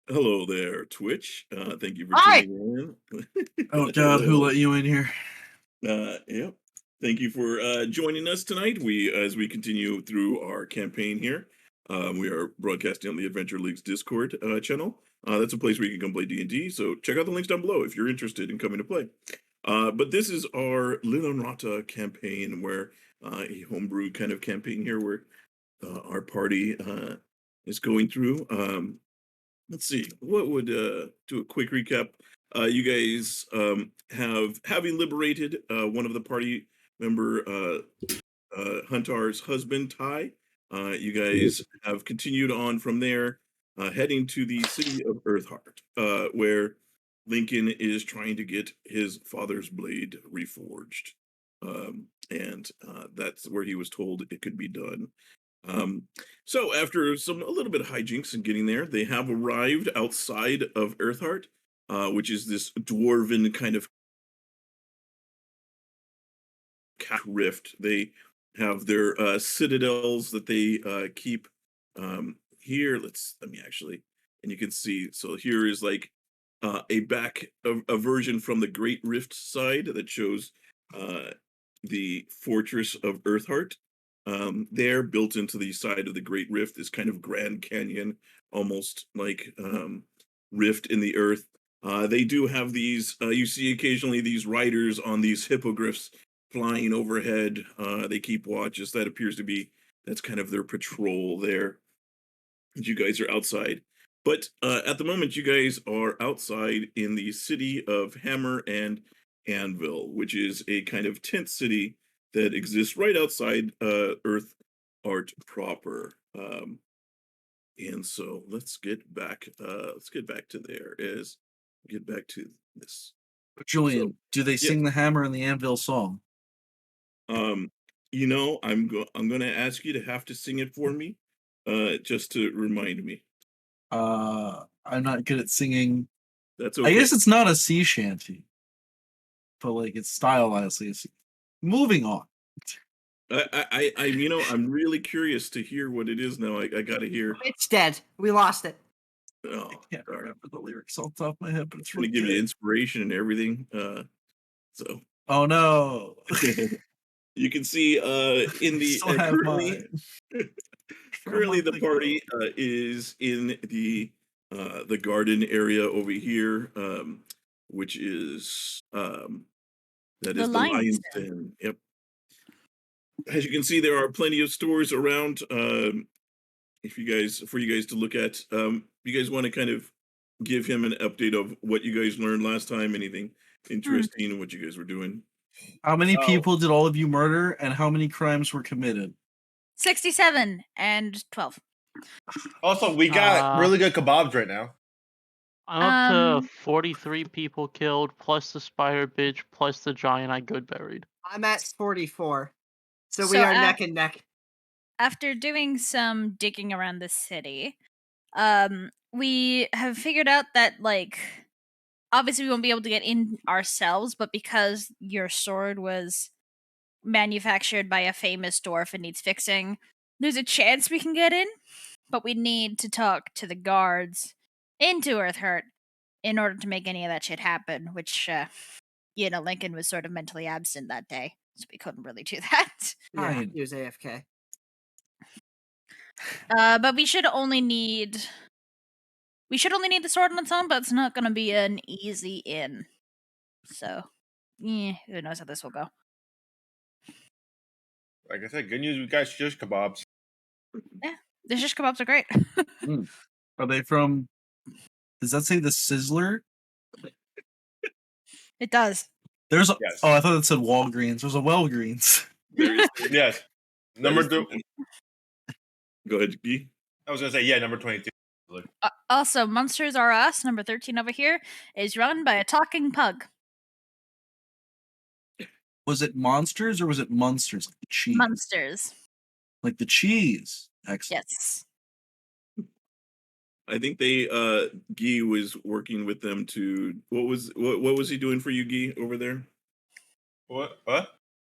Hello there, Twitch. Thank you for Hi! tuning in. Oh God, who let you in here? Yep. Thank you for joining us tonight. As we continue through our campaign here, we are broadcasting on the Adventure League's Discord channel. That's a place where you can come play D&D. So check out the links down below if you're interested in coming to play. But this is our Linnunrata campaign, where a homebrew kind of campaign here, where our party is going through. Let's see. What would do a quick recap? You guys having liberated one of the party member, Huntar's husband, Ty. You guys have continued on from there, heading to the city of Earthheart, where Lincoln is trying to get his father's blade reforged, and that's where he was told it could be done. So after a little bit of hijinks and getting there, they have arrived outside of Earthheart, which is this dwarven kind of rift. They have their citadels that they keep here. Let me actually, and you can see. So here is like a version from the Great Rift side that shows the fortress of Earthheart. There, built into the side of the Great Rift, this kind of Grand Canyon, almost like rift in the earth. They do have these. You see occasionally these riders on these hippogriffs flying overhead. They keep watch, as that appears to be, that's kind of their patrol there. You guys are outside. But at the moment, you guys are outside in the city of Hammer and Anvil, which is a kind of tent city that exists right outside Earth Art proper. And so let's get back. Let's get back to there. Get back to this. Julian, So, do they sing the hammer and the anvil song? I'm going to ask you to have to sing it for me, just to remind me. I'm not good at singing. That's okay. I guess it's not a sea shanty, but like it's stylized. Moving on. I'm really curious to hear what it is now. I gotta hear. It's dead. We lost it. Oh, I can't darn. remember the lyrics off the top of my head, but it's It's gonna really give you good. inspiration and everything. So Oh no. you can see in I the still have mine. currently the party is in the garden area over here, which is that is the lion's den. Yep. As you can see, there are plenty of stores around. For you guys to look at. You guys want to kind of give him an update of what you guys learned last time? Anything interesting in what you guys were doing? How many people did all of you murder, and how many crimes were committed? 67 and 12. Also, we got really good kebabs right now. I'm up to 43 people killed, plus the spider bitch, plus the giant I good buried. I'm at 44. So we are neck and neck. After doing some digging around the city, we have figured out that, like, obviously we won't be able to get in ourselves, but because your sword was manufactured by a famous dwarf and needs fixing, there's a chance we can get in, but we need to talk to the guards into Earthheart in order to make any of that shit happen, which, Lincoln was sort of mentally absent that day, so we couldn't really do that. Yeah, he was AFK. But we should only need the sword on its own, but it's not going to be an easy in. So, who knows how this will go. Like I said, good news, we got shish kebabs. Yeah, the shish kebabs are great. Are they from, does that say the Sizzler? It does. There's a, yes. Oh, I thought it said Walgreens. There's a Wellgreens. Yes. Number 2. Go ahead, Guy. I was going to say, yeah, number 22. Also, Monsters Are Us, number 13 over here, is run by a talking pug. Was it Monsters or was it Munsters? Like the cheese? Monsters. Like the cheese. Excellent. Yes. I think Guy was working with them to, what was he doing for you, Guy, over there? What?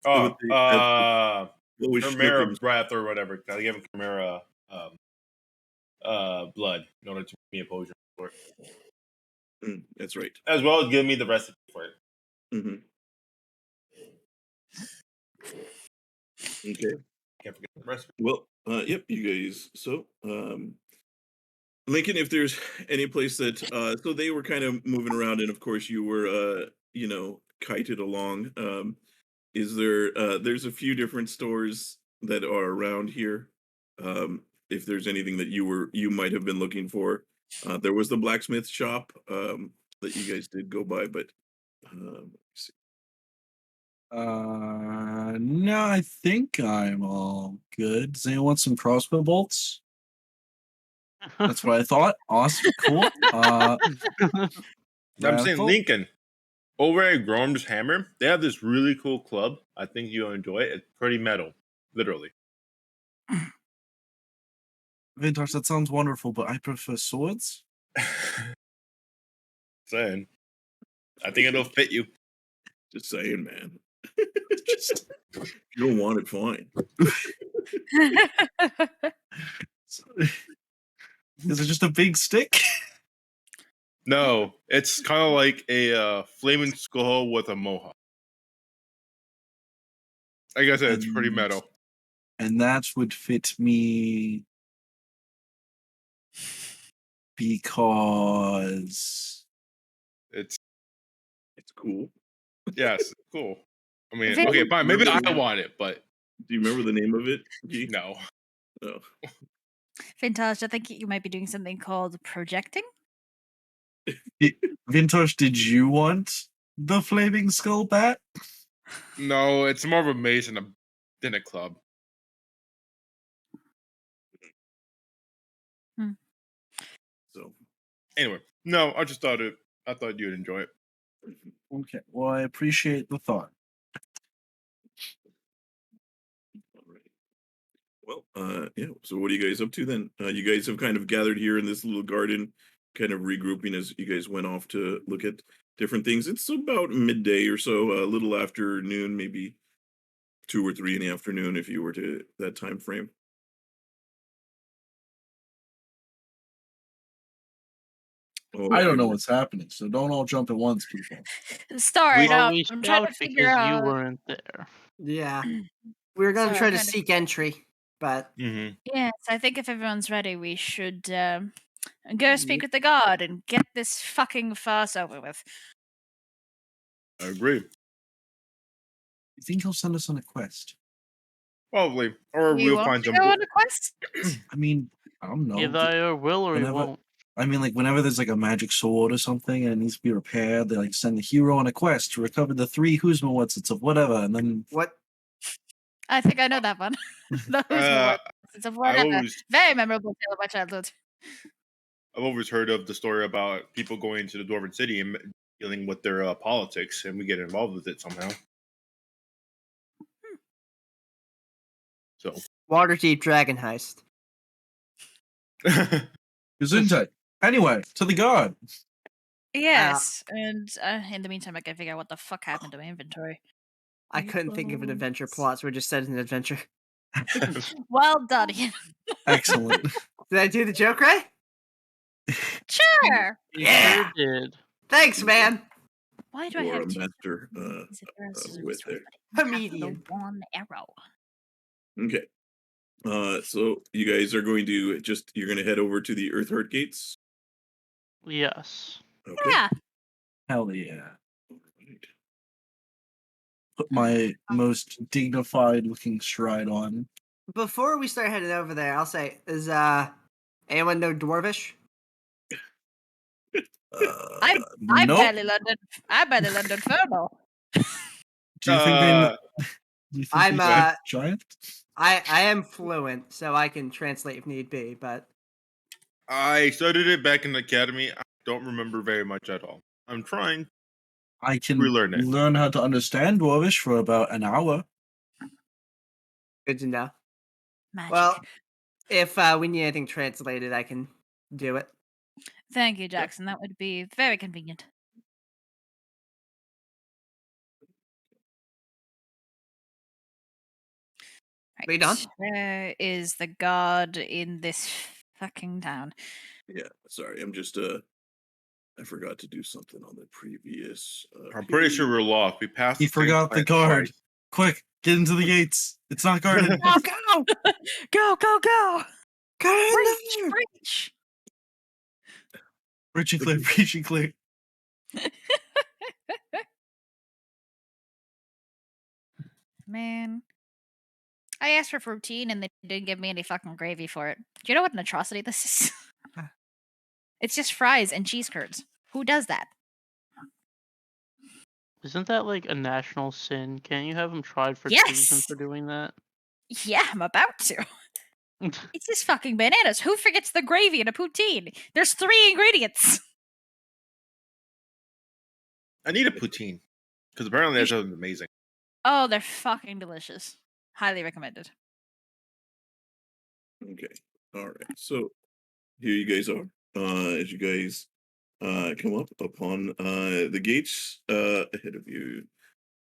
Oh, what was Chimera breath or whatever. I gave him Chimera blood in order to be a potion. for it. That's right. As well as giving me the recipe for it. Mm-hmm. Okay. Can't forget the recipe. Well, yep, you guys. So, Lincoln, if there's any place that, so they were kind of moving around, and of course you were, kited along. Is there, there's a few different stores that are around here. If there's anything that you might have been looking for, there was the blacksmith shop, that you guys did go by, but, let's see. No, I think I'm all good. Does anyone want some crossbow bolts? That's what I thought. Awesome, cool. I'm saying Radical. Lincoln. Over at Grom's Hammer, they have this really cool club. I think you'll enjoy it. It's pretty metal, literally. Vintash, that sounds wonderful, but I prefer swords. Saying, I think it'll fit you. Just saying, man. Just If you don't want it, fine. is it just a big stick? No, it's kind of like a flaming skull with a mohawk. Like I said, it's pretty metal. And that would fit me because It's cool. yes, it's cool. I mean, Very- okay, fine. Maybe I want it, but Do you remember the name of it? Gee? no. Oh. Vintage, I think you might be doing something called projecting. Vintash, did you want the flaming skull bat? No, it's more of a mace than a club. So Anyway, no, I just thought I thought you'd enjoy it. Okay, well, I appreciate the thought. all right. Well, yeah. So what are you guys up to then? You guys have kind of gathered here in this little garden, kind of regrouping as you guys went off to look at different things. It's about midday or so, a little after noon, maybe 2 or 3 in the afternoon if you were to that time frame. Oh, I don't know what's happening, so don't all jump at once, people. Start Well, up. we I'm trying to shout figure because you out. weren't there. Yeah. We were going to Sorry, try I'm to trying to- seek entry, but Mm-hmm. Yes, I think if everyone's ready, we should go speak with the guard and get this fucking farce over with. I agree. You think he'll send us on a quest? Probably, or You we'll want find to some. go on a quest? I mean, I don't know. Either I will or he whenever- won't. I mean, like, whenever there's like a magic sword or something and it needs to be repaired, they like send the hero on a quest to recover the 3 Huzma of whatever, and then what? I think I know that one. Those it's a I've whatever. always Very memorable tale of my childhood. I've always heard of the story about people going to the Dwarven City and dealing with their politics, and we get involved with it somehow. So, Waterdeep Dragon Heist. Gesundheit. Anyway, to the guard. Yes, and in the meantime, I can figure out what the fuck happened to my inventory. I couldn't think of an adventure plot, so we just said an adventure. Well done, Ian. Excellent. Did I do the joke right? Sure. You Yeah. sure did. Thanks, man. Why do I Or have a two? master Is it arrows, scissors, with sword, there. but I have Comedian. the one arrow. Okay. So you guys are going to you're going to head over to the Earthheart gates. Yes. Okay. Yeah. Hell yeah. Alright. Put my most dignified looking stride on. Before we start heading over there, I'll say, is anyone know Dwarvish? I Nope. barely learned Infernal. Do you think they? Do you think I'm, they speak giant? I am fluent, so I can translate if need be, but I studied it back in the academy. I don't remember very much at all. I'm trying. I can Relearn it. learn how to understand Dwarvish for about an hour. good to know. Magic. Well, if we need anything translated, I can do it. Thank you, Jackson. That would be very convenient. We done? Where is the guard in this fucking town? Yeah, sorry. I'm just I forgot to do something on the previous. I'm pretty sure we're lost. We passed. He the same forgot the plant guard. twice. Quick, get into the gates. It's not guarded. Go, go! Go, go, go! Get in Breach, there! breach! Preaching clear, preaching clear. Man. I asked for poutine and they didn't give me any fucking gravy for it. Do you know what an atrocity this is? It's just fries and cheese curds. Who does that? Isn't that like a national sin? Can't you have him tried for treason Yes! for doing that? Yeah, I'm about to. It's just fucking bananas. Who forgets the gravy in a poutine? There's 3 ingredients. I need a poutine because apparently that sounds amazing. Oh, they're fucking delicious. Highly recommended. Okay. All right. So here you guys are. As you guys come up upon the gates ahead of you.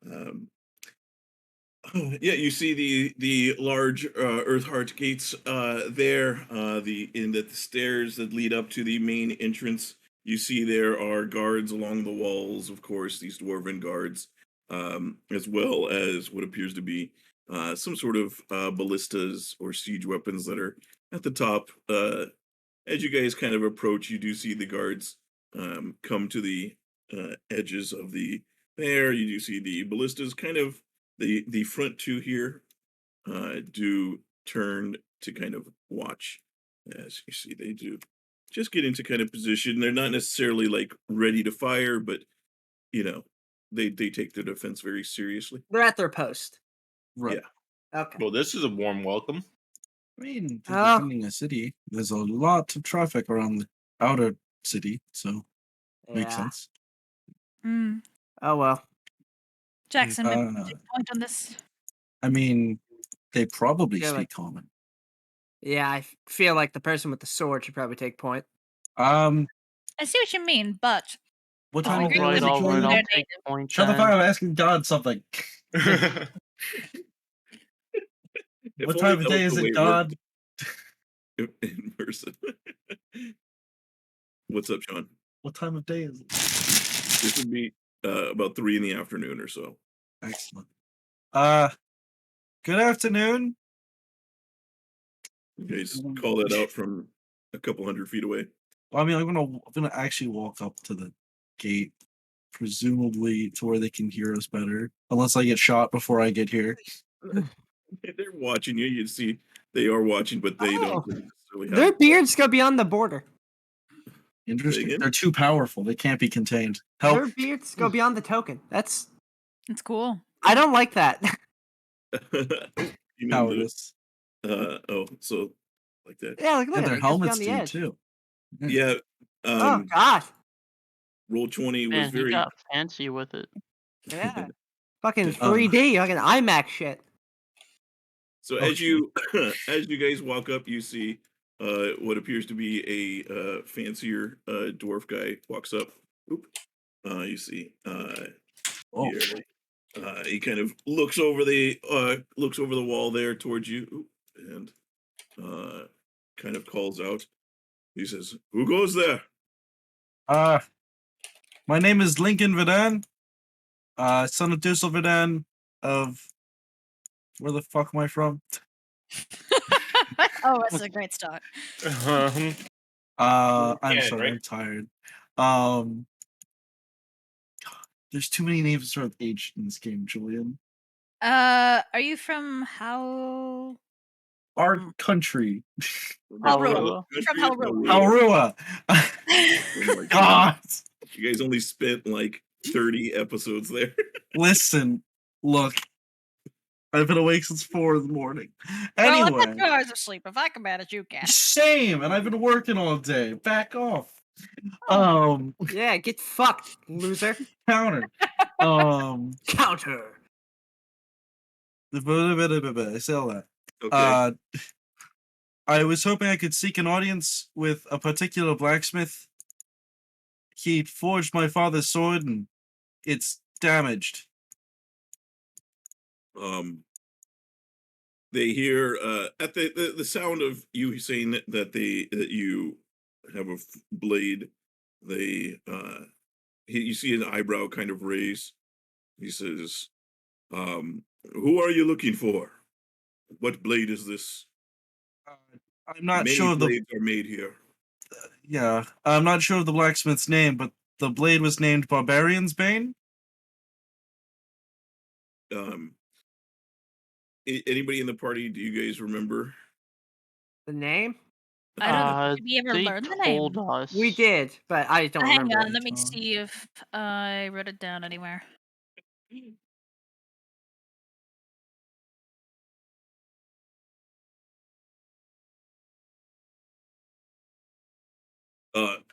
Um, yeah, you see the large Earthheart gates there. The stairs that lead up to the main entrance. You see there are guards along the walls, of course, these dwarven guards, as well as what appears to be some sort of ballistas or siege weapons that are at the top. As you guys kind of approach, you do see the guards come to the edges of the there. You do see the ballistas kind of the front two here do turn to kind of watch. As you see, they do just get into kind of position. They're not necessarily like ready to fire, but you know, they take their defense very seriously. They're at their post. Right. Yeah. Okay. Well, this is a warm welcome. I mean, they're Oh. defending a city. There's a lot of traffic around the outer city, so makes Yeah. sense. Mm. Oh well. Jackson, maybe you Uh, take point on this. I mean, they probably Yeah, speak like- common. Yeah, I feel like the person with the sword should probably take point. I see what you mean, but What time I'll of day agree is with it, them. Alright, Julian? I'll They're take native. point Shut the then. fuck up, asking God something. If What only time of that day was is the way it, worked God? in person. What's up, Sean? What time of day is it? This would be about 3 in the afternoon or so. Excellent. Good afternoon. You guys call that out from a couple hundred feet away. Well, I mean, I'm gonna actually walk up to the gate, presumably to where they can hear us better, unless I get shot before I get here. They're watching you. You see, they are watching, but they Oh, don't necessarily their have. beards go beyond the border. Interesting. again? They're too powerful. They can't be contained. Help. Their beards go beyond the token. That's It's cool. I don't like that. You mean Cowardice. so like that. Yeah, look Yeah, at their it. It goes helmets beyond the do edge. too. Yeah. Oh God. Roll 20 was Man, he very. got fancy with it. Yeah. Fucking Um, 3D, fucking IMAX shit. So Okay. as you as you guys walk up, you see what appears to be a fancier dwarf guy walks up. Oop. You see Oh, here. He kind of looks over the wall there towards you. Oop, and kind of calls out. He says, "Who goes there?" my name is Lincoln Verdan, son of Dussel Verdan of where the fuck am I from? Oh, that's a great start. Um, I'm Yeah, sorry, right? I'm tired. God, there's too many names that start with H in this game, Julian. Are you from how? Our Mm. country, Halrua. Country From is Halrua. Aurora. Oh my God. God, You guys only spent like 30 episodes there. listen, look, I've been awake since 4 in the morning. Well, I've Anyway, had 2 hours of sleep. If I can manage, you can. same, and I've been working all day. Back off. Yeah, get fucked, loser. Counter. Counter. I say all that. Okay. I was hoping I could seek an audience with a particular blacksmith. He forged my father's sword and it's damaged. They hear at the sound of you saying that you have a blade. You see an eyebrow kind of raise. He says, "Who are you looking for? What blade is this? I'm not Many sure of the blades are made here." yeah. I'm not sure of the blacksmith's name, but the blade was named Barbarian's Bane. Um, Anybody in the party? Do you guys remember? The name? I don't. Uh, Did we ever they learn the name? told us. We did, but I don't Hang remember on, it. let me see if I wrote it down anywhere.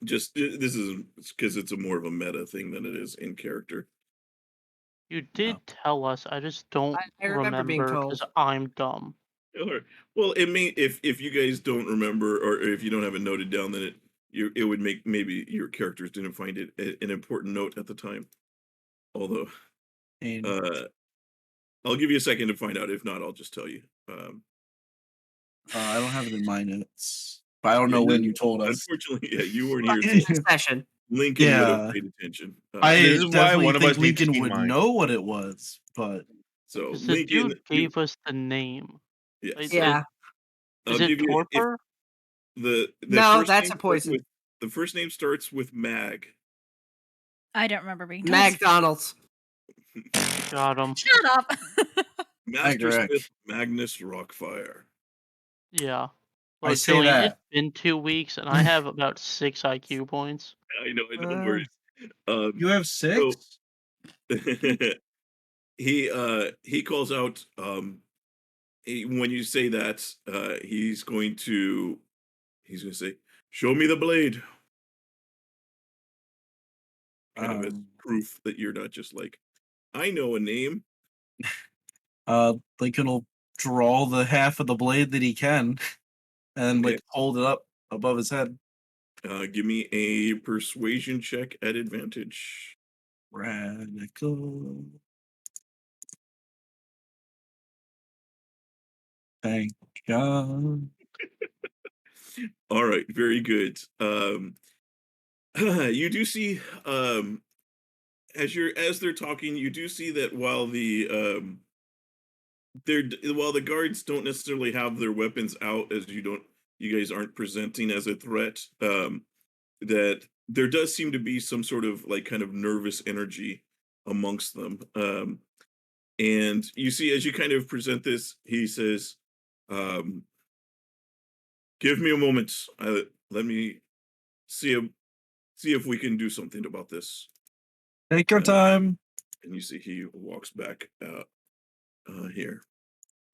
Just this is because it's a more of a meta thing than it is in character. You did tell us. I just don't I remember being remember told. because I'm dumb. Or- Well, it may if you guys don't remember or if you don't have it noted down, then it would make maybe your characters didn't find it an important note at the time. Although, And I'll give you a second to find out. If not, I'll just tell you. I don't have it in my notes. But I don't Yeah, know when you told us. Unfortunately, yeah, you weren't here. In So this session. Lincoln would have Yeah. paid attention. I This is why definitely one of think us needs Lincoln Team would Mind. know what it was, but So Because the Lincoln, dude gave us the name. yes, Like, Yeah. I'll is it give you if Torpor? the No, first that's name a starts poison. with- the first name starts with Mag. I don't remember being told. McDonald's. Got him. Shut up. Master Greg. Smith Magnus Rockfire. Yeah. I Look, say Julian, that. it's been 2 weeks and I have about 6 IQ points. I know, no Uh, worries. You have 6? He calls out when you say that he's going to say, "Show me the blade." Kind of as proof that you're not just like, I know a name. Lincoln will draw the half of the blade that he can, and Okay. hold it up above his head. Give me a persuasion check at advantage. Radical. Thank God. All right, very good. You do see as they're talking, you do see that while while the guards don't necessarily have their weapons out, as you guys aren't presenting as a threat, that there does seem to be some sort of kind of nervous energy amongst them. And you see as you kind of present this, he says, "Give me a moment. Let me see if we can do something about this." Take your time. And you see he walks back out here.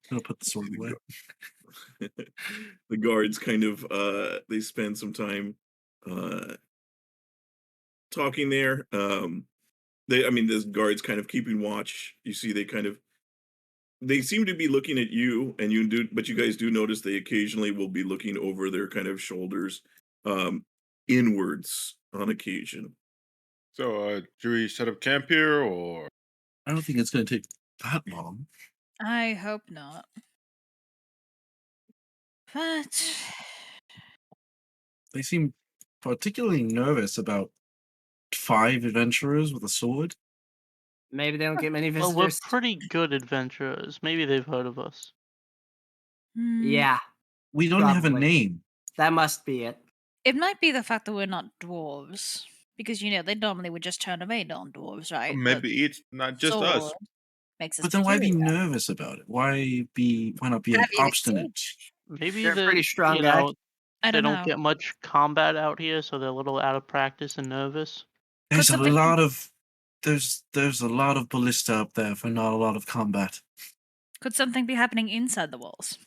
I'm gonna put the sword away. The guards kind of they spend some time talking there. This guards kind of keeping watch. You see they seem to be looking at you, and but you guys do notice they occasionally will be looking over their kind of shoulders inwards on occasion. So, do we set up camp here, or I don't think it's gonna take that long. I hope not. But They seem particularly nervous about 5 adventurers with a sword. Maybe they don't get many Well, we're visitors. pretty good adventurers. Maybe they've heard of us. Yeah, We don't have a Probably. name. that must be it. it might be the fact that we're not dwarves. Because, they normally would just turn away non-dwarves, right? maybe it's not just us? sword makes us But then why be peculiar. nervous about it? Why not be Have you obstinate? Maybe You're a the pretty strong you guy. know I they don't don't know. get much combat out here, so they're a little out of practice and nervous. There's a something- lot of there's a lot of ballista up there for not a lot of combat. Could something be happening inside the walls?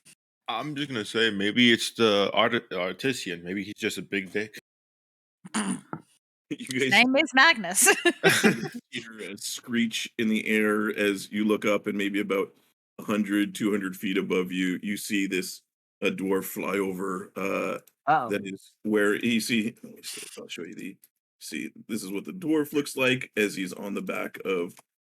I'm just gonna say maybe it's the artisan. Maybe he's just a big dick. You His guys name is Magnus. hear a screech in the air as you look up, and maybe about 100, 200 feet above you, you see a dwarf fly over. Oh, That is where you see. I'll show you see. This is what the dwarf looks like as he's on the back of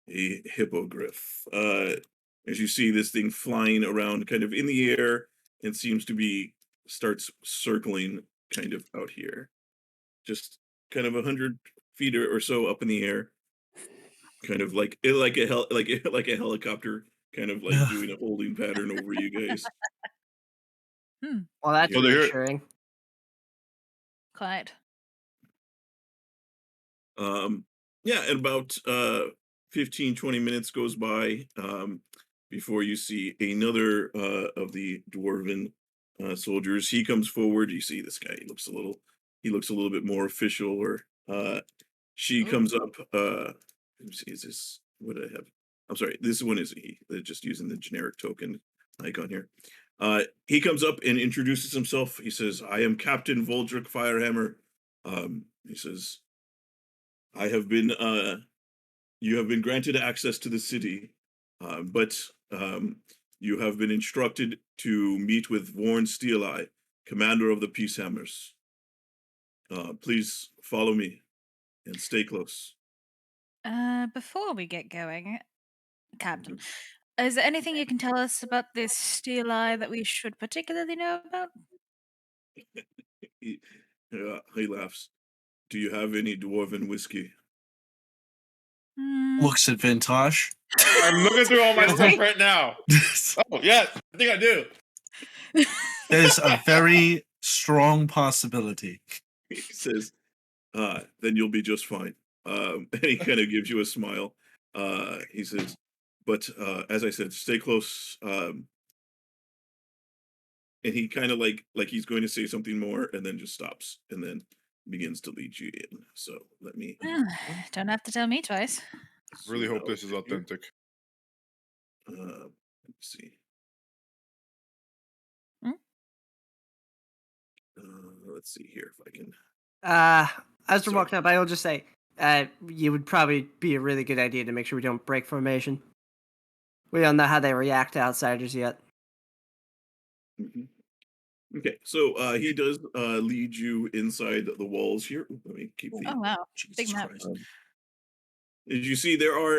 a hippogriff. As you see this thing flying around, kind of in the air, and seems to be starts circling kind of out here, just kind of 100 feet or so up in the air, kind of like like a helicopter, kind of like doing a holding pattern over you guys. Well, that's So they're here. reassuring. Quite. Yeah, and about 15, 20 minutes goes by before you see another of the dwarven soldiers. He comes forward. You see this guy. He looks a little bit more official. Or she comes up. Let me see. Is this what I have? I'm sorry. This one is he. They're just using the generic token icon here. He comes up and introduces himself. He says, "I am Captain Voldrick Firehammer." He says, I have been, you have been granted access to the city, but you have been instructed to meet with Vorn Steeleye, commander of the Peacehammers. Please follow me and stay close. Before we get going, Captain, is there anything you can tell us about this steel eye that we should particularly know about? He laughs. Do you have any dwarven whiskey? Looks at Vintash. I'm looking through all my Really? stuff right now. Oh, yes, I think I do. There's a very strong possibility. He says, then you'll be just fine. And he kind of gives you a smile. He says, but as I said, stay close. And he kind of like he's going to say something more, and then just stops, and then begins to lead you in. So let me Don't have to tell me twice. Really zoom hope out this is here. authentic. Let me see. Let's see here if I can. As we're Sorry. walking up, I will just say, you would probably be a really good idea to make sure we don't break formation. We don't know how they react to outsiders yet. Okay, so he does lead you inside the walls here. Let me keep the. Oh wow, big Jesus map. Christ. As you see,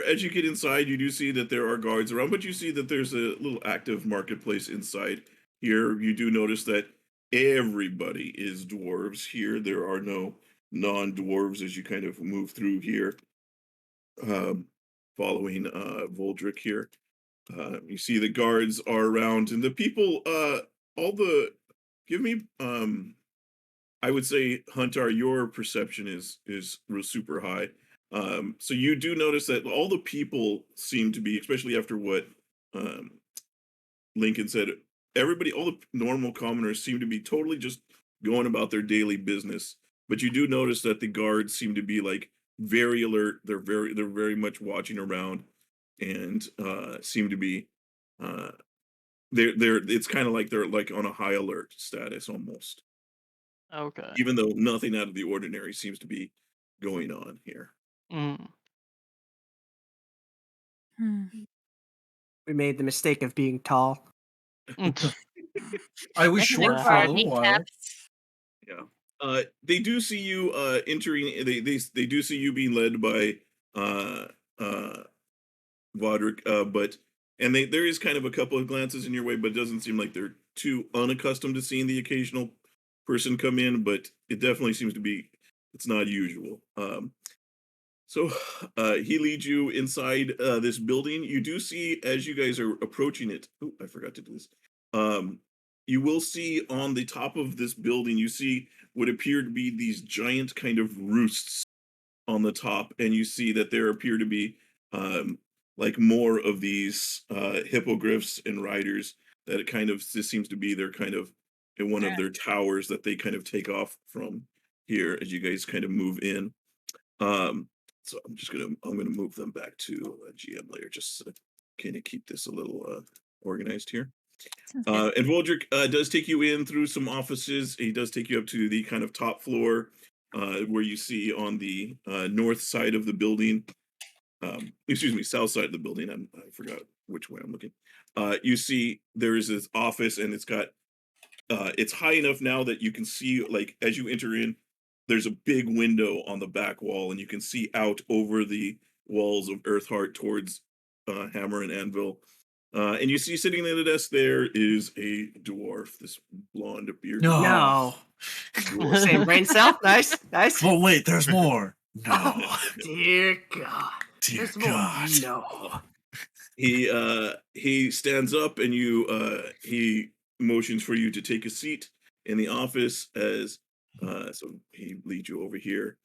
as you get inside, you do see that there are guards around, but you see that there's a little active marketplace inside here. You do notice that everybody is dwarves here. There are no non-dwarves as you kind of move through here, following Voldrick here. You see the guards are around, and the people, give me, I would say, Huntar, your perception is super high. So you do notice that all the people seem to be, especially after what Lincoln said, all the normal commoners seem to be totally just going about their daily business. But you do notice that the guards seem to be like very alert. They're very much watching around, and seem to be it's kind of like they're like on a high alert status almost, Okay. even though nothing out of the ordinary seems to be going on here. Mm. We made the mistake of being tall. I was Definitely short for for a our little while. kneecaps. Yeah. They do see you entering. They do see you being led by Vodrick, there is kind of a couple of glances in your way, but it doesn't seem like they're too unaccustomed to seeing the occasional person come in. But it definitely seems to be it's not usual. So he leads you inside this building. You do see as you guys are approaching it. Oh, I forgot to do this. You will see on the top of this building, you see what appear to be these giant kind of roosts on the top, and you see that there appear to be like more of these hippogriffs and riders that it kind of this seems to be their kind of in one of their towers that they kind of take off from here as you guys kind of move in. So I'm gonna move them back to GM layer just to kind of keep this a little organized here. And Voldrick does take you in through some offices. He does take you up to the kind of top floor where you see on the north side of the building. Excuse me, south side of the building. I forgot which way I'm looking. You see there is this office, and it's high enough now that you can see, like, as you enter in, there's a big window on the back wall, and you can see out over the walls of Earthheart towards Hammer and Anvil. And you see sitting at a desk there is a dwarf, this blonde bearded. No. No. Same brain cell. Nice, nice. Well, wait, there's more. No. Oh, dear God. Dear There's more. God. No. He stands up and he motions for you to take a seat in the office as so he leads you over here,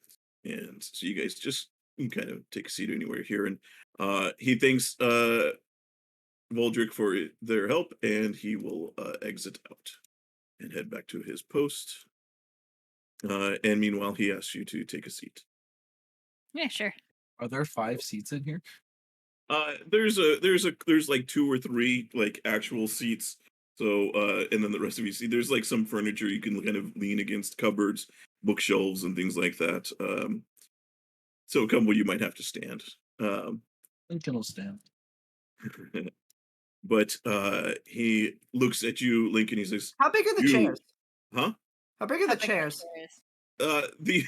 and so you guys just you kind of take a seat anywhere here, and he thanks Voldrick for their help, and he will exit out and head back to his post. And meanwhile, he asks you to take a seat. Yeah, sure. Are there 5 seats in here? There's like 2 or 3 like actual seats. So and then the rest of you see there's like some furniture you can kind of lean against, cupboards, bookshelves, and things like that. So a couple you might have to stand. Lincoln will stand. But he looks at you, Lincoln. He says, How big are the "You, chairs? huh? How big are How the big chairs? The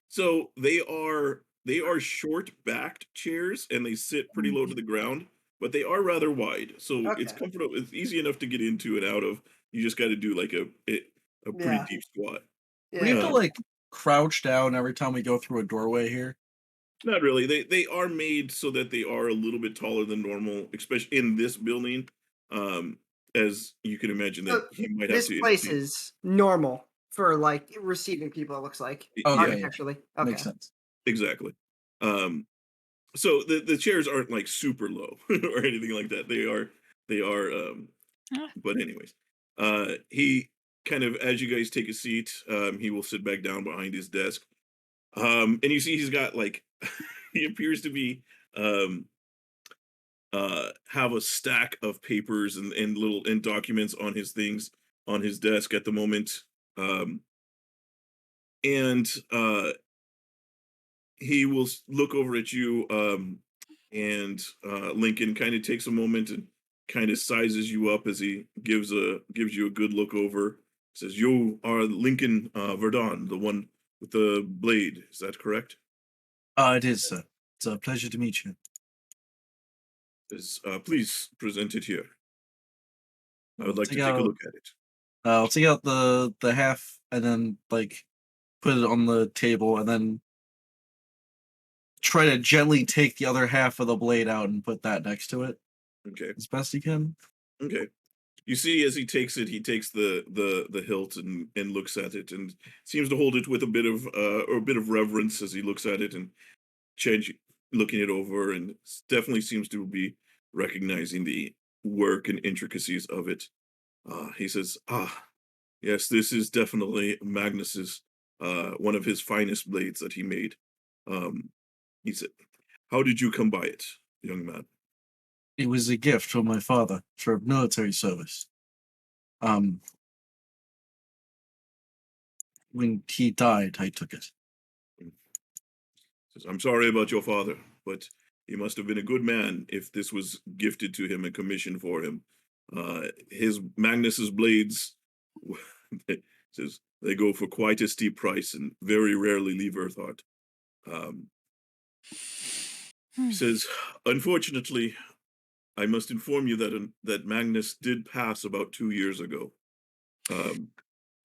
so they are short backed chairs, and they sit pretty low to the ground, but they are rather wide, so it's Okay. comfortable. It's easy enough to get into and out of. You just got to do like a pretty Yeah. deep squat. Yeah. We have to Um, like crouch down every time we go through a doorway here. Not really. They are made so that they are a little bit taller than normal, especially in this building. As you can imagine that So he might have this to. place is normal for like receiving people. It looks like Okay. Yeah. architecturally. Okay. Makes sense. Exactly. So the chairs aren't like super low or anything like that. They are Ah. but anyways. He kind of as you guys take a seat, he will sit back down behind his desk. And you see he's got like he appears to be um have a stack of papers and little and documents on his things on his desk at the moment. Um and he will look over at you, and Lincoln kind of takes a moment and kind of sizes you up as he gives you a good look over. Says, "You are Lincoln Verdan, the one with the blade. Is that correct?" It is, sir. It's a pleasure to meet you. Says, "Please present it here. I would I'll like to take take a out- look at it." I'll take out the half and then like put it on the table and then try to gently take the other half of the blade out and put that next to it Okay. as best you can. Okay. You see, as he takes it, he takes the hilt and looks at it, and seems to hold it with a bit of reverence as he looks at it and change looking it over, and definitely seems to be recognizing the work and intricacies of it. He says, "Ah, yes, this is definitely Magnus's one of his finest blades that he made." He said, "How did you come by it, young man?" It was a gift from my father for military service. When he died, I took it. Says, "I'm sorry about your father, but he must have been a good man if this was gifted to him and commissioned for him. His Magnus's blades says they go for quite a steep price and very rarely leave Earthheart." He says, "Unfortunately, I must inform you that Magnus did pass about 2 years ago." I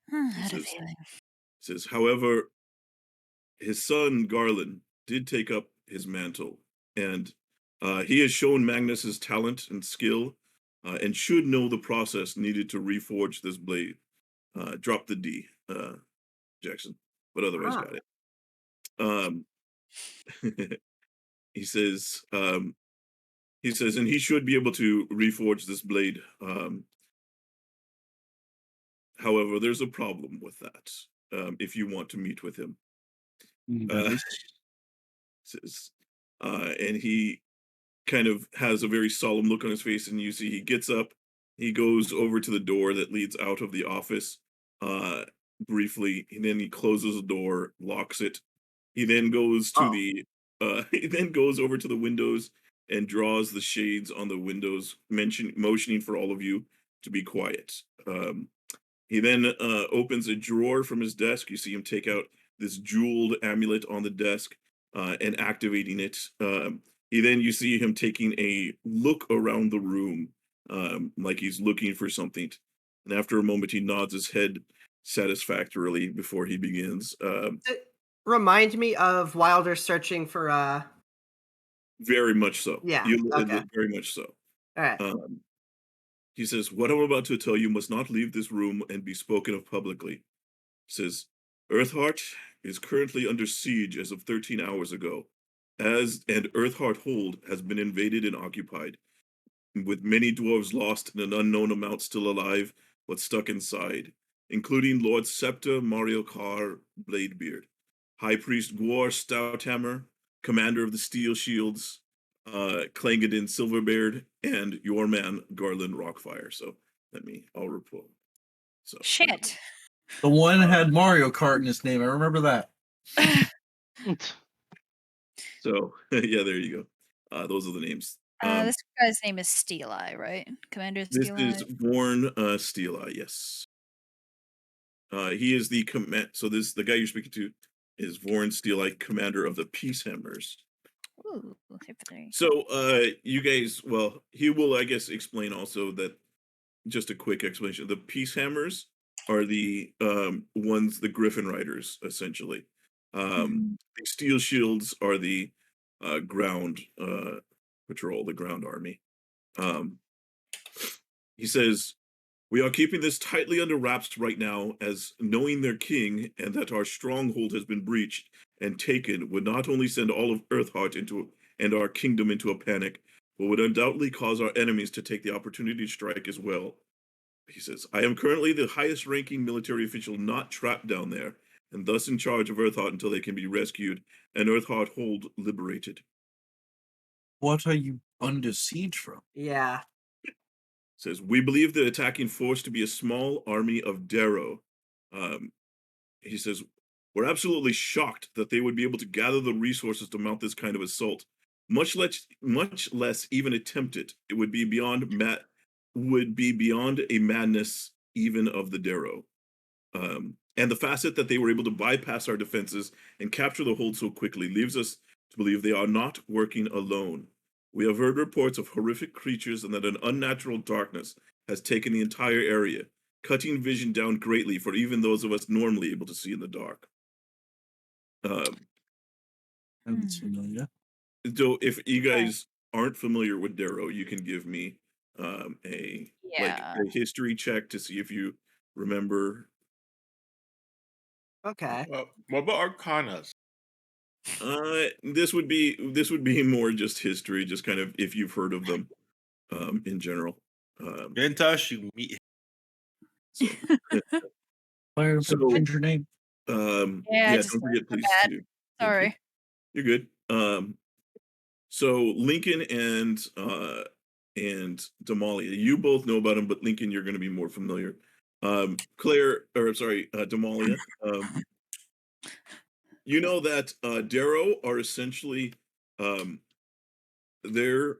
He had a says, feeling. however, his son Garland did take up his mantle, and he has shown Magnus's talent and skill, and should know the process needed to reforge this blade. Drop the D, Jackson, but otherwise Ah. got it. Um, he says, and he should be able to reforge this blade. However, there's a problem with that. If you want to meet with him, That uh, is- says, and he kind of has a very solemn look on his face, and you see he gets up, he goes over to the door that leads out of the office, briefly, and then he closes the door, locks it. He then goes to Oh. he then goes over to the windows and draws the shades on the windows, motioning for all of you to be quiet. He then opens a drawer from his desk. You see him take out this jeweled amulet on the desk and activating it. You see him taking a look around the room, like he's looking for something. And after a moment, he nods his head, satisfactorily before he begins. Remind me of Wilder searching for Very much so. Yeah, okay. Very much so. All right. He says, "What I'm about to tell you must not leave this room and be spoken of publicly." He says, "Earthheart is currently under siege as of 13 hours ago, and Earthheart Hold has been invaded and occupied, with many dwarves lost and an unknown amount still alive, but stuck inside, including Lord Septa Mario Carr Bladebeard, High Priest Gwar Stouthammer, Commander of the Steel Shields, Clangadin Silverbeard, and your man Garland Rockfire." So I'll report. So Shit. The one had Mario Kart in his name. I remember that. So yeah, there you go. Those are the names. This guy's name is Steel Eye, right? Commander This Steel is Eye. Vorn Steel Eye, yes. He is the the guy you're speaking to is Vorn Steel Eye, commander of the Peace Hammers. Ooh, hip-three. So you guys, well, he will, I guess, explain also that, just a quick explanation. The Peace Hammers are the ones, the Griffin Riders, essentially. Mhm. The Steel Shields are the ground patrol, the ground army. He says, "We are keeping this tightly under wraps right now, as knowing their king and that our stronghold has been breached and taken would not only send all of Earthheart and our kingdom into a panic, but would undoubtedly cause our enemies to take the opportunity to strike as well." He says, "I am currently the highest ranking military official not trapped down there, and thus in charge of Earthheart until they can be rescued and Earthheart Hold liberated." What are you under siege from? Yeah. Says, "We believe the attacking force to be a small army of Darrow." He says, "We're absolutely shocked that they would be able to gather the resources to mount this kind of assault, much less even attempt it. It would be beyond a madness even of the Darrow. And the facet that they were able to bypass our defenses and capture the hold so quickly leaves us to believe they are not working alone. We have heard reports of horrific creatures and that an unnatural darkness has taken the entire area, cutting vision down greatly for even those of us normally able to see in the dark." Sounds familiar. So if you guys aren't familiar with Darrow, you can give me Yeah. a history check to see if you remember. Okay. What about Arcanas? This would be more just history, just kind of if you've heard of them in general. Vintash, you meet. So Fire So- change your name. Yeah, I just don't forget, please. bad. To Sorry. You're good. So Lincoln and Damalia, you both know about him, but Lincoln, you're going to be more familiar. Damalia, you know that Darrow are essentially they're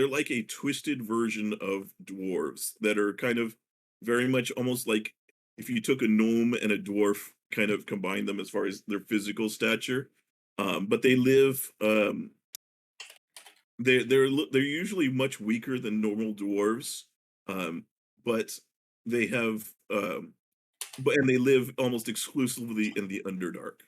like a twisted version of dwarves that are kind of very much almost like if you took a gnome and a dwarf, kind of combined them as far as their physical stature. But they live they're usually much weaker than normal dwarves, but they have and they live almost exclusively in the Underdark.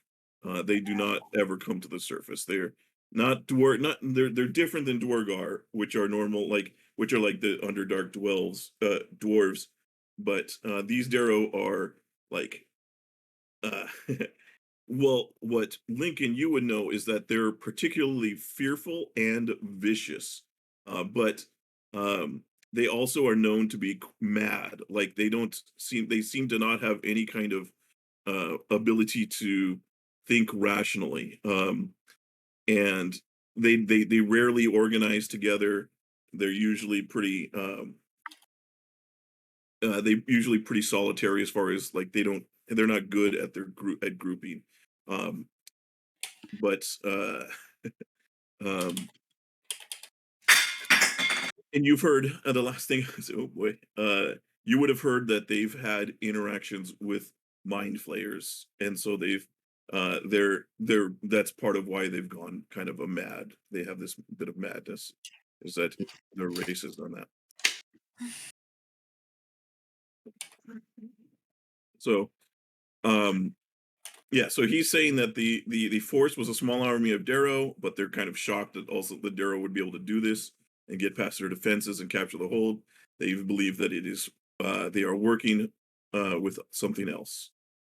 They do not ever come to the surface. They're not they're different than Dwargar, which are normal, which are like the Underdark dwarves. But these Darrow are like uh well, what Lincoln you would know is that they're particularly fearful and vicious. But they also are known to be mad. Like they seem to not have any kind of ability to think rationally. And they rarely organize together. They're usually pretty solitary as far as like they're not good at at grouping. Um, but um, and you've heard the last thing. Oh boy, you would have heard that they've had interactions with mind flayers, and so they're that's part of why they've gone kind of mad. They have this bit of madness, is that their race has done that. So, yeah. So he's saying that the force was a small army of Darrow, but they're kind of shocked that also the Darrow would be able to do this and get past their defenses and capture the hold. They even believe that it is they are working with something else,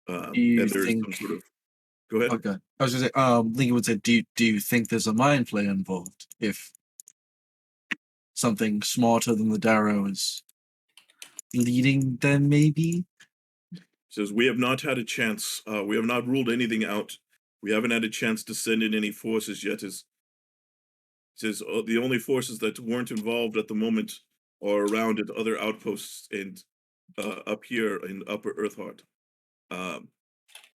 Do you and there's think? some sort of. Go ahead. Okay, I was gonna say. Lincoln would say, do you think there's a mind play involved? If something smarter than the Darrow is leading them, maybe. Says we have not had a chance. We have not ruled anything out. We haven't had a chance to send in any forces yet. Says the only forces that weren't involved at the moment are around at other outposts and up here in Upper Earthheart.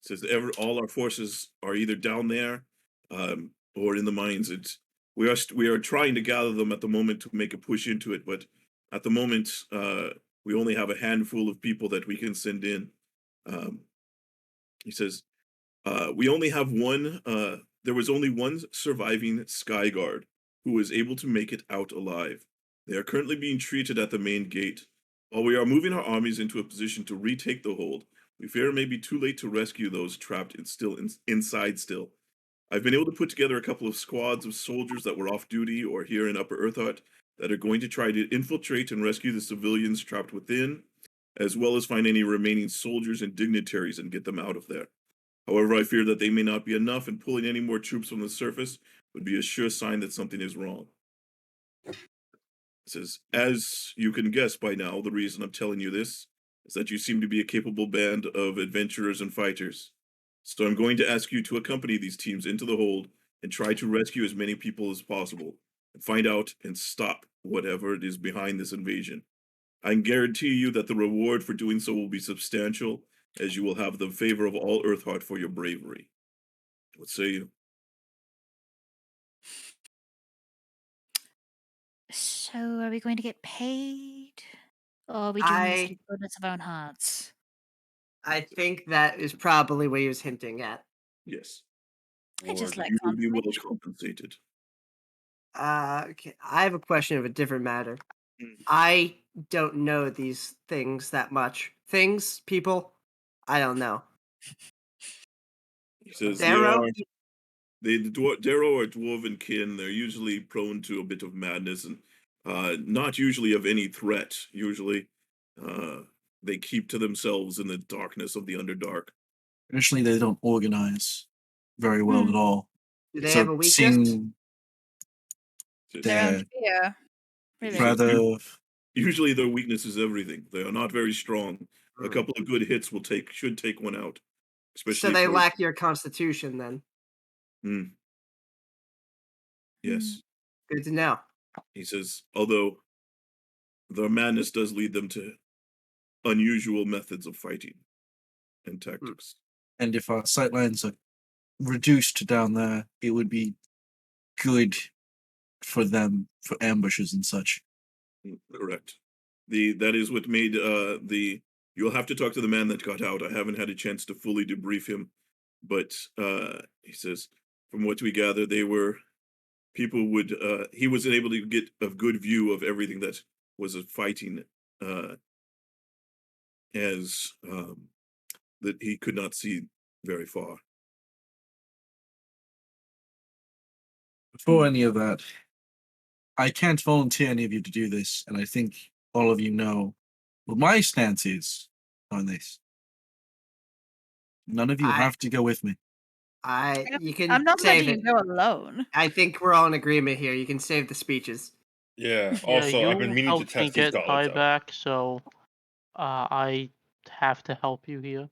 Says all our forces are either down there or in the mines. We are trying to gather them at the moment to make a push into it, but at the moment we only have a handful of people that we can send in. He says we only have one. There was only one surviving Skyguard who was able to make it out alive. They are currently being treated at the main gate. While we are moving our armies into a position to retake the hold, we fear it may be too late to rescue those trapped inside still. I've been able to put together a couple of squads of soldiers that were off duty or here in Upper Earthheart that are going to try to infiltrate and rescue the civilians trapped within, as well as find any remaining soldiers and dignitaries and get them out of there. However, I fear that they may not be enough, and pulling any more troops from the surface would be a sure sign that something is wrong. It says, as you can guess by now, the reason I'm telling you this is that you seem to be a capable band of adventurers and fighters. So I'm going to ask you to accompany these teams into the hold and try to rescue as many people as possible, and find out and stop whatever it is behind this invasion. I can guarantee you that the reward for doing so will be substantial, as you will have the favor of all Earthheart for your bravery. What say you? So, are we going to get paid? Or are we doing this to the goodness of our own hearts? I think that is probably what he was hinting at. Yes. I just like You will be well confirmation. compensated. Okay. I have a question of a different matter. Mm. I don't know these things that much. Things, people, I don't know. He says Darrow, Darrow are dwarven kin. They're usually prone to a bit of madness and not usually of any threat. Usually, they keep to themselves in the darkness of the Underdark. Traditionally, they don't organize very well at all. do they So have a weakness? seeing Their own their fear. Really. rather Usually, their weakness is everything. They are not very strong. A Hmm. couple of good hits should take one out. So Especially they for, lack your constitution then. Yes. Good to know. He says, although their madness does lead them to unusual methods of fighting and tactics. and if our sightlines are reduced down there, it would be good for them for ambushes and such. Correct. That is what made you'll have to talk to the man that got out. I haven't had a chance to fully debrief him, but he says from what we gather they were people would he was able to get a good view of everything that was fighting as that he could not see very far. Before any of that, I can't volunteer any of you to do this, and I think all of you know what my stance is on this. None of you have to go with me. You can I'm not save letting it. you go alone. I think we're all in agreement here. You can save the speeches. Yeah. Yeah, Also, I've been you meaning to helped me test these get gauntlets out. buyback, so I have to help you here.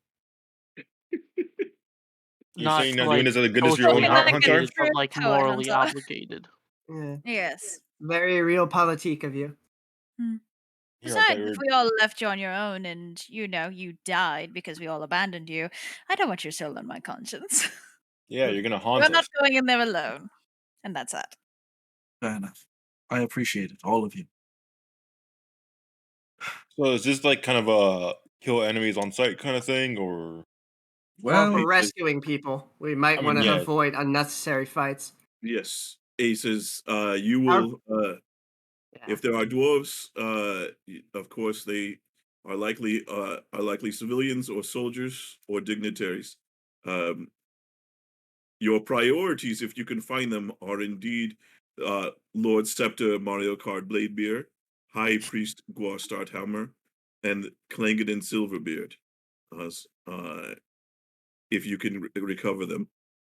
You're Not saying you're like doing this out of the goodness of your socially own heart, Like a Hunter? obligated, but true like poet, morally Hunter. obligated. Yeah. Yes. Very real politique of you. Here, I thought Besides, you if we all left you on your own and, you died because we all abandoned you, I don't want your soul on my conscience. Yeah, you're gonna haunt You're not us. going in there alone. And that's that. Fair enough. I appreciate it, all of you. So is this like kind of a kill enemies on sight kind of thing, or? Or Well, if we're rescuing people, we might I mean, want to yeah. avoid unnecessary fights. Yes. Aces, you Our- will Yeah. if there are dwarves, of course are likely civilians or soldiers or dignitaries. Um, your priorities, if you can find them, are indeed Lord Scepter Mario Kart Bladebeard, High Priest Guastarthammer, and Clangeddon Silverbeard. If you can recover them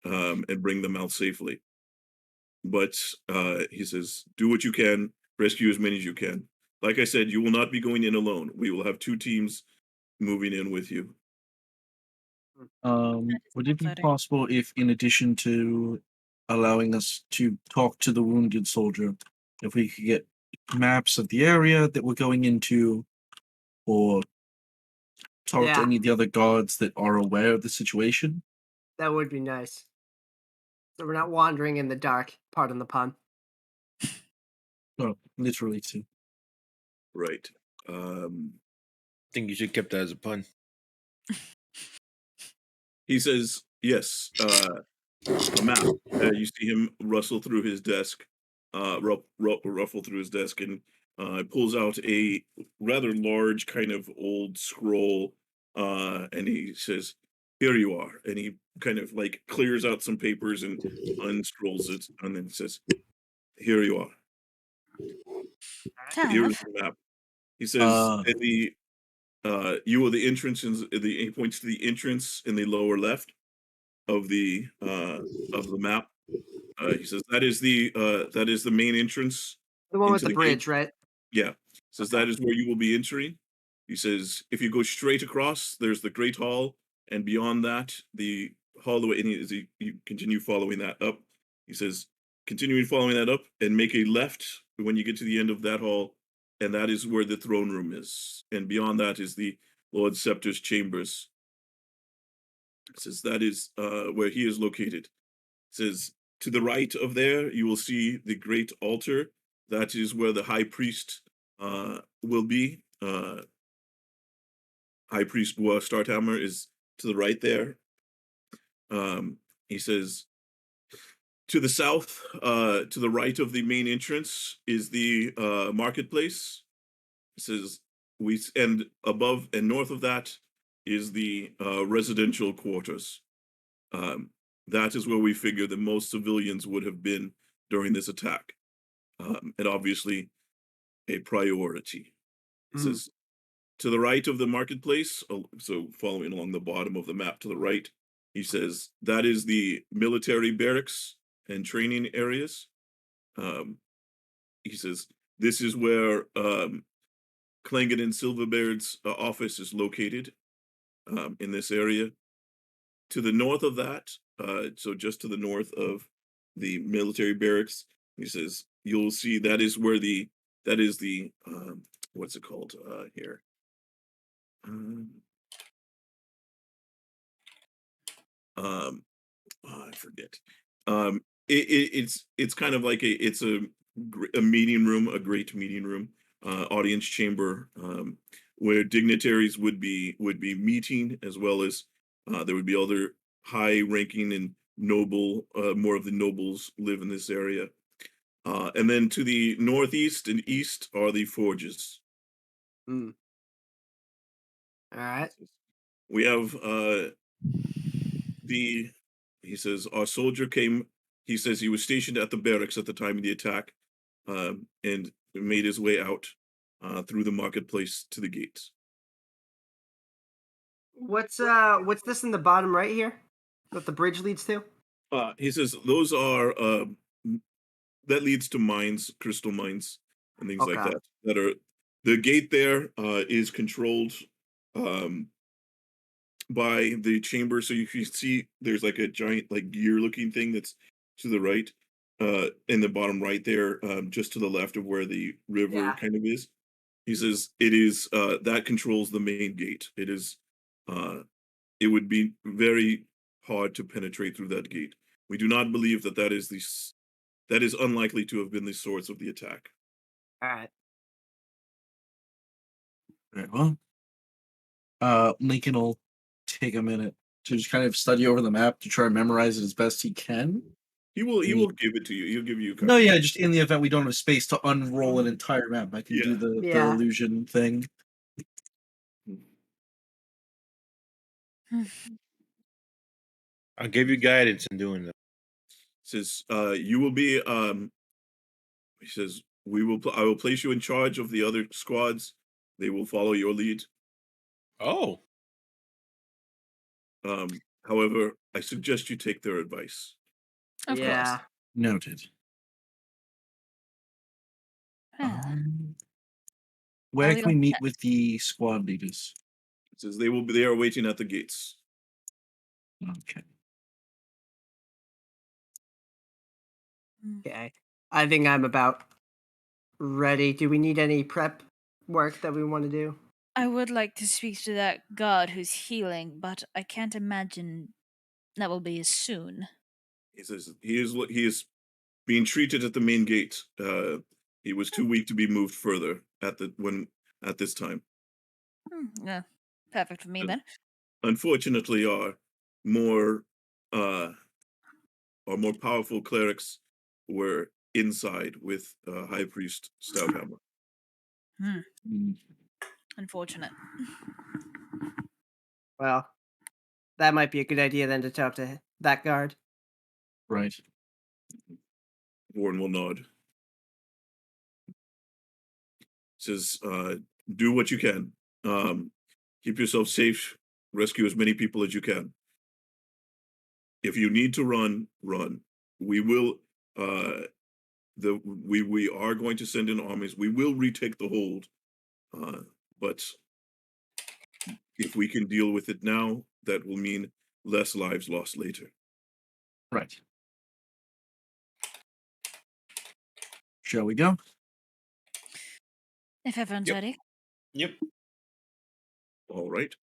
and bring them out safely. But he says, do what you can, rescue as many as you can. Like I said, you will not be going in alone. We will have 2 teams moving in with you. Would it be exciting. possible if, in addition to allowing us to talk to the wounded soldier, if we could get maps of the area that we're going into, or talk to Yeah. any of the other guards that are aware of the situation? That would be nice. So we're not wandering in the dark, pardon the pun. Oh, literally too. Right. I think you should keep that as a pun. He says, yes, a map. You see him rustle through his desk, ruffle through his desk, and pulls out a rather large kind of old scroll, and he says, here you are. And he kind of like clears out some papers and unscrolls it, and then says, here you are. Fair Here's enough. the map. He says, Uh, at the you are the entrance he points to the entrance in the lower left of the map. He says that is the main entrance The one with into the the gate. bridge, right? Yeah. Says Okay. that is where you will be entering. He says if you go straight across, there's the Great Hall, and beyond that, the hallway. And you continue following that up. He says, continuing following that up, and make a left when you get to the end of that hall, and that is where the throne room is. And beyond that is the Lord Scepter's chambers. He says that is where he is located. Says to the right of there you will see the great altar. That is where the high priest will be. High priest Starthammer is to the right there. He says to the south, to the right of the main entrance is the marketplace. He says and above and north of that is the residential quarters. That is where we figure that most civilians would have been during this attack. And obviously a priority. It says to the right of the marketplace, so following along the bottom of the map to the right, he says that is the military barracks and training areas. He says this is where Clangeddon Silverbeard's office is located in this area. To the north of that, so just to the north of the military barracks, he says you'll see that is the what's it called here? Oh, I forget. It's kind of like it's a meeting room, a great meeting room, audience chamber, where dignitaries would be meeting, as well as there would be other high ranking and noble, more of the nobles live in this area. And then to the northeast and east are the forges. All right. We have he says our soldier came. He says he was stationed at the barracks at the time of the attack, and made his way out through the marketplace to the gates. What's this in the bottom right here? That the bridge leads to? He says those are that leads to mines, crystal mines, and things like Okay. that. That are the gate there is controlled by the chamber. So you can see there's like a giant like gear looking thing that's to the right, in the bottom right there, just to the left of where the river Yeah. kind of is. He says it is that controls the main gate. It is it would be very hard to penetrate through that gate. We do not believe that that is unlikely to have been the source of the attack. All right. Very well. Lincoln will take a minute to just kind of study over the map to try and memorize it as best he can. He will give it to you. He'll give you a copy. No, yeah, just in the event we don't have space to unroll an entire map, I can do Yeah. the Yeah. illusion thing. I'll give you guidance in doing that. Says you will be he says I will place you in charge of the other squads. They will follow your lead. Oh, However, I suggest you take their advice. Of yeah. course. Noted. Well, Where we can we don't- meet with the squad leaders? It says they are waiting at the gates. Okay. Okay. I think I'm about ready. Do we need any prep work that we want to do? I would like to speak to that god who's healing, but I can't imagine that will be as soon. He says he is being treated at the main gate. He was too weak to be moved further at this time. Yeah, perfect for me Uh, then. Unfortunately, more uh our more powerful clerics were inside with High Priest Stouthammer. Mm, Unfortunate. Well, that might be a good idea then to talk to that guard. right. Warren will nod. Says, do what you can. Keep yourself safe. Rescue as many people as you can. If you need to run, run. We will. We are going to send in armies. We will retake the hold. But if we can deal with it now, that will mean less lives lost later. Right. Shall we go? If everyone's Yep. ready. yep. All right.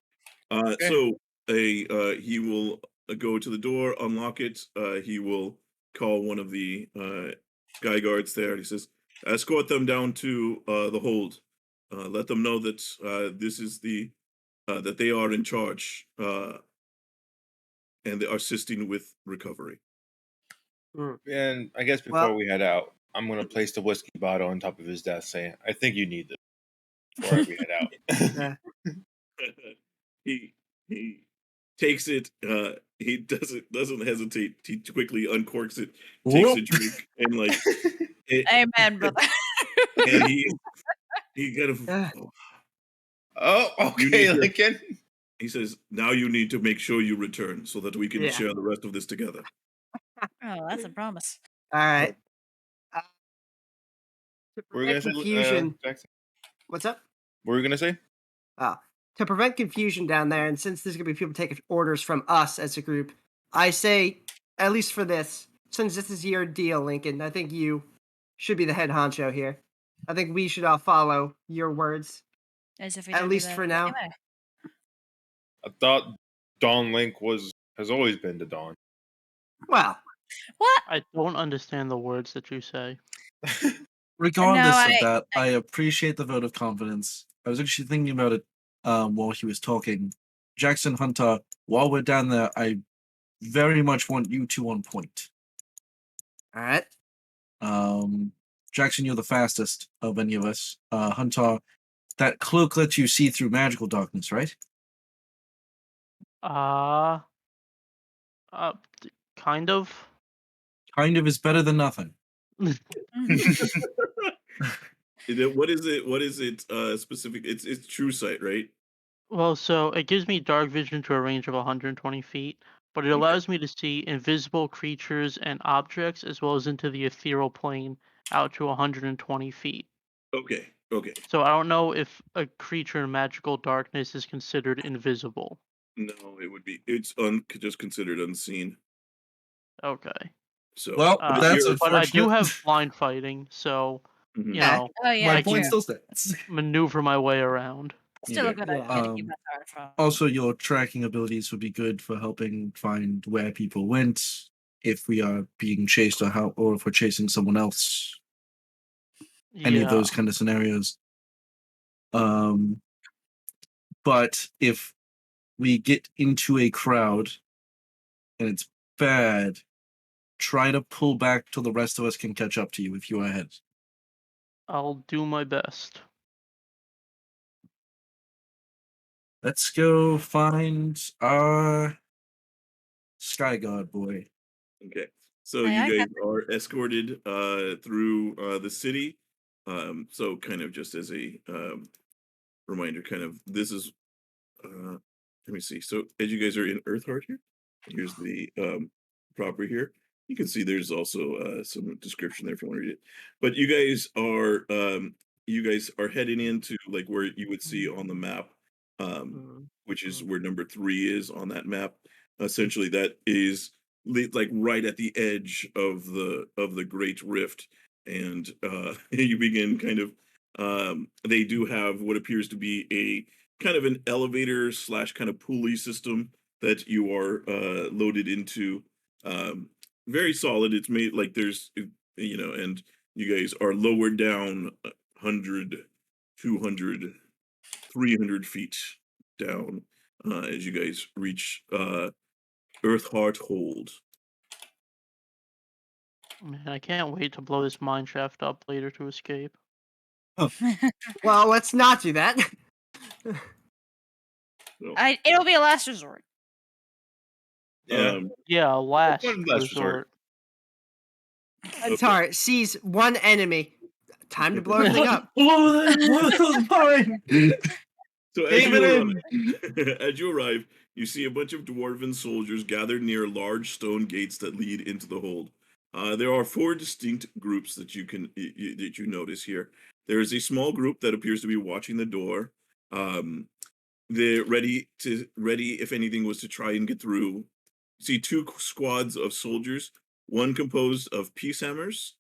Okay. So he will go to the door, unlock it. He will call one of the guy guards there. He says, "Escort them down to the hold. Let them know that this is that they are in charge and they are assisting with recovery." And I guess before Well- we head out, I'm gonna place the whiskey bottle on top of his desk, saying, "I think you need this before we head out." He takes it. He doesn't hesitate. He quickly uncorks it, takes a Whoop. drink, and Amen, brother. and he kind of Ugh. Oh, You okay, need to- Lincoln. he says, "Now you need to make sure you return so that we can Yeah. share the rest of this together." Oh, that's a promise. All right. To What were you prevent gonna say, confusion. Jackson? What's up? What were you gonna say? To prevent confusion down there, and since there's gonna be people taking orders from us as a group, I say, at least for this, since this is your deal, Lincoln, I think you should be the head honcho here. I think we should all follow your words. As if we At don't do least that for now. anyway. I thought Dawn Link has always been the Dawn. Well, What? I don't understand the words that you say. Regardless No, of that, I appreciate the vote of confidence. I was actually thinking about it while he was talking. Jackson Hunter, while we're down there, I very much want you two on point. all right. Jackson, you're the fastest of any of us. Hunter, that cloak lets you see through magical darkness, right? Kind of. Kind of is better than nothing. Mhm. What is it? What is it? Specific? It's true sight, right? Well, so it gives me dark vision to a range of 120 feet, but it allows me to see invisible creatures and objects as well as into the ethereal plane out to 120 feet. Okay. Okay. So I don't know if a creature in magical darkness is considered invisible. No, it would be. It's just considered unseen. Okay. So Well, but that's you're- But I do unfortunate. have blind fighting, so Mhm. you know Oh yeah, My I point can still stands. maneuver my way around. Still Yeah. a good Yeah. idea to keep that far from. Also, your tracking abilities would be good for helping find where people went, if we are being chased or if we're chasing someone else. Any of Yeah. those kind of scenarios. But if we get into a crowd and it's bad, try to pull back till the rest of us can catch up to you if you are ahead. I'll do my best. Let's go find our Sky God boy. Okay. So Aye, you aye, guys Captain. are escorted through the city. So kind of just as a reminder, kind of this is let me see. So as you guys are in Earthheart here, here's the proper here. You can see there's also some description there if you want to read it. But you guys are heading into like where you would see on the map, which is where number 3 is on that map. Essentially, that is like right at the edge of the Great Rift, and you begin kind of. They do have what appears to be a kind of an elevator slash kind of pulley system that you are loaded into. Very solid. It's made like there's, and you guys are lowered down 100, 200, 300 feet down as you guys reach Earthheart Hold. Man, I can't wait to blow this mine shaft up later to escape. Well, let's not do that. So, It'll be a last resort. Yeah. Yeah, last One last resort. Huntar sees one enemy. Time to blow everything up. Blow those mine! So as Cave you, it arrive, as you arrive, you see a bunch of dwarven soldiers gathered near large stone gates that lead into the hold. There are 4 distinct groups that that you notice here. There is a small group that appears to be watching the door. They're ready if anything was to try and get through. You see 2 squads of soldiers, one composed of peace hammers,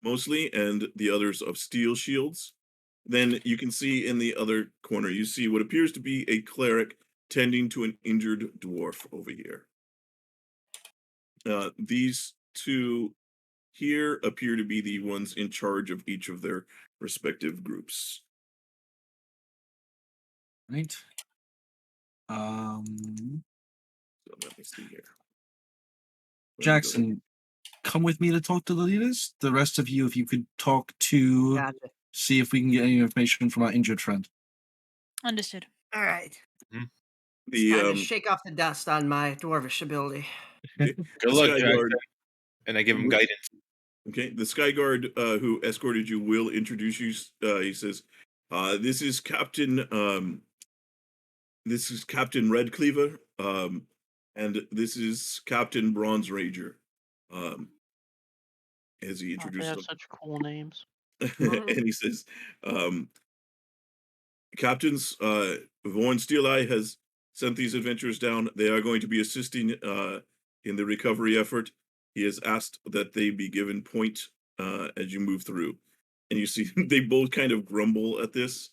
mostly, and the others of steel shields. Then you can see in the other corner, you see what appears to be a cleric tending to an injured dwarf over here. These 2 here appear to be the ones in charge of each of their respective groups. Right. So let me see here. Jackson, come with me to talk to the leaders. The rest of you, if you could talk to Gotcha. see if we can get any information from our injured friend. Understood. All right. The Time to shake off the dust on my dwarvish ability. okay, Good the luck, Sky Jackson. Guard. And I give him guidance. Okay, the Sky Guard who escorted you will introduce you. He says, "This is Captain. This is Captain Redcleaver. And this is Captain Bronze Rager." As he They introduces have them, such cool names. and he says, "Captains, Vorn Steeleye has sent these adventurers down. They are going to be assisting in the recovery effort. He has asked that they be given point as you move through." And you see they both kind of grumble at this,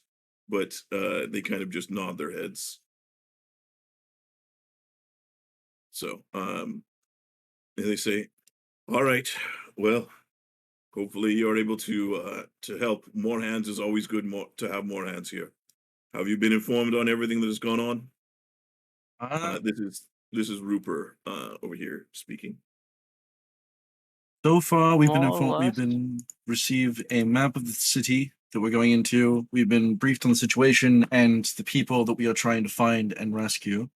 but they kind of just nod their heads. So, and they say, "All right, well, hopefully you're able to help. More hands is always good. To have more hands here. Have you been informed on everything that has gone on?" This is Rupert over here speaking. So far, we've been More or informed. We've less. been received a map of the city that we're going into. We've been briefed on the situation and the people that we are trying to find and rescue.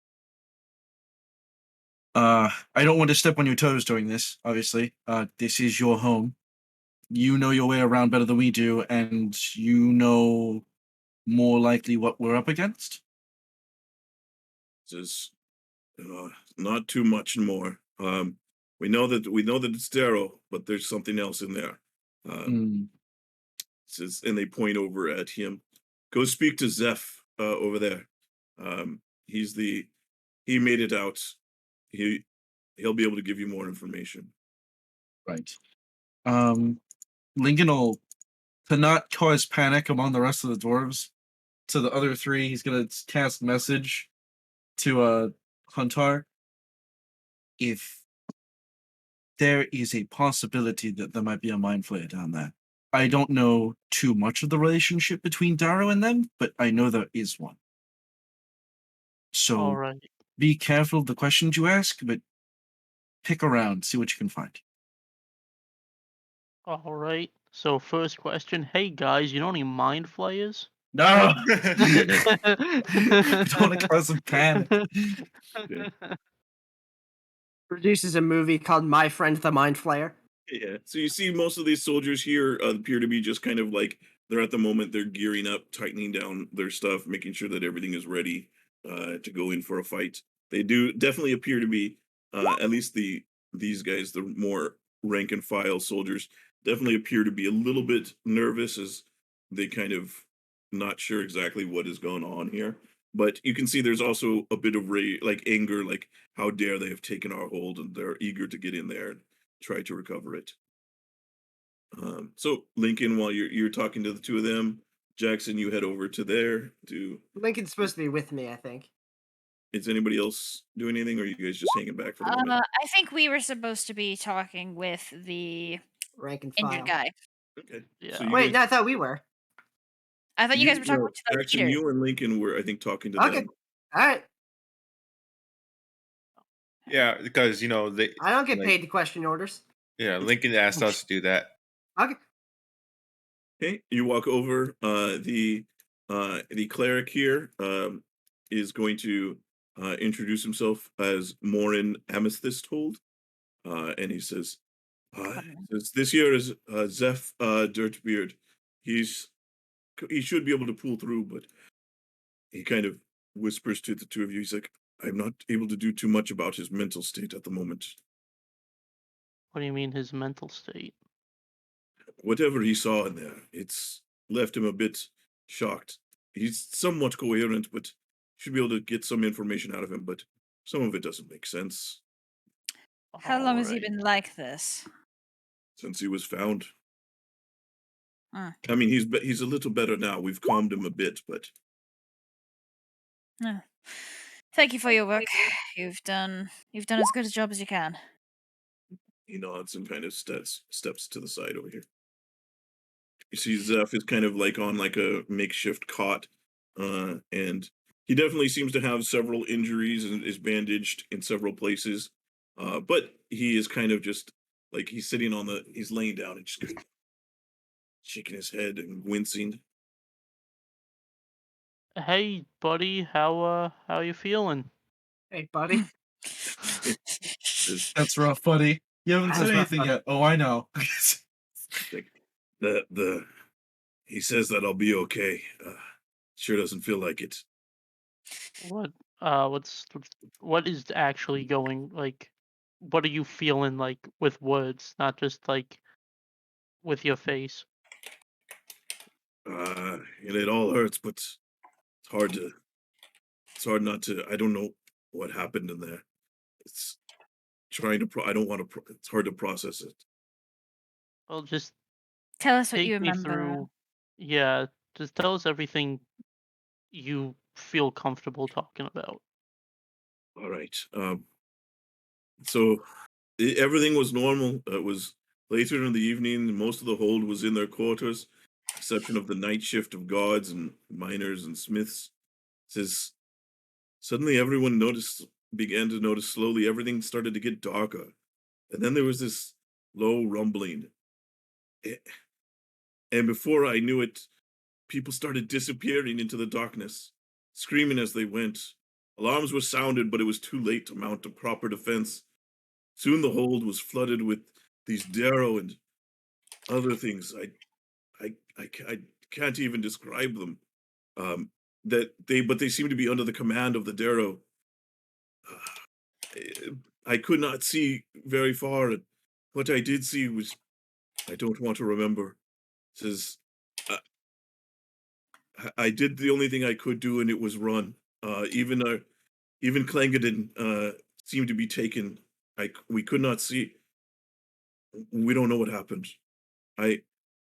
I don't want to step on your toes during this. Obviously, this is your home. You know your way around better than we do, and you know more likely what we're up against. Says, not too much more. We know that it's Darrow, but there's something else in there. Says, and they point over at him. Go speak to Zeph over there. He made it out. He'll be able to give you more information. Right. Lincoln will, to not cause panic among the rest of the dwarves, to the other 3, he's gonna cast message to Huntar. If there is a possibility that there might be a mind flayer down there. I don't know too much of the relationship between Darrow and them, but I know there is one. So All right. be careful of the questions you ask, but pick around, see what you can find. All right. So first question, hey guys, you know any mind flayers? No. Don't want to cause some panic. Produces a movie called My Friend the Mind Flayer. Yeah. So you see, most of these soldiers here appear to be just kind of like they're at the moment they're gearing up, tightening down their stuff, making sure that everything is ready to go in for a fight. They do definitely appear to be at least these guys, the more rank and file soldiers, definitely appear to be a little bit nervous as they kind of not sure exactly what is going on here. But you can see there's also a bit of like anger, like how dare they have taken our hold, and they're eager to get in there and try to recover it. So Lincoln, while you're talking to the two of them, Jackson, you head over to there. Lincoln's supposed to be with me, I think. Is anybody else doing anything, or are you guys just hanging back for the moment? I think we were supposed to be talking with the Rank and injured file. guy. Okay. Yeah. So you Wait, guys, no, I thought we were. I thought you guys were talking no, to the Jackson, leader. you and Lincoln were, I think, talking to Okay. them. All right. Yeah, because they I don't get like paid to question orders. yeah, Lincoln asked us to do that. Okay. Okay, you walk over. The cleric here is going to introduce himself as Morin Amethysthold, and he says, "This year is Zeph Dirtbeard. He should be able to pull through, but he kind of whispers to the two of you. He's like, I'm not able to do too much about his mental state at the moment. What do you mean his mental state? Whatever he saw in there, it's left him a bit shocked. He's somewhat coherent, but should be able to get some information out of him, but some of it doesn't make sense How long has he Alright. been like this? since he was found. Hmm. I mean, he's a little better now. We've calmed him a bit, but Oh. Thank you for your work. You've done as good a job as you can. he nods and kind of steps to the side over here. You see Zeph is kind of like on like a makeshift cot, and he definitely seems to have several injuries and is bandaged in several places. But he is kind of just like he's laying down and just kind of shaking his head and wincing. Hey, buddy, how you feeling? Hey, buddy. There's That's rough, buddy. You haven't That's said rough, anything buddy. yet. Oh, I know. like the he says that I'll be okay. Sure doesn't feel like it. What what is actually going like? What are you feeling like with words, not just like with your face? And it all hurts, but hard to it's hard not to. I don't know what happened in there. It's trying to I don't want to it's hard to process it. Well, just Tell us what you take me remember. through. Yeah, just tell us everything you feel comfortable talking about. All right. So everything was normal. It was later in the evening. Most of the hold was in their quarters, exception of the night shift of guards and miners and smiths. It says suddenly everyone began to notice slowly everything started to get darker, and then there was this low rumbling. Eh, And before I knew it, people started disappearing into the darkness, screaming as they went. Alarms were sounded, but it was too late to mount a proper defense. Soon the hold was flooded with these darrow and other things. I can't even describe them. Um, but they seem to be under the command of the darrow. I could not see very far, and what I did see was I don't want to remember. It says I did the only thing I could do, and it was run. Even Clangadin seemed to be taken. We could not see. We don't know what happened. I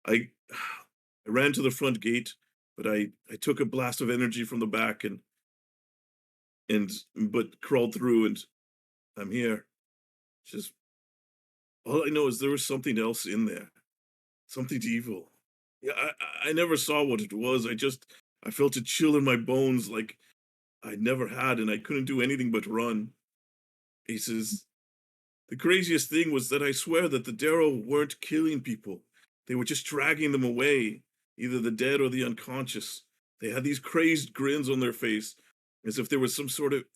I I ran to the front gate, but I took a blast of energy from the back and but crawled through, and I'm here. Just all I know is there was something else in there, something evil. Yeah, I never saw what it was. I felt a chill in my bones like I never had, and I couldn't do anything but run. He says, the craziest thing was that I swear that the Darrow weren't killing people. They were just dragging them away, either the dead or the unconscious. They had these crazed grins on their face, as if they were in some sort of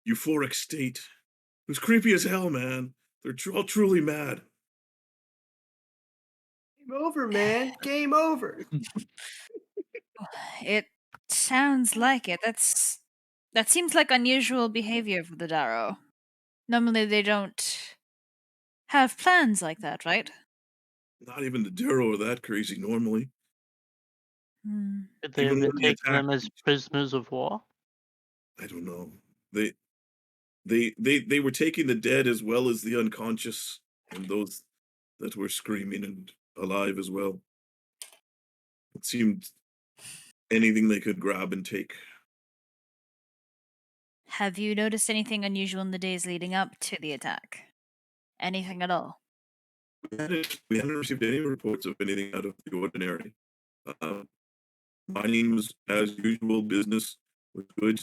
euphoric state. It was creepy as hell, man. They're all truly mad. Game over, man. Game over. It sounds like it. That seems like unusual behavior for the Darrow. Normally they don't have plans like that, right? Not even the Darrow are that crazy normally. Hmm. Could they have Even been when they taking them attack, as prisoners of war? I don't know. They were taking the dead as well as the unconscious and those that were screaming and alive as well. It seemed anything they could grab and take. Have you noticed anything unusual in the days leading up to the attack? Anything at all? We hadn't received any reports of anything out of the ordinary. Uh, Mining was as usual. Business was good.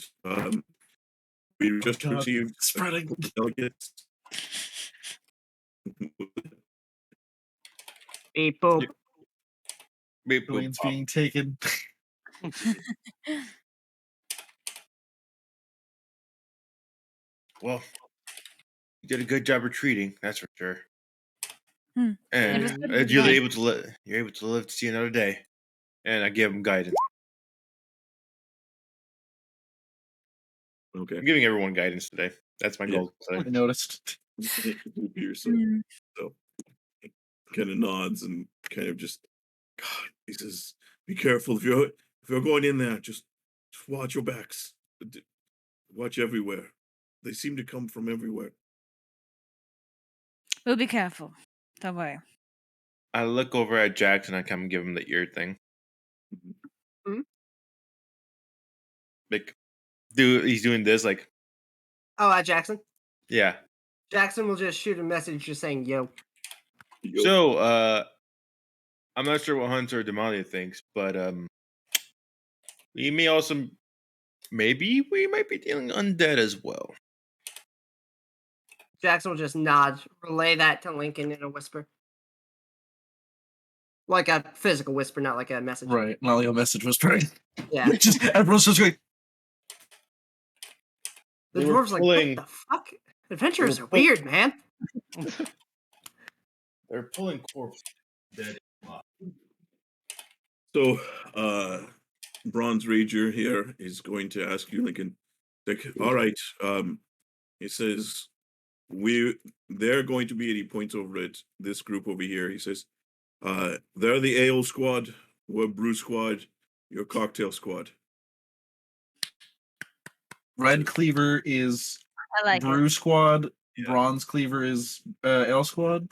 We just God, received spreading. delegates. Beep boop. Beep, boop, Julian's pop. being taken. Well, you did a good job retreating, that's for sure. Hmm. And It was good to be you're back. able to live to see another day. And I give him guidance. Okay. I'm giving everyone guidance today. That's my Yeah. goal I today. noticed. So Hmm. kind of nods and kind of just, God, he says, "Be careful if you're going in there. Just watch your backs. Watch everywhere. They seem to come from everywhere." We'll be careful. Don't worry. I look over at Jackson. I come and give him the ear thing. Hmm? Like, dude, he's doing this. Like, Oh, Jackson. yeah. Jackson will just shoot a message just saying "yo." Yo, So, I'm not sure what Hunter or Damalia thinks, but we may also maybe we might be dealing undead as well. Jackson will just nod, relay that to Lincoln in a whisper, like a physical whisper, not like a message. Right. Not like a message was spreading. Yeah. Just everyone's just going. The They were dwarves like, pulling- what the fuck? Adventurers they are were pull- weird, man. They're pulling corpse dead. So, Bronze Rager here is going to ask you, Lincoln. Like, all right. He says they're going to be, and he points over at this group over here. He says, they're the ale squad, we're brew squad, you're cocktail squad. Red Cleaver is I like Brew it. Squad. Yeah. Bronze Cleaver is Ale Squad.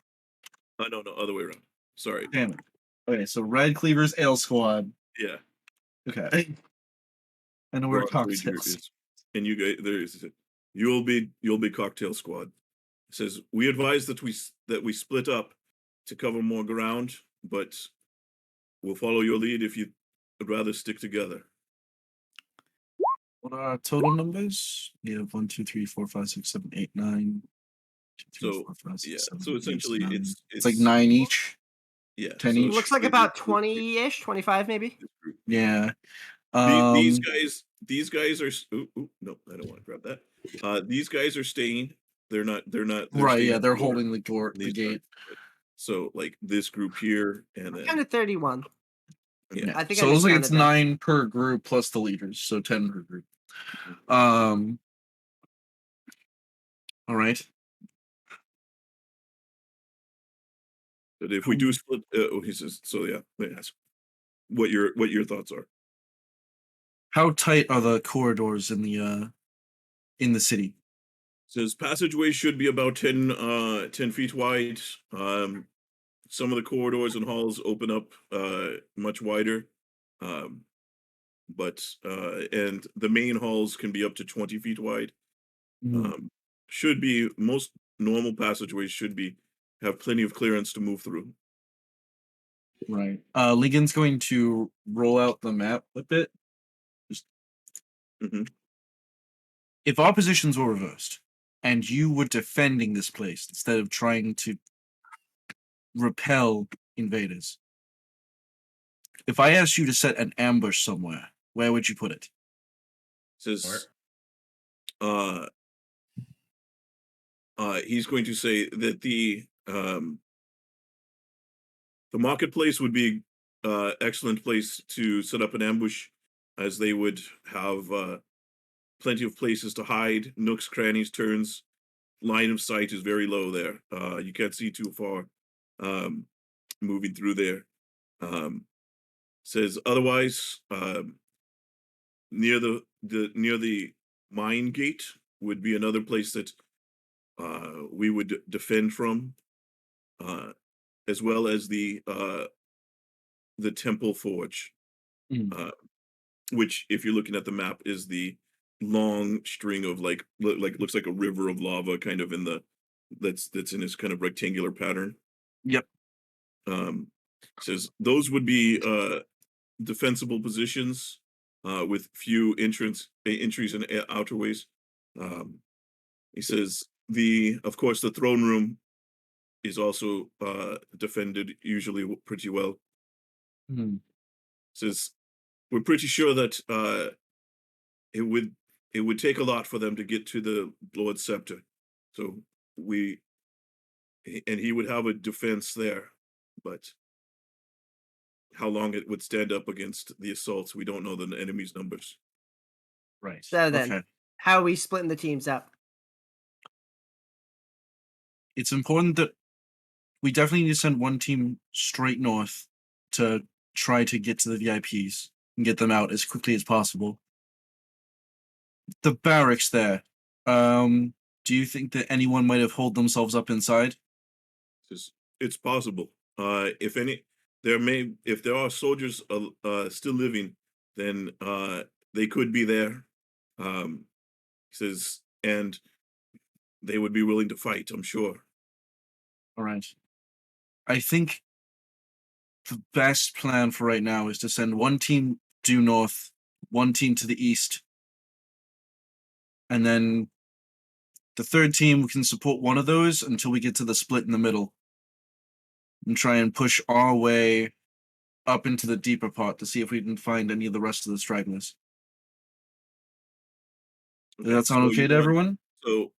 No, other way around. Sorry. Damn it. Okay, so Red Cleaver's Ale Squad. Yeah. Okay. I know we're Bronze Rager cocktails. is, and you guys, there is, you'll be cocktail squad. It says we advise that we split up to cover more ground, but we'll follow your lead if you'd rather stick together. What are our total numbers? We have 1, 2, 3, 4, 5, 6, 7, 8, 9. 2, 3, So 4, 5, 6, yeah, 7, so 8, essentially 9. it's It's like 9 each. yeah, 10 so each? It looks like essentially about this group- 20-ish, 25 maybe. this group. Yeah. These guys are no, I don't want to grab that. These guys are staying. They're right. staying Yeah, they're at the door. holding the door, the These gate. guys- So like this group here, and then Counted 31. yeah, I think So I it looks like it's miscounted that. 9 per group plus the leaders, so 10 per group. Mhm. All right. But if we do split, he says. So yeah, let me ask what your thoughts are. How tight are the corridors in the city? Says passageways should be about 10 feet wide. Some of the corridors and halls open up much wider. But and the main halls can be up to 20 feet wide. Should be most normal passageways should have plenty of clearance to move through. Right. Lincoln's going to roll out the map a bit. Mhm. If our positions were reversed and you were defending this place instead of trying to repel invaders, If I asked you to set an ambush somewhere, where would you put it? Says, he's going to say that the marketplace would be excellent place to set up an ambush, as they would have plenty of places to hide, nooks, crannies, turns. Line of sight is very low there. You can't see too far moving through there. Says otherwise, near the mine gate would be another place that we would defend from, as well as the temple forge, Mm. which, if you're looking at the map, is the long string of like looks like a river of lava, kind of in the that's in this kind of rectangular pattern. Yep. Says those would be defensible positions with few entries and outerways. He says of course the throne room is also defended usually pretty well. Mm. Says we're pretty sure that it would take a lot for them to get to the Lord's Scepter. So he would have a defense there, but how long it would stand up against the assaults, we don't know the enemy's numbers. Right. So then, Okay. how are we splitting the teams up? It's important that we definitely need to send one team straight north to try to get to the VIPs and get them out as quickly as possible. The barracks there. Do you think that anyone might have holed themselves up inside? It's possible. If there are soldiers still living, then they could be there. He says, and they would be willing to fight, I'm sure. All right. I think the best plan for right now is to send one team due north, one team to the east, and then the third team we can support one of those until we get to the split in the middle, and try and push our way up into the deeper part to see if we can find any of the rest of the stragglers. Does that sound okay to everyone? So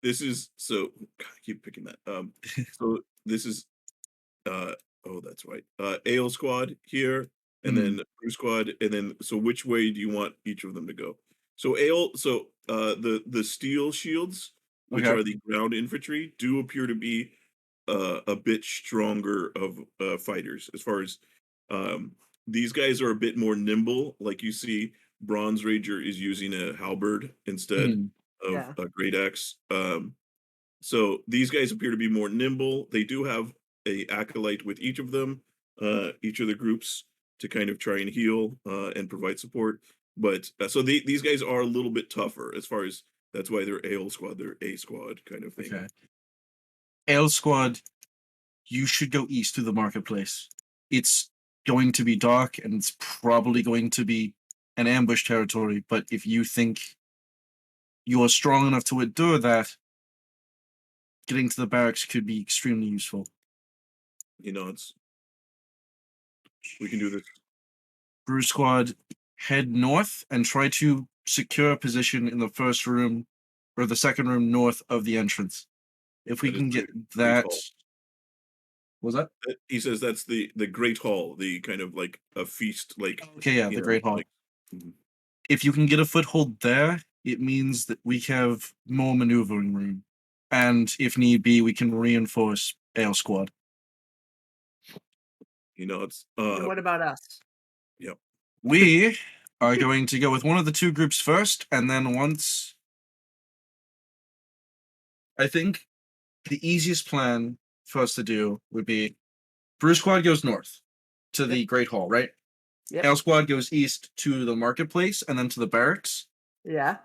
this is God, I keep picking that. So this is oh, that's right. Ale squad here, and then Brew squad, and then so which way do you want each of them to go? So the steel shields, which Okay. are the ground infantry, do appear to be a bit stronger of fighters. As far as these guys are a bit more nimble. Like you see, Bronze Ranger is using a halberd instead of Yeah. a great axe. So these guys appear to be more nimble. They do have a acolyte with each of them, each of the groups, to kind of try and heal and provide support. But so these guys are a little bit tougher as far as that's why they're Ale squad, they're A squad kind of thing. Okay. Ale squad, you should go east to the marketplace. It's going to be dark and it's probably going to be an ambush territory, but if you think you are strong enough to endure that, getting to the barracks could be extremely useful. He nods. We can do this. Brew squad, head north and try to secure a position in the first room or the second room north of the entrance. If we That is can the get Great that. Hall. Was that? He says that's the Great Hall, the kind of like a feast, like Okay, yeah, you the know, Great Hall. like- Mhm. If you can get a foothold there, it means that we have more maneuvering room. And if need be, we can reinforce Ale Squad. You know, it's And what about us? Yep. We are going to go with one of the two groups first, and then once. I think the easiest plan for us to do would be Brew Squad goes north to the Great Hall, right? Yep. Ale Squad goes east to the marketplace and then to the barracks. Yeah.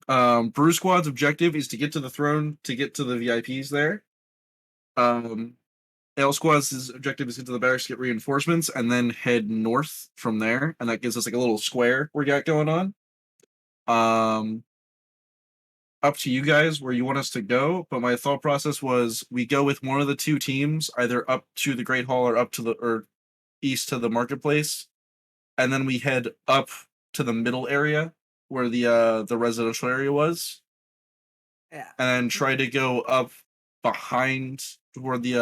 Brew Squad's objective is to get to the throne to get to the VIPs there. Ale Squad's objective is to get to the barracks to get reinforcements and then head north from there, and that gives us like a little square we got going on. Up to you guys where you want us to go, but my thought process was we go with one of the two teams, either up to the Great Hall or up to the east to the marketplace, and then we head up to the middle area where the residential area was, Yeah. and try to go up behind where the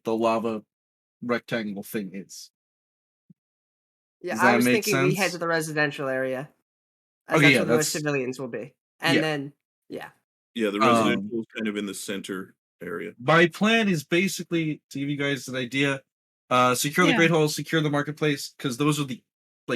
lava rectangle thing is. Yeah, Does I that was make thinking we head sense? to the residential area, as Okay, that's yeah, where the most that's civilians will be. And yeah. then, yeah. Yeah, the residential is kind of in the center area. My plan is basically to give you guys an idea. Secure the Yeah. Great Hall, secure the marketplace, because those are the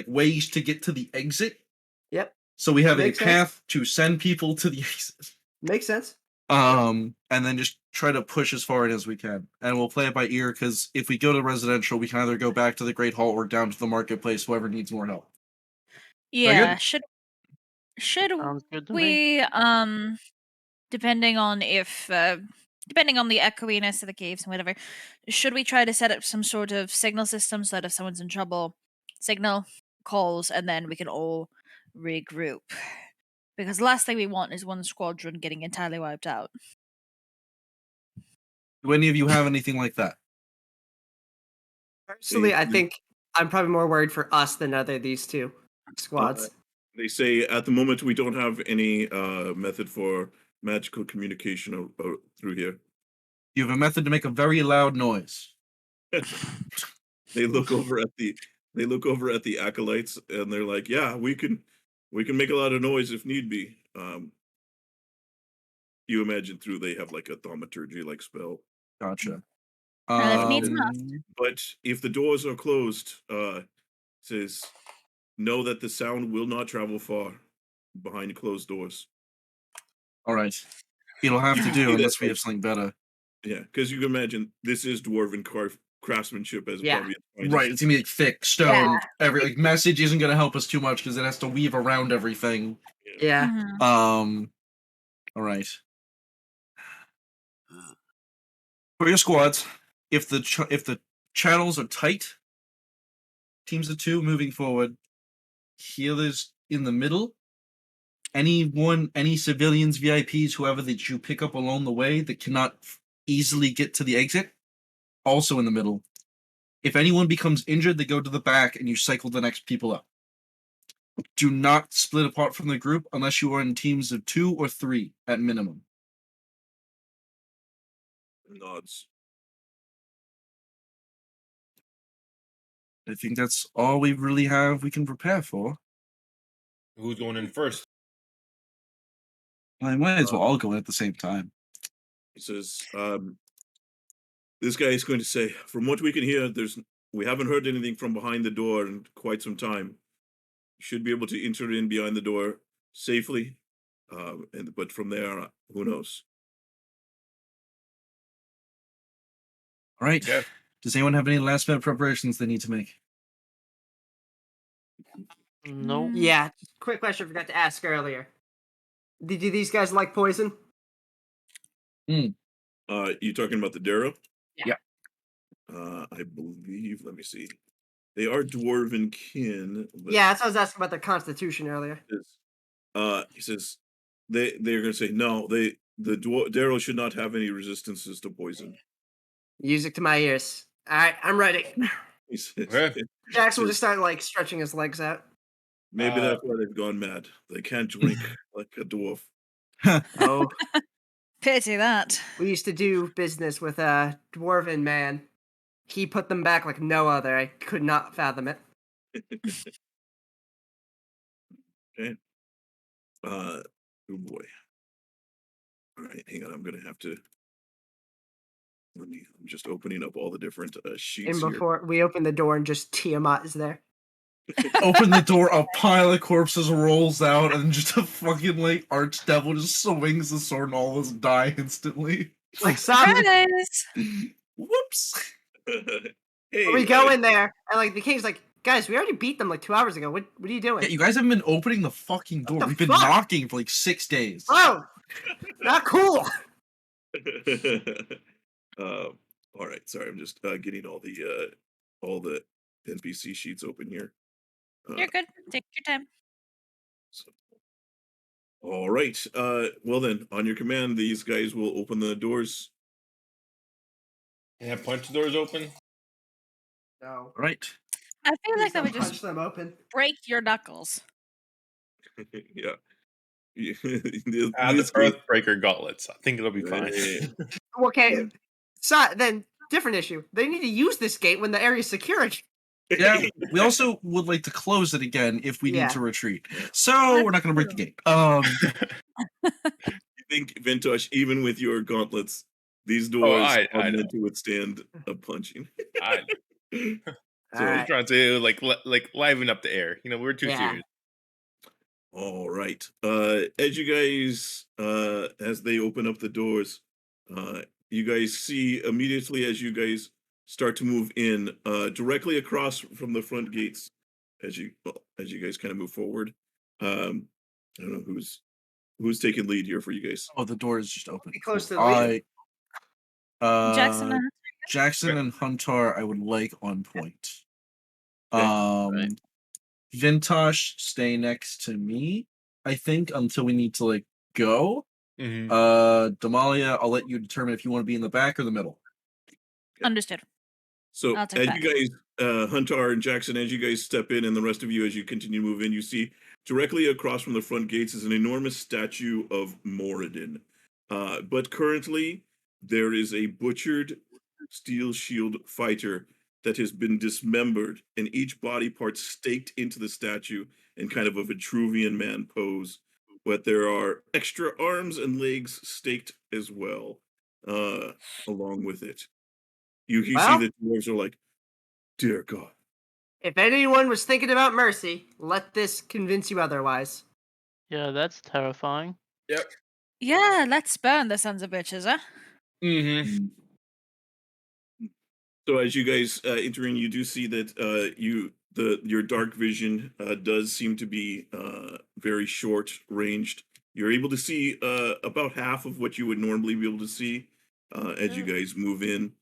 ways to get to the exit. Yep. So we have Makes a sense. path to send people to the exit. Makes sense. And then just try to push as far in as we can, and we'll play it by ear. Because if we go to residential, we can either go back to the Great Hall or down to the marketplace. Whoever needs more help. Yeah. good? Should Sounds good to me. we depending on depending on the echoiness of the caves and whatever, should we try to set up some sort of signal system so that if someone's in trouble, signal calls and then we can all regroup? Because the last thing we want is one squadron getting entirely wiped out. Do any of you have anything like that? Personally, I They- think I'm probably more worried for us than either of these two squads. They say at the moment we don't have any method for magical communication through here. You have a method to make a very loud noise. They look over at the acolytes and they're like, "Yeah, we can make a lot of noise if need be." You imagine through they have like a thaumaturgy like spell. Gotcha. And if needs must. But if the doors are closed, says know that the sound will not travel far behind closed doors. All right. It'll have to See do that, unless we like- have something better. Yeah, because you can imagine this is dwarven craftsmanship as Yeah. probably its finest. Right, it's gonna be like thick stone. Every message isn't gonna help us too much because it has to weave around everything. Yeah. Mhm. All right. For your squads, if the channels are tight, teams of two moving forward, healers in the middle. Any civilians, VIPs, whoever that you pick up along the way that cannot easily get to the exit, also in the middle. If anyone becomes injured, they go to the back and you cycle the next people up. Do not split apart from the group unless you are in teams of 2 or 3 at minimum. Nods. I think that's all we really have we can prepare for. Who's going in first? I might as well all go in at the same time. He says, this guy is going to say, from what we can hear, we haven't heard anything from behind the door in quite some time. You should be able to enter in behind the door safely. But from there, who knows? All right. Yeah. Does anyone have any last minute preparations they need to make? Nope. Yeah. Quick question I forgot to ask earlier. Do these guys like poison? You talking about the Darrow? Yeah. I believe. Let me see. They are dwarven kin. But Yeah, that's what I was asking about their constitution earlier. he says they're going to say no. The Darrow should not have any resistances to poison. Music to my ears. All right, I'm ready. He says, Okay. Jax will just start like stretching his legs out. maybe that's why they've gone mad. They can't drink like a dwarf. Oh, Pity that. we used to do business with a dwarven man. He put them back like no other. I could not fathom it. Okay. Oh boy. All right, hang on. I'm gonna have to. I'm just opening up all the different sheets And here. before we open the door, and just Tiamat is there. Open the door, a pile of corpses rolls out, and just a fucking like archdevil just swings the sword, and all of us die instantly. Like, sorry. Surprise! Whoops. Hey, We go in there, and like the king's like, guys, we already beat them like 2 hours ago. What are you doing? Yeah, you guys haven't been opening the fucking door. the We've been fuck? knocking for like 6 days. Oh, not cool. all right. Sorry, I'm just getting all the NPC sheets open here. You're good. Take your time. So, all right. Well then, on your command, these guys will open the doors. Can I punch the doors open? No. All right. I feel like Please that don't would punch just them open. break your knuckles. Yeah. In The this case, Earthbreaker gauntlets. I think it'll be fine. Okay, so then different issue. They need to use this gate when the area's secure. Yeah, we also would like to close it again if we Yeah. need to retreat. So we're not going to break the gate. You think, Vintash, even with your gauntlets, these doors I are know. meant to withstand a punching. I So I'm Alright. trying to like liven up the air. You know, we're too Yeah. serious. all right. As you guys, as they open up the doors, you guys see immediately as you guys start to move in, directly across from the front gates, as you guys kind of move forward. I don't know who's taking lead here for you guys. Oh, the door is just open. Be close to the I, leader. Jackson and Jackson and Huntar, I would like on point. Okay. Vintash, stay next to me. I think until we need to like go. Mhm. Damalia, I'll let you determine if you want to be in the back or the middle. understood. So I'll take as that. you guys, Huntar and Jackson, as you guys step in, and the rest of you, as you continue to move in, you see directly across from the front gates is an enormous statue of Moradin. But currently, there is a butchered steel shield fighter that has been dismembered, and each body part staked into the statue in kind of a Vitruvian man pose. But there are extra arms and legs staked as well, along with it. You see Well- the dwarves are like, dear God. If anyone was thinking about mercy, let this convince you otherwise. Yeah, that's terrifying. Yep. Yeah, let's burn the sons of bitches, huh? Mm-hmm. So as you guys enter in, you do see that your dark vision does seem to be very short ranged. You're able to see about half of what you would normally be able to see as you guys move in.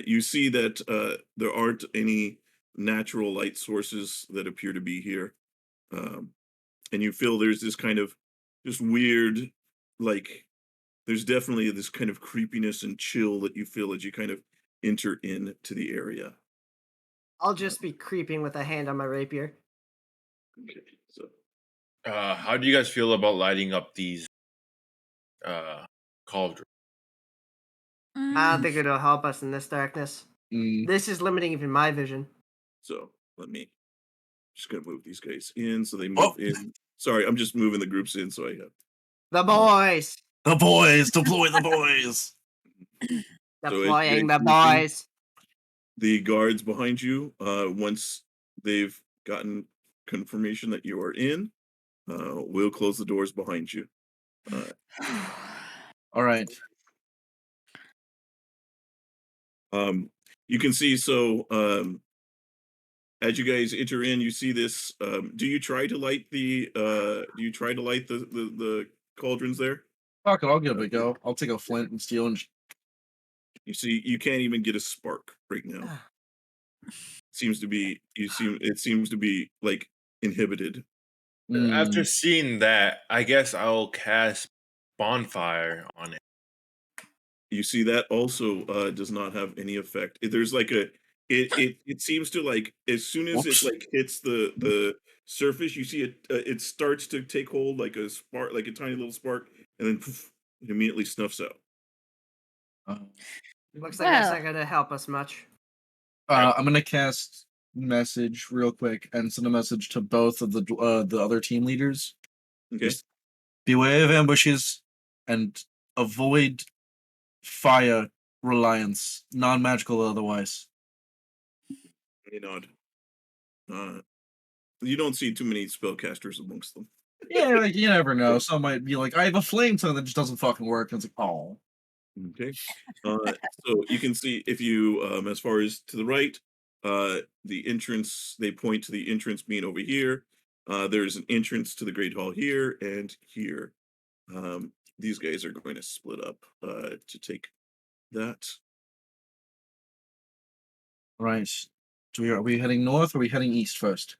You see that there aren't any natural light sources that appear to be here, and you feel there's this kind of just weird, like there's definitely this kind of creepiness and chill that you feel as you kind of enter into the area. I'll just be creeping with a hand on my rapier. Okay, so How do you guys feel about lighting up these cauldrons? I don't think it'll help us in this darkness. Mm. This is limiting even my vision. so let me just gonna move these guys in so they Oh. move in. Sorry, I'm just moving the groups in so I have The boys! The boys, deploy the boys. So as you Deploying guys the move in, boys. the guards behind you, once they've gotten confirmation that you are in, will close the doors behind you. All right. You can see so as you guys enter in, you see this. Do you try to light the the cauldrons there? Fuck it, I'll give it a go. I'll take a flint and steel and You see, you can't even get a spark right now. It seems to be like inhibited. After Mm. seeing that, I guess I'll cast bonfire on it. You see that also does not have any effect. There's like it seems to like as soon as Whoops. it like hits the surface, you see it starts to take hold like a spark, like a tiny little spark, and then poof, it immediately snuffs out. Looks like that's Well. not gonna help us much. I'm gonna cast message real quick and send a message to both of the other team leaders. Okay. Just beware of ambushes and avoid fire reliance, non-magical or otherwise. You nod. You don't see too many spellcasters amongst them. Yeah, like, you never know. Some might be like, I have a flame tongue that just doesn't fucking work. And it's like, oh. Okay. So you can see if you, as far as to the right, the entrance, they point to the entrance being over here. There's an entrance to the Great Hall here and here. These guys are going to split up to take that. Right. Are we heading north or are we heading east first?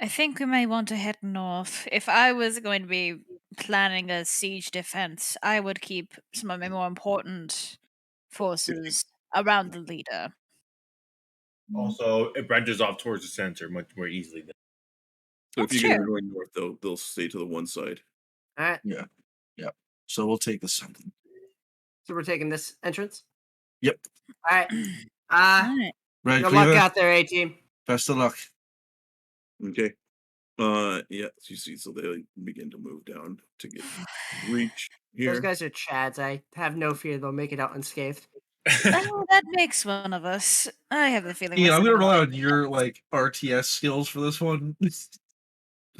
I think we may want to head north. If I was going to be planning a siege defense, I would keep some of my more important forces around the leader. Also, it branches off towards the center much more easily. So if That's you guys are true. going north, they'll stay to the one side. All right. Yeah. So we'll take this something. So we're taking this entrance. Yep. All right. Alright. Red Good luck Cleaver, out there, A-team. best of luck. Okay. Yeah, as you see, so they begin to move down to get reach Those here. guys are Chads. I have no fear they'll make it out unscathed. Oh, that makes one of us. I have the feeling. Ian, we're I'm gonna sending rely a- on your like RTS skills for this one.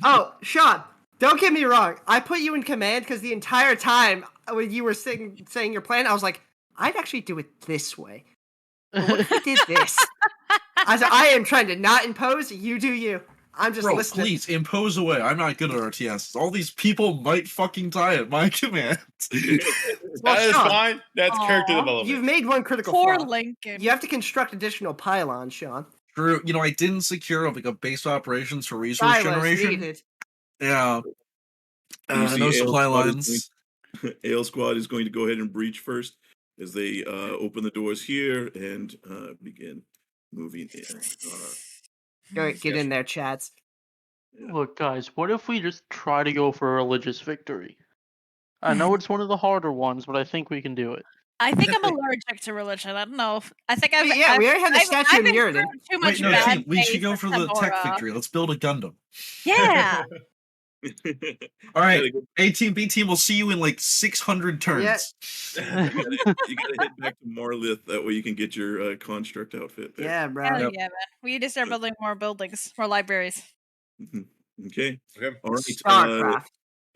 Oh, Sean, don't get me wrong. I put you in command because the entire time when you were saying your plan, I was like, I'd actually do it this way. But what if we did this? I am trying to not impose. You do you. I'm just Bro, listening. please impose away. I'm not good at RTS. All these people might fucking die at my command. Well, That is Sean, fine. That's character Aw. development. you've made one critical Poor flaw. Lincoln. You have to construct additional pylons, Sean. True. You know, I didn't secure like a base operations for resource Silos generation. needed. Yeah. You see No Ale supply Squad is lines. Ale Squad is going to go ahead and breach first as they open the doors here and begin moving in. Get in there, Chads. Look, guys, what if we just try to go for a religious victory? I know it's one of the harder ones, but I think we can do it. I think I'm allergic to religion. I don't know. I think I've. Yeah, we already have the statue of been Muradin. through too much Wait, no, bad team, we should faith go with for the tech Pandora. victory. Let's build a Gundam. Yeah. All right, A team, B team, we'll see you in like 600 turns. You gotta head back to Marlith. That way you can get your construct outfit there. Yeah, bro. Hell Yep. yeah, man. We need to start building more buildings, more libraries. Okay. Okay. All right. Starcraft.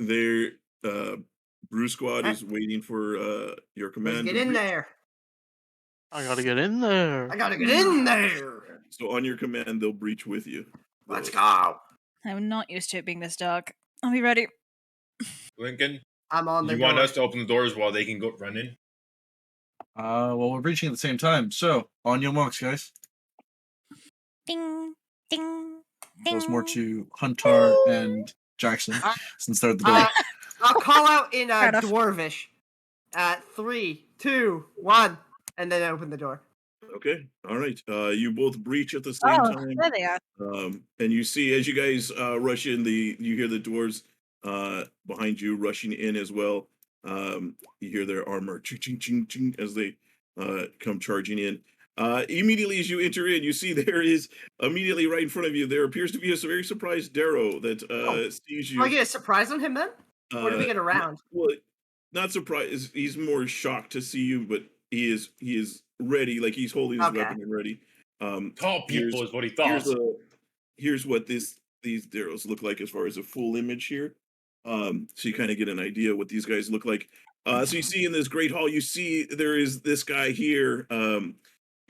Their Brew Squad is waiting for your Let's command. get to in breach. there. I gotta get in there. I gotta get in there. So on your command, they'll breach with you. Let's go. I'm not used to it being this dark. I'll be ready. Lincoln, I'm on the you want door. us to open the doors while they can go run in? Well, we're breaching at the same time. So, on your marks, guys. Ding, ding, ding. Goes more to Huntar and Jackson since they're at the door. I'll call out in Fair enough. Dwarvish. 3, 2, 1, and then open the door. Okay. All right. You both breach at the same Oh, time. there they are. And you see as you guys rush in, you hear the dwarves behind you rushing in as well. You hear their armor ching ching ching ching as they come charging in. Immediately as you enter in, you see there is immediately right in front of you. There appears to be a very surprised Darrow that sees you. Do I get a surprise on him then? Or do we get a round? Well, not surprised. He's more shocked to see you, but he is ready. Like he's holding his Okay. weapon and ready. Tall people is what he thought. Here's what these Darrows look like as far as a full image here. So you kind of get an idea what these guys look like. So you see in this great hall, you see there is this guy here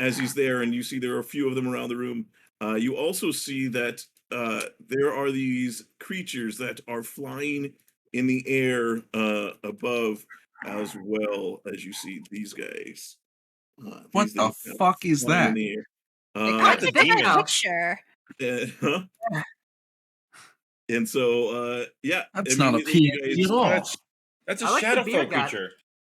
as he's there, and you see there are a few of them around the room. You also see that there are these creatures that are flying in the air above, as well as you see these guys. What These the things kind of fuck is flying in that? the air. How'd you get that demon. picture? Huh? And so, yeah, That's not a immediately you PvP guys- at all. That's a I like the beer Shadowfell guy. creature.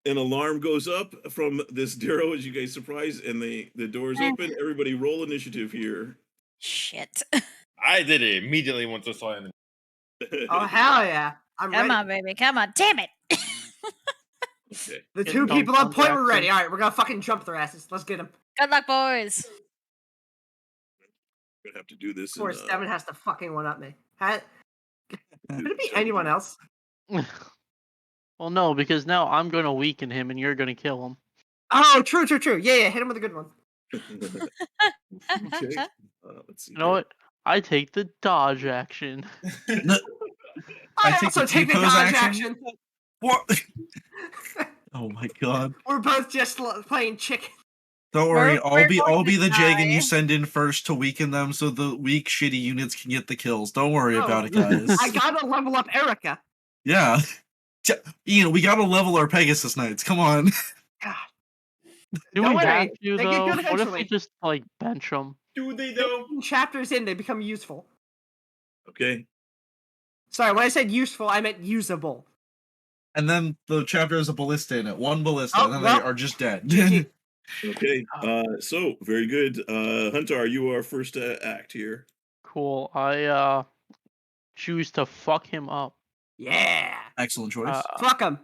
An alarm goes up from this Darrow as you guys surprise, and the doors open. Everybody, roll initiative here. Shit. I did it immediately once I saw him. Oh, hell yeah. I'm Come ready. on, baby. Come on. Damn it. Okay. The Get two dunked people on on, point were Jackson. ready. All right, we're gonna fucking jump their asses. Let's get them. Good luck, boys. We're gonna have to do this. Of course, Devon has to fucking one up me. Could it be Sure. anyone else? Well, no, because now I'm going to weaken him and you're going to kill him. Oh, true. Yeah, hit him with a good one. Okay. Let's see. You know what? I take the dodge action. No, I take also the take the T-pose dodge action? action. what? Oh my god! We're both just playing chicken. Don't worry, We're going I'll be to the Jagan die. you send in first to weaken them, so the weak, shitty units can get the kills. Don't worry Oh, about it, guys. I gotta level up Erica. Yeah, Ian, we gotta level our Pegasus Knights. Come on. God. Do Don't we worry, have to, they get though? good What if we eventually. just, like, bench them? Do they though? 15 chapters in, they become useful. Okay. Sorry, when I said useful, I meant usable. And then the chapter has a ballista in it. One ballista, Oh, and then well. they are just dead. GG. Okay. So very good. Huntar, you are first to act here. Cool. I choose to fuck him up. Yeah. Excellent choice. Fuck him.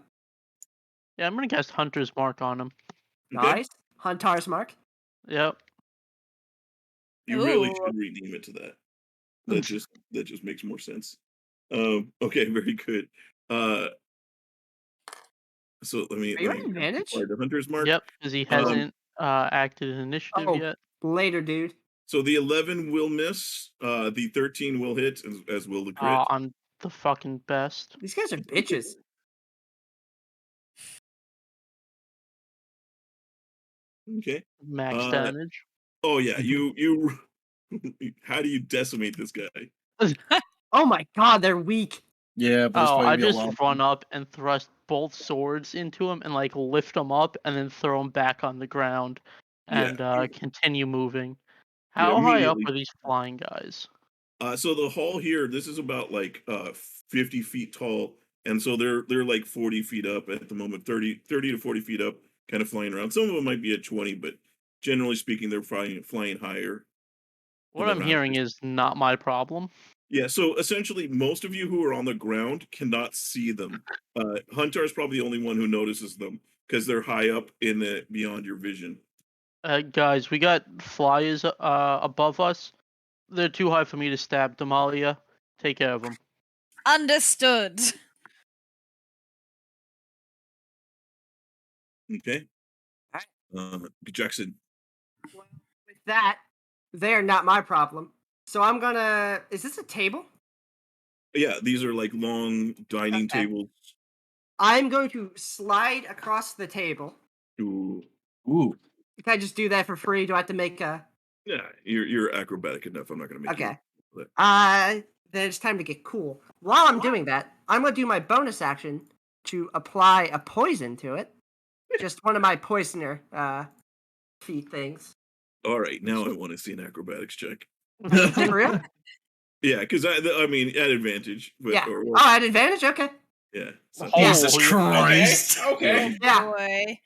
Yeah, I'm gonna cast Hunter's Mark on him. Okay. Nice. Huntar's mark. Yep. You really Ooh. should rename it to that. That just makes more sense. Okay, very good. So let me Are you at advantage? apply the hunter's mark. Yep, because he hasn't acted in initiative Oh, yet. later, dude. So the 11 will miss. The 13 will hit, as will the crit. I'm the fucking best. These guys are bitches. Okay. Max damage. Oh yeah, you. How do you decimate this guy? Oh my god, they're weak. Yeah, but it's Oh, probably I be a just lot. run up and thrust both swords into him and like lift him up and then throw him back on the ground Yeah, and continue moving. Yeah, How high up immediately. are these flying guys? So the hall here, this is about like 50 feet tall, and so they're like 40 feet up at the moment, 30 to 40 feet up, kind of flying around. Some of them might be at 20, but generally speaking, they're flying higher. What in the I'm hearing rafters. is not my problem. Yeah, so essentially, most of you who are on the ground cannot see them. Huntar is probably the only one who notices them because they're high up in the beyond your vision. Guys, we got flyers above us. They're too high for me to stab. Damalia, take care of them. Understood. Okay, Jackson. Well, with that, they're not my problem. So I'm gonna. Is this a table? Yeah, these are like long dining Okay. tables. I'm going to slide across the table. Ooh. Ooh. Can I just do that for free? Do I have to make a? Yeah, you're acrobatic enough. I'm not gonna make Okay. you. Then it's time to get cool. While I'm doing that, I'm gonna do my bonus action to apply a poison to it. Just one of my poisoner feat things. All right, now I want to see an acrobatics check. For real? Yeah, because I mean at advantage, but Yeah. or, Oh, at advantage. Okay. yeah. So, Jesus Holy- Christ. Okay. Yeah. Boy.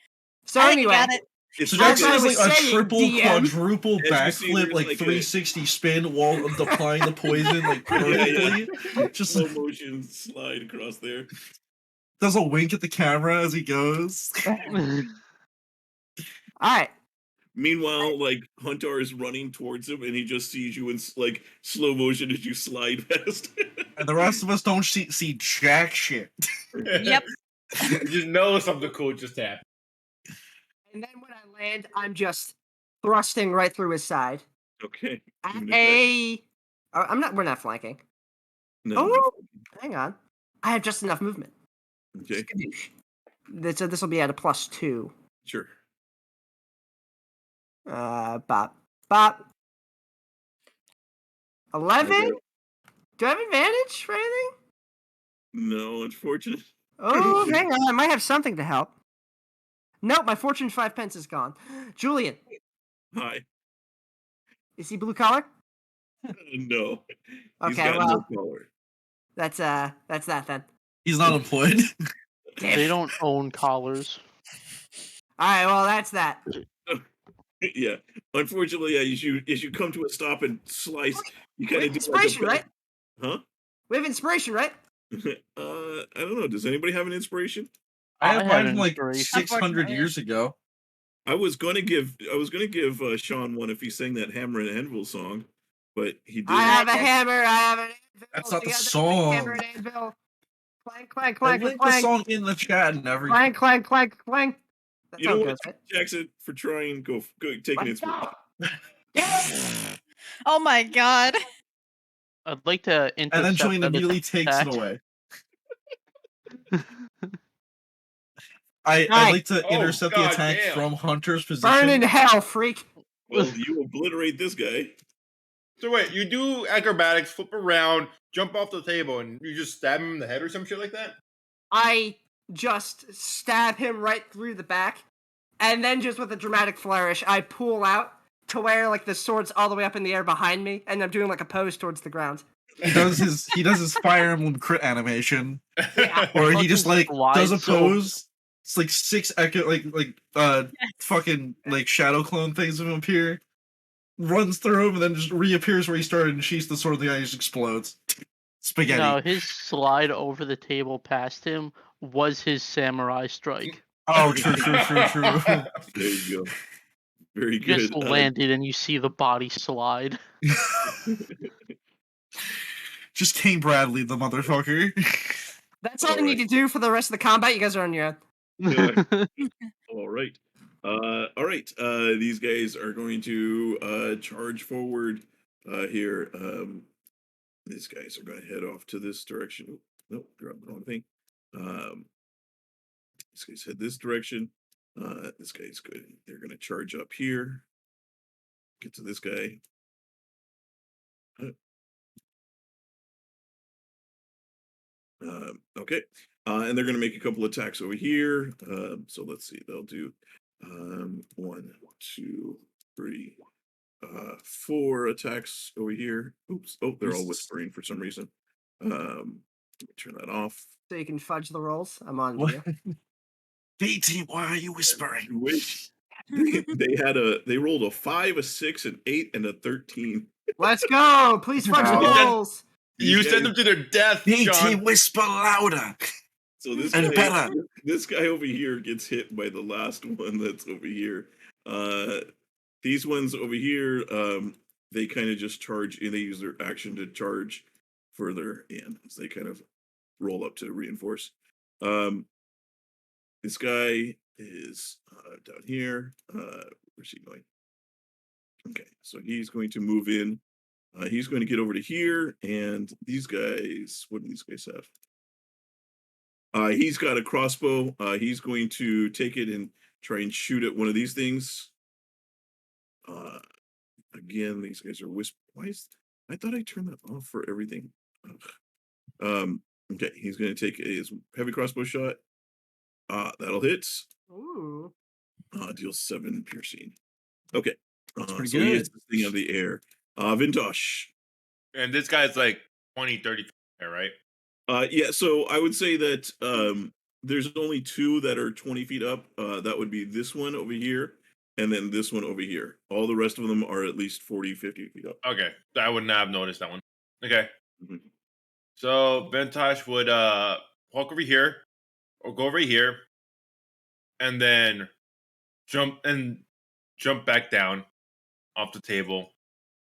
So I think you anyway, got it. it's So As Jackson I is was like a saying, triple, DM. quadruple As you see, backflip, there's like like a- 360 spin while applying the poison, like perfectly. Just slow motion slide across there. does a wink at the camera as he goes. all right. Meanwhile, like Huntar is running towards him, and he just sees you in like slow motion as you slide past. And the rest of us don't see jack shit. Yep. You just know something cool just happened. And then when I land, I'm just thrusting right through his side. Okay. At give me an attack. I'm not. We're not flanking. No. Oh, hang on. I have just enough movement. Okay. Skadoosh. So this will be at a +2. Sure. Bop. 11? Okay. Do I have advantage for anything? No, unfortunate. Oh, hang on. I might have something to help. Nope, my fortune 5 pence is gone. Julian, Hi. is he blue collar? No. He's Okay, got well, no collar. that's that then. He's not employed. They don't own collars. All right, well, that's that. Yeah. Unfortunately, as you come to a stop and slice, you kind We of have do like a inspiration, right? Huh? We have inspiration, right? I don't know. Does anybody have an inspiration? I have had mine an from like inspiration. 600 Unfortunately. years ago. I was gonna give Sean one if he sang that Hammer and Anvil song, but he didn't. I have a hammer. I have an anvil. That's not the Together we song. hammer and anvil. Clang, clang, I clang, linked the clang. song in the chat and everything. Clang, clang, clang, clang. That You know sound what, goes, right? Jackson, for trying, go take an Let's inspiration. go. Oh my god. I'd like to And then intercept Julian that immediately takes it attack. away. I'd Nice. like to Oh, intercept the God attack damn. from Hunter's Burn position. in hell, freak. Well, you obliterate this guy. So wait, you do acrobatics, flip around, jump off the table, and you just stab him in the head or some shit like that? I just stab him right through the back, and then just with a dramatic flourish, I pull out to where like the sword's all the way up in the air behind me, and I'm doing like a pose towards the ground. He does his Fire Emblem crit animation, Yeah. or he just like does a Slides over. pose It's like 6 echo, fucking like shadow clone things of him appear. Runs through him and then just reappears where he started and sheaths the sword in the eye and just explodes. Spaghetti. No, his slide over the table past him was his samurai strike. Oh, true. There you go. Very You good. just landed and you see the body slide. Just King Bradley, the motherfucker. That's all I Alright. need to do for the rest of the combat. You guys are on your own. All right. All right. These guys are going to charge forward here. These guys are going to head off to this direction. Oh, nope, dropped the wrong thing. These guys head this direction. This guy's good. They're going to charge up here. Get to this guy. Okay. And they're going to make a couple attacks over here. So let's see. They'll do 1, 2, 3, 4 attacks over here. Oops. Oh, they're all whispering for some reason. Let me turn that off. So you can fudge the rolls. I'm on What? you. BT, why are you whispering? Which they rolled a 5, a 6, an 8, and a 13. Let's go. Please fudge the Wow. rolls. You These send guys- them to their death, BT, Sean. whisper louder. So this And guy, better. this guy over here gets hit by the last one that's over here. These ones over here, they kind of just charge and they use their action to charge further in as they kind of roll up to reinforce. This guy is down here. Where's he going? Okay, so he's going to move in. He's going to get over to here, and these guys, what do these guys have? He's got a crossbow. He's going to take it and try and shoot at one of these things. Again, these guys are whispering. I thought I turned that off for everything. Okay, he's going to take his heavy crossbow shot. That'll hit. Ooh. Deals 7 piercing. Okay. pretty So he hits good. this thing out of the air. Vintash. And this guy's like 20, 30 feet there, right? Yeah, so I would say that there's only 2 that are 20 feet up. That would be this one over here, and then this one over here. All the rest of them are at least 40, 50 feet up. Okay. I would not have noticed that one. Okay. Mhm. So Vintash would walk over here or go over here and then jump back down off the table.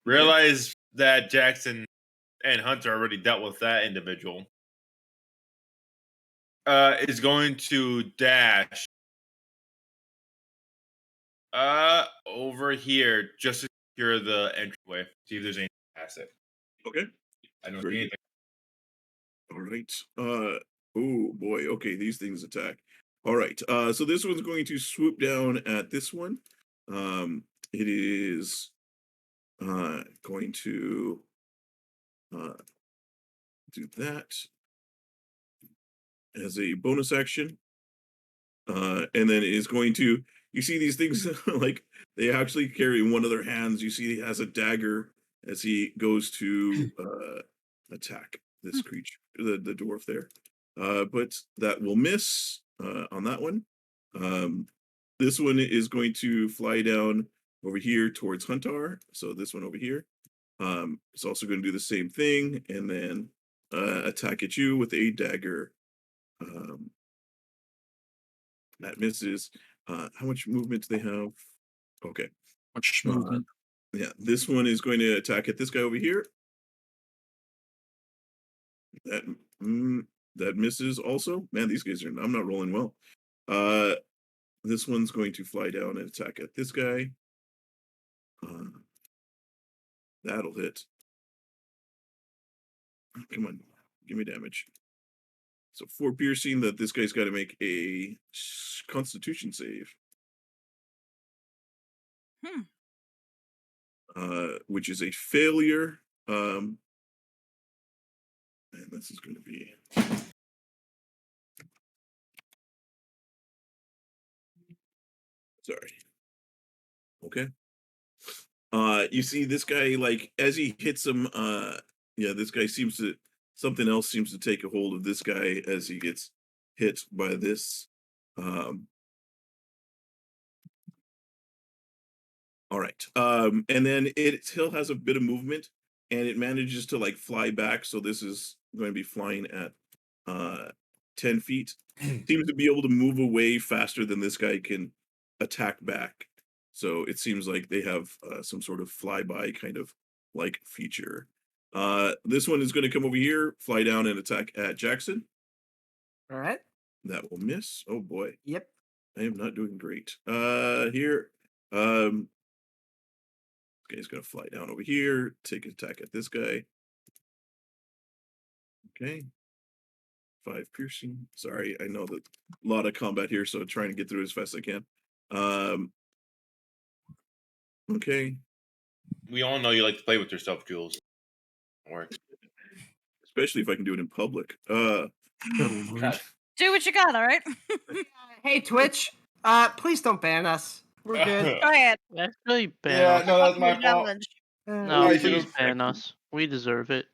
Realize that Jackson and Hunter already dealt with that individual. Is going to dash over here just to secure the entryway. See if there's anything past it. Okay. I don't Very see good. anything. All right. Oh boy. Okay, these things attack. All right. So this one's going to swoop down at this one. It is going to do that as a bonus action. And then is going to, you see these things like they actually carry in one of their hands. You see he has a dagger as he goes to attack this creature, the dwarf there. But that will miss on that one. This one is going to fly down over here towards Huntar. So this one over here. It's also going to do the same thing and then attack at you with a dagger. That misses. How much movement do they have? Okay. Much movement. Yeah, this one is going to attack at this guy over here. That misses also. Man, these guys are. I'm not rolling well. This one's going to fly down and attack at this guy. That'll hit. Come on, give me damage. So 4 piercing. That this guy's got to make a Constitution save. Which is a failure. And this is going to be. Sorry. Okay. You see this guy, like, as he hits him, this guy something else seems to take a hold of this guy as he gets hit by this. All right. And then it still has a bit of movement, and it manages to like fly back. So this is going to be flying at 10 feet. Seems to be able to move away faster than this guy can attack back. So it seems like they have some sort of flyby kind of like feature. This one is going to come over here, fly down and attack at Jackson. All right. That will miss. Oh boy. Yep. I am not doing great. Here. This guy's gonna fly down over here, take an attack at this guy. Okay. 5 piercing. Sorry, I know that a lot of combat here, so trying to get through as fast as I can. Okay. We all know you like to play with yourself, Jules. Works. Especially if I can do it in public. Good lord. God. Do what you got, all right? Hey, Twitch. Please don't ban us. We're good. Go ahead. Actually, ban Yeah, us. no, that's my Popular fault. challenge. No, I please should've- ban us. We deserve it.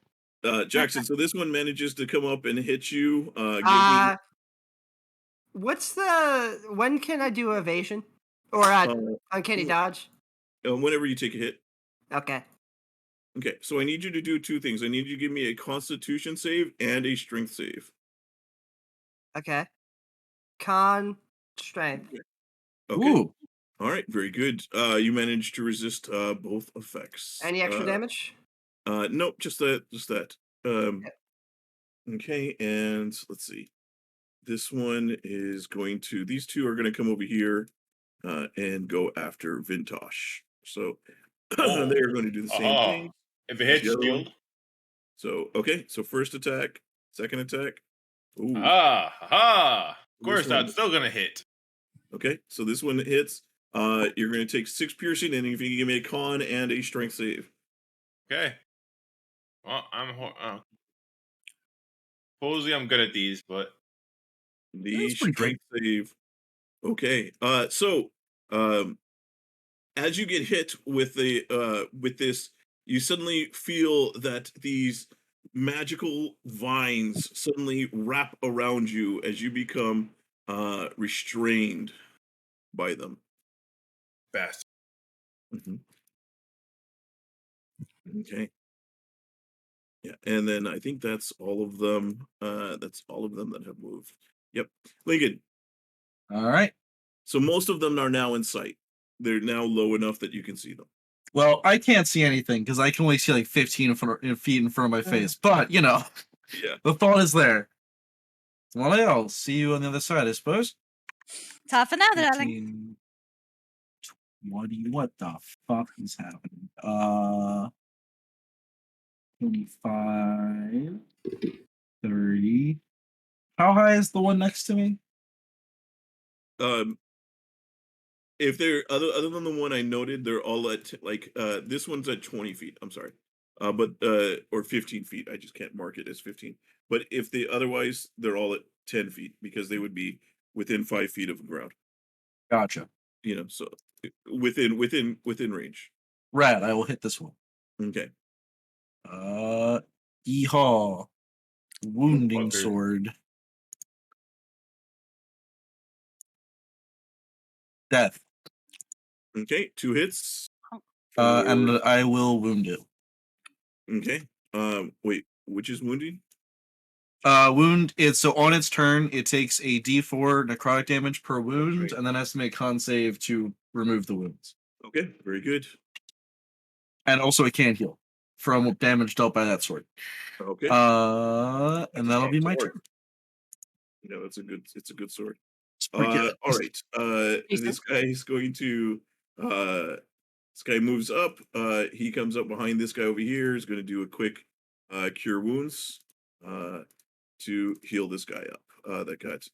Jackson, so this one manages to come up and hit you. Give me What's the when can I do evasion or uncanny dodge? whenever you take a hit. Okay. Okay, so I need you to do 2 things. I need you to give me a constitution save and a strength save. Okay. Con strength. Okay. Ooh. All right, very good. You managed to resist both effects. Any extra damage? Nope, just that. Okay, and let's see. This one is going to. These two are going to come over here and go after Vintash. So Oh. they are going to do the same Aha. thing. If it as hits, the other one. shield. So okay, so first attack, second attack. Ooh. Ah, ha! Of This course, one- that's still gonna hit. Okay, so this one hits. You're going to take 6 piercing, and if you can give me a con and a strength save. Okay. Well, supposedly I'm good at these, but The That's pretty strength save. Okay. So as you get hit with this, you suddenly feel that these magical vines suddenly wrap around you as you become restrained by them. best. Mhm. Okay. Yeah, and then I think that's all of them. That's all of them that have moved. Yep. Lincoln. All right. So most of them are now in sight. They're now low enough that you can see them. Well, I can't see anything because I can only see like 15 feet in front of my face. But Yeah. the thought is there. Well, I'll see you on the other side, I suppose. Tough enough, darling. 15, 20. What the fuck is happening? 25, 30. How high is the one next to me? If they're other than the one I noted, they're all at like this one's at 20 feet. I'm sorry. But or 15 feet. I just can't mark it as 15. But if they otherwise, they're all at 10 feet because they would be within 5 feet of the ground. Gotcha. So within range. Rad, I will hit this one. Okay. Yeehaw. Wounding Fucker. sword. Death. Okay. 2 hits. And for- I will wound it. okay. Wait, which is wounding? Wound it's so on its turn it takes a d4 necrotic damage per wound right. and then has to make con save to remove the wounds. Okay, very good. And also it can heal from damage dealt by that sword. Okay. And that'll be my sword. turn. It's a good sword. It's pretty good. All right. This guy is going to this guy moves up. He comes up behind this guy over here. Is going to do a quick cure wounds to heal this guy up. That got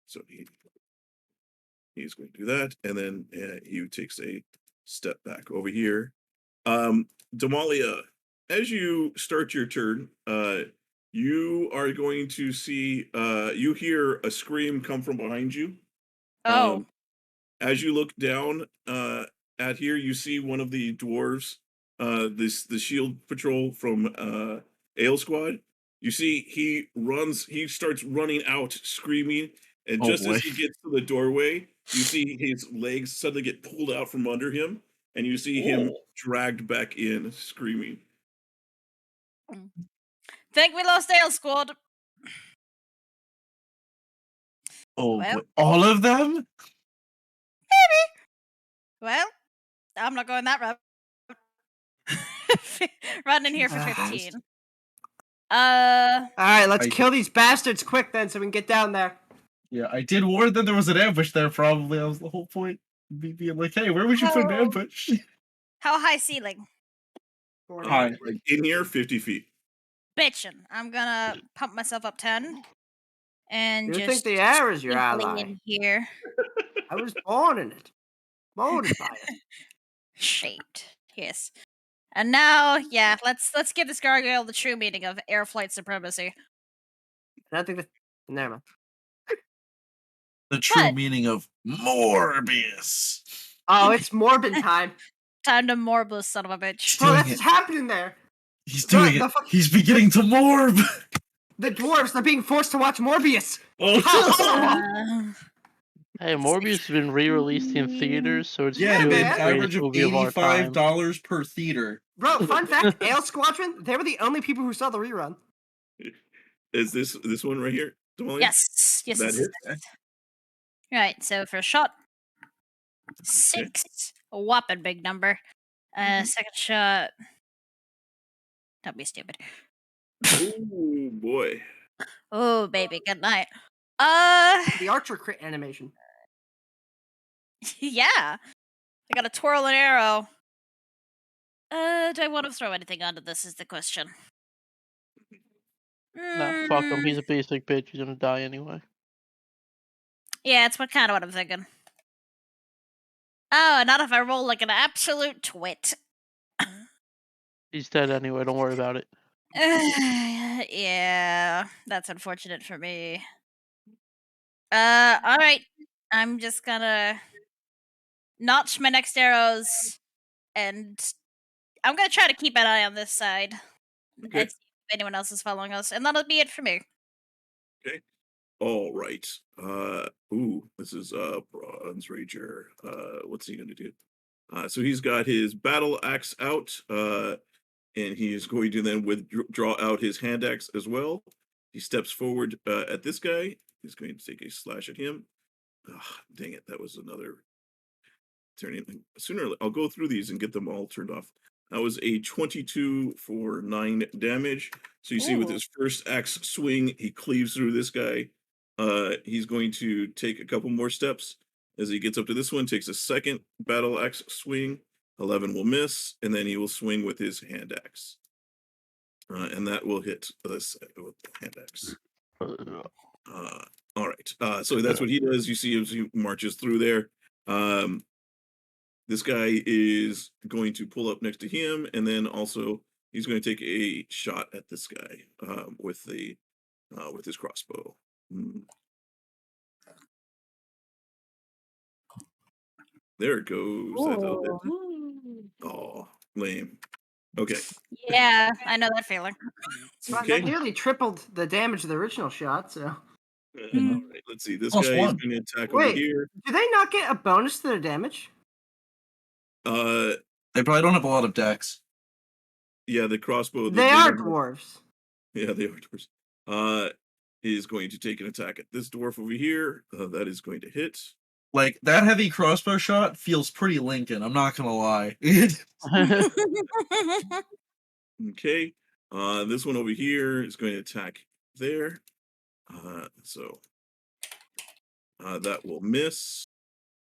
so he's going to do that, and then he takes a step back over here. Damalia, as you start your turn, you are going to see you hear a scream come from behind you. Oh, As you look down at here, you see one of the dwarves, the shield patrol from Ale Squad. You see he starts running out screaming, And Oh, just as boy. he gets to the doorway, you see his legs suddenly get pulled out from under him, and you see him dragged back in, screaming. Think we lost Ale Squad. Oh, Well. boy. All of them? Well, I'm not going that route. Running here for Jesus 15. Christ. Uh, Alright, let's I- kill these bastards quick then so we can get down there. Yeah, I did warn them there was an ambush there, probably. That was the whole point. Me being like, hey, where would you put an Oh. ambush? how high ceiling? Hi. Like in here, 50 feet. Bitchin'. I'm gonna pump myself up 10. And You just think the air is your sprinkly ally? in here. I was born in it. Molded by it. Shaped. Yes. And now, yeah, let's give this gargoyle the true meaning of air flight supremacy. I don't think that. Never mind. The true What? meaning of Morbius. Oh, it's Morbin time. Time to Morblus, son of a bitch. Bro, doing that's it. what's happening there. He's The- doing the it. fuck- He's beginning to morb. The dwarves, they're being forced to watch Morbius. Oh, Uh, Hey, Morbius has been re-released in theaters, so it's yeah, Yeah, still man. the man. greatest Average of movie of our time. $85 per theater. Bro, fun fact, Ale Squadron, they were the only people who saw the rerun. Is this one right here? Damalia? yes. Yes. That yes, hit? yes. Right, so for a shot, 6. A whopping big number. Second shot. Don't be stupid. Oh boy. Oh, baby, good night. The Archer crit animation. Yeah. I got a twirl and arrow. Do I want to throw anything onto this is the question. Nah, fuck him. Mm, He's a basic bitch. He's gonna die anyway. Yeah, it's kind of what I'm thinking. Oh, not if I roll like an absolute twit. He's dead anyway. Don't worry about it. Yeah, that's unfortunate for me. All right. I'm just gonna notch my next arrows, and I'm gonna try to keep an eye on this side Okay. and see if anyone else is following us, and that'll be it for me. All right. This is Bronze Rager. What's he gonna do? So he's got his battle axe out, and he is going to then withdraw out his hand axe as well. He steps forward at this guy. He's going to take a slash at him. Dang it, that was another turning. Sooner I'll go through these and get them all turned off. That was a 22 for 9 damage. So you see with Ooh. his first axe swing, he cleaves through this guy. He's going to take a couple more steps. As he gets up to this one, takes a second battle axe swing. 11 will miss, and then he will swing with his hand axe. And that will hit this with the hand axe. All right. So that's what he does. You see as he marches through there. This guy is going to pull up next to him, and then also he's going to take a shot at this guy with his crossbow. There it goes. Oh, lame. Okay. Yeah, I know that feeling. It's fine. Okay. That nearly tripled the damage of the original shot, so. All Mhm. right. Let's see. This Plus guy is one. going to attack over Wait. here. Do they not get a bonus to their damage? They probably don't have a lot of decks. Yeah, the crossbow. They are don't have- dwarves. Yeah, they are dwarves. Is going to take an attack at this dwarf over here. That is going to hit. Like, that heavy crossbow shot feels pretty Lincoln, I'm not gonna lie. Okay. This one over here is going to attack there. So that will miss.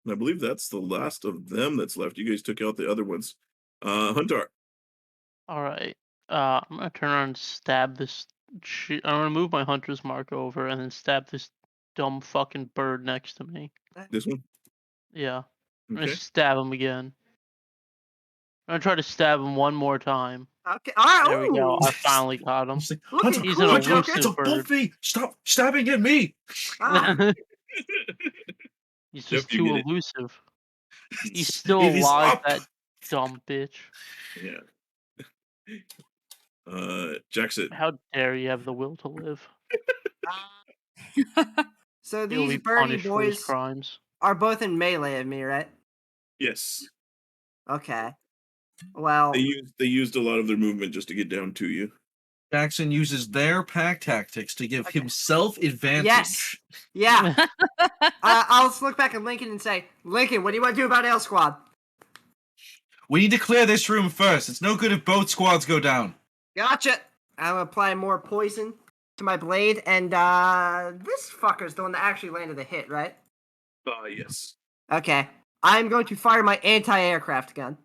And I believe that's the last of them that's left. You guys took out the other ones. Huntar. All right. I'm gonna turn around and stab this. I'm gonna move my hunter's mark over and then stab this dumb fucking bird next to me. This one. Yeah. I'm gonna Okay. stab him again. I'm gonna try to stab him one more time. Okay. All right. There we go. Ooh. I finally caught him. It's like, Looking Hunter, He's cool, an Joker. it's elusive above bird. me! Stop stabbing at me! Ah, He's Yep, just you too get it. elusive. He's still It is alive, up. that dumb bitch. Yeah. Jackson. How dare you have the will to live? So He'll these be birdie punished for his boys crimes. are both in melee of me, right? Yes. Okay. Well, They used a lot of their movement just to get down to you. Jackson uses their pack tactics to give Okay. himself advantage. yes. Yeah. I'll just look back at Lincoln and say, Lincoln, what do you want to do about Ale Squad? We need to clear this room first. It's no good if both squads go down. Gotcha. I'm gonna apply more poison to my blade, and this fucker's the one that actually landed the hit, right? Yes. Okay. I'm going to fire my anti-aircraft gun.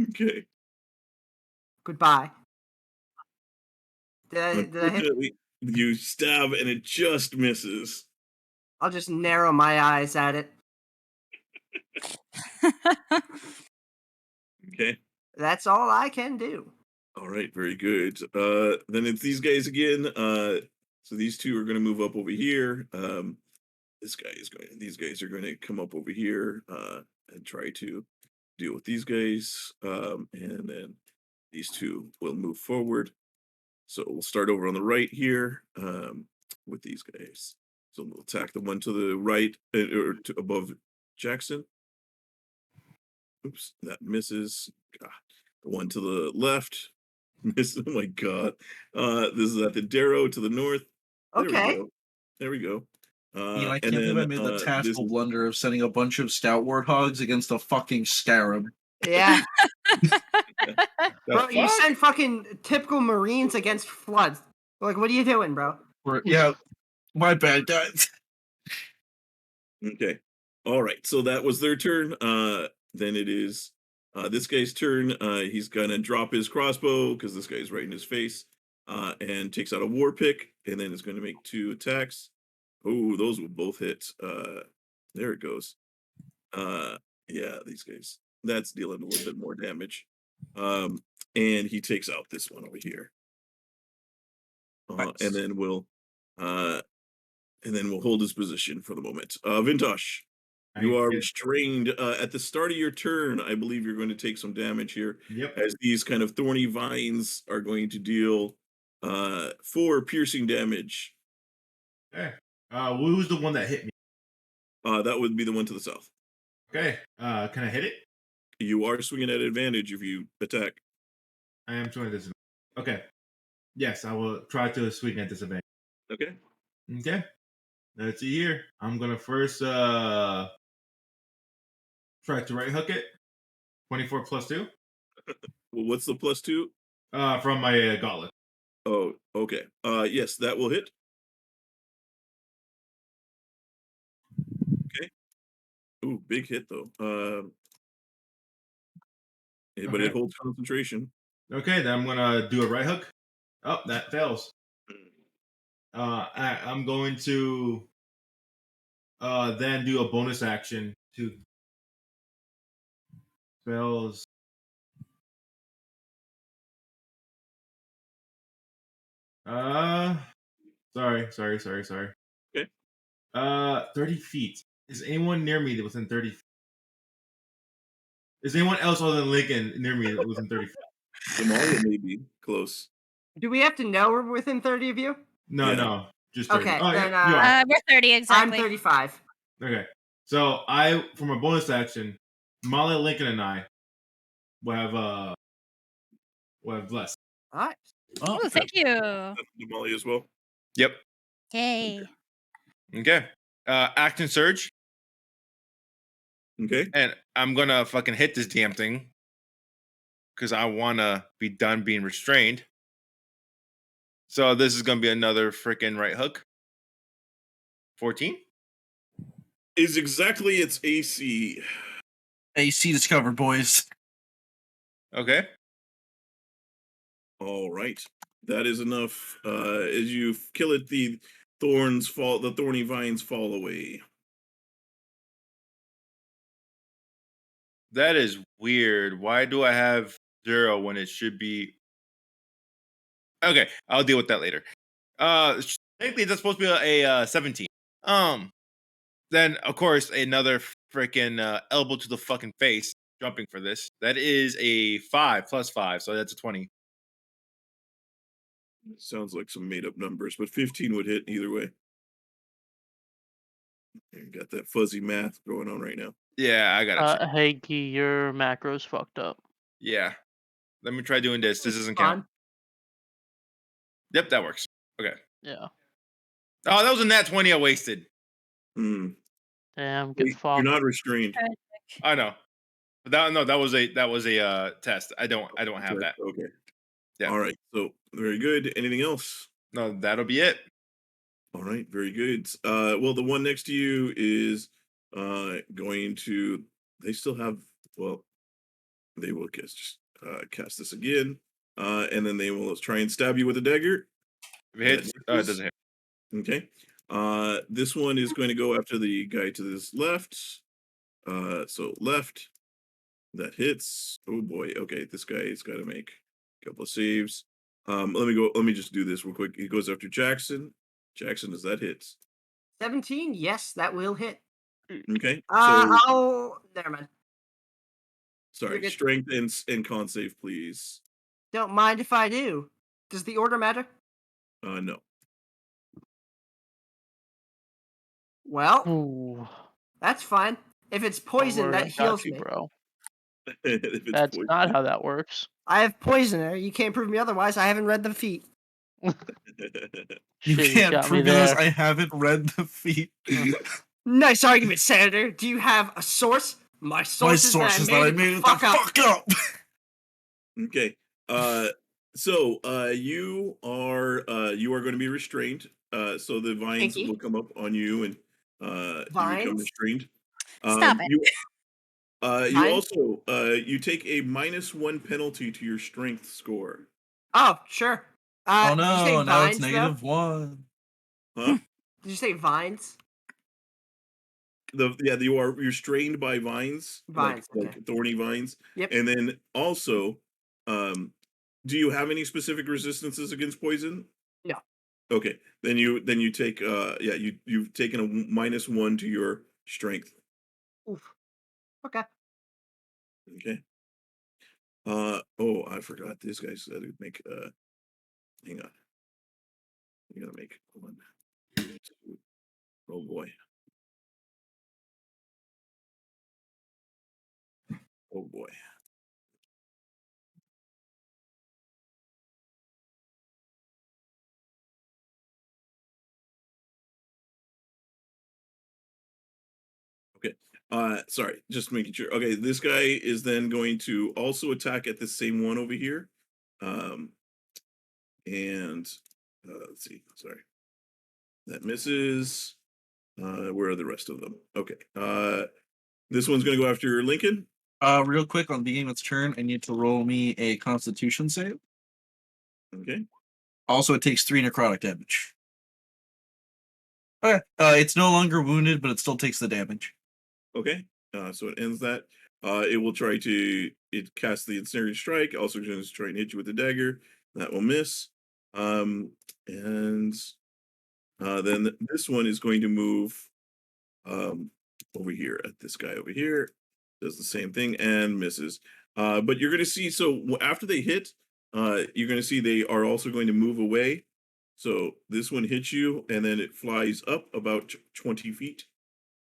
Okay. Goodbye. Did I hit? Unfortunately, you stab and it just misses. I'll just narrow my eyes at it. Okay. That's all I can do. All right, very good. Then it's these guys again. So these two are going to move up over here. These guys are going to come up over here and try to deal with these guys. And then these two will move forward. So we'll start over on the right here with these guys. So we'll attack the one to the right or to above Jackson. Oops, that misses. God. The one to the left. Miss. Oh my god. This is at the Darrow to the north. There we Okay. go. There we go. I And can't believe I then made the this tactical is blunder of sending a bunch of scout warthogs against a fucking scarab. Yeah. Bro, The you fuck? send fucking typical Marines against floods. Like, what are you doing, bro? Yeah, my bad, guys. okay. All right. So that was their turn. Then it is this guy's turn. He's gonna drop his crossbow because this guy's right in his face. And takes out a war pick, and then is going to make 2 attacks. Oh, those will both hit. There it goes. Yeah, these guys. That's dealing a little bit more damage. And he takes out this one over here. Nice. And then we'll hold his position for the moment. Vintash, you are restrained at the start of your turn. I believe you're going to take some damage here, Yep. as these kind of thorny vines are going to deal 4 piercing damage. Okay. Who's the one that hit me? That would be the one to the south. Okay. Can I hit it? You are swinging at advantage if you attack. I am trying this. Okay. Yes, I will try to swing at disadvantage. Okay. Okay. Let's see here. I'm gonna first try to right hook it. 24 plus 2. Well, what's the +2? From my gauntlet. Oh, okay. Yes, that will hit. Okay. Ooh, big hit though. But it Okay. holds concentration. Okay, then I'm gonna do a right hook. Oh, that fails. I'm going to then do a bonus action to fails. Sorry. Okay. 30 feet. Is anyone near me within 30 feet? Is anyone else other than Lincoln near me within 30 feet? Damalia may be close. Do we have to know we're within 30 of you? No, Yeah. no. Just 30. Okay, Oh, then, yeah, you are. We're 30 exactly. I'm 35. Okay. So for my bonus action, Molly, Lincoln, and I will have less. All right. Oh, Oh, thank you. Damalia as well. Yep. Yay. Okay. Action surge, Okay. and I'm gonna fucking hit this damn thing because I wanna be done being restrained. So this is gonna be another freaking right hook. 14. Is exactly its AC. AC discovered, boys. Okay. All right. That is enough. As you kill it, the thorny vines fall away. That is weird. Why do I have 0 when it should be? Okay, I'll deal with that later. Technically, that's supposed to be a 17. Then of course another freaking elbow to the fucking face, jumping for this. That is a 5 plus 5, so that's a 20. Sounds like some made up numbers, but 15 would hit either way. You got that fuzzy math going on right now. Yeah, I got it. Hey, Key, your macro's fucked up. Yeah. Let me try doing this. This doesn't Fun. count. Yep, that works. Okay. Yeah. Oh, that was a nat 20 I wasted. Hmm. Damn, get You're fucked. not restrained. I know. But that was a test. I don't have that. Okay. Yeah. All right. So very good. Anything else? No, that'll be it. All right. Very good. Well, the one next to you is going to. They still have. Well, they will cast this again, and then they will try and stab you with a dagger. If it hits, That it doesn't hit. Okay. This one is going to go after the guy to this left. So left. That hits. Oh boy. Okay, this guy has got to make a couple of saves. Let me just do this real quick. He goes after Jackson. Jackson, does that hits? 17. Yes, that will hit. Okay. Never mind. Sorry. good. Strength and con save, please. Don't mind if I do. Does the order matter? No. Well, Ooh, that's fine. If it's don't poison, worry, that I got heals you, me. bro. If it's That's poison. not how that works. I have poisoner. You can't prove me otherwise. I haven't read the feat. You Shit, you can't got me prove this. there. I haven't read the feat. Nice argument, Senator. Do you have a source? My source is that I made it the fuck up. Okay. So you are going to be restrained. So the vines Kinky. will come up on you, and you become Vines? restrained. Stop it. You Vines? also you take a -1 penalty to your strength score. Oh, sure. Oh Did you say no! Now it's vines, though? -1. Huh? Did you say vines? You are restrained by vines, Vines, okay. like thorny vines. Yep. And then also, do you have any specific resistances against poison? No. Okay, then you take you've taken a -1 to your strength. Oof. Okay. Okay. I forgot this guy's got to make hang on. You gotta make one, two. Oh boy. Oh boy. Okay. Sorry, just making sure. Okay, this guy is then going to also attack at the same one over here. Um, and let's see. Sorry, that misses. Where are the rest of them? Okay. This one's going to go after Lincoln. Real quick on the beginning of its turn, I need to roll me a Constitution save. Okay. Also, it takes 3 necrotic damage. Okay. It's no longer wounded, but it still takes the damage. Okay. So it ends that. It will try to cast the incendiary strike. Also going to try and hit you with the dagger. That will miss. And then this one is going to move over here at this guy over here. Does the same thing and misses. But you're going to see, so after they hit, you're going to see they are also going to move away. So this one hits you, and then it flies up about 20 feet.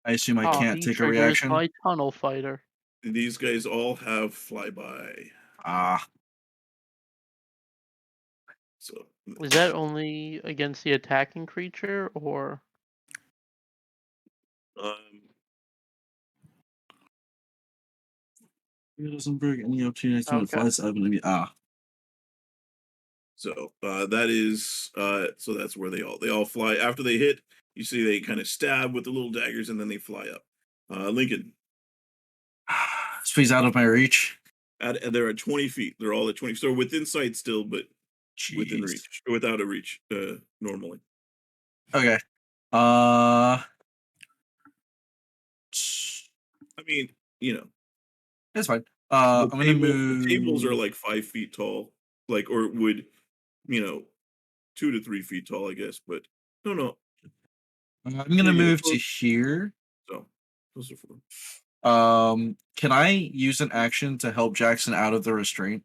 I assume I Oh, can't he take a triggers reaction. my tunnel fighter. These guys all have flyby. Ah, So Was that only against the attacking creature, or um, it doesn't bring any opportunity to Okay. flies. I believe. so that is so that's where they all fly after they hit. You see they kind of stab with the little daggers, and then they fly up. Lincoln, Space out of my reach. they're at 20 feet. They're all at 20. So within sight still, but within Jeez. reach, without a reach, normally. Okay. I mean, That's fine. the I'm gonna move. the tables are like 5 feet tall, like, or would, 2 to 3 feet tall, I guess, but no. I'm gonna Yeah, move to close. here. So those are 4. Can I use an action to help Jackson out of the restraint?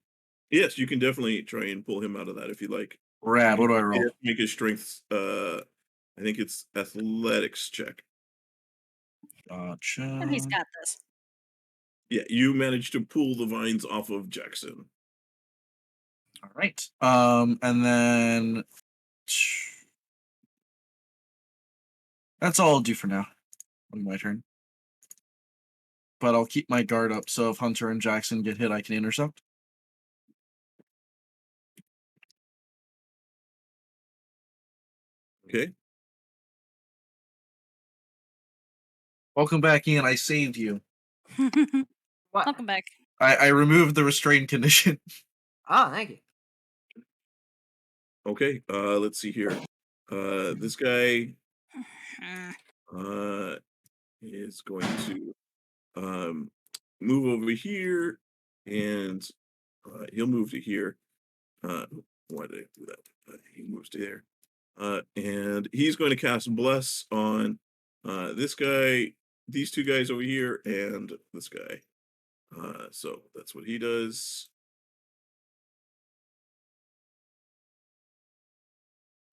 Yes, you can definitely try and pull him out of that if you like. Rad. What do I You roll? have to make a strength. I think it's athletics check. Gotcha. And he's got this. Yeah, you managed to pull the vines off of Jackson. All right. And then that's all I'll do for now. On my turn. But I'll keep my guard up, so if Hunter and Jackson get hit, I can intercept. Okay. Welcome back, Ian. I saved you. What? Welcome back. I removed the restraint condition. Oh, thank you. Okay. Let's see here. This guy Mm. is going to move over here, and he'll move to here. Why did I do that? He moves to there. And he's going to cast Bless on this guy, these two guys over here, and this guy. So that's what he does.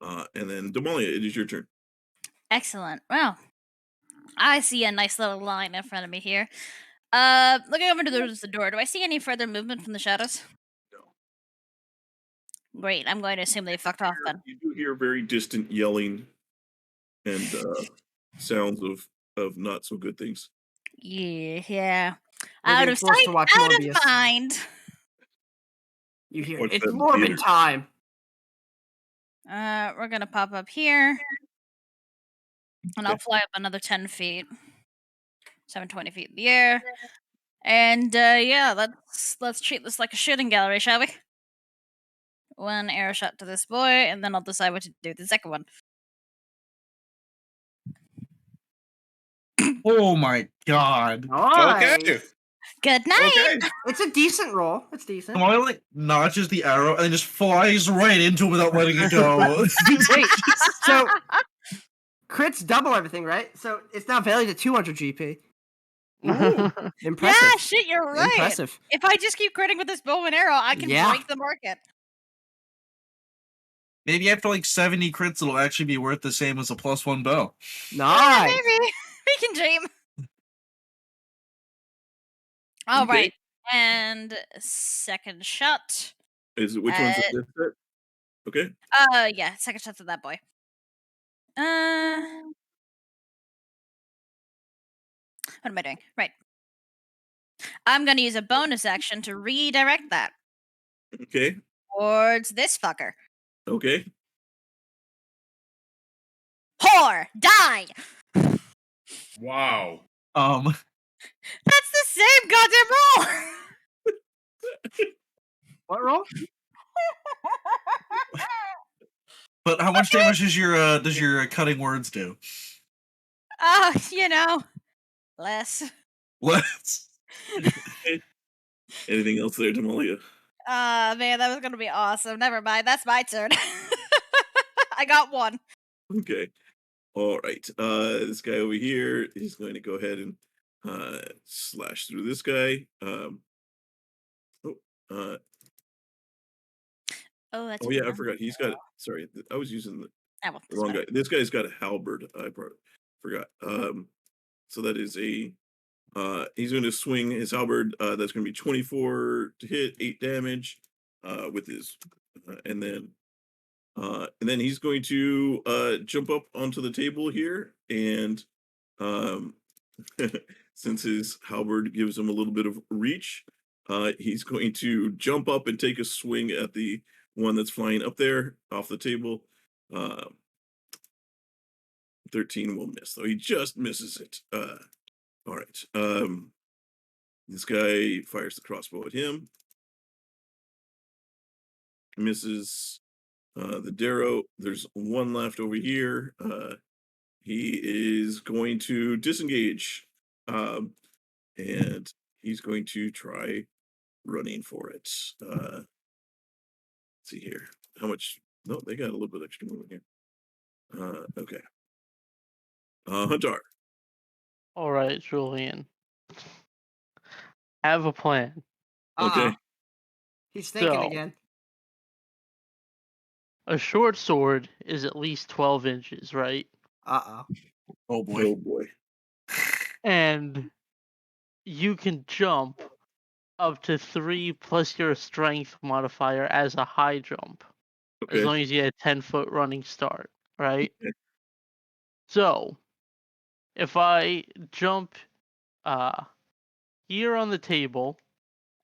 And then Damalia, it is your turn. Excellent. Well, I see a nice little line in front of me here. Looking over to the door, do I see any further movement from the shadows? No. Great. I'm going to assume they fucked off then. You do hear very distant yelling and sounds of not so good things. Yeah. We're Out getting of forced sight, to watch out Morbius. of mind. You hear Watch it's that in the Morbid theater. time. We're gonna pop up here, and I'll Okay. fly up another 10 feet, 720 feet in the air, and yeah, let's treat this like a shooting gallery, shall we? One arrow shot to this boy, and then I'll decide what to do with the second one. Oh my god. Nice. Okay. Good night. Okay. It's a decent roll. It's decent. Kamala like notches the arrow and then just flies right into it without letting it go. Wait, so crits double everything, right? So it's now valued at 200 GP. Ooh, impressive. Yeah, shit, you're right. Impressive. If I just keep critting with this bow and arrow, I can Yeah. break the market. Maybe after like 70 crits, it'll actually be worth the same as a +1 bow. Nice. Maybe we can dream. All Okay. right, and second shot. Is it which one's the fifth set? Okay. Yeah, second shot to that boy. What am I doing? Right. I'm gonna use a bonus action to redirect that Okay. towards this fucker. Okay. Whore, die! Wow. That's the same goddamn roll. What roll? But how much damage does your cutting words do? You know, less. Let's. Anything else there, Damalia? Man, that was gonna be awesome. Never mind, that's my turn. I got one. Okay. All right. This guy over here is going to go ahead and slash through this guy. That's Oh yeah, I forgot. He's got. Sorry, I was using the well, wrong guy. This guy's got a halberd. I forgot. So that is a. He's going to swing his halberd. That's going to be 24 to hit, 8 damage. With his, and then he's going to jump up onto the table here, and since his halberd gives him a little bit of reach, he's going to jump up and take a swing at the one that's flying up there off the table. 13 will miss, though he just misses it. All right. This guy fires the crossbow at him. Misses the Darrow. There's one left over here. He is going to disengage. And he's going to try running for it. Let's see here. How much? No, they got a little bit extra movement here. Okay. Huntar. All right, Julian. Have a plan. Okay. He's thinking So- again. A short sword is at least 12 inches, right? Uh-oh. Oh boy. Oh boy. and you can jump up to 3 plus your strength modifier as a high jump, as Okay. long as you had 10-foot running start, right? Okay. So, if I jump here on the table,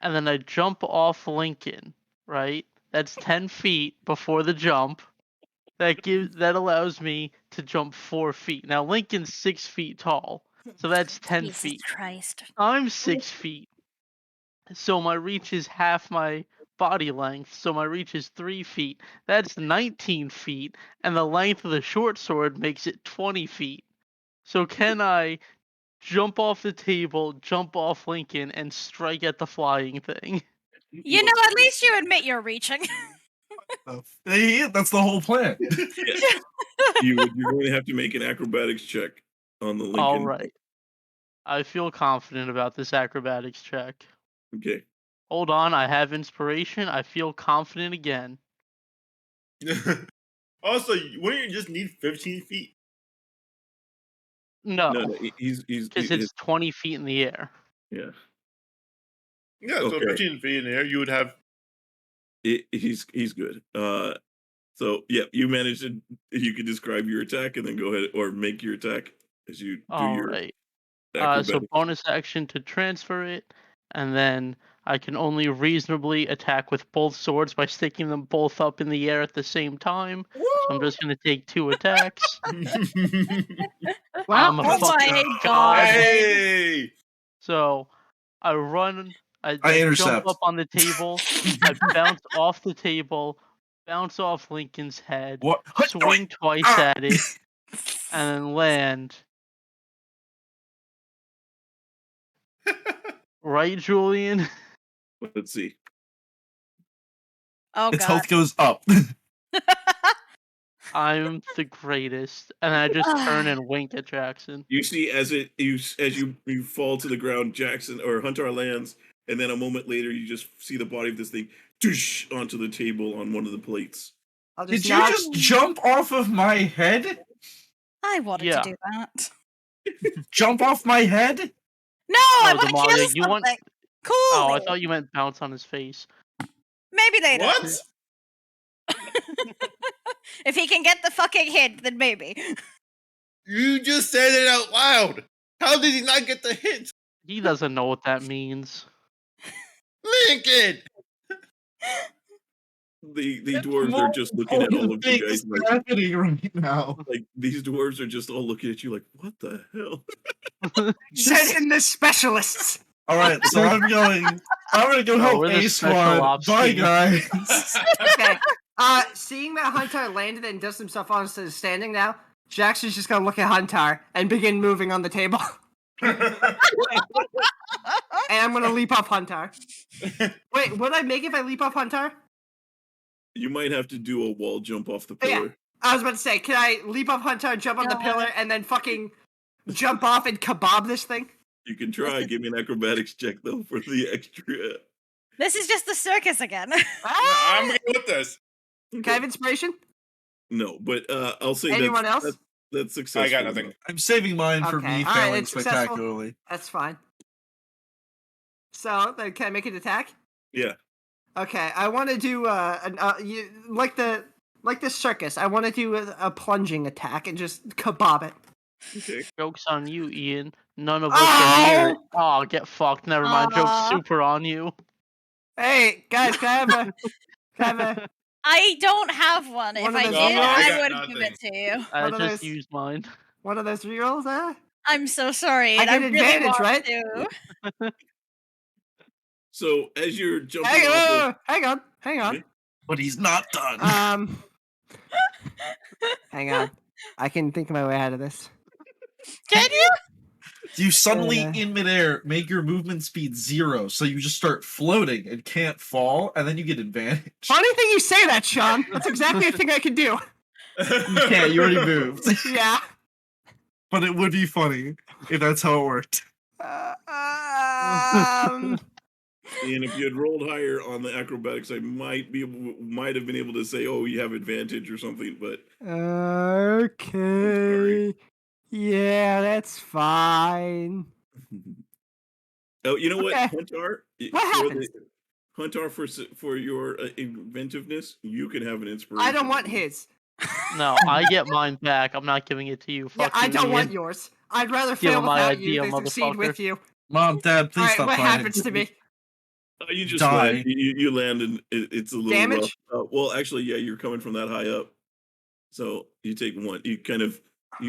and then I jump off Lincoln, right? That's 10 feet before the jump. That allows me to jump 4 feet. Now Lincoln's 6 feet tall, so that's 10 Jesus feet. Christ. I'm 6 feet, so my reach is half my body length. So my reach is 3 feet. That's 19 feet, and the length of the short sword makes it 20 feet. So can I jump off the table, jump off Lincoln, and strike at the flying thing? You know, at least you admit you're reaching. That's the whole plan. You're going to have to make an acrobatics check on the Lincoln. All right. I feel confident about this acrobatics check. Okay. Hold on, I have inspiration. I feel confident again. Also, wouldn't you just need 15 feet? No, No, he's because it's 20 feet in the air. yeah. Yeah, so Okay. 15 feet in the air, you would have. He's good. So yeah, you managed to. You can describe your attack and then go ahead or make your attack as you do All your right. acrobatics. So bonus action to transfer it, and then I can only reasonably attack with both swords by sticking them both up in the air at the same time. So I'm just gonna take 2 attacks. Wow. I'm a Oh fucking my god. God. Hey! So I run, I jump intercept. up on the table, I bounce off the table, bounce off Lincoln's head, What? swing twice Ah! at it, and then land. Right, Julian? Let's see. Oh Its God. health goes up. I'm the greatest. And I just turn and wink at Jackson. You see as you fall to the ground, Jackson or Huntar lands, and then a moment later you just see the body of this thing doosh, onto the table on one of the plates. I'll Did just you nod. just jump off of my head? I wanted Yeah. to do that. Jump off my head? No, I Oh, want to kill Damalia, something. you want- Cool. Oh, I thought you meant bounce on his face. Maybe later. What? If he can get the fucking hint, then maybe. You just said it out loud. How did he not get the hint? He doesn't know what that means. Lincoln! The dwarves are just looking at all of you guys like happening right now. these dwarves are just all looking at you like, what the hell? Send in the specialists. All right, so I'm gonna go help we're the A special squad. ops Bye, team. guys. Okay. Seeing that Huntar landed and dust himself off instead of standing now, Jackson's just gonna look at Huntar and begin moving on the table. And I'm gonna leap off Huntar. Wait, what would I make if I leap off Huntar? You might have to do a wall jump off the Oh, yeah. pillar. I was about to say, can I leap off Huntar, jump on the pillar, and then fucking jump off and kebab this thing? You can try. Give me an acrobatics check though for the extra. This is just the circus again. I'm going with this. Can I have inspiration? No, but I'll say Anyone that's, else? that's successful. I got nothing. I'm saving mine for Okay, me all right, failing it's successful. spectacularly. That's fine. So, then can I make an attack? Yeah. Okay, I want to do like the circus. I want to do a plunging attack and just kebab it. Okay. Joke's on you, Ian. None of us are near it. Oh! Oh, get fucked. Never mind. Joke's Aw. super on you. Hey guys, can I have a I don't have one. One If of I those did, rerolls? I I got would give it nothing. to you. I One of just those- used mine. one of those rerolls? I'm so sorry. I and I get really advantage, want right? to. So as you're jumping Hey, off, hang on. Okay. But he's not done. Hang on. I can think my way out of this. Can you? You suddenly, Yeah. in midair, make your movement speed 0, so you just start floating and can't fall, and then you get advantage. Funny thing you say that, Sean. That's exactly the thing I can do. You can't, you already moved. Yeah. But it would be funny if that's how it worked. and if you had rolled higher on the acrobatics, I might have been able to say, oh, you have advantage or something. But Okay. Yeah, that's fine. Oh, you know what, Okay. Huntar? What For happened? the Huntar for your inventiveness, you can have an inspiration. I don't want on his. No, I get mine back. I'm not giving it to you. Yeah, Fuck I you, don't want Ian. yours. I'd rather Give fail him my without you idea, than succeed motherfucker. with you. Mom, Dad, please All right, stop what crying. happens to me? You just Die. land. You land, and it's a little Damage? rough. Well, actually, yeah, you're coming from that high up, so you take one. You kind of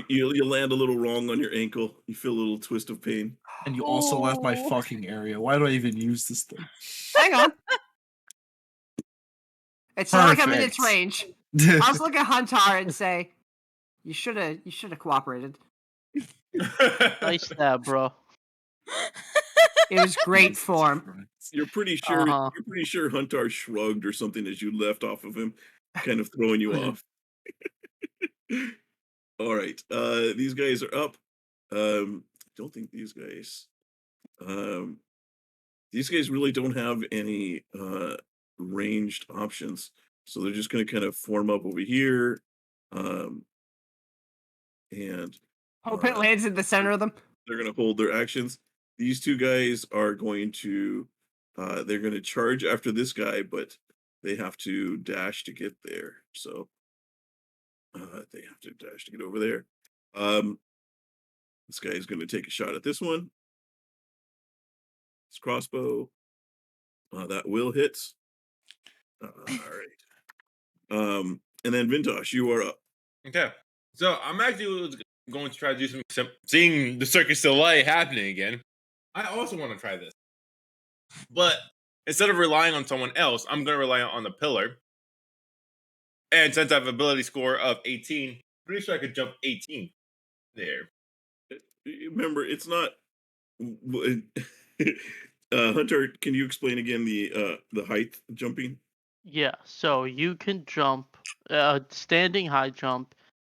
you land a little wrong on your ankle. You feel a little twist of pain. And you also left my Ooh. fucking area. Why do I even use this thing? Hang on. It's not like I'm in its Perfect. range. I'll just look at Huntar and say, you should have cooperated. Nice stab, bro. It was great form. You're pretty sure. Uh-huh. You're pretty sure Huntar shrugged or something as you left off of him, kind of throwing you off. All right. These guys are up. I don't think these guys. These guys really don't have any ranged options, so they're just going to kind of form up over here, and Hope it lands in the center of them. they're going to hold their actions. These two guys are going to. They're going to charge after this guy, but they have to dash to get there. So they have to dash to get over there. This guy is going to take a shot at this one. This crossbow. That will hit. All right. And then Vintash, you are up. Okay. So I'm actually going to try to do some seeing the Circus Soleil happening again. I also want to try this. But instead of relying on someone else, I'm going to rely on the pillar. And since I have an ability score of 18, pretty sure I could jump 18 there. Remember, it's not. Hunter, can you explain again the height jumping? Yeah, so you can jump. Standing high jump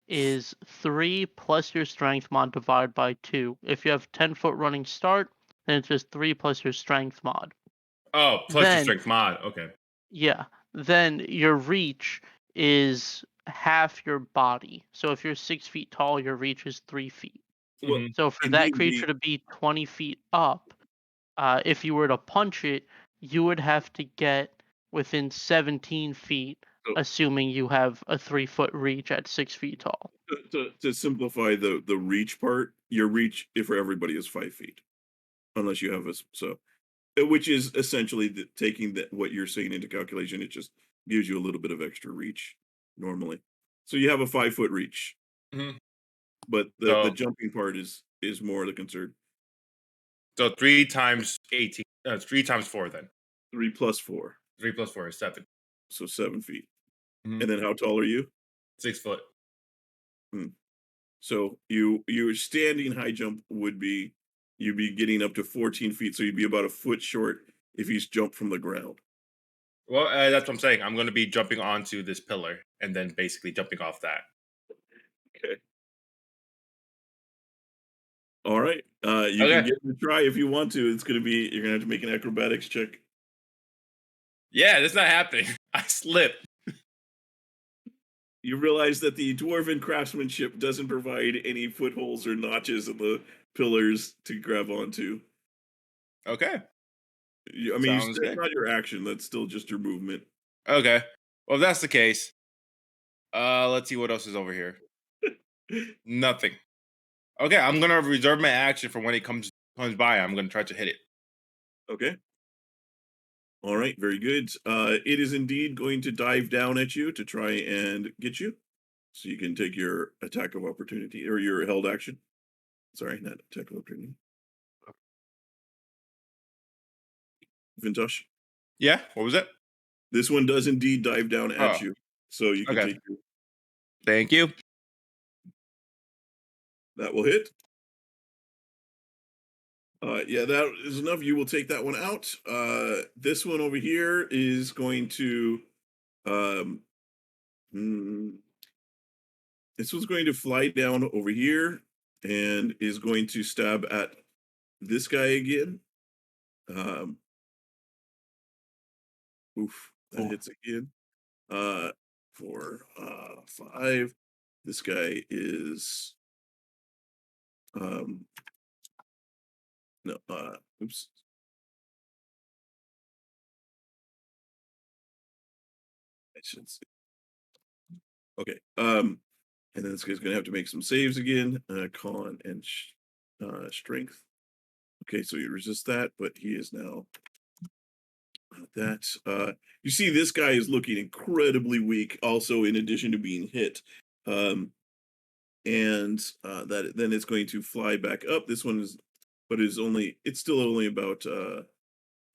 is 3 plus your strength mod divided by 2. If you have 10-foot running start, then it's just 3 plus your strength mod. Oh, plus your Then- strength mod. Okay. Yeah. Then your reach is half your body. So if you're 6 feet tall, your reach is 3 feet. Well, Mhm. So for in that D&D creature to be 20 feet up, if you were to punch it, you would have to get within 17 feet, Oh. assuming you have a 3-foot reach at 6 feet tall. to simplify the reach part, your reach for everybody is 5 feet, unless you have which is essentially taking what you're saying into calculation. It just gives you a little bit of extra reach normally. So you have a 5-foot reach, Mhm. but the So- jumping part is more the concern. So 3 times 18. 3 times 4 then. 3 plus 4, 3 plus 4 is 7. so 7 feet. Mhm. And then how tall are you? 6 foot. So your standing high jump would be you'd be getting up to 14 feet, so you'd be about a foot short if he's jumped from the ground. Well, that's what I'm saying. I'm going to be jumping onto this pillar and then basically jumping off that. Okay. All right. You Okay. can give it a try if you want to. It's gonna be you're gonna have to make an acrobatics check. Yeah, that's not happening. I slipped. You realize that the dwarven craftsmanship doesn't provide any footholds or notches in the pillars to grab onto. Okay. I mean, Sounds that's good. not your action. That's still just your movement. Okay. Well, if that's the case, let's see what else is over here. Nothing. Okay, I'm gonna reserve my action for when it comes by. I'm gonna try to hit it. Okay. All right, very good. It is indeed going to dive down at you to try and get you. So you can take your attack of opportunity or your held action. Sorry, not attack of opportunity. Vintash. Yeah. What was it? This one does indeed dive down at Oh, you. So you can okay. take your, Thank you. that will hit. Yeah, that is enough. You will take that one out. This one over here is going to um this one's going to fly down over here and is going to stab at this guy again. Oof, that Four. hits again. For 5. This guy is No, oops. I should see. Okay. And then this guy's gonna have to make some saves again. Con and strength. Okay, so he resists that, but he is now that. You see, this guy is looking incredibly weak. Also, in addition to being hit, and that then it's going to fly back up. This one is, but it's still only about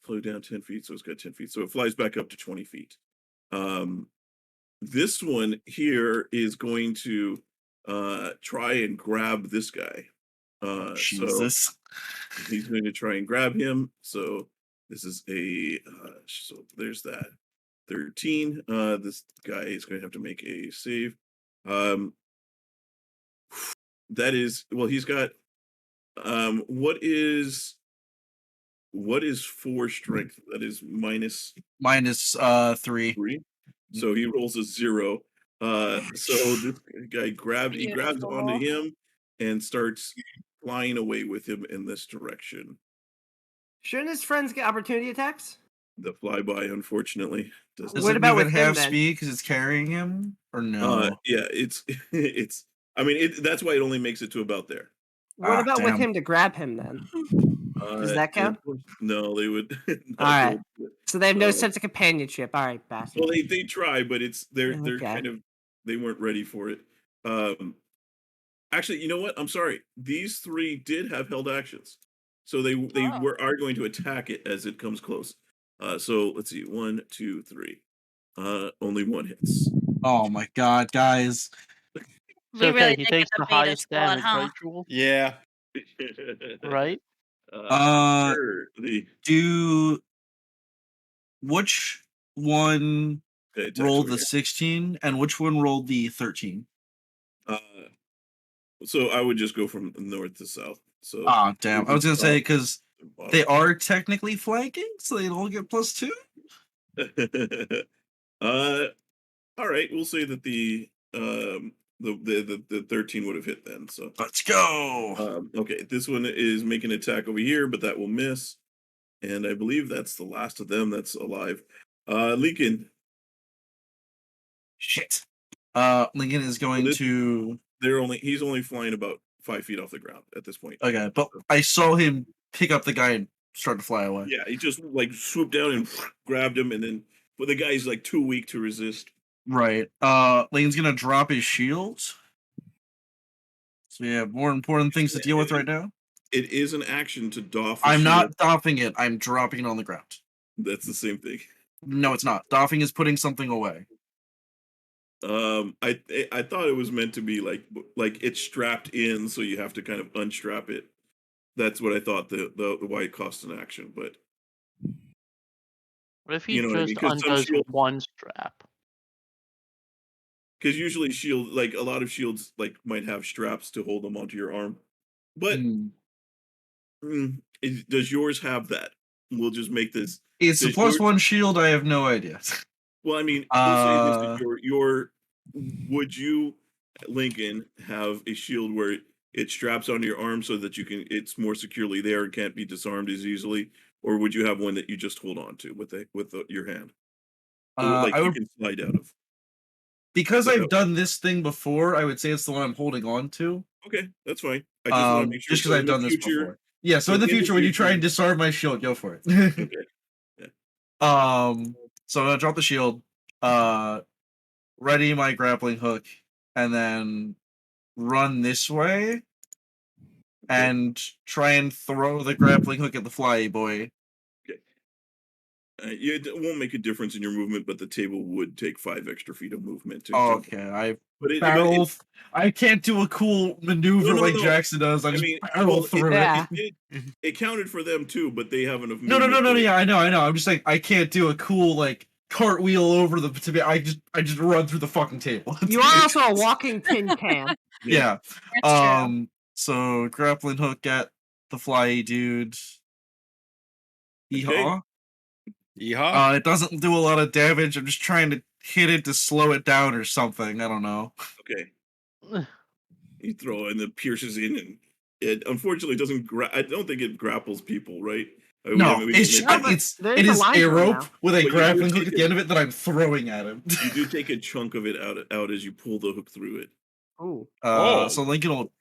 flew down 10 feet, so it's got 10 feet, so it flies back up to 20 feet. This one here is going to try and grab this guy. So Jesus. he's going to try and grab him. So this is a so there's that 13. This guy is going to have to make a save. That is, well, he's got what is 4 strength? That is minus Minus 3. 3. So he rolls a 0. So this guy grabs onto Beautiful. him and starts flying away with him in this direction. Shouldn't his friends get opportunity attacks? The flyby, unfortunately, Does What it about move with at him, half then? speed because it's carrying him? Or no? Yeah, it's. I mean, that's why it only makes it to about there. What about with damn. him to grab him then? Does that count? No, they would. All not right. go- So they have no uh, sense of companionship. All right, Well, bastard. they try, but they're Okay. kind of, they weren't ready for it. Actually, you know what? I'm sorry. These 3 did have held actions, so they Oh. are going to attack it as it comes close. So let's see, 1, 2, 3. Only 1 hits. Oh my god, guys. It's We okay. really He did get takes the the beta highest squad, damage, huh? right, Jewel? Yeah. Right? Sure. Which one Okay, attacks rolled over the here. 16 and which one rolled the 13? So I would just go from north to south. So Ah, damn. I was gonna say because bottom. they are technically flanking, so they all get +2. All right, we'll say that the 13 would have hit then. So Let's go. okay, this one is making an attack over here, but that will miss. And I believe that's the last of them that's alive. Lincoln. Shit. Lincoln is going this- to. He's only flying about 5 feet off the ground at this point. Okay, but I saw him pick up the guy and start to fly away. Yeah, he just like swooped down and grabbed him, and then but the guy's like too weak to resist. Right. Lincoln's gonna drop his shield. So we have more important things to deal with right now. It is an action to doff. A I'm shield. not doffing it. I'm dropping it on the ground. That's the same thing. No, it's not. Doffing is putting something away. I thought it was meant to be like it's strapped in, so you have to kind of unstrap it. That's what I thought the why it costs an action, but What if he you know what I mean? just 'Cause some undoes shields- one strap? because usually like a lot of shields like might have straps to hold them onto your arm, but does yours have that? We'll just make this. It's a does yours- +1 shield. I have no idea. Well, I mean, we'll say this is your. Would you, Lincoln, have a shield where it straps onto your arm so that it's more securely there and can't be disarmed as easily, or would you have one that you just hold on to with your hand, or like I you would, can slide out of? because So- I've done this thing before. I would say it's the one I'm holding on to. Okay, that's fine. I just want to make sure. Just because I've done this before. Yeah. So in the future, when you try and disarm my shield, go for it. Okay. So I'm gonna drop the shield. Ready my grappling hook, and then run this way, and try and throw the grappling hook at the flyy boy. It won't make a difference in your movement, but the table would take 5 extra feet of movement to jump. Okay, But I can't do a cool maneuver No, like no. Jackson does. I just barrel well, through it. Yeah. It counted for them too, but they have enough. No. movement Yeah, I know. I'm just like I can't do a cool like cartwheel over the. To be, I just run through the fucking table. You are also a walking tin can. Yeah. That's true. So grappling hook at the flyy dude. Yeehaw. Yeehaw. It doesn't do a lot of damage. I'm just trying to hit it to slow it down or something. I don't know. Okay. You throw it and it pierces in and It unfortunately doesn't. I don't think it grapples people, right? We No, haven't been it's able to No, make but it's there it is a is line a to 'em rope now. with a But you do grappling hook take at the end of it that I'm throwing at him. You do take a chunk of it out as you pull the hook through it. Ooh. Oh. So Lincoln will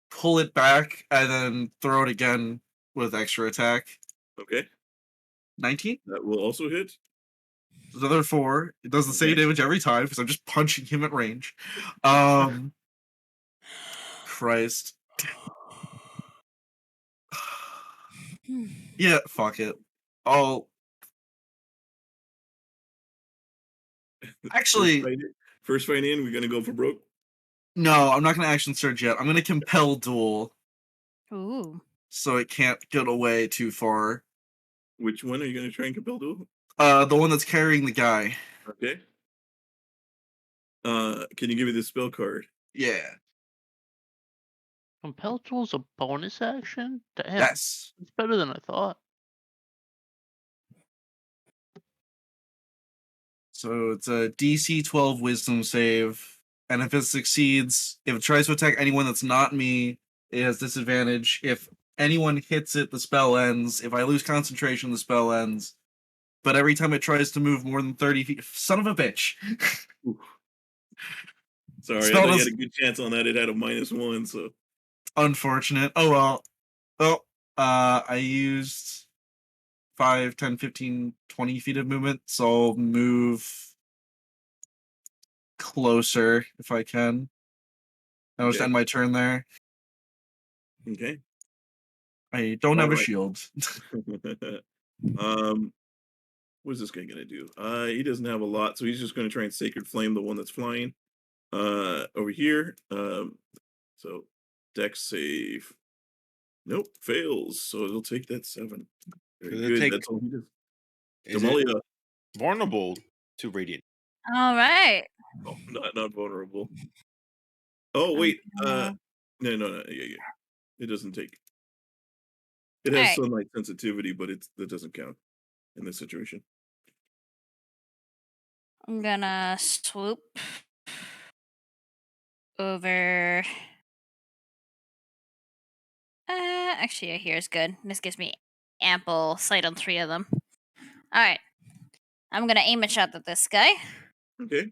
pull it back and then throw it again with extra attack. Okay, 19. that will also hit. Another 4. It does the same Okay. damage every time because I'm just punching him at range. Christ. Yeah, fuck it. I'll actually First fight in, we're gonna go for broke. no. I'm not gonna action surge yet. I'm gonna compel duel Ooh. so it can't get away too far. Which one are you gonna try and compel duel? The one that's carrying the guy. Okay. Can you give me the spell card? Yeah. Compel Tool's a bonus action? Damn. Yes. It's better than I thought. So it's a DC 12 Wisdom save, and if it succeeds, if it tries to attack anyone that's not me, it has disadvantage. If anyone hits it, the spell ends. If I lose concentration, the spell ends. But every time it tries to move more than 30 feet, son of a bitch. Sorry, Spell I thought you does- had a good chance on that. It had a -1, so Unfortunate. Oh well. Well, I used 5, 10, 15, 20 feet of movement, so I'll move closer if I can. I'll just Okay. end my turn there. Okay. I don't have a Alright. shield. What is this guy gonna do? He doesn't have a lot, so he's just gonna try and sacred flame the one that's flying. Over here. So dex save. Nope, fails. So it'll take that 7. Very Does it good. take- That's all he does. Is it Damalia. vulnerable to radiant? All right. Oh, not vulnerable. Oh wait. Uh, No. Yeah. It doesn't take. It has Alright. sunlight sensitivity, but that doesn't count in this situation. I'm gonna swoop over. Actually, here is good. This gives me ample sight on 3 of them. All right. I'm gonna aim a shot at this guy. Okay.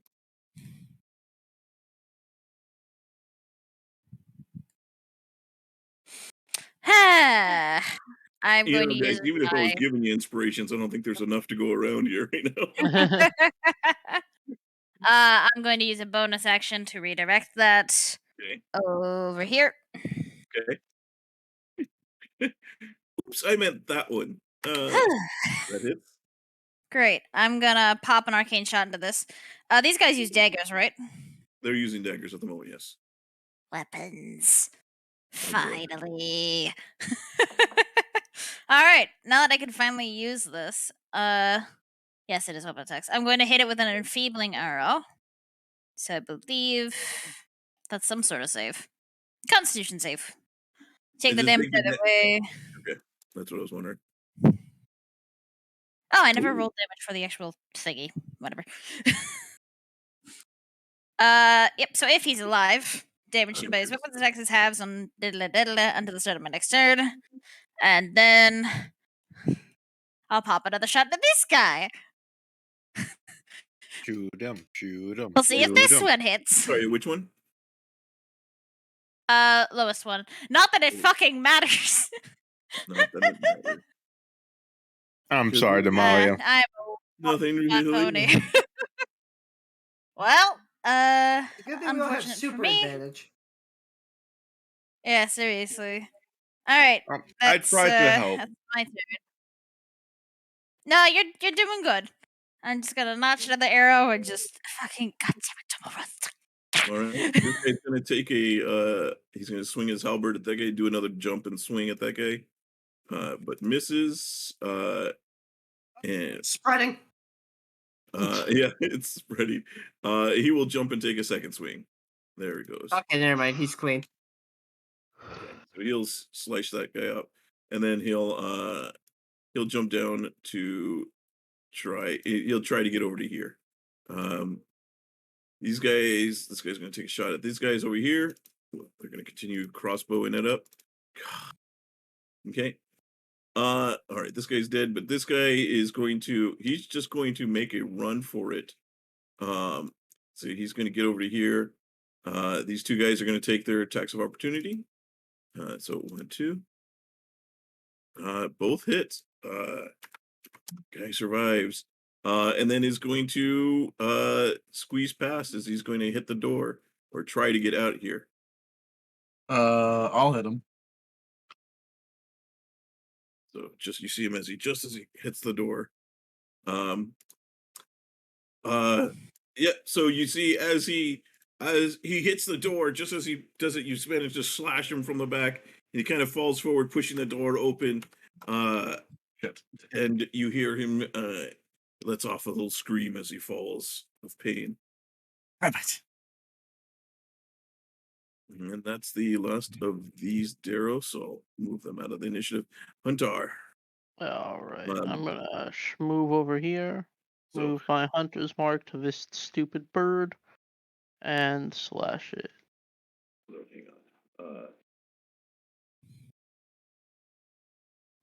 I'm You going know, to guys, use even if I was my. giving you inspirations, I don't think there's enough to go around here right now. I'm going to use a bonus action to redirect that Okay. over here. Okay. Oops, I meant that one. That hits. Great. I'm gonna pop an arcane shot into this. These guys use daggers, right? They're using daggers at the moment, yes. Weapons. Oh, boy. Finally. All right. Now that I can finally use this, yes, it is weapon attacks. I'm going to hit it with an enfeebling arrow. So I believe that's some sort of save. Constitution save. Take It the just damage takes out of the the way. Okay. That's what I was wondering. Oh, I never Ooh. rolled damage for the actual thingy. Whatever. Yep. So if he's alive, damage by his weapons attacks his halves on diddle until the start of my next turn, and then I'll pop another shot at this guy. Shoot him. Shoot him. We'll see if Shoot this 'em. one hits. Sorry, which one? Lowest one. Not that it Ooh. fucking matters. Not that it matters. I'm Good sorry, lord. Damalia. I'm Nothing a really. pony. Well, It's a good thing we don't have unfortunate for super me. advantage. Yeah, seriously. All right, I that's tried to help. that's my turn. No, you're doing good. I'm just gonna notch another arrow and just fucking goddamn it, All right. This guy's gonna take a. He's gonna swing his halberd at that guy. Do another jump and swing at that guy. But misses. And Spreading. yeah, it's spreading. He will jump and take a second swing. There he goes. Okay, never mind. He's clean. Okay, so he'll slice that guy up, and then he'll jump down to he'll try to get over to here. These guys, this guy's gonna take a shot at these guys over here. they're going to continue crossbowing it up. Okay. All right, this guy's dead, but this guy is he's just going to make a run for it. So he's going to get over to here. These two guys are going to take their attacks of opportunity. So 1, 2. Both hits. Guy survives. And then is going to squeeze past as he's going to hit the door or try to get out of here. I'll hit him. So you see him as he hits the door. Yeah, so you see as he hits the door, just as he does it, you manage to slash him from the back. He kind of falls forward, pushing the door open. Shit. And you hear him lets off a little scream as he falls of pain. Rabbit. And that's the last of these Darrow, so I'll move them out of the initiative. Huntar. All right, Um, I'm gonna move over here. So- Move my hunter's mark to this stupid bird, and slash it. Hang on.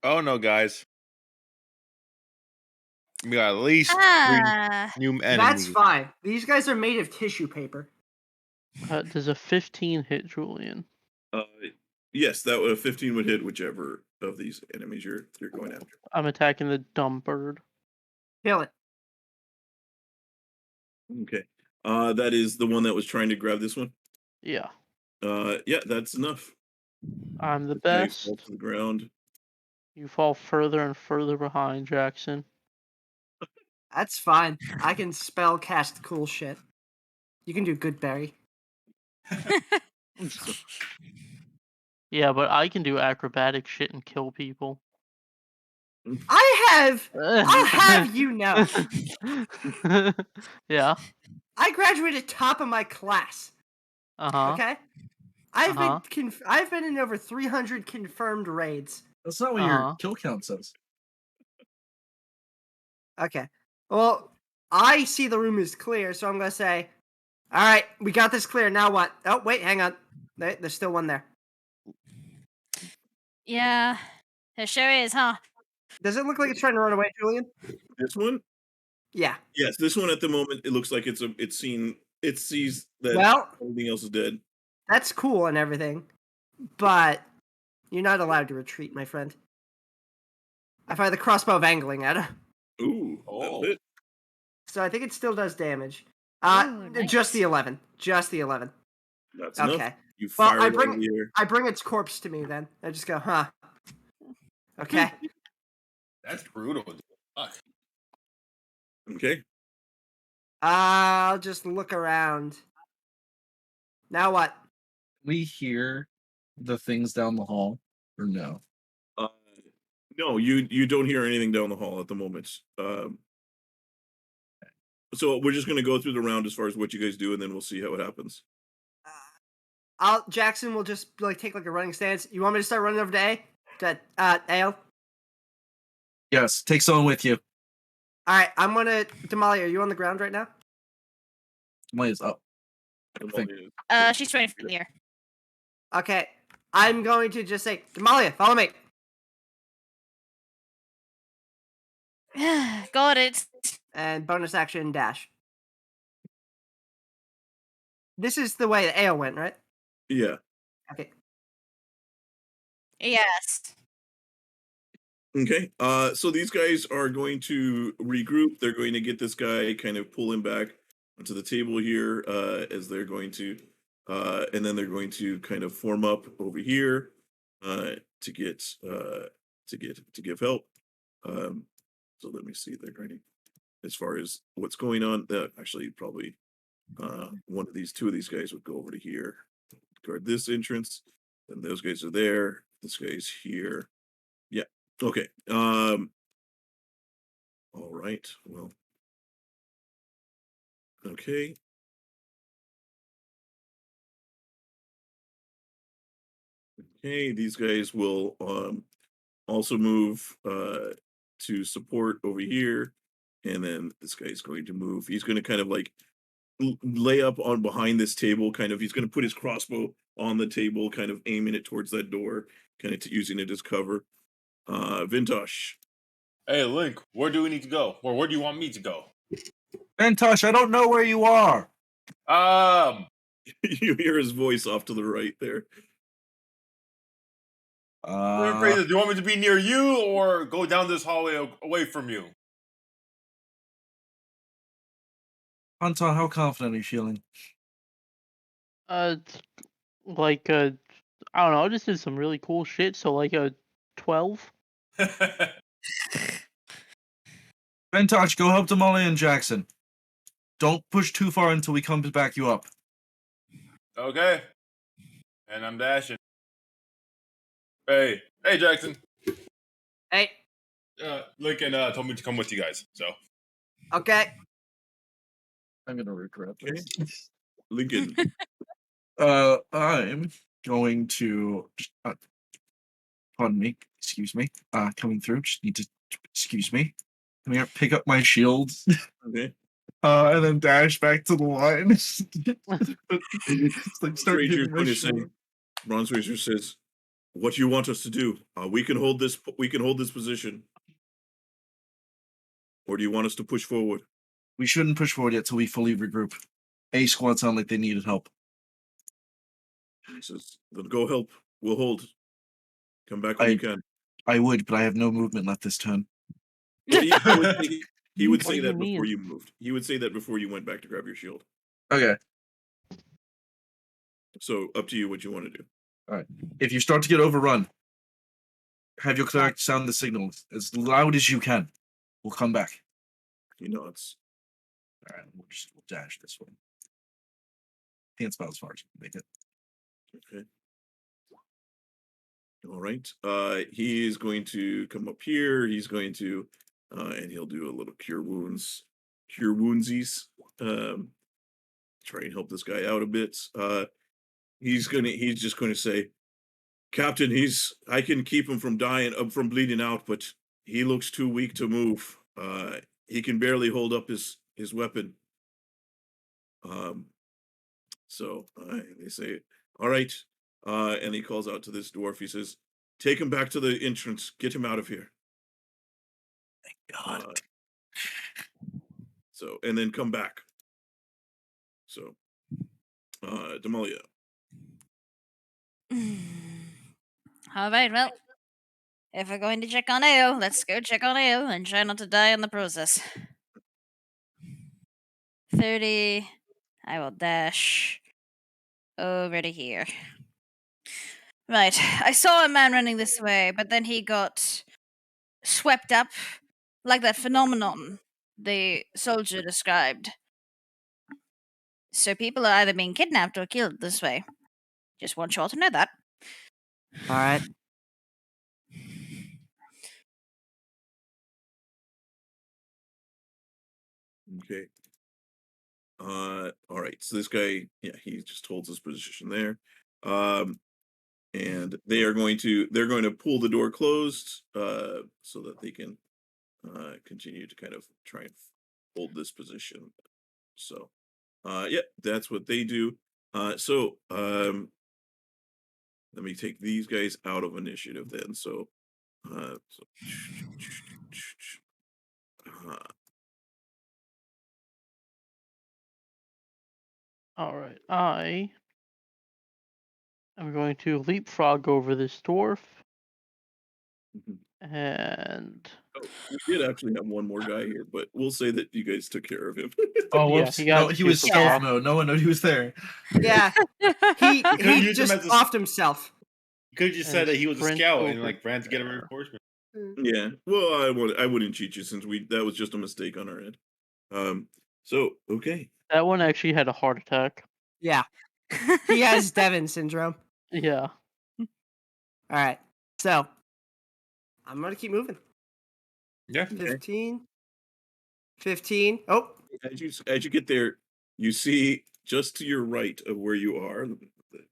Oh no, guys. We got at least 3 Ah, new That's enemies. fine. These guys are made of tissue paper. Does a 15 hit Julian? Yes, that would 15 would hit whichever of these enemies you're going after. I'm attacking the dumb bird. Kill it. Okay. That is the one that was trying to grab this one. Yeah, Yeah, that's enough. I'm the This guy best. falls to the ground. You fall further and further behind, Jackson. That's fine. I can spell cast cool shit. You can do good berry. Yeah, but I can do acrobatic shit and kill people. I'll have you know. Yeah. I graduated top of my class. Uh-huh. Okay? I've Uh-huh. I've been in over 300 confirmed raids. That's not what Uh-huh. your kill count says. Okay. Well, I see the room is clear, so I'm gonna say, all right, we got this clear. Now what? Oh, wait, hang on. There's still one there. yeah, it sure is, huh? Does it look like it's trying to run away, Julian? This one? Yeah. Yes, this one at the moment it looks like it sees that Well, everything else is dead. that's cool and everything, but you're not allowed to retreat, my friend. I fire the crossbow of angling at her, Ooh, that'll hit. so I think it still does damage. Ooh, Just the nice. 11. Just the 11. That's Okay. enough. You Well, fire I it out of bring the air. I bring its corpse to me then. I just go, huh. Okay. That's brutal. Fuck. Okay. I'll just look around. Now what? We hear the things down the hall, or no? No, you don't hear anything down the hall at the moment. So we're just gonna go through the round as far as what you guys do, and then we'll see how it happens. Jackson will just take a running stance. You want me to start running over to A? To Ale? Yes, take someone with you. Alright, I'm gonna Damalia, are you on the ground right now? Somebody's up. I think. She's 20 feet here. Okay. I'm going to just say, Damalia, follow me. Got it. And bonus action dash. This is the way that Ale went, right? Yeah. Okay. Yes. Okay. So these guys are going to regroup. They're going to get this guy, kind of pull him back onto the table here, as they're going to, and then they're going to kind of form up over here, to give help. So let me see. They're going to, as far as what's going on, actually probably, two of these guys would go over to here, guard this entrance. Then those guys are there. This guy's here. Yeah. Okay. All right. Well. Okay. Okay. These guys will also move to support over here, and then this guy's going to move. He's going to kind of lay up on behind this table, kind of. He's going to put his crossbow on the table, kind of aiming it towards that door, kind of using it as cover. Vintash. Hey, Link, where do we need to go? Or where do you want me to go? Vintash, I don't know where you are. You hear his voice off to the right there. Do you want me to be near you or go down this hallway away from you? Huntar, how confident are you feeling? Like I don't know. I just did some really cool shit. So like a 12. Vintash, go help Damalia and Jackson. Don't push too far until we come to back you up. Okay. And I'm dashing. Hey, Jackson. Hey, Lincoln told me to come with you guys. So. okay. I'm gonna regret Okay. this. Lincoln. I'm going to. Pardon me. Excuse me. Coming through. Just need to. Excuse me. Come here. Pick up my shield. Okay. And then dash back to the line. It's like start Razor's hitting my going to say, shield. Bronze Razor says, "What do you want us to do? We can hold this. We can hold this position. Or do you want us to push forward?" We shouldn't push forward yet till we fully regroup. A squad sound like they needed help. He says, "Then go help. We'll hold. Come back when you can." I would, but I have no movement left this turn. Well, he would What say do you that before mean? you moved. He would say that before you went back to grab your shield. Okay. So up to you what you want to do. If you start to get overrun, have your cleric sound the signal as loud as you can. We'll come back. He nods. All right, we'll dash this way. Can't spell as far as we can make it. Okay. All right. He is going to come up here. He's going to, and he'll do a little cure woundsies. Try and help this guy out a bit. He's just going to say, "Captain, I can keep him from dying, from bleeding out, but he looks too weak to move. He can barely hold up his weapon." So they say, "All right." And he calls out to this dwarf. He says, "Take him back to the entrance. Get him out of here." God. So, and then come back. So, Damalia. All right, well, if we're going to check on Ale, let's go check on Ale and try not to die in the process. 30. I will dash over to here. Right. I saw a man running this way, but then he got swept up like that phenomenon the soldier described. So people are either being kidnapped or killed this way. Just want you all to know that. All right. Okay. All right. So this guy, yeah, he just holds his position there. And they're going to pull the door closed, so that they can continue to kind of try and hold this position. So, yeah, that's what they do. So, let me take these guys out of initiative then. So, uh, All right. I am going to leapfrog over this dwarf. Mhm. And Oh, we did actually have one more guy here, but we'll say that you guys took care of him. Oh, Yeah, whoops. he got No, he was super stealth fast. mode. No one knew he was there. Yeah. He could've he used him just as a- offed himself. You could have just And said that he was a sprint scout and over. like ran to get a Yeah. reinforcement. Yeah. Well, I wouldn't cheat you since that was just a mistake on our end. So okay. That one actually had a heart attack. Yeah. He has Devon syndrome. Yeah. All right. So I'm gonna keep moving. Yeah. 15. 15. Oh, As you get there, you see just to your right of where you are, the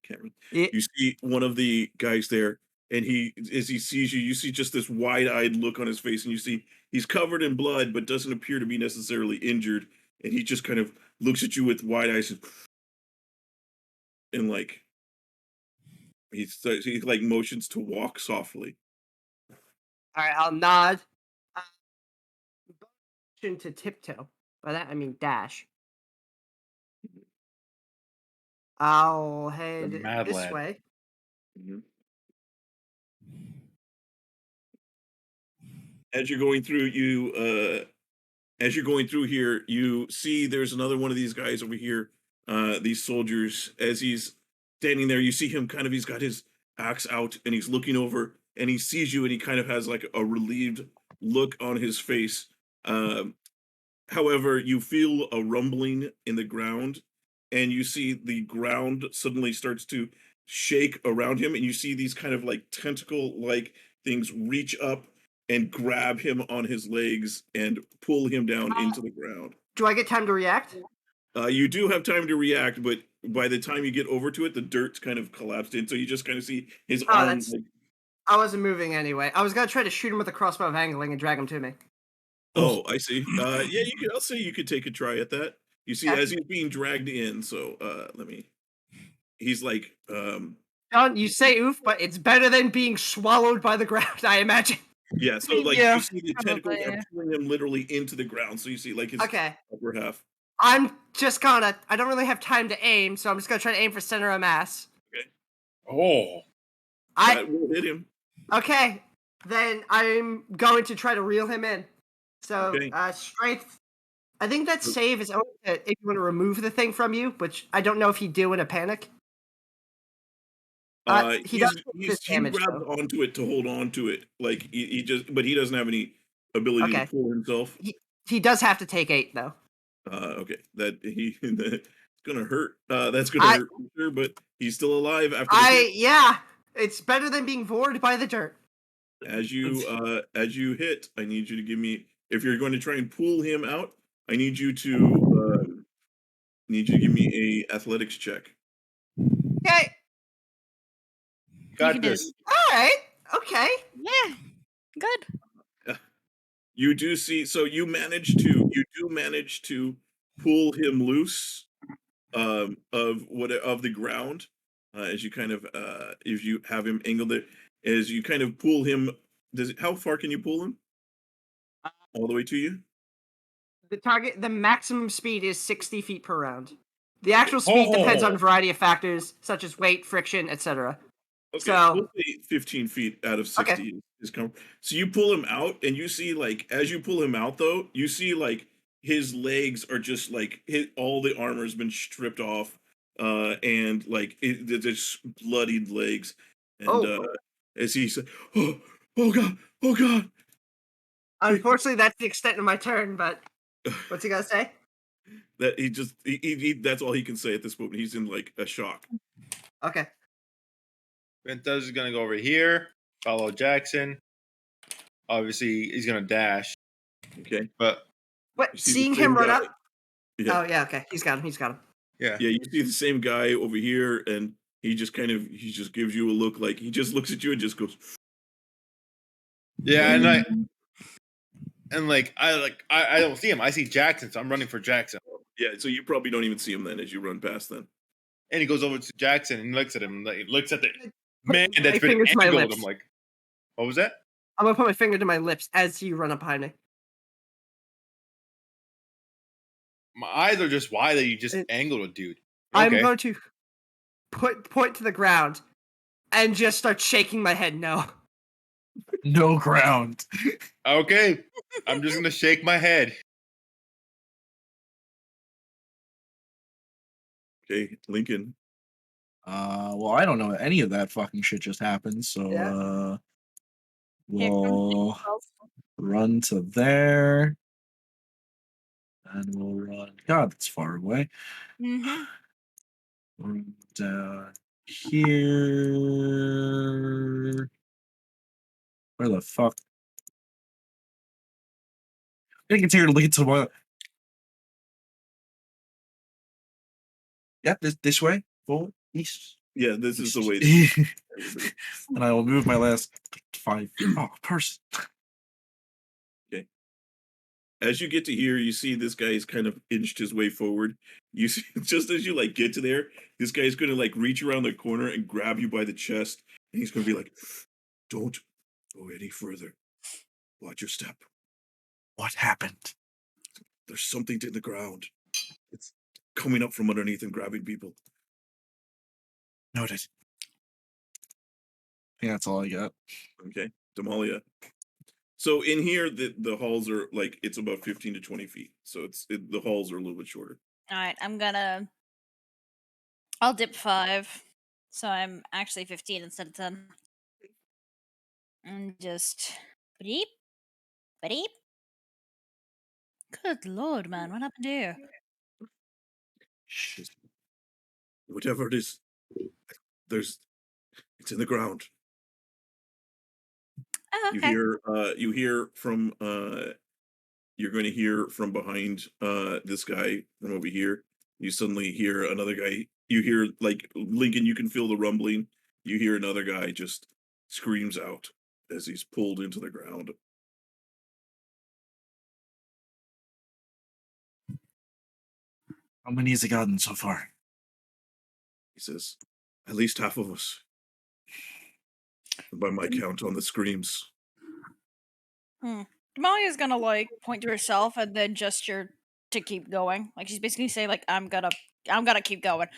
camera. yeah. You see one of the guys there, and as he sees you, you see just this wide-eyed look on his face, and you see he's covered in blood, but doesn't appear to be necessarily injured, and he just kind of looks at you with wide eyes and like he like motions to walk softly. All right, I'll nod. Motion to tiptoe. By that I mean dash. I'll head mad this lad. way. Mhm. As you're going through, as you're going through here, you see there's another one of these guys over here, these soldiers. As he's standing there, you see him kind of, he's got his axe out and he's looking over and he sees you and he kind of has like a relieved look on his face. Um, However, you feel a rumbling in the ground and you see the ground suddenly starts to shake around him and you see these kind of like tentacle like things reach up and grab him on his legs and pull him down into the ground. Do I get time to react? You do have time to react, but by the time you get over to it, the dirt's kind of collapsed in, so you just kind of see his arm. That's- I wasn't moving anyway. I was gonna try to shoot him with a crossbow of angling and drag him to me. Oh, I see. Yeah, you could. I'll say you could take a try at that. You see, as he's being dragged in. So let me. He's like, John, you say oof, but it's better than being swallowed by the ground, I imagine. yeah. So like Yeah, you see the tentacles probably. are pulling him literally into the ground. So you see like his Okay. upper half. I'm just gonna. I don't really have time to aim, so I'm just gonna try to aim for center of mass. Oh, That will hit him. Okay, then I'm going to try to reel him in. So, Okay. strength. I think that save is only if you want to remove the thing from you, which I don't know if he'd do in a panic. He does He damage, grabs though. onto it to hold on to it. Like he just, but he doesn't have any ability Okay. to pull himself. He does have to take 8, though. Okay, it's gonna hurt. That's gonna hurt for sure, but he's still alive after the hit. Yeah, it's better than being bored by the dirt. As you hit, I need you to give me, if you're going to try and pull him out, I need you to give me a athletics check. Okay, got can do this. all right, okay. Yeah, good. You do see, so you do manage to pull him loose of the ground, as you kind of if you have him angled there, as you kind of pull him. How far can you pull him? All the way to you? The maximum speed is 60 feet per round. The actual speed depends on a variety of factors, such as weight, friction, etc. Okay, So, we'll say 15 feet out of 60 is comfortable. So you pull him out, and you see, like, as you pull him out, though, you see, like, his legs are just, like, all the armor's been stripped off, and, like, there's bloodied legs. And as he said, oh, God, oh, God. Unfortunately, that's the extent of my turn, but what's he gonna say? That that's all he can say at this moment. He's in, like, a shock. Okay. Vintash is gonna go over here, follow Jackson. Obviously, he's gonna dash. Okay. But Seeing him run up. Yeah. Oh yeah, okay. He's got him. Yeah. Yeah, you see the same guy over here, and he just gives you a look, like he just looks at you and just goes. Yeah, and I don't see him. I see Jackson, so I'm running for Jackson. Yeah, so you probably don't even see him then as you run past them. And he goes over to Jackson and looks at him. Like, looks at the man that's been finger to my angled. lips. I'm like, what was that? I'm gonna put my finger to my lips as you run up behind me. My eyes are just wide that you just angled a dude. I'm Okay. going to point to the ground and just start shaking my head no. No ground. Okay. I'm just gonna shake my head. Okay, Lincoln. Well, I don't know any of that fucking shit just happened, so Yeah. we'll run to there. And we'll run. God, that's far away. Mm-hmm. Run down here. Where the fuck? I think it's here to lead to what? Yeah, this way. Forward, east. Yeah, this is the way. And I will move my last 5 feet. Oh, person. Okay. as you get to here, you see this guy's kind of inched his way forward. You see, just as you like get to there, this guy's gonna like reach around the corner and grab you by the chest, and he's gonna be like, "Don't go any further. Watch your step. What happened? There's something in the ground. It's coming up from underneath and grabbing people." Noted. Yeah, that's all I got. Okay, Damalia. So in here, the halls are like it's about 15 to 20 feet. So the halls are a little bit shorter. All right, I'll dip 5, so I'm actually 15 instead of 10. And just beep, beep. Good lord, man, what happened here? Just whatever it is, it's in the ground. Oh, You okay. hear you're going to hear from behind this guy from over here. You suddenly hear another guy. You hear like Lincoln. You can feel the rumbling. You hear another guy just screams out as he's pulled into the ground. How many has it gotten so far? He says, "At least half of us." By my count on the screams. Damalia's gonna like point to herself and then gesture to keep going. Like she's basically saying, like, I'm gonna keep going.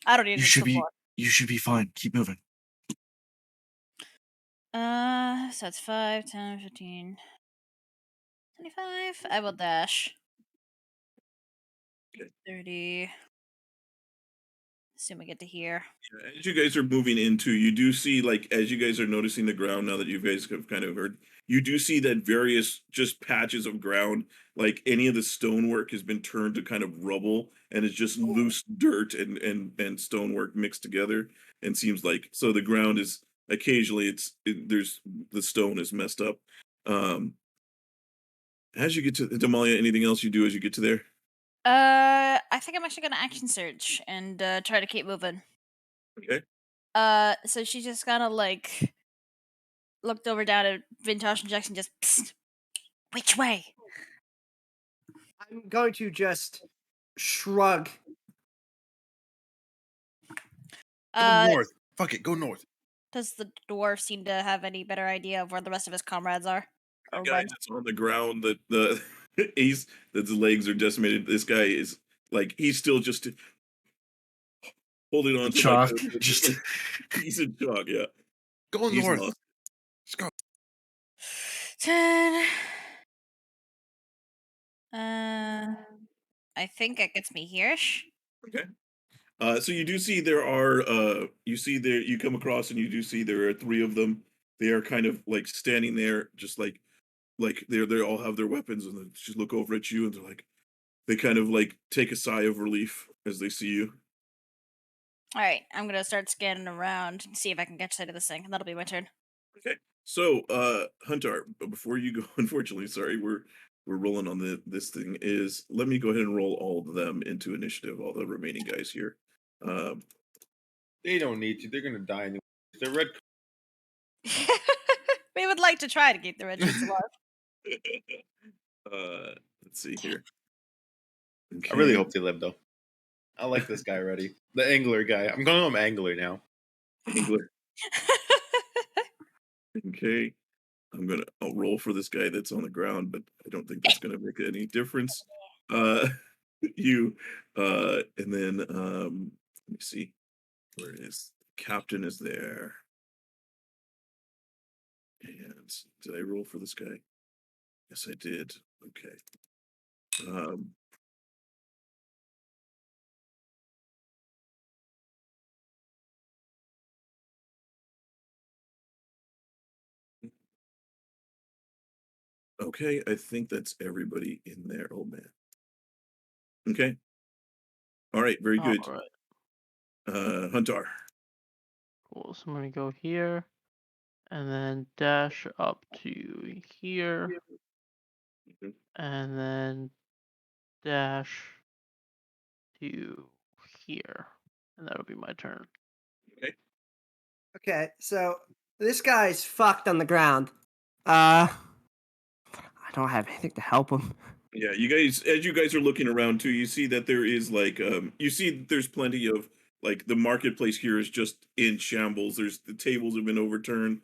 I don't need You to should be. support. You should be fine. Keep moving. So that's 5, 10, 15, 25. I will dash. Okay. 30. Assume we get to here. As you guys are moving into, you do see, like, as you guys are noticing the ground now that you guys have kind of heard, you do see that various just patches of ground, like any of the stonework has been turned to kind of rubble and it's just loose dirt and stonework mixed together. And seems like so the ground is occasionally there's the stone is messed up. As you get to Damalia, anything else you do as you get to there? I think I'm actually gonna action search and try to keep moving. Okay. So she's just kind of like looked over down at Vintash and Jackson, just psst, which way? I'm going to just shrug. Go north. Fuck it, go north. Does the dwarf seem to have any better idea of where the rest of his comrades are? The Or guy went? that's on the ground that the he's that his legs are decimated. This guy is like he's still just holding on to like Shock. Just he's in shock. Yeah, Go he's north. lost. Let's go. 10. I think it gets me here-ish. Okay. So you do see there are you see there you come across and you do see there are 3 of them. They are kind of like standing there, just like they all have their weapons and they just look over at you and they're like they kind of like take a sigh of relief as they see you. All right, I'm gonna start scanning around and see if I can catch sight of this thing. That'll be my turn. Okay. So, Huntar, but before you go, unfortunately, sorry, we're rolling on this thing. Is let me go ahead and roll all of them into initiative, all the remaining guys here. Um, They don't need to. They're gonna die anyway. They're red. We would like to try to keep the red shirts alive. let's see here. I really Okay. hope they live though. I like this guy already. The angler guy. I'm calling him angler now. Angler. Okay. I'll roll for this guy that's on the ground, but I don't think that's gonna make any difference. Uh, you, and then let me see where it is. Captain is there. And did I roll for this guy? Yes, I did. Okay. Okay, I think that's everybody in there. Oh man. Okay. All right, very good. All right. Huntar. Cool. So I'm gonna go here, and then dash up to here, Mhm. and then dash to here, and that'll be my turn. Okay. Okay, so this guy's fucked on the ground. I don't have anything to help him. Yeah, you guys, as you guys are looking around too, you see that there is like, you see that there's plenty of like the marketplace here is just in shambles. There's the tables have been overturned.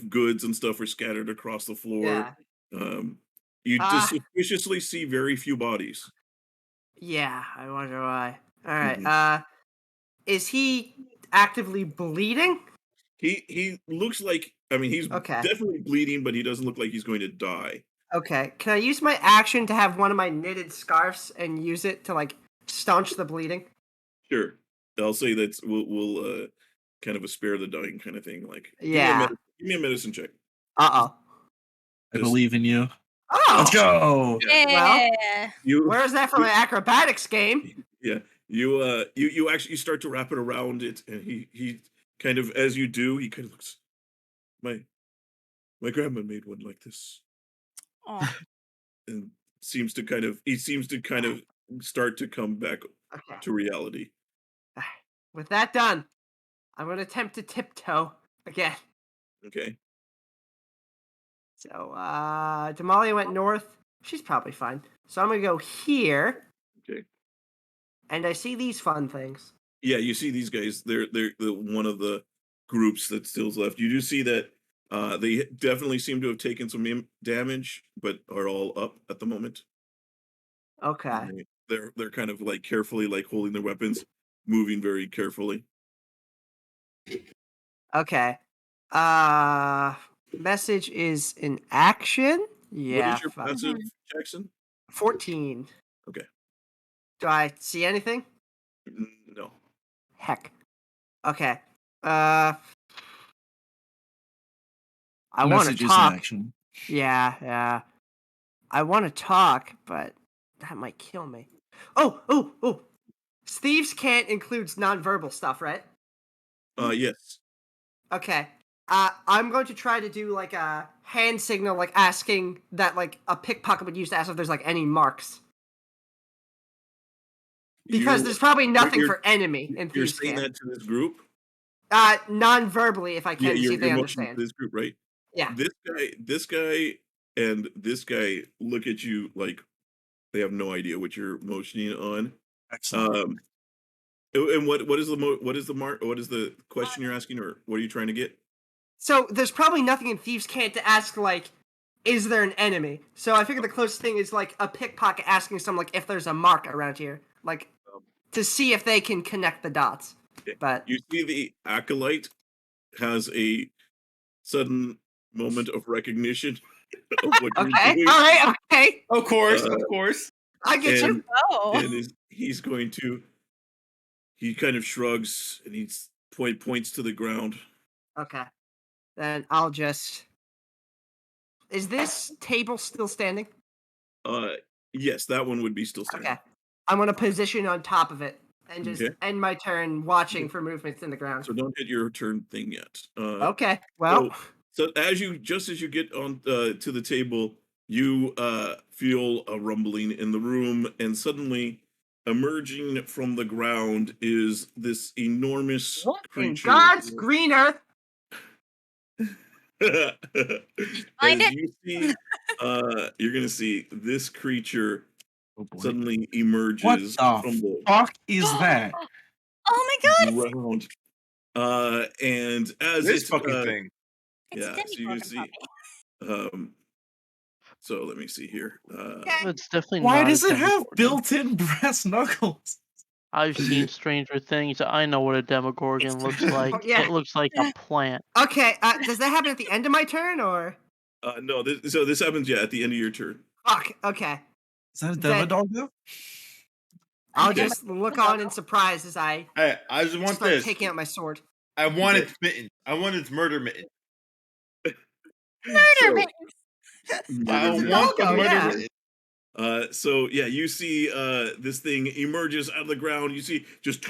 Goods and stuff are scattered across the floor. Yeah. Um, you just Ah, suspiciously see very few bodies. yeah. I wonder why. All right. Mhm. Is he actively bleeding? He looks like, I mean, he's Okay. definitely bleeding, but he doesn't look like he's going to die. Okay. Can I use my action to have one of my knitted scarves and use it to like staunch the bleeding? Sure, I'll say that's we'll kind of a spare the dying kind of thing. Like, Yeah. give me a medicine check. Uh-oh. I Just believe in you. Oh. Let's go. Well, Yeah. you where's that from you my acrobatics game? yeah, you actually start to wrap it around it, and he kind of, as you do, he kind of looks, my grandma made one like this, Oh. and he seems to kind of start to come back Okay. to reality. With that done, I'm gonna attempt to tiptoe again. Okay. So Damalia went north. She's probably fine. So I'm gonna go here, Okay. and I see these fun things. Yeah, you see these guys. They're one of the groups that still's left. You do see that they definitely seem to have taken some damage, but are all up at the moment. Okay. And they're kind of like carefully like holding their weapons, moving very carefully. Okay. Message is in action. What Yeah, is your fuck. passive, Mhm. Jackson? 14. Okay. Do I see anything? No. Heck. Okay. Uh, I want to Message is in talk. action. Yeah. I want to talk, but that might kill me. Oh. Thieves can't includes nonverbal stuff, right? Yes. Okay. I'm going to try to do like a hand signal, like asking that like a pickpocket would use to ask if there's like any marks. Because You're there's probably nothing you're for enemy in you're Thieves saying Camp. that to this group? Non-verbally if I Yeah, can to see if you're they motioning understand. to this group, right? Yeah. This guy, and this guy look at you like they have no idea what you're motioning on. Excellent. And what is the mark? What is the question you're asking, or what are you trying to get? So there's probably nothing in Thieves Camp to ask like, is there an enemy? So I figure the closest thing is like a pickpocket asking someone like if there's a mark around here, like Um, to see if they can connect the dots. okay. But You see the acolyte has a sudden moment of recognition of what you're okay, doing, all right, okay, Of course, uh, of course. I get you. Oh. and he's going to, he kind of shrugs and he's points to the ground. Okay, then I'll just. Is this table still standing? Uh, yes, that one would be still standing. Okay, I'm gonna position on top of it and just Okay. end my turn watching for movements in the ground. So don't hit your turn thing yet. Okay, well, So just as you get on to the table, you feel a rumbling in the room, and suddenly emerging from the ground is this enormous what in creature. God's green earth? Find As it? you see, you're gonna see this creature Oh boy. suddenly What emerges from the the fuck is that? Oh my god! ground. And as This it fucking thing. It's a yeah, so you're gonna demigorgon see puppy. so let me see here. Okay. It's definitely Why not does a it have Demogorgon. built-in brass knuckles? I've seen Stranger Things. I know what a Demogorgon looks like. Yeah. It looks like a plant. Okay, does that happen at the end of my turn or? No, so this happens at the end of your turn. Fuck. Okay, Is that a Then- Demodoggo? I'll Okay. just look on in surprise as I Hey, I just want start this. taking out my sword. I want Okay. its mitten. I want its murder mitten. Murder So, mittens! I murder want the doggo, murder yeah. mitten. So yeah, you see this thing emerges out of the ground. You see just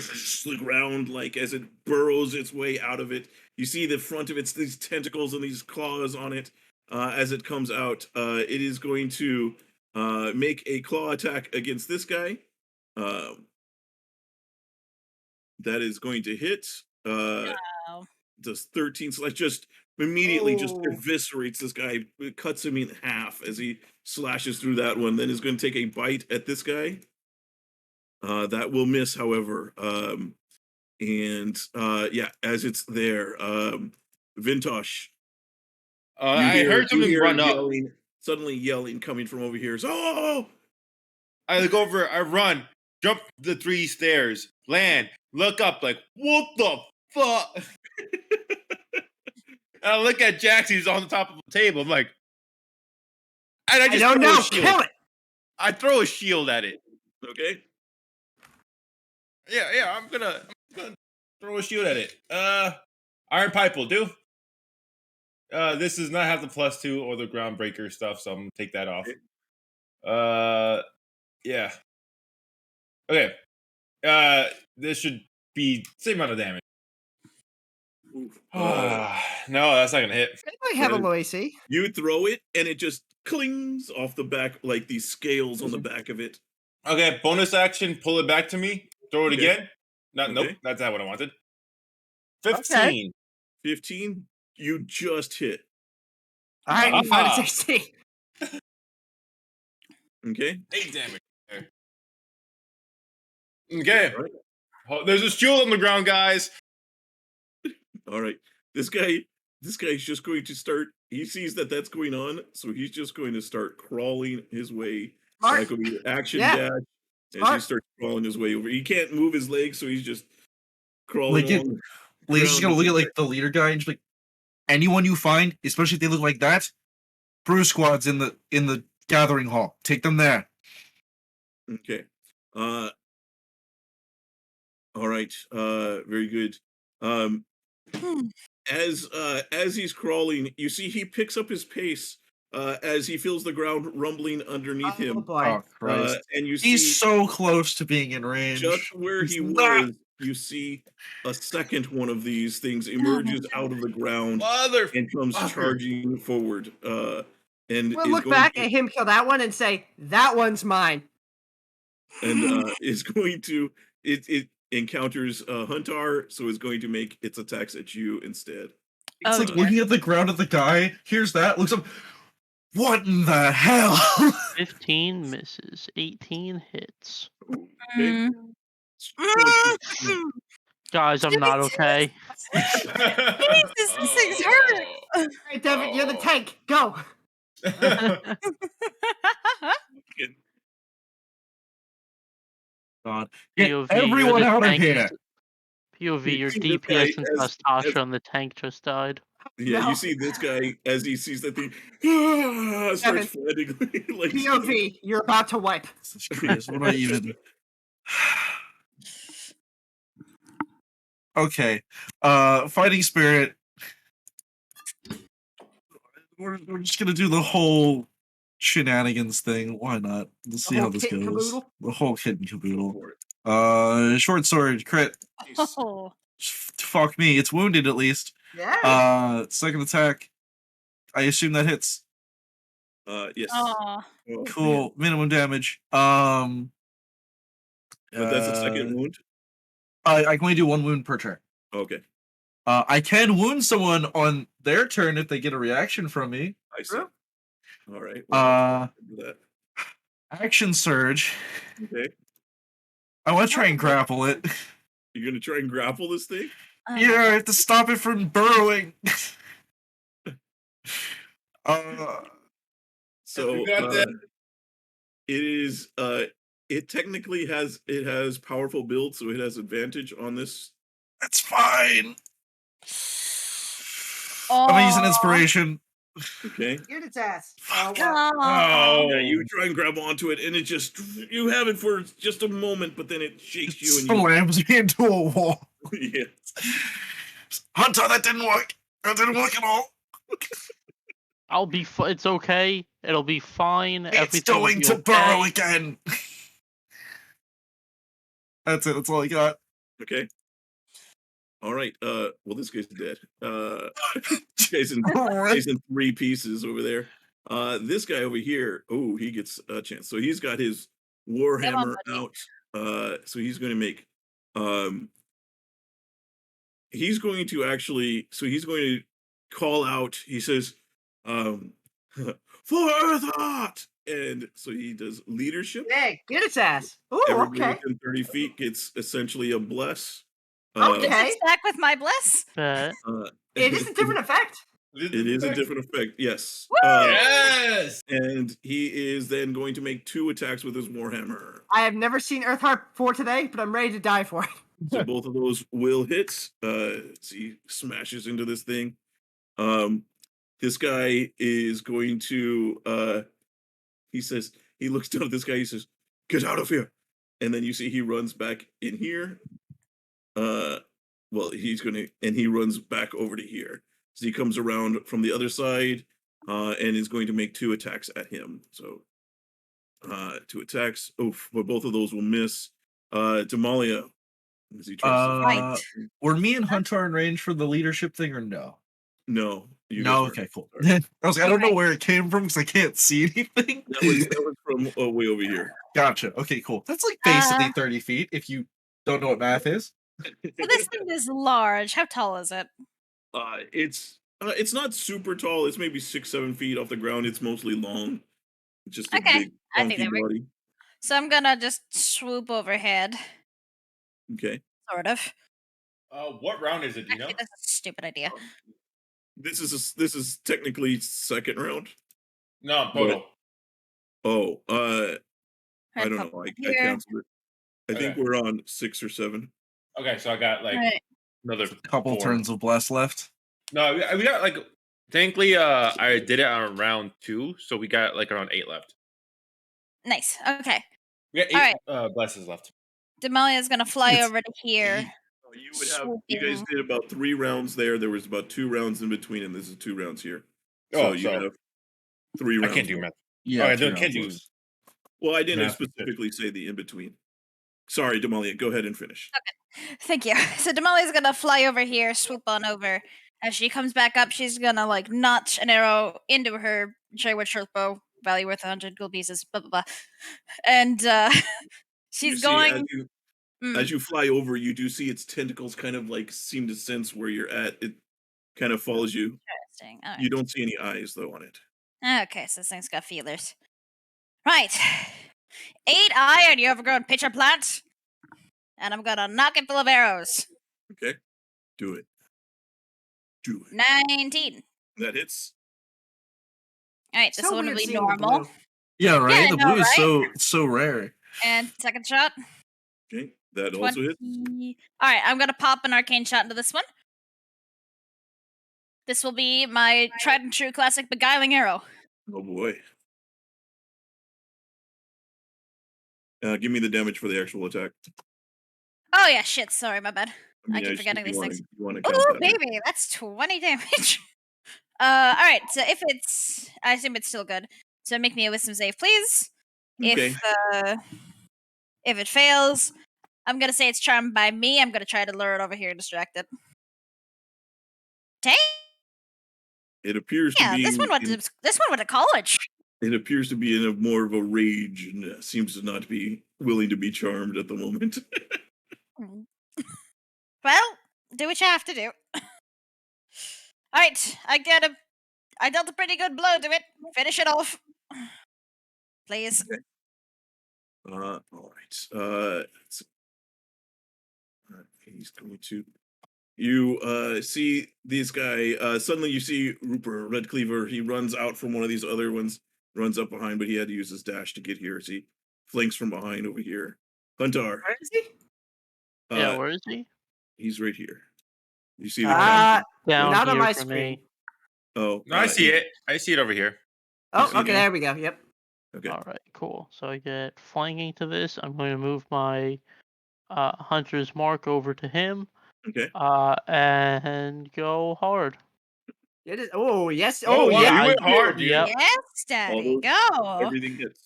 the ground like as it burrows its way out of it. You see the front of its these tentacles and these claws on it as it comes out. It is going to make a claw attack against this guy. That is going to hit. Oh. Does 13 so like just immediately just Oh. eviscerates this guy. It cuts him in half as he slashes through that one. Then is going to take a bite at this guy. That will miss, however. Yeah, as it's there, Vintash, I heard you something hear run up. yelling, suddenly yelling coming from over here. So, oh! I look over, I run, jump the 3 stairs, land, look up, like, what the fuck? And I look at Jax, he's on the top of the table. I'm like, and I just don't throw a know. shield. Kill it. I throw a shield at it. Okay. Yeah, I'm gonna throw a shield at it. Iron Pipe will do. This does not have the +2 or the groundbreaker stuff, so I'm gonna take that off. Yeah. Okay. This should be same amount of damage. No, that's not gonna hit. They might have a low AC. You throw it, and it just clings off the back, like these scales on the back of it. Okay, bonus action, pull it back to me, throw it Okay. again. Nope, Okay. that's not what I wanted. 15. 15. You just hit. All right, you find its Ah. AC. Okay. 8 damage. Okay. All right. Oh, there's a shield on the ground, guys. All right. This guy's just going to start. He sees that that's going on, so he's just going to start crawling his way. Smart. That could be action Yeah. dash as he Smart. starts crawling his way over. He can't move his legs, so he's just crawling Like it- along. Like, just gonna look at like the leader guy and just like anyone you find, especially if they look like that, brew squads in the gathering hall. Take them there. Okay. All right. Very good. As he's crawling, you see he picks up his pace as he feels the ground rumbling underneath Oh him. boy. Oh Christ! And you see He's so close to being in range. just where He's he not. was, you see a second one of these things emerges out of the ground and comes Motherfucker. charging forward. And We'll is look going back to, at him kill that one and say, that one's mine. and is going to it encounters Huntar, so is going to make its attacks at you instead. It's Oh, like dear. looking at the ground at the guy. Here's that. Looks up. What in the hell? 15 misses, 18 hits. Okay. Mm. 20. Guys, I'm not okay. Jesus, this thing's hurt. All right, Devon, you're the tank. Go. God. Get POV, everyone you're the out of tank here. POV, your See this guy DPS and as- testosterone, the tank just died. Yeah, No. you see this guy as he sees that thing, starts Devin. frantically like POV, you're about to wipe. Jesus Christ, what do I even? Okay. Fighting spirit. We're just gonna do the whole shenanigans thing. Why not? Let's see whole how this kit and goes. caboodle? The whole kit and caboodle. for it. Short sword crit. Oh. Fuck me. It's wounded at least. Yeah. Second attack. I assume that hits. Yes. Aw. Oh, Cool. man. Minimum damage. But that's a second wound. I can only do one wound per turn. Okay, I can wound someone on their turn if they get a reaction from me. I see. True. All right. Well, do that. Action surge. Okay, I want to try and grapple it. you're gonna try and grapple this thing. Yeah, I have to stop it from burrowing. So You got that. it is. It technically has powerful build, so it has advantage on this. That's fine. I'm gonna use an Aw. inspiration. Okay. Get its ass. Fuck. Aw. Yeah, you try and grab onto it, and it just you have it for just a moment, but then it shakes you, and you Slams me into a wall. yeah. Hunter, that didn't work. That didn't work at all. I'll be it's okay. It'll be fine. It's Everything will going be to okay. burrow again. That's it. That's all I got. Okay. All right. Well, this guy's dead. He's in 3 pieces over there. This guy over here. Oh, he gets a chance. So he's got his warhammer buddy. out. So he's going to make. He's going to actually. So he's going to call out. He says, "For Earth Art!" And so he does leadership. Hey, get its ass. Ooh, Everybody okay. within 30 feet gets essentially a bless. Okay. Does it stack with my bless? Bet. It is a different effect. It is a different effect, yes. Yes. And he is then going to make 2 attacks with his Warhammer. I have never seen Earthheart before today, but I'm ready to die for it. So both of those will hit. As he smashes into this thing. This guy is going to he says, he looks down at this guy, he says, "Get out of here." And then you see he runs back in here. Well, he runs back over to here. So he comes around from the other side, and is going to make 2 attacks at him. So 2 attacks. But both of those will miss. Damalia, as he tries to Uh, were me and Huntar in range for the leadership thing or no? No. You No, guys okay, cool. Sorry. I was like, I don't know Okay. where it came from because I can't see anything. That was from way over here. Gotcha. Okay, cool. That's like basically 30 feet if you don't know what math is. So this thing is large. How tall is it? It's not super tall. It's maybe 6-7 feet off the ground. It's mostly long. Just a Okay, big I think funky that works. body. So I'm gonna just swoop overhead, Okay. sort of. What round is it? Do you know? Actually, that's a stupid idea. This is technically second round. No, total. Oh, I Right, don't pop know. I here. canceled it. I think Okay. we're on 6 or 7. Okay, so I got like Right. another Couple 4. turns of bless left. No, we got like. Thankfully, I did it on round 2, so we got like around 8 left. Nice. Okay. We got 8 blesses left. Damalia is gonna fly It's over to here. Oh, you guys Swooping. did about 3 rounds there. There was about 2 rounds in between, and this is 2 rounds here. Oh, You so have 3 I rounds. can't do left. math. Yeah, Oh, I 3 can't rounds do. left. Well, I didn't Math. specifically say the in between. Sorry, Damalia, go ahead and finish. Thank you. So Damalia's gonna fly over here, swoop on over. As she comes back up, she's gonna like notch an arrow into her Sherwood short bow, value worth 100 gold pieces, blah blah blah. And You she's see, going. as you fly over, you do see its tentacles kind of like seem to sense where you're at. It kind of follows you. Interesting. All You right. don't see any eyes though on it. Okay, so this thing's got feelers. Right. 8 iron, you overgrown pitcher plant. And I'm gonna knock it full of arrows. Okay, do it. Do it. 19. That hits. Alright, this So one will weird be seeing the normal. blue. Yeah, right. I the know, blue is right? so rare. And second shot. Okay, that also hits. 20. Alright, I'm gonna pop an arcane shot into this one. This will be my tried and true classic beguiling arrow. Oh boy. Give me the damage for the actual attack. Oh yeah, shit, sorry, my bad. I keep just forgetting think these things. You want to count Ooh, that? baby, that's 20 damage. Alright, so if it's I assume it's still good. So make me a wisdom save, please. Okay. If it fails, I'm gonna say it's charmed by me. I'm gonna try to lure it over here and distract it. Dang! It appears to Yeah, be. this one went to college. It appears to be in a more of a rage and seems to not be willing to be charmed at the moment. Well, do what you have to do. Alright, I dealt a pretty good blow to it. Finish it off. Please. Okay. All right. He's going to. You see this guy. Suddenly, you see Rupert Redcleaver. He runs out from one of these other ones, runs up behind, but he had to use his dash to get here. As he flanks from behind over here. Huntar. Where is he? Yeah, where is he? He's right here. You see the Down Down on here my for screen. me. Oh, No, I see it. I see it over here. Oh, see okay, now? there we go. Yep. Okay. All right, cool. So I get flanking to this. I'm going to move my hunter's mark over to him. Okay. And go hard. It is. Oh yes. Oh, Oh wow, yeah. you went hard, dude. Yep. Yes, Daddy, go. Everything hits.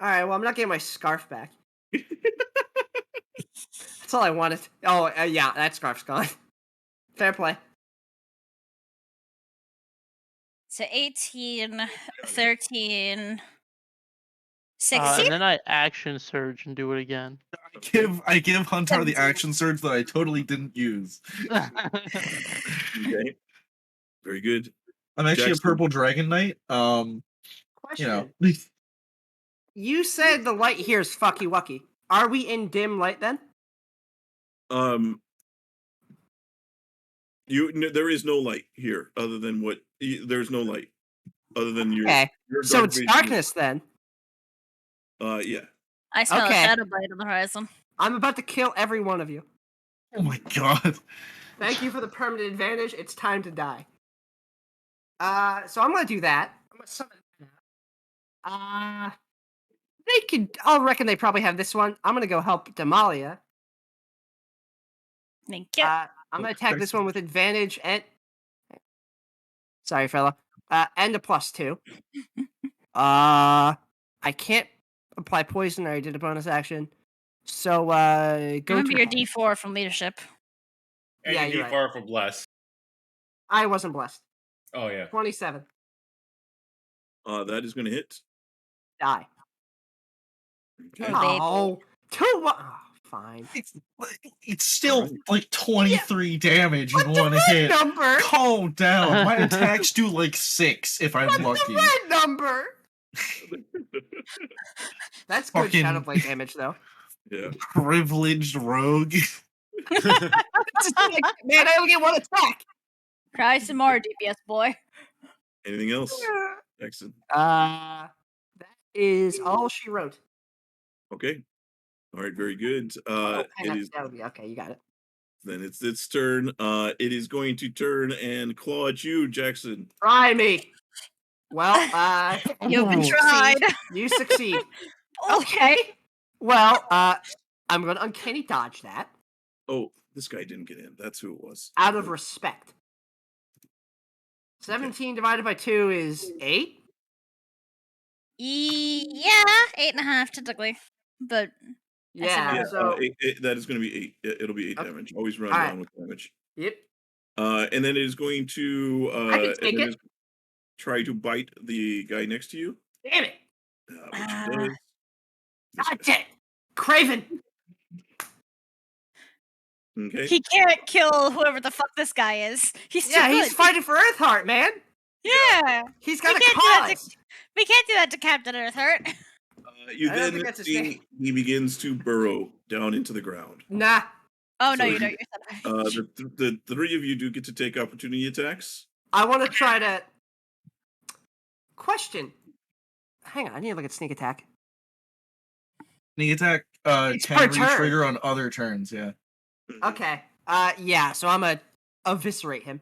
All right. Well, I'm not getting my scarf back. That's all I wanted. Oh yeah, that scarf's gone. Fair play. So 18, 13, 16. And then I action surge and do it again. I give Huntar the 17. action surge that I totally didn't use. Okay. Very good. I'm actually Jackson. a purple dragon knight. You Question. know. You said the light here is fucky wucky. Are we in dim light then? There is no light here other than there's no light other than your. Okay. Your So dark it's vision. darkness then. Yeah. I smell Okay. a shadow blade on the horizon. I'm about to kill every one of you. Oh my god. Thank you for the permanent advantage. It's time to die. So I'm gonna do that. I'm gonna summon that out. I reckon they probably have this one. I'm gonna go help Damalia. Thank you. I'm gonna attack this one with advantage and. Sorry, fella. And a +2. I can't apply poison. I already did a bonus action. So go Remember to your D4 from leadership. And Yeah, your you're D4 for bless. I wasn't blessed. Oh yeah. 27. That is going to hit. Die. Okay. Oh, baby. Oh, 2 1. Oh, fine. It's still Alright. like 23 damage in What's one the red hit. number? Calm down. My attacks do like 6 if I'm What's lucky. the red number? That's good Fucking- Shadow Blade damage, though. Yeah. Privileged rogue. Man, I only get 1 attack. Try some more, DPS boy. Anything else, Jackson? That is all she wrote. Okay. All right. Very good. That'll be okay. You got it. Then it's its turn. It is going to turn and claw at you, Jackson. Try me. Well, You've been you tried. succeed. You succeed. Okay. Well, I'm going to uncanny dodge that Oh, this guy didn't get in. That's who it was. out of respect. 17 divided by 2 is 8. Yeah, 8.5 typically. But Yeah. Yeah, So that is going to be 8. It'll be 8 Okay. damage. Always run Alright. down with damage. yep. And then it is going to I can take it. try to bite the guy next to you. Damn it. Which he does. This God guy. damn. Craven. Okay. he can't kill whoever the fuck this guy is. He's too Yeah, good. he's fighting for Earthheart, man. Yeah. He's got We a can't do that cause. We can't do that to Captain Earthheart. You I don't then think that's his see name. he begins to burrow down into the ground. Nah. Oh no, So you don't. You're The three of you do get to take opportunity attacks. I want to try to. Question. Hang on, I need to look at sneak attack. Sneak attack It's can per turn. re-trigger on other turns, yeah. Okay. Yeah. So I'm gonna eviscerate him.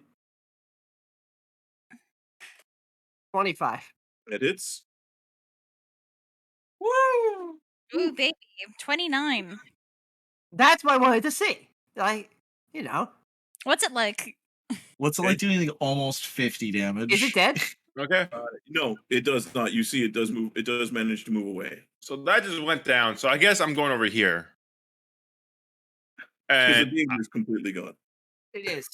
25. That hits. Woo! Ooh, baby, 29. That's what I wanted to see. You know, What's it like? What's it like doing like almost 50 damage? is it dead? Okay. No, it does not. You see, it does move. It does manage to move away. So that just went down. So I guess I'm going over here. Because the And danger is completely gone. It is.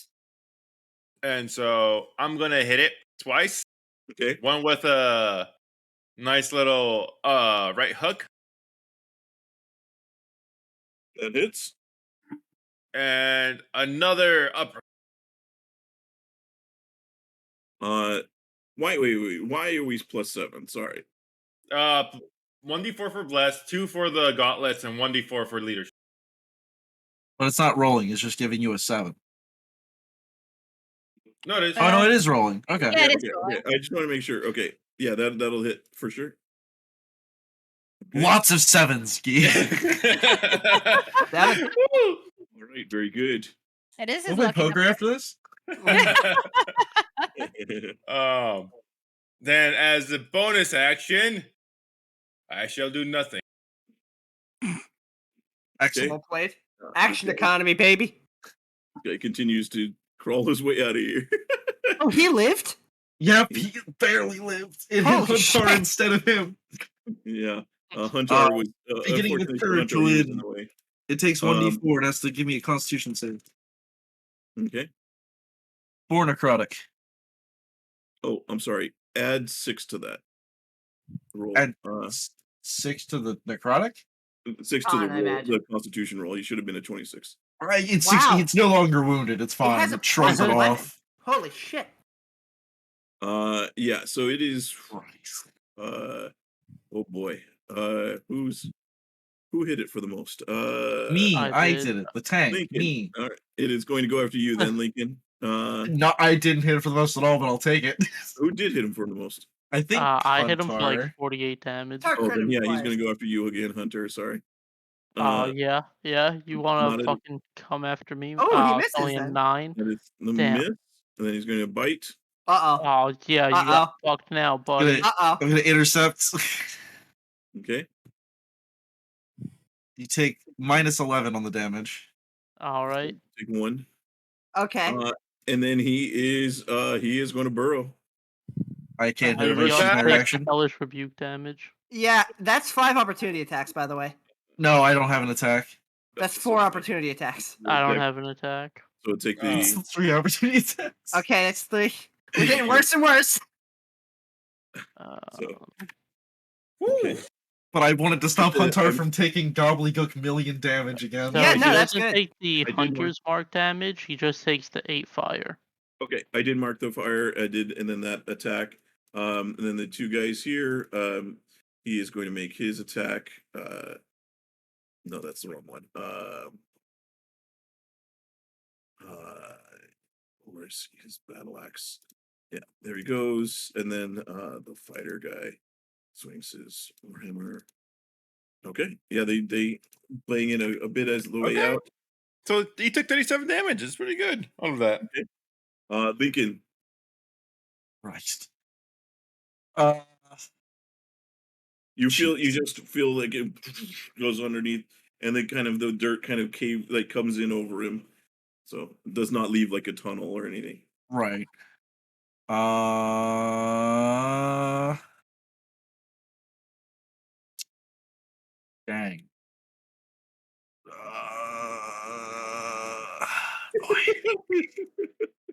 so I'm gonna hit it twice. Okay. One with a nice little right hook, That hits. and another upper. Wait. Why are we +7? Sorry. 1d4 for bless, 2 for the gauntlets, and 1d4 for leadership. But it's not rolling, it's just giving you a 7. No, it is. Oh no, it is rolling. Okay. Yeah, it is Okay. rolling. I just want to make sure. Okay. Yeah, that'll hit for sure. Okay. Lots of 7s, Gee. That All right. Very good. It is his We'll play lucky poker number. after this? Then, as a bonus action, I shall do nothing. Excellent. well played. Action Okay. economy, baby. Guy continues to crawl his way out of here. Oh, he lived. Yep, he barely lived. It hit Holy Huntar shit. instead of him. Yeah. Huntar was beginning with unfortunately for courage, Huntar, he was Julian. in the way. It takes 1d4 and has to give me a constitution save. Okay. 4 necrotic. Oh, I'm sorry. Add 6 to that roll. Add 6 to the necrotic? 6 to the Fine, I roll, imagine. the Constitution roll. You should have been at 26. Right, it's Wow. 60, it's no longer wounded. It's fine. has a It shrugs it +11. off. Holy shit. Yeah. So it is. Christ. Oh boy. Who hit it for the most? Me, I I did. did it. The tank, Lincoln. me. All right. It is going to go after you then, Lincoln. No, I didn't hit it for the most at all, but I'll take it. Who did hit him for the most? I think I hit him for like Huntar. 48 damage. Huntar Oh, crit then him yeah, he's twice. going to go after you again, Hunter. Sorry. Oh yeah. You wanna not a- fucking come after me? Oh, he It's misses only a then. 9. That is the Damn. miss, and then he's going to bite. Uh-oh. Oh yeah, you got fucked now, buddy. Uh-oh. I'm gonna intercept. Okay. You take minus 11 on the damage. All right. Take one. Okay. And then he is going to burrow. I can't Move hit him. I shoot my attack. reaction. Hellish rebuke damage. Yeah, that's 5 opportunity attacks, by the way. No, I don't have an attack. That's 4 opportunity attacks. I don't have an attack. So take It's the 3 opportunity attacks. Okay, that's 3. We're getting worse and worse. so Woo. okay. But I wanted to stop Huntar I'm- from taking gobbledygook million damage again. So Yeah, he no, that's doesn't good. take the I did hunter's mark damage. He just takes the 8 fire. Okay, I did mark the fire. I did, and then that attack. And then the two guys here. He is going to make his attack. No, that's the wrong one. Where's his battle axe? Yeah, there he goes. And then the fighter guy swings his warhammer. Okay, yeah, they playing in a bit as the way Okay. out. So he took 37 damage. It's pretty good. All of that. Lincoln, Christ. you just feel like it goes underneath, and then kind of the dirt kind of cave like comes in over him, so it does not leave like a tunnel or anything. Right. Dang.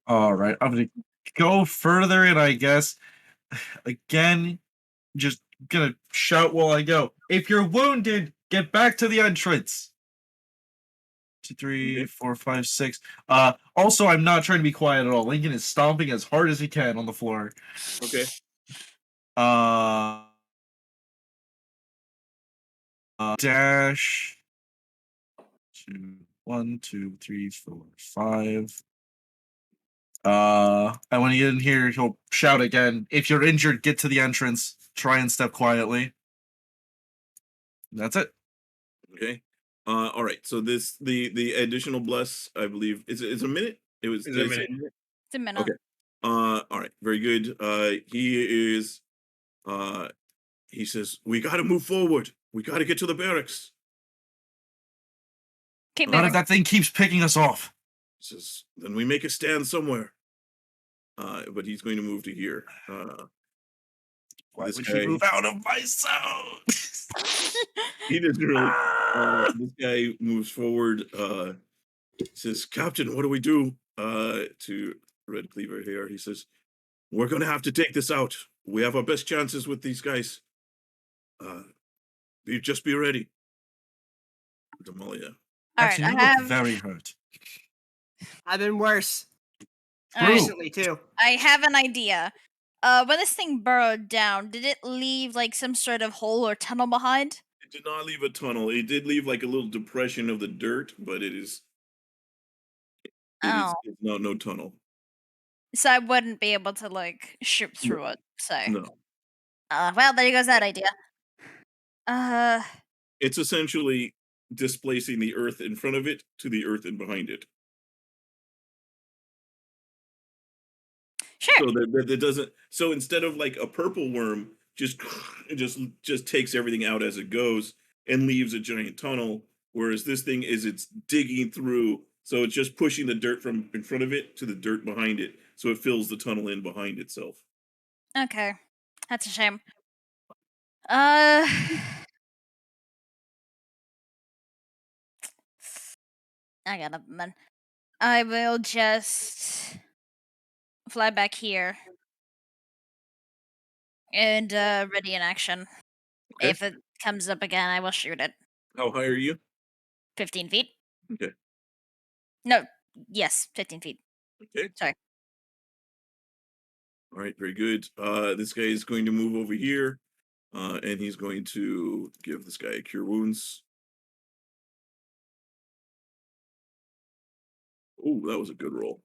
All right, I'm gonna go further, and I guess again, just gonna shout while I go. If you're wounded, get back to the entrance. 2, 3, Okay. 4, 5, 6. Also, I'm not trying to be quiet at all. Lincoln is stomping as hard as he can on the floor. Okay. Dash. 1, 2, 3, 4, 5. And when you get in here, he'll shout again. If you're injured, get to the entrance. Try and step quietly. That's it. Okay. All right. So the additional bless, I believe, is it's a minute. It was It's a did I say minute. It's a minute. Okay. All right. Very good. He is. He says we got to move forward. We got to get to the barracks. Keep None moving. of that thing keeps picking us off. He says then we make a stand somewhere. But he's going to move to here. Why This would guy, he move out of my zone? he doesn't really. This guy moves forward. Says, Captain, what do we do? To Red Cleaver here, he says, we're going to have to take this out. We have our best chances with these guys. You just be ready. Damalia. All Actually, right, you I look have. very hurt. I've been worse. All right, Recently, too. I have an idea. When this thing burrowed down, did it leave like some sort of hole or tunnel behind? It did not leave a tunnel. It did leave like a little depression of the dirt, but it's Oh, no tunnel. so I wouldn't be able to like shoot through it. So, No. well, there goes that idea. It's essentially displacing the earth in front of it to the earth and behind it. Sure. So that doesn't. So instead of like a purple worm, just takes everything out as it goes and leaves a giant tunnel. Whereas this thing it's digging through, so it's just pushing the dirt from in front of it to the dirt behind it, so it fills the tunnel in behind itself. Okay, that's a shame. I got nothing then. I will just fly back here and ready in action. Okay. If it comes up again, I will shoot it. How high are you? 15 feet. Okay. No, yes, 15 feet. Okay. Sorry. All right, very good. This guy is going to move over here, and he's going to give this guy a cure wounds. Oh, that was a good roll.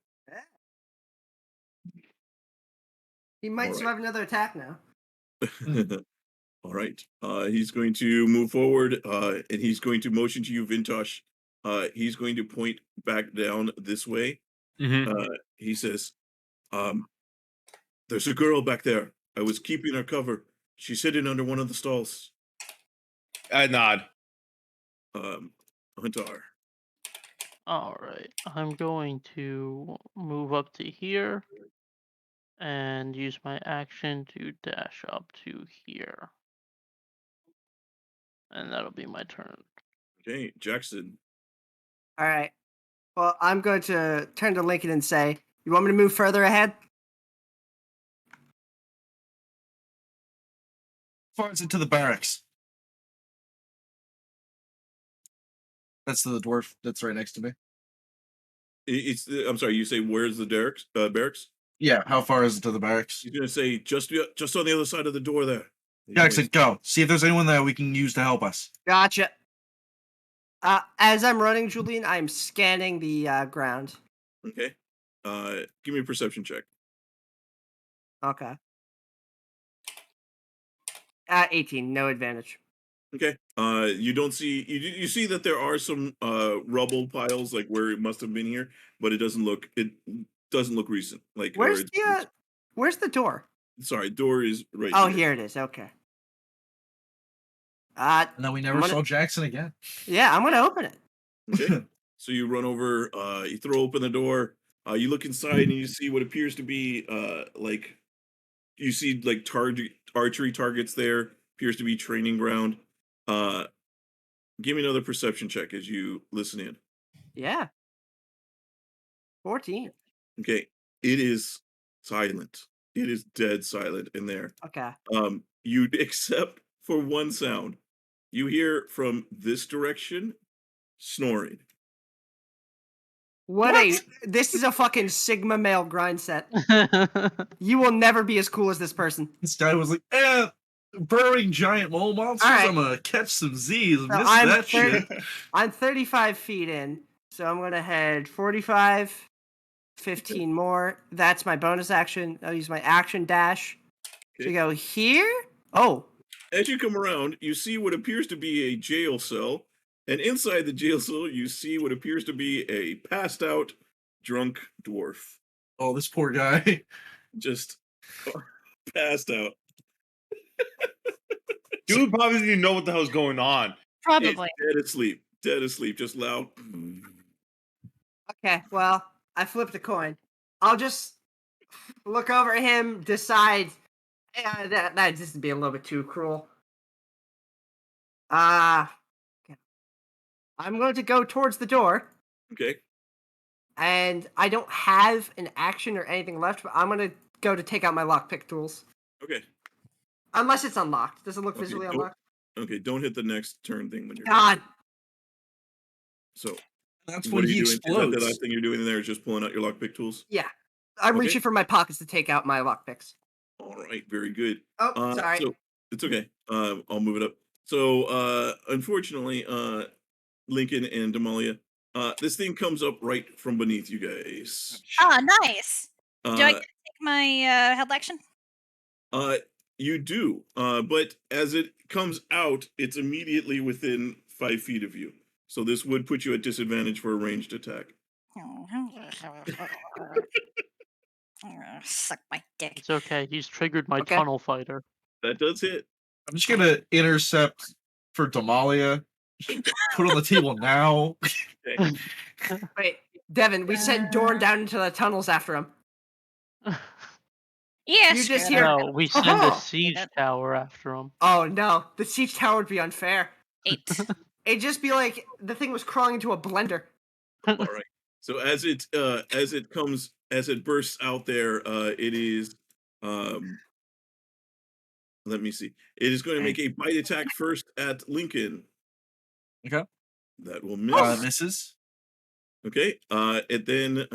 He might All right. survive another attack now. All right. He's going to move forward, and he's going to motion to you, Vintash. He's going to point back down this way. He says, "There's a girl back there. I was keeping her cover. She's hidden under one of the stalls." I nod. Huntar. All right, I'm going to move up to here and use my action to dash up to here. And that'll be my turn. Okay, Jackson. All right. Well, I'm going to turn to Lincoln and say, "You want me to move further ahead?" Far as into the barracks. That's the dwarf that's right next to me. It's. I'm sorry. You say where's the barracks? Yeah, how far is it to the barracks? He's gonna say just on the other side of the door there. Jackson, go. See if there's anyone there we can use to help us. Gotcha. As I'm running, Julian, I'm scanning the ground. Okay. Give me a perception check. Okay. 18, no advantage. Okay. You don't see you see that there are some rubble piles like where it must have been here, but it doesn't look recent. Like Where's the door? sorry, door is right Oh, here. here it is. Okay. And then we never saw Jackson again. Yeah, I'm gonna open it. Okay. So you run over, you throw open the door, you look inside and you see what appears to be like you see like archery targets there, appears to be training ground. Give me another perception check as you listen in. Yeah. 14. Okay. It is silent. It is dead silent in there. Okay. You except for one sound. You hear from this direction snoring. This is a fucking Sigma male grind set. You will never be as cool as this person. This guy was like, burrowing giant mole monsters. All right. I'm gonna catch some Z's. So Miss I'm that shit. I'm 35 feet in, so I'm gonna head 45, 15 more. That's my bonus action. I'll use my action dash to go here. Oh, As you come around, you see what appears to be a jail cell, and inside the jail cell, you see what appears to be a passed out, drunk dwarf. Oh, this poor guy. Just passed out. Dude probably didn't even know what the hell's going on. Probably. Dead asleep, just loud. okay. Well, I flipped a coin. I'll just look over at him, decide. That just be a little bit too cruel. Okay. I'm going to go towards the door. Okay. And I don't have an action or anything left, but I'm going to go to take out my lockpick tools. Okay. Unless it's unlocked. Does it look visually don't- unlocked? Okay, don't hit the next turn thing when you're God. So That's what when are he you doing? Is that the explodes. last thing you're doing in there is just pulling out your lockpick tools? Yeah. I'm Okay. reaching for my pockets to take out my lockpicks. All right, very good. Oh, sorry. So it's okay. I'll move it up. So unfortunately, Lincoln and Damalia, this thing comes up right from beneath you guys. Ah, nice. Do I get Uh, to take my held action? you do, but as it comes out, it's immediately within 5 feet of you. So this would put you at disadvantage for a ranged attack. Suck my dick. It's okay. He's triggered my Okay. tunnel fighter. That does hit. I'm just gonna intercept for Damalia. Put on the table now. Okay. Wait, Devon, we sent Dorn down into the tunnels after him. Yeah, You just screw hear- that. No, we send a Oh. siege tower after him. Oh no, the siege tower would be unfair. 8. It'd just be like the thing was crawling into a blender. All right. So as it bursts out there, it is let me see. It is going to make a bite attack first at Lincoln. Okay. That will miss. Misses. Okay. It then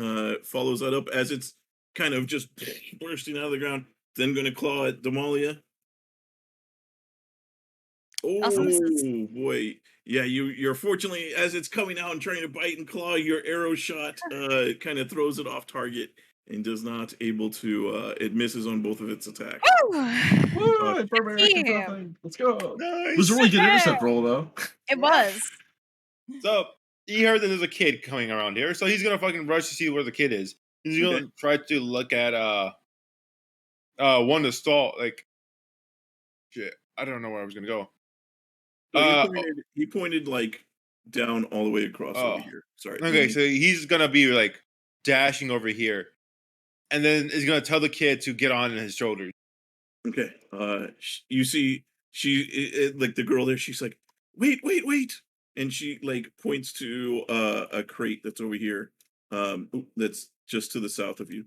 follows that up as it's kind of just bursting out of the ground. Then going to claw at Damalia. Also, this is- Oh boy, yeah. You're fortunately, as it's coming out and trying to bite and claw, your arrow shot kind of throws it off target and does not able to. It misses on both of its attacks. Woo! Woo, barbaric you. nothing. Let's go. Nice. It was a really good Okay. intercept roll, though. It was. So he heard that there's a kid coming around here, so he's gonna fucking rush to see where the kid is. He's gonna try to look at one of the stall. Like, shit, I don't know where I was gonna go. So he pointed like down all the way across over Oh. here. Sorry. Okay, so he's gonna be like dashing over here, and then is gonna tell the kid to get on his shoulders. Okay. You see, like the girl there. She's like, wait, and she like points to a crate that's over here. That's just to the south of you.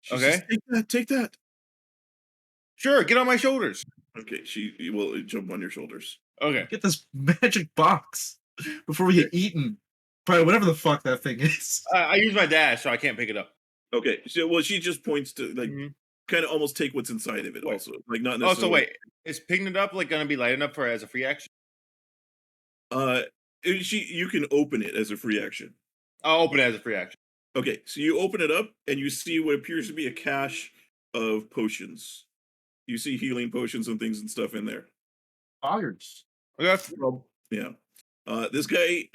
She says, Okay. take that. Sure, get on my shoulders. Okay, she will jump on your shoulders. Okay. Get this magic box before we get eaten by whatever the fuck that thing is. I use my dash, so I can't pick it up. Okay, so she just points to like Mhm. kind of almost take what's inside of it. Wait. Also, like not Oh, necessarily. so wait, is picking it up like gonna be light enough for as a free action? You can open it as a free action. I'll open it as a free action. Okay, so you open it up and you see what appears to be a cache of potions. You see healing potions and things and stuff in there. Irons. Okay. Yeah. This guy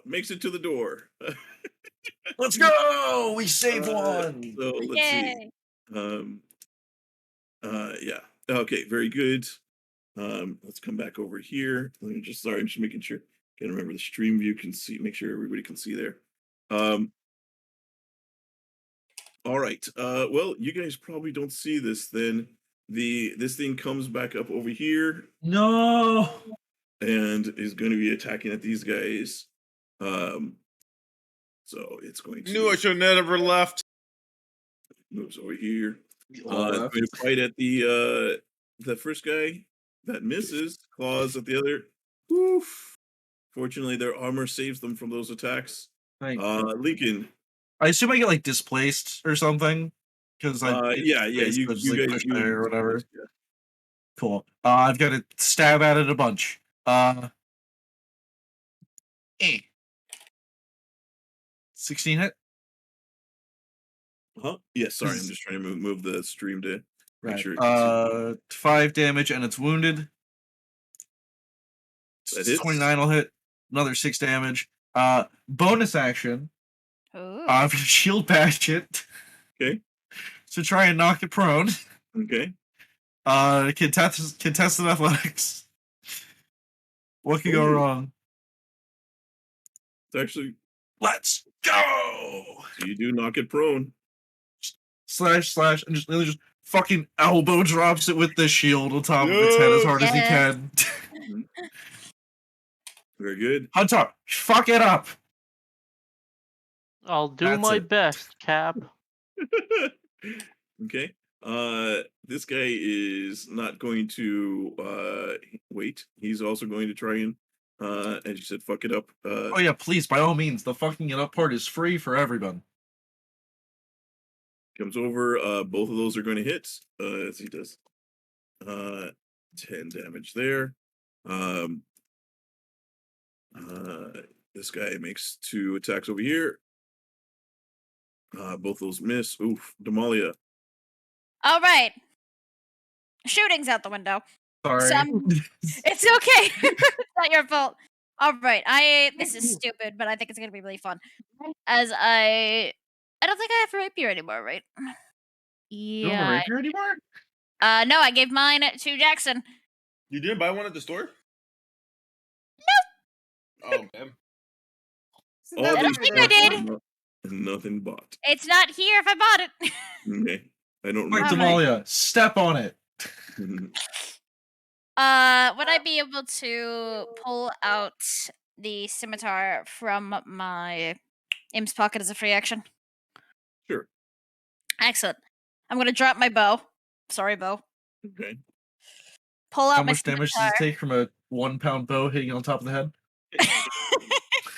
makes it to the door. Let's go! We saved one. So let's Yay. see. Yeah. Okay, very good. Let's come back over here. Let me just I'm just making sure. Can't remember the stream view can see, make sure everybody can see there. All right. Well, you guys probably don't see this then. This thing comes back up over here No. and is going to be attacking at these guys. So it's going to Knew I should have never left. moves over here. We It's all going left. to fight at the first guy that misses. Claws at the other. Oof. Fortunately, their armor saves them from those attacks. Thank Lincoln. I assume I get like displaced or something because I Yeah. You just, guys like, push there or whatever. Yeah. Cool. I've got to stab at it a bunch. 16 hit. Huh? Yeah. Sorry, I'm just trying to move the stream to make Right. sure. You can 5 damage and it's wounded. That hits. 29 will hit. Another 6 damage. Bonus action. Ooh. I'm gonna shield bash it. Okay. To try and knock it prone. see. Okay. Contested athletics. What could go Ooh. wrong? It's actually, Let's go! so you do knock it prone. Slash, and just fucking elbow drops it with the shield on top of its head as hard as he Yes. can. Mhm. Very good. Huntar, fuck it up! I'll do That's my it. best, Cap. Okay. This guy is not going to wait. He's also going to try and as you said, fuck it up. Oh yeah, please, by all means, the fucking it up part is free for everyone. Comes over. Both of those are going to hit. As he does. 10 damage there. This guy makes 2 attacks over here. Both those miss. Oof. Damalia. All right. Shooting's out the window. Sorry. It's okay. It's not your fault. All right. This is stupid, but I think it's gonna be really fun. As I don't think I have a rapier anymore, right? You don't have a Yeah. rapier anymore? No, I gave mine to Jackson. You didn't buy one at the store? Nope. Oh, man. All I don't these think I stats did. are nothing bought. It's not here if I bought it. Okay. I don't Wait, remember. Damalia, step on it. Mhm. Would I be able to pull out the scimitar from my Im's pocket as a free action? Sure. Excellent. I'm gonna drop my bow. Sorry, bow. Okay. Pull out How my much damage does it take from a 1-pound bow hitting on top of the head?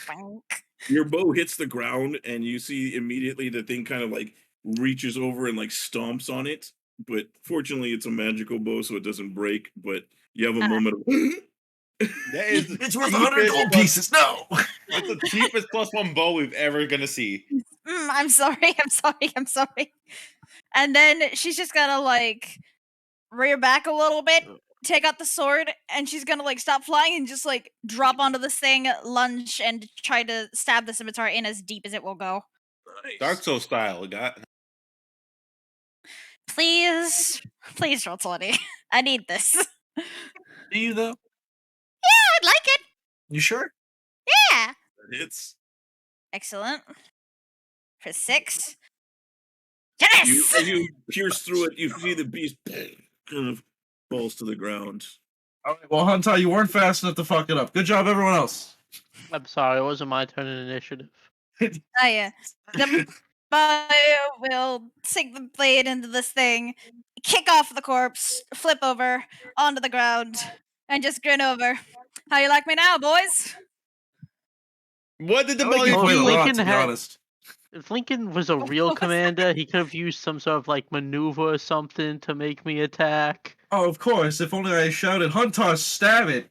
Bonk. Your bow hits the ground and you see immediately the thing kind of like reaches over and like stomps on it. But fortunately, it's a magical bow, so it doesn't break. But you have a moment of. That is the It's worth 100 cheapest gold plus- pieces. No. It's the cheapest +1 bow we've ever gonna see. I'm sorry. I'm sorry. And then she's just gonna like rear back a little bit, take out the sword, and she's gonna like stop flying and just like drop onto this thing, lunge, and try to stab the scimitar in as deep as it will go. Nice. Dark Souls style, got. Please roll 20. I need this. Do you though? I'd like it. You sure? Yeah. That hits. Excellent. For 6. You, Yes. as you pierce through it, you see the beast kind of falls to the ground. All right. Well, Huntar, you weren't fast enough to fuck it up. Good job, everyone else. I'm sorry, it wasn't my turn in initiative. Oh yeah. The bio will sink the blade into this thing, kick off the corpse, flip over onto the ground, and just grin over. How you like me now, boys? What did I like Damalia you Oh, quite a do? lot, Lincoln to be had- honest. If Lincoln was a real What was that? commander, he could have used some sort of like maneuver or something to make me attack. Oh, of course. If only I shouted, Huntar, stab it.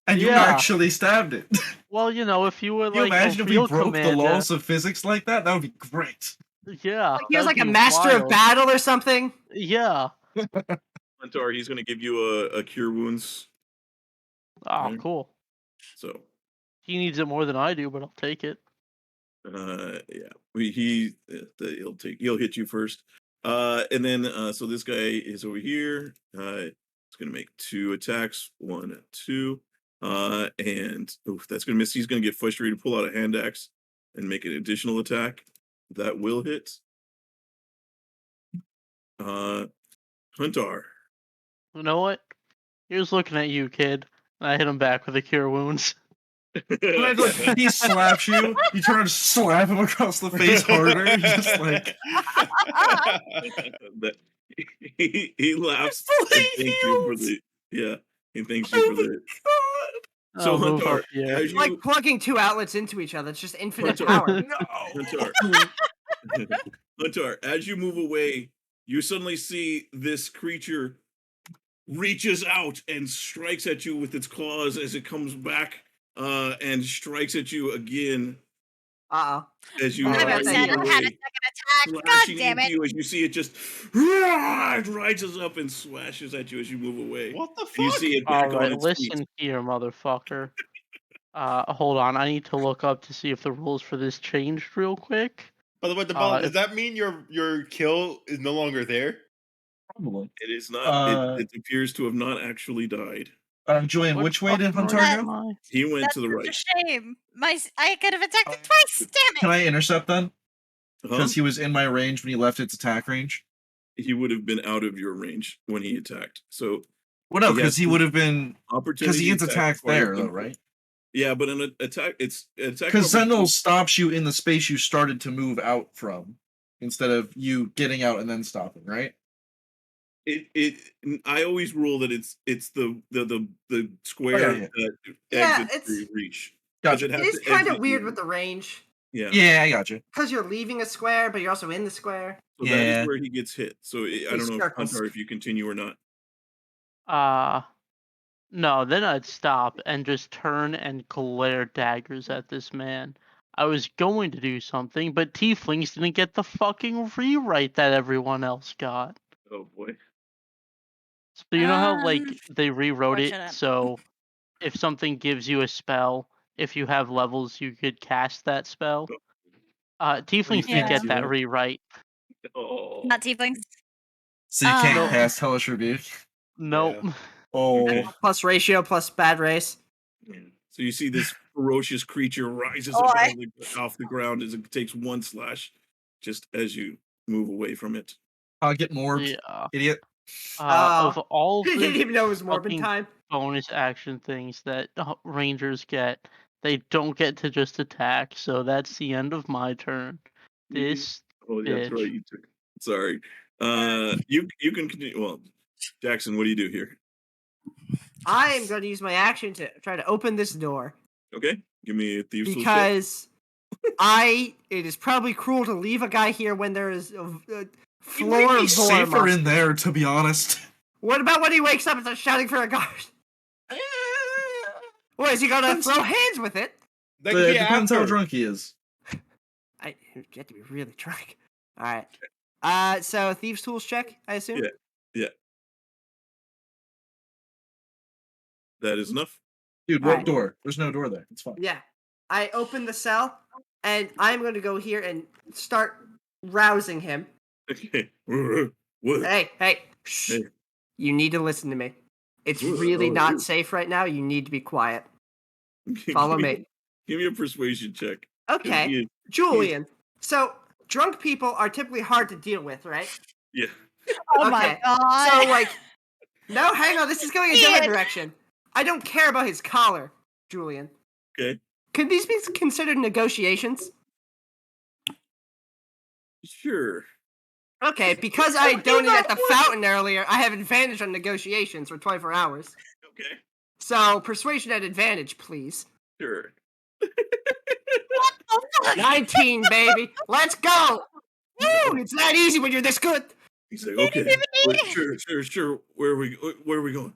And you Yeah. actually stabbed it. Well, you know, if you were Can you like imagine a if we real broke commander, the laws of physics like that? That would be great. yeah, Like he was like that'd a be master of wild. battle or something. Yeah. Huntar, he's going to give you a cure wounds. Oh, Okay. cool. So, He needs it more than I do, but I'll take it. yeah, he'll hit you first. And then so this guy is over here. He's going to make 2 attacks. 1, 2. And that's going to miss. He's going to get frustrated, pull out a hand axe, and make an additional attack. That will hit. Huntar. You know what? He was looking at you, kid. And I hit him back with a cure wounds. Imagine, like, he slaps you, you turn and slap him across the face harder. He's just like, That- he laughs Fully and thanks you for healed. the he thanks you for the so I'll move Huntar, up here. as It's you like plugging 2 outlets into each other. It's just infinite Huntar. power. no. Huntar, as you move away, you suddenly see this creature reaches out and strikes at you with its claws as it comes back and strikes at you again as you I I bet would have that said you- I had a second attack. God slashing damn into it. you as you see it just it rises up and slashes at you as you move away. What the fuck? And you see it back on Alright, its listen feet. here, motherfucker. Hold on. I need to look up to see if the rules for this changed real quick. By the way, Damalia, does if- that mean your kill is no longer there? Probably. It is not. Uh, It appears to have not actually died. Julian, What which way did fucking Huntar right go? am I? He went That's to the such right. a shame. I could have attacked it twice. Damn Can it. I intercept then? Huh? Because he was in my range when he left its attack range. He would have been out of your range when he attacked. So Well, no, He because has he to- would have been opportunity he gets attacked requires there, though, them- right? Yeah, but an attack. It's an attack. Because opportunity- Sentinel stops you in the space you started to move out from, instead of you getting out and then stopping, right? I always rule that it's the square Oh, yeah. that Yeah, exits it's- your reach. Gotcha. It has It is to kind of exit weird you. with the range. Yeah. Yeah, I got you. Because you're leaving a square, but you're also in the square. So that Yeah. is where he gets hit. So I don't know, circles. Huntar, if you continue or not. No, then I'd stop and just turn and glare daggers at this man. I was going to do something, but Tieflings didn't get the fucking rewrite that everyone else got. Oh boy. So you know how like Um, they rewrote it fortunate. so if something gives you a spell, if you have levels you could cast that spell? Tieflings Yeah. didn't get do that that? rewrite. Oh. Not tieflings. So you can't Nope. cast Hellish Rebuke. Nope. Oh, Okay. Plus ratio, plus bad race. So you see this ferocious creature rises Oh, up I- off the ground as it takes one slash, just as you move away from it. I'll get more, Yeah. idiot. Of all He didn't the even know it was Morbid fucking time. bonus action things that Rangers get, they don't get to just attack, so that's the end of my turn. This Oh, that's right. bitch. You took. Sorry. You can continue. Well, Jackson, what do you do here? I am going to use my action to try to open this door Okay, give me a thieves tool check. because It is probably cruel to leave a guy here when there is a He might floor be of safer vor in there, to be honest. What about when he wakes up and starts shouting for a guard? What, is he gonna Depends- throw hands with it? That could It be depends how after. drunk he is. You have to be really drunk. Alright. So Thieves' Tools check, I assume? Yeah. That is enough. Dude, what Alright. door? There's no door there. It's fine. Yeah. I open the cell, and I'm gonna go here and start rousing him. Okay. What? Hey, shh. Hey. You need to listen to me. It's What? really Oh, not dude. safe right now. You need to be quiet. Give Follow me. Give me a persuasion check. 'Cause Okay. he is- Julian. So, drunk people are typically hard to deal with, right? Yeah. Oh my Okay. god. So, like, no, hang on. This is going a different Ian. direction. I don't care about his collar, Julian. Okay. Could these be considered negotiations? Sure. Okay, because I donated at the fountain earlier, I have advantage on negotiations for 24 hours. Okay. So, persuasion at advantage, please. Sure. 19, baby. Let's go. Woo! It's not easy when you're this good. He's like, okay. Sure. Where are we going?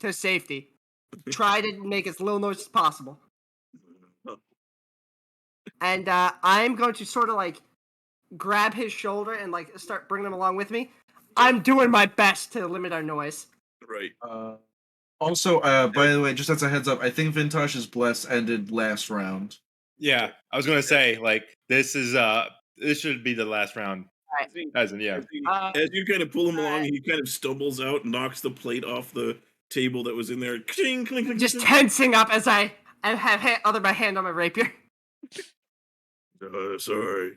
To safety. Try to make as little noise as possible. And I'm going to sort of like grab his shoulder and like start bringing him along with me. I'm doing my best to limit our noise. Right. Also, by the way, just as a heads up, I think Vintash's bless ended last round. Yeah, I was gonna say like this should be the last round. I think, Hasn't yeah. as you kind of pull him along, he kind of stumbles out, knocks the plate off the table that was in there. Cling, cling, cling, Just cling. tensing up as I have my hand on my rapier. Sorry.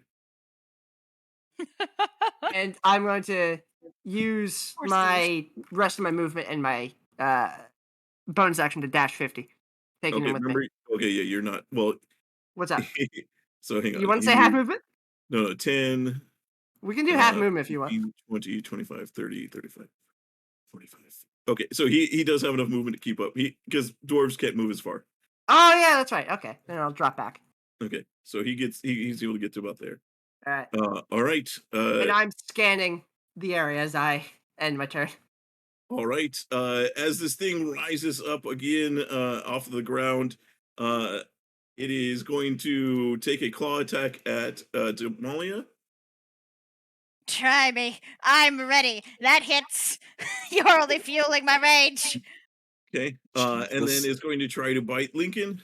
And I'm going to use Poor my rest of my movement and my bonus action to dash 50. Taking Okay, him with remember. me. Okay, yeah, you're not. Well, What's up? so hang on. You want to say half movement? No, 10. We can do half uh, movement if you want. 15, 20, 25, 30, 35, 45. Okay, so he does have enough movement to keep up. Because dwarves can't move as far. Oh yeah, that's right. Okay, then I'll drop back. Okay, so he's able to get to about there. All right. All right. And I'm scanning the area as I end my turn. All right. As this thing rises up again off of the ground, it is going to take a claw attack at Damalia. Try me. I'm ready. That hits. You're only fueling my rage. Okay. And then Jesus. is going to try to bite Lincoln.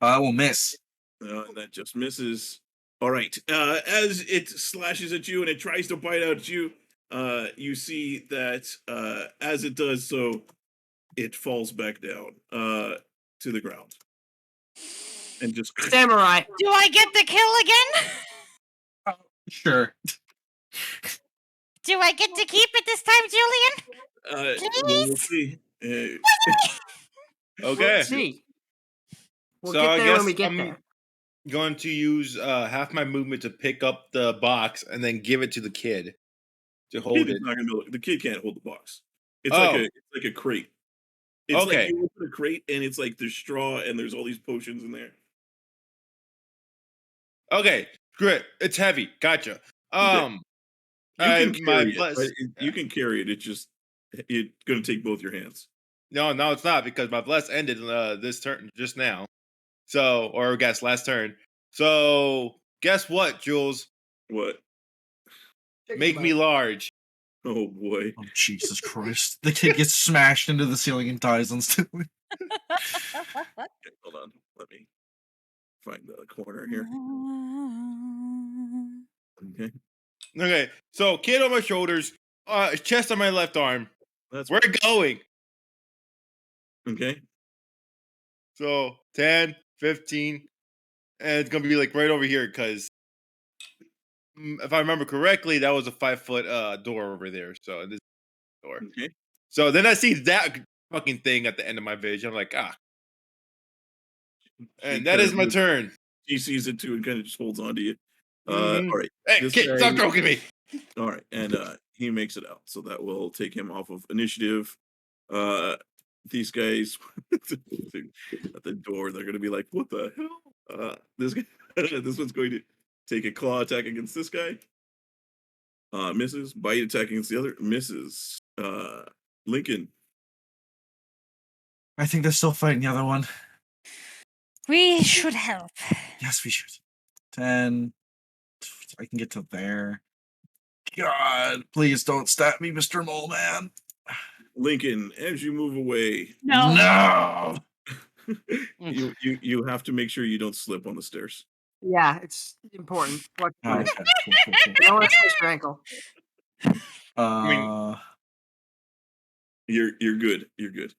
I will miss. That just misses. All right. As it slashes at you and it tries to bite out you, you see that as it does so, it falls back down to the ground. And just Samurai. Do I get the kill again? Sure. Do I get to keep it this time, Julian? we'll Please? see. Okay. We'll see. We'll So get I there when guess we get I'm there. going to use half my movement to pick up the box and then give it to the kid to hold Kid is it. not gonna be able, the kid can't hold the box. It's Oh. like a crate. It's like Okay. you open a crate and it's like there's straw and there's all these potions in there. Okay, great. It's heavy. Gotcha. You can My carry it. bless. Right? You can carry it. It's gonna take both your hands. No, it's not because my bless ended this turn just now. So, or I guess last turn. So, guess what, Jules? What? Make me large. Oh boy. Oh, Jesus Christ. The kid gets smashed into the ceiling and dies instantly. Okay, hold on. Let me find the corner here. Okay. Okay, so kid on my shoulders, chest on my left arm. That's We're going. okay. So 10, 15, and it's gonna be like right over here because if I remember correctly, that was a 5-foot door over there. So this door. Okay. So then I see that fucking thing at the end of my vision. I'm like, and that is my turn. He sees it too and kind of just holds on to you. Mhm. All right. Hey, This kid, guy- stop joking me. All right, and he makes it out, so that will take him off of initiative. These guys at the door, they're gonna be like, "What the hell?" This guy, this one's going to take a claw attack against this guy. Misses. Bite attack against the other. Misses. Lincoln. I think they're still fighting the other one. We should help. Yes, we should. 10. I can get to there. God, please don't stab me, Mr. Mole Man. Lincoln, as you move away, No. you have to make sure you don't slip on the stairs. Yeah, it's important. Watch Oh, your okay. foot. Cool, cool, cool. You don't want to twist your ankle. You're good. You're good.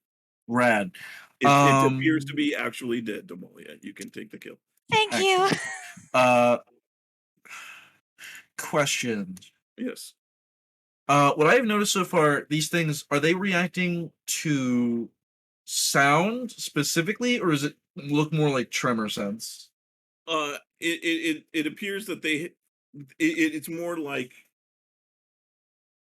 Rad. It appears to be actually dead, Damalia. You can take the kill. Thank you. Question. Yes. What I have noticed so far, these things, are they reacting to sound specifically, or does it look more like tremor sense? It appears that it's more like,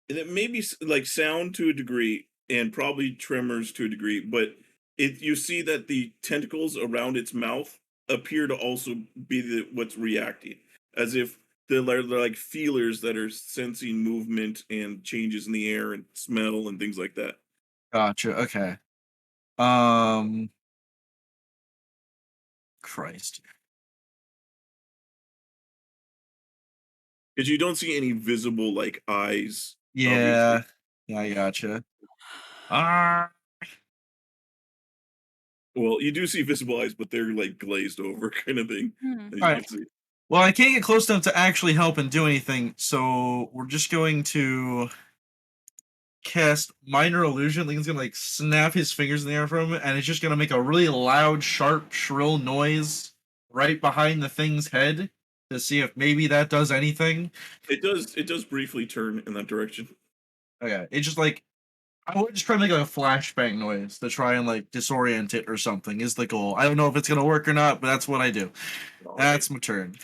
and it may be like sound to a degree and probably tremors to a degree, but you see that the tentacles around its mouth appear to also be what's reacting, as if they're like feelers that are sensing movement and changes in the air and smell and things like that. Gotcha. Okay. Christ. Because you don't see any visible like eyes. Yeah. Obviously. Yeah, I gotcha. Ah. Well, you do see visible eyes, but they're like glazed over kind of thing. As you Alright. can see. Well, I can't get close enough to actually help and do anything, so we're just going to cast Minor Illusion. Lincoln's gonna like snap his fingers in the air from it, and it's just gonna make a really loud, sharp, shrill noise right behind the thing's head to see if maybe that does anything. It does briefly turn in that direction. Okay, it's just like I would just try to make like a flashbang noise to try and like disorient it or something is the goal. I don't know if it's gonna work or not, but that's what I do. That's my turn.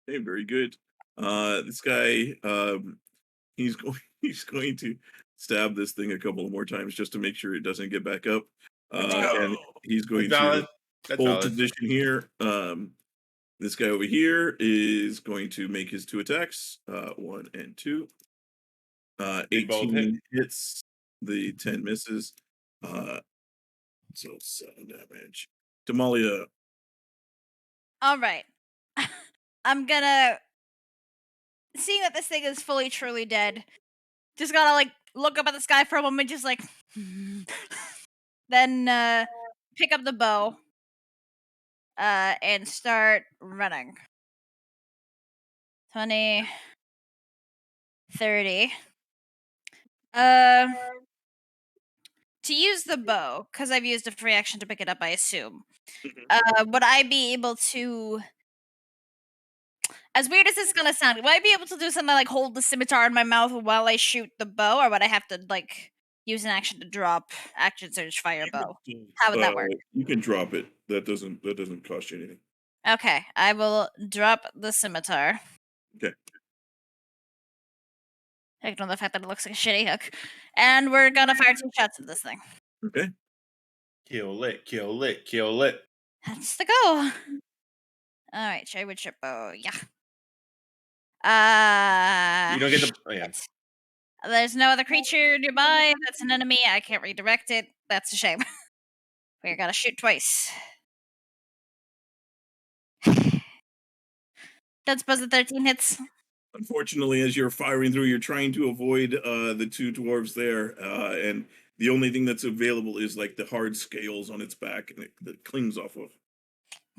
Okay, very good. This guy, he's going to stab this thing a couple of more times just to make sure it doesn't get back up. And he's going That's valid. to That's hold valid. position here. This guy over here is going to make his 2 attacks, 1 and 2. They both 18 hits, the 10 misses. So 7 damage. Damalia. All right. I'm gonna, seeing that this thing is fully truly dead, just gotta like look up at the sky for a moment, just like, then pick up the bow, and start running. 20, 30. To use the bow, because I've used a free action to pick it up, I assume. Would I be able to, as weird as this is gonna sound, would I be able to do something like hold the scimitar in my mouth while I shoot the bow, or would I have to like use an action to drop action surge fire bow? How would that work? You can drop it. That doesn't cost you anything. Okay, I will drop the scimitar. Okay. Ignore the fact that it looks like a shitty hook. And we're gonna fire 2 shots at this thing. Okay. Kill it, kill it, kill it. That's the goal. Alright, cherry wood chip bow, yeah. You don't get the. Oh, yeah. shit. There's no other creature nearby. That's an enemy. I can't redirect it. That's a shame. We're gonna shoot twice. Don't suppose the 13 hits. Unfortunately, as you're firing through, you're trying to avoid the 2 dwarves there, and the only thing that's available is like the hard scales on its back and that clings off of.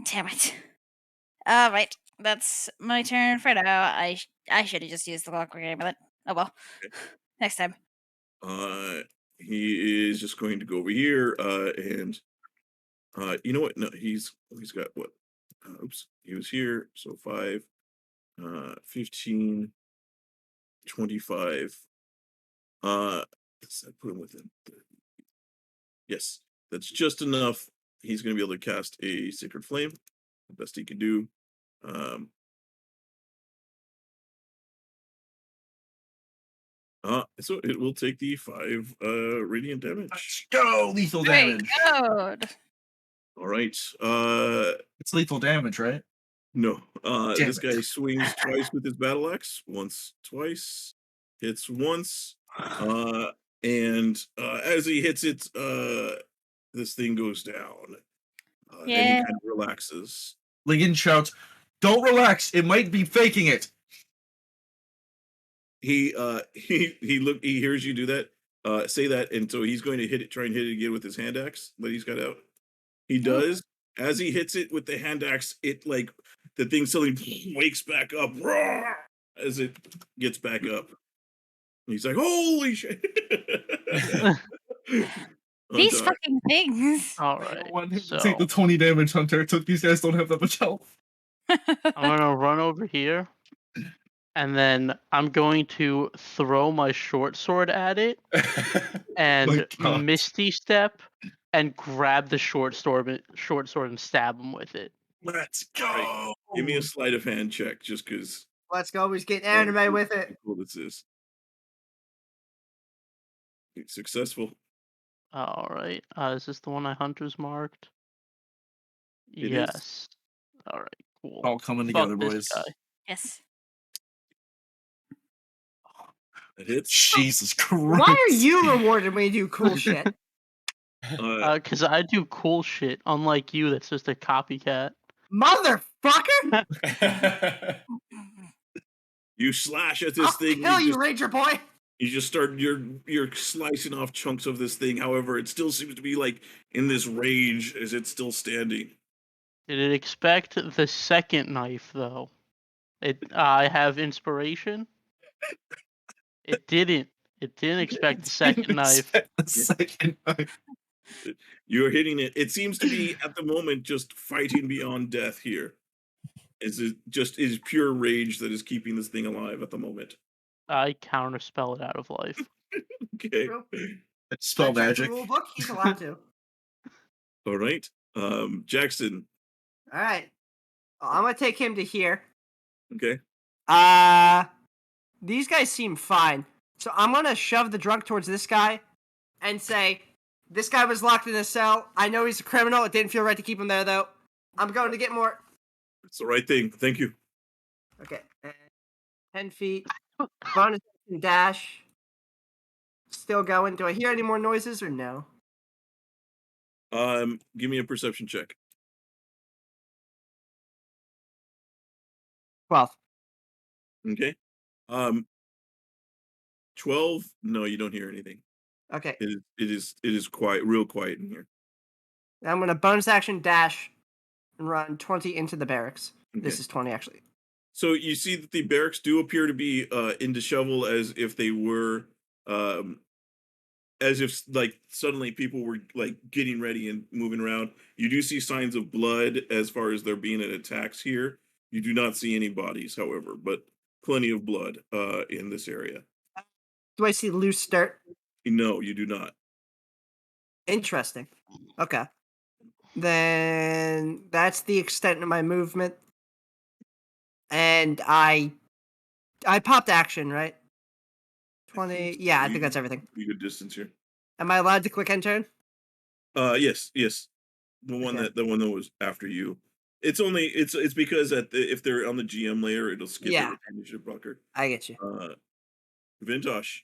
Damn it. Alright, that's my turn for now. I should have just used the clockwork amulet. Oh well. Next time. He is just going to go over here, and you know what? No, he's got what? Oops, he was here. So 5, 15, 25. Does that put him within 30? Yes, that's just enough. He's going to be able to cast a Sacred Flame, the best he can do. So it will take the 5 radiant damage. Let's go! Lethal Great damage. God. All right. It's lethal damage, right? No. Damn This it. guy swings twice with his battle axe. Once, twice. Hits once. And as he hits it, this thing goes down. And he Yeah. kind of relaxes. Ligon shouts, "Don't relax! It might be faking it." He hears you do that. Say that, and so he's going to try and hit it again with his hand axe that he's got out. He does. As he hits it with the hand axe, it like the thing suddenly wakes back up as it gets back up. And he's like, "Holy shit!" These Huntar. fucking things. All I right. don't want him So to take the 20 damage, Hunter. So these guys don't have that much health. I'm gonna run over here, and then I'm going to throw my short sword at it and God. Misty Step and grab the short sword and stab him with it. Let's Right. go. Give me a sleight of hand check, just because Let's go. He's getting anime with it. cool this is. It's successful. All right. Is this the one I hunters marked? It is. Yes. All right. Cool. All coming Fuck together, this boys. guy. Yes. It hits. Jesus Christ. Why are you rewarded when you do cool shit? Because I do cool shit, unlike you. That's just a copycat. Motherfucker! You slash at I'll this thing. kill you, just, Ranger boy! you just start. You're slicing off chunks of this thing. However, it still seems to be like in this rage as it's still standing. Did it expect the second knife though? I have inspiration. It didn't. It didn't expect the second knife. The second knife. You're hitting it. It seems to be at the moment just fighting beyond death here. Is pure rage that is keeping this thing alive at the moment. I counterspell it out of life. Okay. True. It's spell I checked magic. the rule book. He's allowed to. All right. Jackson. All right. I'm gonna take him to here. Okay. These guys seem fine. So I'm gonna shove the drunk towards this guy and say, this guy was locked in a cell. I know he's a criminal. It didn't feel right to keep him there, though. I'm going to get more. It's the right thing. Thank you. Okay. 10 feet. Bonus action dash. Still going. Do I hear any more noises or no? Give me a perception check. 12. Okay. 12. No, you don't hear anything. Okay. It is quiet, real quiet in here. I'm going to bonus action dash and run 20 into the barracks. This Okay. is 20, actually. So you see that the barracks do appear to be in dishevel, as if they were, as if like suddenly people were like getting ready and moving around. You do see signs of blood as far as there being attacks here. You do not see any bodies, however, but plenty of blood in this area. Do I see loose dirt? No, you do not. Interesting. Okay. Then that's the extent of my movement. And I popped action, right? 20. Yeah, I think that's everything. Pretty good distance here. Am I allowed to click end turn? Yes. The one Okay. that was after you. It's because if they're on the GM layer, it'll skip Yeah. the initiative blocker. I get you. Vintash.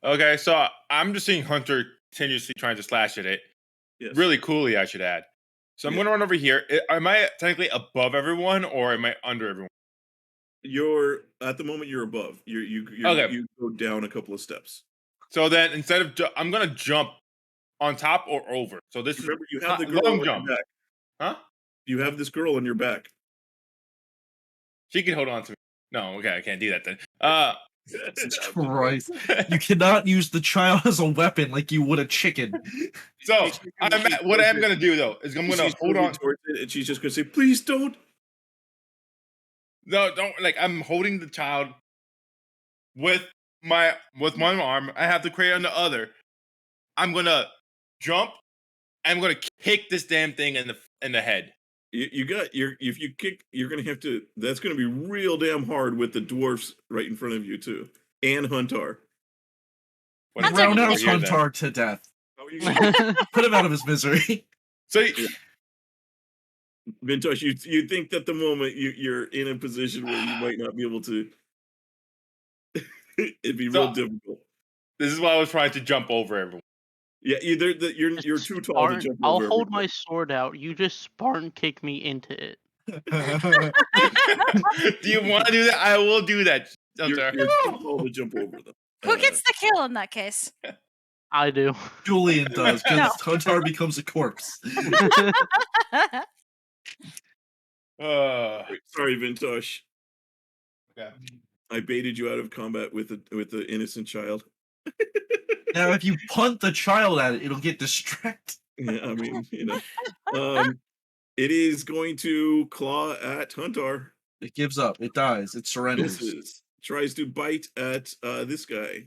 Okay, so I'm just seeing Hunter continuously trying to slash at it. Yes. Really coolly, I should add. So I'm Yeah. going to run over here. Am I technically above everyone, or am I under everyone? You're at the moment you're above. Okay. You go down a couple of steps. So then instead of I'm going to jump on top or over. So this Remember, you is have the long girl on jump. your back. Huh? You have this girl on your back. She can hold on to me. No, okay, I can't do that then. Jesus Christ. You cannot use the child as a weapon like you would a chicken. So what I'm going to do though is I'm going to hold on towards it, and she's just going to say, "Please don't." No, don't I'm holding the child with one arm. I have the crate on the other. I'm gonna jump. I'm gonna kick this damn thing in the head. If you kick, you're gonna have to. That's gonna be real damn hard with the dwarfs right in front of you too, and Huntar. That's Roundhouse over here, then. Huntar to death. How are you gonna Put him out of his misery. So Vintash, you think that the moment you're in a position where you might not be able to, it'd be real So- difficult. This is why I was trying to jump over everyone. Yeah, either that you're too tall to jump I'll over. hold my everybody. sword out. You just Spartan kick me into it. Do you want to do that? I will do that. You're Hunter. too tall to jump over them. Who gets the kill in that case? I do. Julian does, because No. Huntar becomes a corpse. Sorry, Vintash. Okay. I baited you out of combat with the innocent child. Now, if you punt the child at it, it'll get distracted. Yeah, I mean, it is going to claw at Huntar. It gives up. It dies. It surrenders. Misses. Tries to bite at this guy.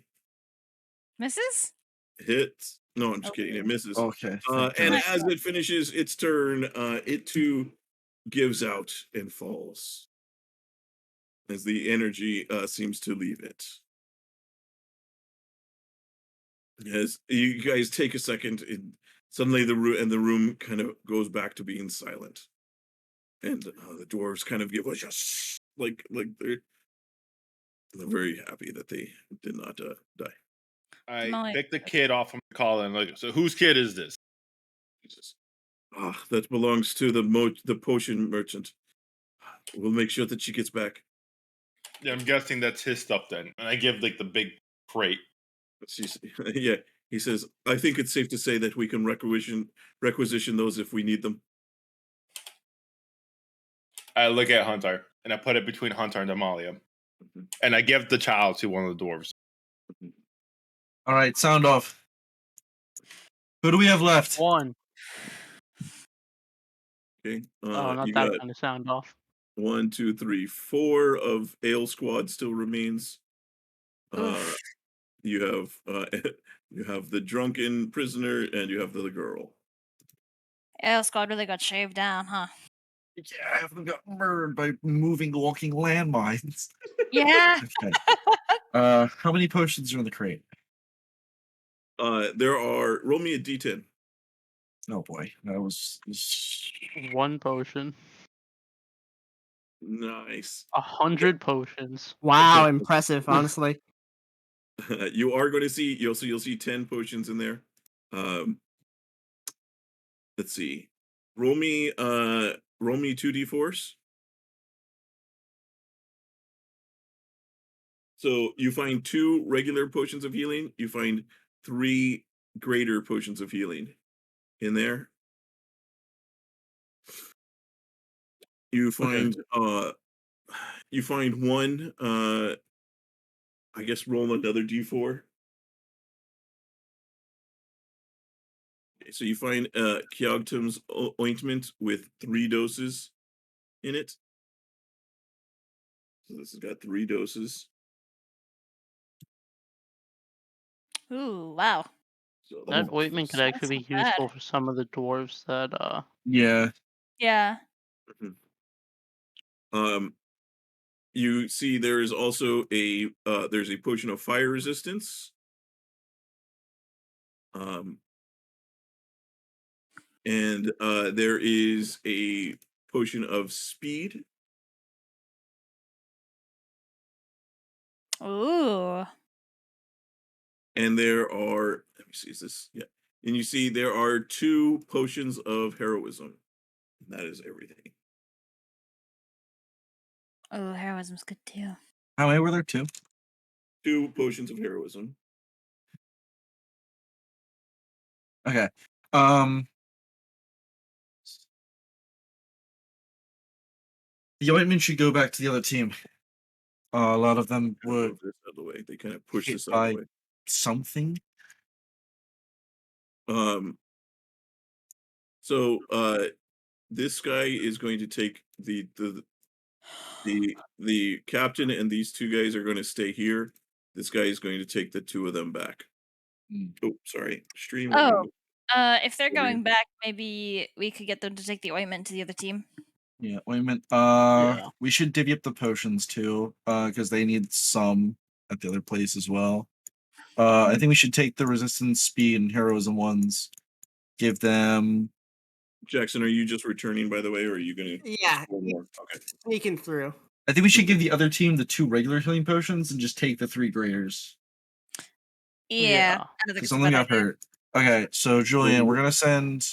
Mrs.? Hits. No, I'm just kidding. It misses. Okay. And as it finishes its turn, it too gives out and falls as the energy seems to leave it. As you guys take a second, suddenly the room kind of goes back to being silent, and the dwarves kind of give a just like they're very happy that they did not die. I Damalia. picked the kid off from the collar and like, so whose kid is this? Jesus. That belongs to the potion merchant. We'll make sure that she gets back. Yeah, I'm guessing that's his stuff then. And I give like the big crate. Yeah, he says, I think it's safe to say that we can requisition those if we need them. I look at Huntar and I put it between Huntar and Damalia. And I give the child to one of the dwarves. All right, sound off. Who do we have left? One. Okay. Oh, not you that got kind of sound off. 1, 2, 3, 4 of Ale Squad still remains. Oof. You have you have the drunken prisoner and you have the girl. Ale Squad really got shaved down, huh? Yeah, I haven't got murdered by moving walking landmines. Yeah. Okay. How many potions are in the crate? There are roll me a d10. Oh boy, that was 1 potion. Nice. 100 potions. Wow, impressive, honestly. You are going to see you'll see 10 potions in there. Let's see. Roll me 2d4s. So you find 2 regular potions of healing, you find 3 greater potions of healing in there. You find one I guess roll another d4. Okay, so you find Kyogtum's ointment with 3 doses in it. So this has got 3 doses. Ooh, wow. So That ointment could That's actually be not bad. useful for some of the dwarves that yeah. Yeah. You see there is also there's a potion of fire resistance. And there is a potion of speed. Ooh. And there are, let me see, is this, yeah. And you see there are 2 potions of heroism. And that is everything. Oh, heroism's good too. How many were there? 2? 2 potions of heroism. Okay. The ointment should go back to the other team. A lot of them were Move this out of the way. They kind of push hit this out of the by way. something. So this guy is going to take the captain, and these 2 guys are going to stay here. This guy is going to take the 2 of them back. Oh, sorry. Stream. Oh. If they're Over going here. back, maybe we could get them to take the ointment to the other team. Yeah, ointment. Yeah. We should divvy up the potions too, because they need some at the other place as well. I think we should take the resistance, speed, and heroism ones. Give them Jackson, are you just returning, by the way, or are you going to? Yeah, More? Okay. sneaking through. I think we should give the other team the 2 regular healing potions and just take the 3 graders. Yeah, I don't think Because it's some a of bad them got idea. hurt. Okay, so Julian, we're gonna send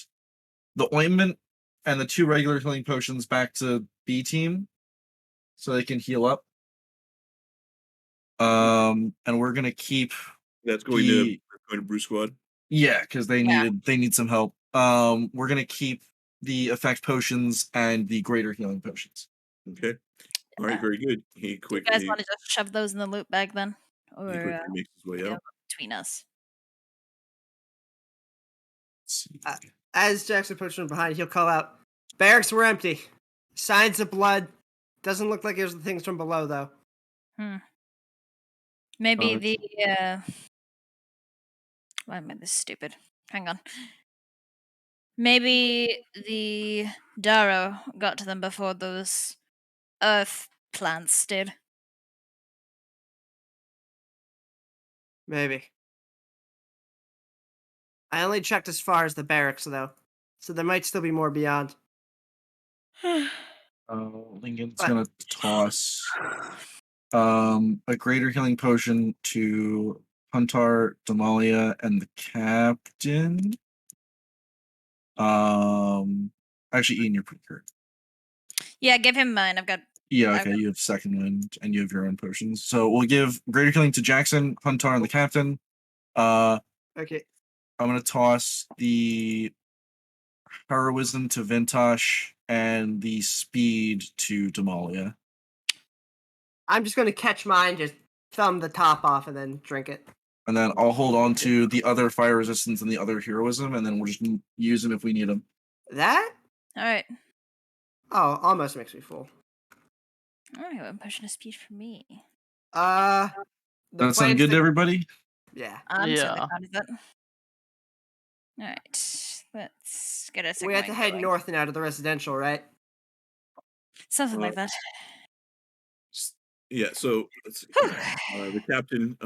the ointment and the 2 regular healing potions back to B team so they can heal up. And we're gonna keep That's going to Brew Squad. Yeah, because they Yeah. need some help. We're gonna keep the effect potions and the greater healing potions. Okay. All right. Very good. He Do you guys quickly want to just shove those in the loot bag then? he Or quickly makes his way yeah, out. between us? Let's see. As Jackson pushes from behind, he'll call out, "Barracks were empty. Signs of blood. Doesn't look like there's the things from below, though." Maybe Okay. why am I this stupid? Hang on. Maybe the Darrow got to them before those earth plants did. Maybe. I only checked as far as the barracks, though, so there might still be more beyond. Lincoln's But- gonna toss a greater healing potion to Huntar, Damalia, and the captain. Actually, Ian, you're pretty hurt. Yeah, give him mine. I've got. Yeah, I've okay, you have second wind and you have your own potions. So we'll give greater healing to Jackson, Huntar, and the captain. Okay. I'm gonna toss the heroism to Vintash and the speed to Damalia. I'm just going to catch mine, just thumb the top off, and then drink it. And then I'll hold on to the other fire resistance and the other heroism, and then we'll just use them if we need them. That? All right. Oh, almost makes me full. All right, one potion of speed for me. The Does that sound plan's good to to- everybody? Yeah. I'm certainly Yeah. fine with that. All right, let's get a second. We have to one head going. north now to the residential, right? Something like that. Yeah. So let's see. The captain.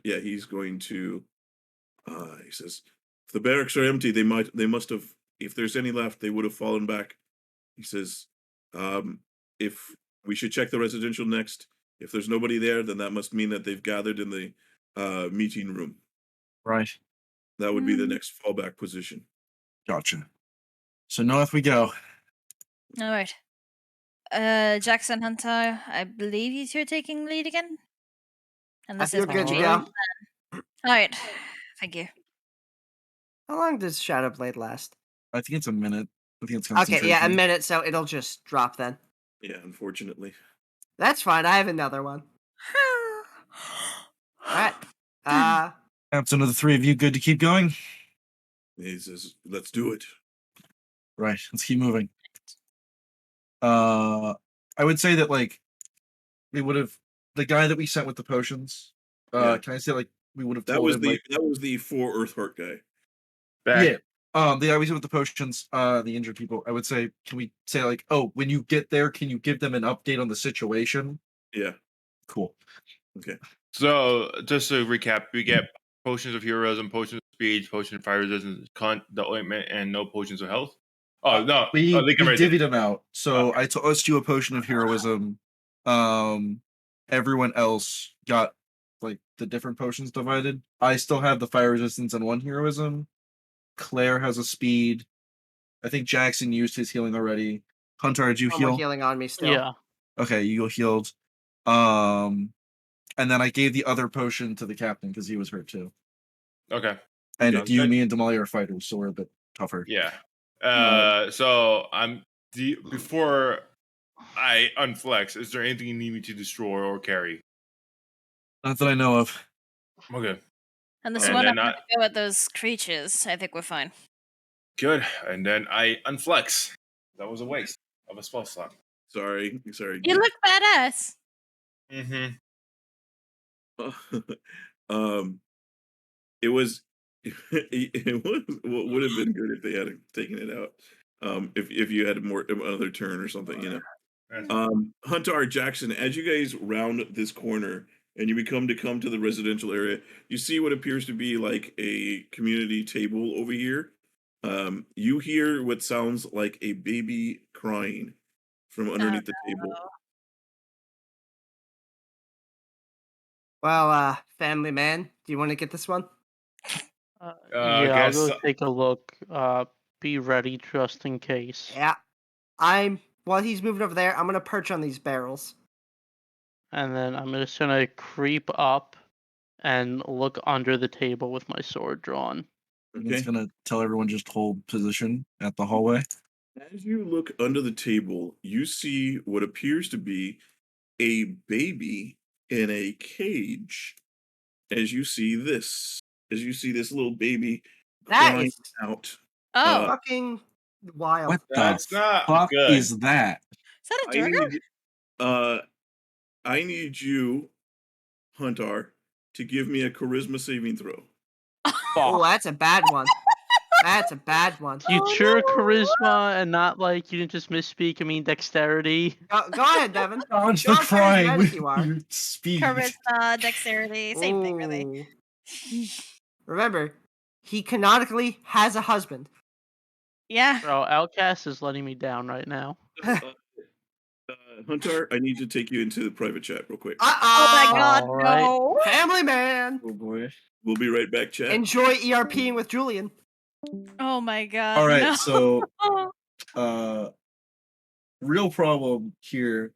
Yeah, he's going to. He says, "If the barracks are empty, they must have. If there's any left, they would have fallen back." He says, "If we should check the residential next. If there's nobody there, then that must mean that they've gathered in the meeting room. Right. That would be the next fallback position." Gotcha. So north we go. All right. Jackson Hunter, I believe you two are taking lead again. I feel my good to change. go. All right. Thank you. How long does Shadow Blade last? I think it's a minute. I think it's Okay, yeah, a concentration. minute, so it'll just drop then. Yeah, unfortunately. That's fine. I have another one. All right. Captain of the 3 of you, good to keep going? He says, "Let's do it." Right, let's keep moving. I would say that like we would have the guy that we sent with the potions. Yeah. Can I say like we would have That told was him the like that was the 4 Earthheart guy. Back. yeah. The guy we sent with the potions, the injured people. I would say, can we say like, oh, when you get there, can you give them an update on the situation? Yeah. Cool. Okay. So just to recap, we get potions of heroism, potions of speed, potion of fire resistance, the ointment, and no potions of health. Oh no, We they can raise it. divvied them out. So Okay. I tossed you a potion of heroism. Everyone else got like the different potions divided. I still have the fire resistance and 1 heroism. Claire has a speed. I think Jackson used his healing already. Hunter, did you One more heal? healing on me still. Yeah. Okay, you go healed. And then I gave the other potion to the captain because he was hurt too. Okay. And Sounds you, good. me, and Damalia are fighters, so we're a bit tougher. Yeah. So before I unflex, is there anything you need me to destroy or carry? Not that I know of. Okay. And this And one, I'm then going to go at those creatures. I think we're fine. Good. And then I unflex. That was a waste of a spell slot. Sorry. You look badass. Mm-hmm. It was what would have been good if they had taken it out. If you had another turn or something, you know. Huntar, Jackson, as you guys round this corner and you come to the residential area, you see what appears to be like a community table over here. You hear what sounds like a baby crying from underneath the table. Well, family man, do you want to get this one? Yeah, I'll guess go take a look. Be ready just in case. Yeah. While he's moving over there, I'm gonna perch on these barrels. And then I'm just gonna creep up and look under the table with my sword drawn. And It's Okay. gonna tell everyone just hold position at the hallway. As you look under the table, you see what appears to be a baby in a cage. As you see this little baby That crying is out. Oh, fucking wild. What That's the not fuck good. is that? is that a I Durga? need I need you, Huntar, to give me a charisma saving throw. Oh, Fuck. that's a bad one. That's a bad one. You Oh, sure no. charisma and not like you didn't just misspeak? I mean dexterity. Go ahead, Devon. Dodge Show the us how crying charismatic with you are. your speed. Charisma, dexterity, same thing, really. Ooh. Remember, he canonically has a husband. Yeah. Bro, Outcast is letting me down right now. Huntar, I need to take you into the private chat real quick. Oh my god, All right. no. Family man. Oh boy. We'll be right back, chat. Enjoy ERPing with Julian. Oh my god. All right, no. so real problem here.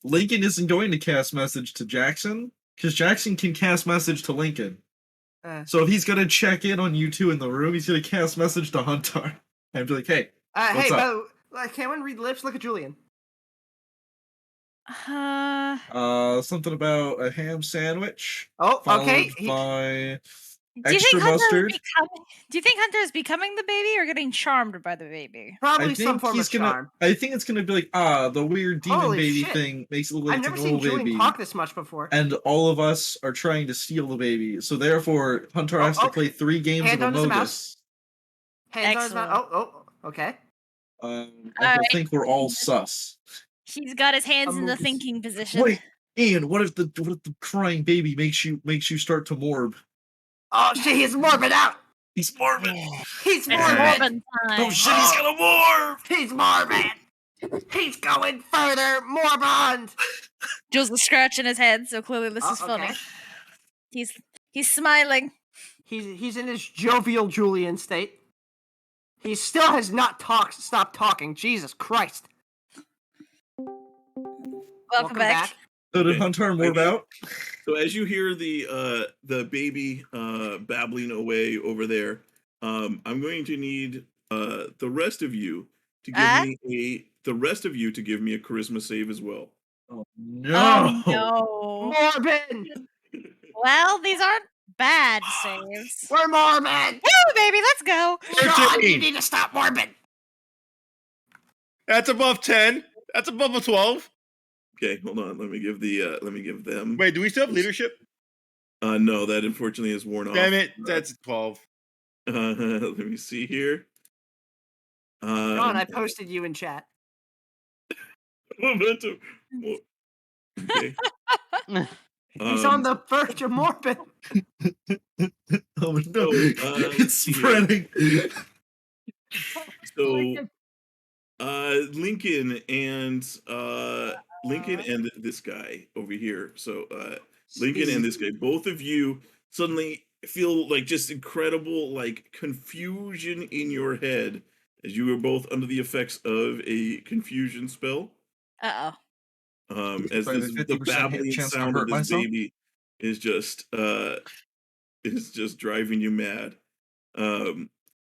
Lincoln isn't going to cast message to Jackson because Jackson can cast message to Lincoln. So if he's gonna check in on you two in the room, he's gonna cast message to Huntar and be like, "Hey, what's Hey, up?" Bo, can one read lips? Look at Julian. Something about a ham sandwich. Oh, okay. Followed by Do you think extra mustard. Do you think Hunter is becoming the baby or getting charmed by the baby? Probably I some think form he's of gonna. charm. I think it's gonna be like, the weird demon Holy baby shit. thing makes it look I've like never the seen normal Julian baby, talk this much before. and all of us are trying to steal the baby. So therefore, Hunter has to okay. play 3 games Hand of on his Among mouth. Us. Hands on his Excellent. mouth. Oh, okay. And he'll Alright. think we're all sus. He's got his hands in the Amogus. thinking position. Wait, Ian, what if the crying baby makes you start to morb? Oh shit, he's morbid out. He's morbid. He's It's morbid. Morbin time. Oh shit, he's gonna morb. He's morbid. He's going further. Morbid. Jules is scratching his head, so clearly this is funny. Okay. He's smiling. He's in his jovial Julian state. He still has not stopped talking. Jesus Christ. Welcome back. So did Okay. Hunter morb out? So as you hear the baby babbling away over there, I'm going to need the rest of you to give me a charisma save as well. Oh no. Oh no. Morbid. Well, these aren't bad saves. We're morbid. Woo, baby, let's go. God, you need to stop morbid. That's above 10. That's above a 12. Okay, hold on. Let me give them. Wait, do we still have leadership? No, that unfortunately is worn off. Damn it, that's 12. Let me see here. John, I posted you in chat. Momentum. Okay. He's on the verge of morbid. Oh no, let's it's see here. spreading. So Lincoln and this guy over here. So Lincoln and this guy, both of you suddenly feel like just incredible like confusion in your head as you were both under the effects of a confusion spell. As Sorry, this, the the 50% babbling chance to sound of hurt this myself? baby is just driving you mad.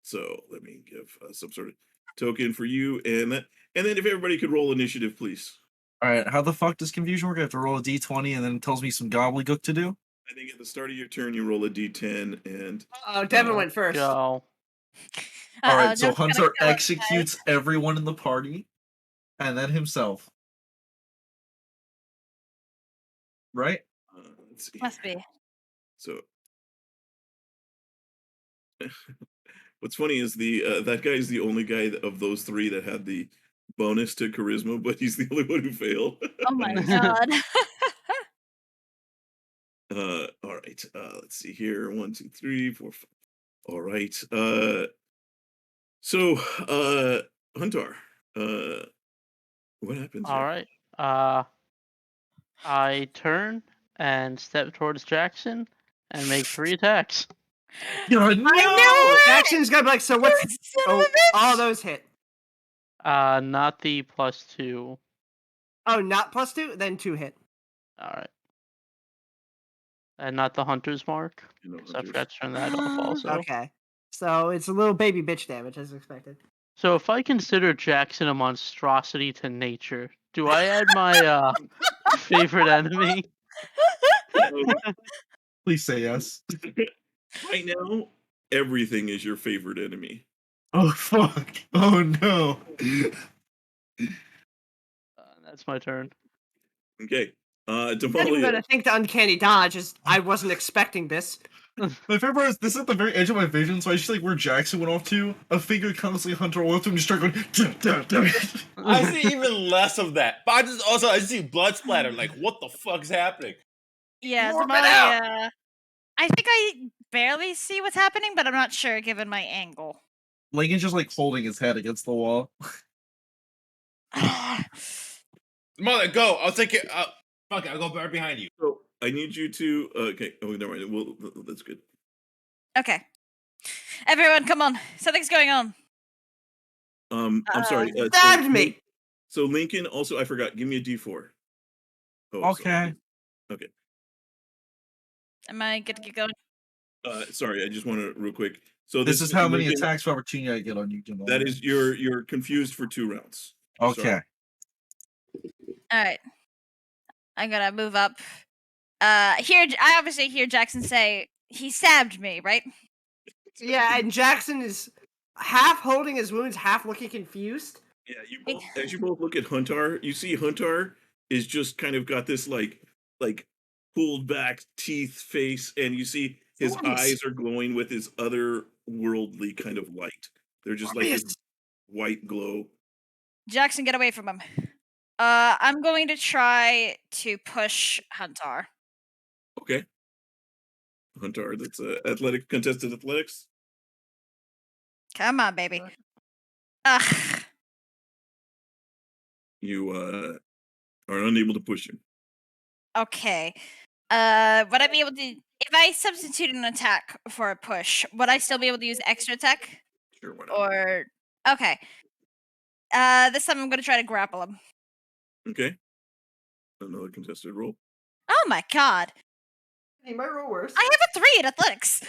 So let me give some sort of token for you, and then if everybody could roll initiative, please. All right, how the fuck does confusion work? I have to roll a d20 and then it tells me some gobbledygook to do? I think at the start of your turn, you roll a d10, and Devon went first. Go. All right, so Jeff's gonna Hunter kill us, executes everyone in the party and then himself. Right? let's see. Must be. So, what's funny is that guy is the only guy of those three that had the bonus to charisma, but he's the only one who failed. Oh my god. All right. Let's see here. 1, 2, 3, 4, 5. All right. So, Huntar, what happens All here? right. I turn and step towards Jackson and make 3 attacks. God, no! I knew it! Jackson's gonna be like, so what's You son of a all bitch! those hit? Not the +2. Oh, not +2? Then 2 hit. All right. And not the hunter's mark. You know, So I hunters. forgot to turn that off also. Okay. So it's a little baby bitch damage as expected. So if I consider Jackson a monstrosity to nature, do I add my favorite enemy? Please say yes. Right now, everything is your favorite enemy. Oh fuck! Oh no! That's my turn. Okay. I'm not even Damalia. gonna think the uncanny dodge is I wasn't expecting this. My favorite part is this is at the very edge of my vision, so I just like where Jackson went off to. A figure constantly Hunter all up to him, just start going. I see even less of that. But I just see blood splatter. Like, what the fuck's happening? Yeah, Warp it Damalia. I think I barely see what's happening, but I'm not sure given my angle. Lincoln's just like holding his head against the wall. Mother, go. I'll take it. Fuck it. I'll go right behind you. So I need you to. Okay. Oh, never mind. Well, that's good. Okay. Everyone, come on. Something's going on. I'm sorry. Stabbed me! So Lincoln, also, I forgot. Give me a D4. Oh, Okay. Okay. Am I good to get going? Sorry. I just want to real quick. So This is how many Lincoln, attacks of opportunity I get on you, Jamal. That is you're confused for 2 rounds. Okay. Sorry. Alright. I'm gonna move up. I obviously hear Jackson say, he stabbed me, right? Yeah, and Jackson is half holding his wounds, half looking confused. Yeah, as you both look at Huntar, you see Huntar is just kind of got this like pulled back teeth face, and you see his Glorious. eyes are glowing with his otherworldly kind of light. They're just like this Glorious. white glow. Jackson, get away from him. I'm going to try to push Huntar. Okay. Huntar, that's athletic contested athletics. Come on, baby. Ugh. You are unable to push him. Okay. Would I be able to, if I substitute an attack for a push, would I still be able to use extra attack? Sure, why not? Or, okay. This time I'm going to try to grapple him. Okay. Another contested roll. Oh my god. He might roll worse. I have a 3 in athletics.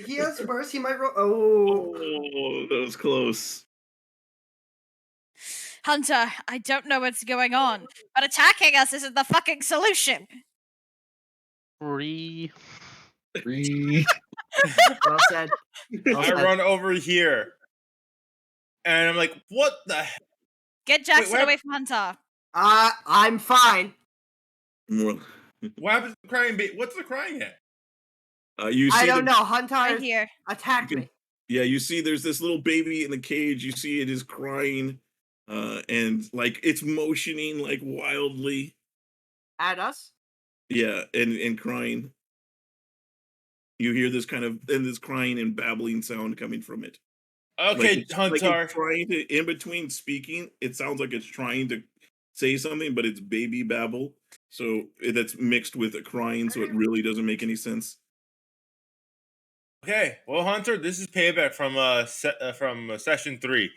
He has worse. He might roll. Oh. Oh, that was close. Hunter, I don't know what's going on, but attacking us isn't the fucking solution. 3. Well said. Well I said. run over here, and I'm like, "What the? Get Jackson where- away from Hunter. I'm fine. More. What happens to the crying baby? What's the crying at?" You see I don't the- know. Right Hunter here. attacked You me. Yeah, you see there's this little baby in the cage. You see it is crying, and like it's motioning like wildly. At us? Yeah, and crying. You hear this kind of this crying and babbling sound coming from it. Okay, it's Huntar. trying to, in between speaking, it sounds like it's trying to say something, but it's baby babble. So that's mixed with a crying, so it really doesn't make any sense. Okay, well, Hunter, this is payback from session 3,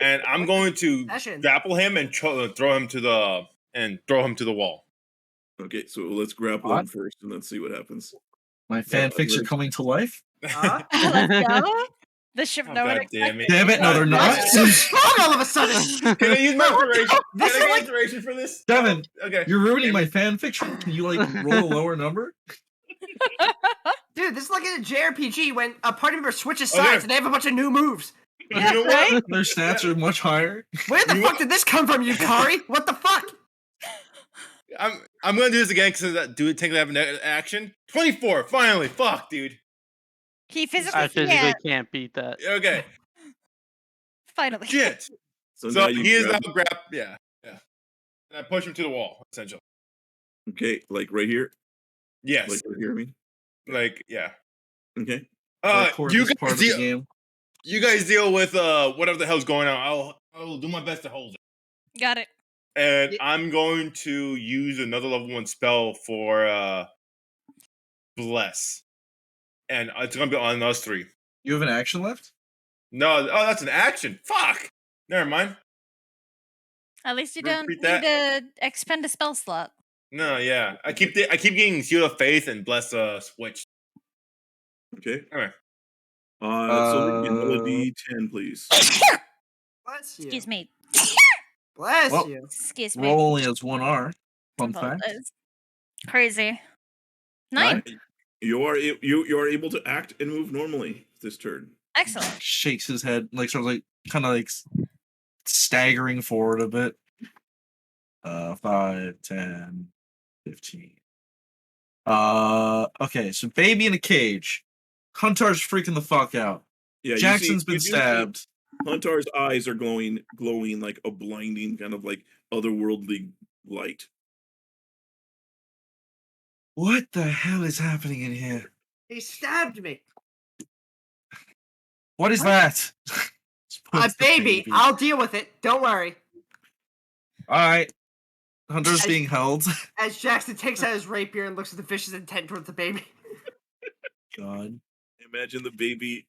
and I'm going to Session? grapple him and throw him to the wall. Okay, so let's grapple What? him first, and let's see what happens. My fanfics are athletics. coming to life. Huh? Let's go. This should Oh, no one God damn it. Damn it! No, they're God not. damn it. So strong all of a sudden. Can I use my inspiration? This Can is I get like- inspiration for this? Devon, Okay. You're ruining my fan fiction. Can you like roll a lower number? Dude, this is like in a JRPG when a party member switches Okay. sides and they have a bunch of new moves. Yeah, You know what? right? Their stats are much higher. Where the You fuck what? did this come from, Yukari? What the fuck? I'm gonna do this again because that dude technically have an action. 24, finally. Fuck, dude. He physically I physically can't. can't beat that. Okay. Finally. Shit. So, So now you he is now grab- yeah. And I push him to the wall, essentially. Okay, like right here. Yes. Like right here, I mean. Yeah. Okay. Record You this part guys of the deal. game. You guys deal with whatever the hell's going on. I'll do my best to hold it. Got it. And Ye- I'm going to use another level 1 spell for bless. And it's gonna be on us 3. You have an action left? No, that's an action. Fuck. Never mind. At least you Repeat don't need that. to expend a spell slot. No, yeah. I keep getting Shield of Faith and Bless switch. Okay. Anyway. So Lincoln, roll a D10, please. Bless you. Excuse me. Bless Well, you. Excuse me. Roll only has 1 R. Fun fact. Apologize. Crazy. Right? 9. You are able to act and move normally this turn. Excellent. Shakes his head, like sort of like kind of like staggering forward a bit. 5, 10, 15. Okay, so baby in a cage. Huntar's freaking the fuck out. Yeah, Jackson's been you do see stabbed. Huntar's eyes are glowing like a blinding kind of like otherworldly light. What the hell is happening in here? He stabbed me. What is that? A baby. I'll deal with it. Don't worry. All right. Hunter's being held. As Jackson takes out his rapier and looks with a vicious intent towards the baby. God. Imagine the baby's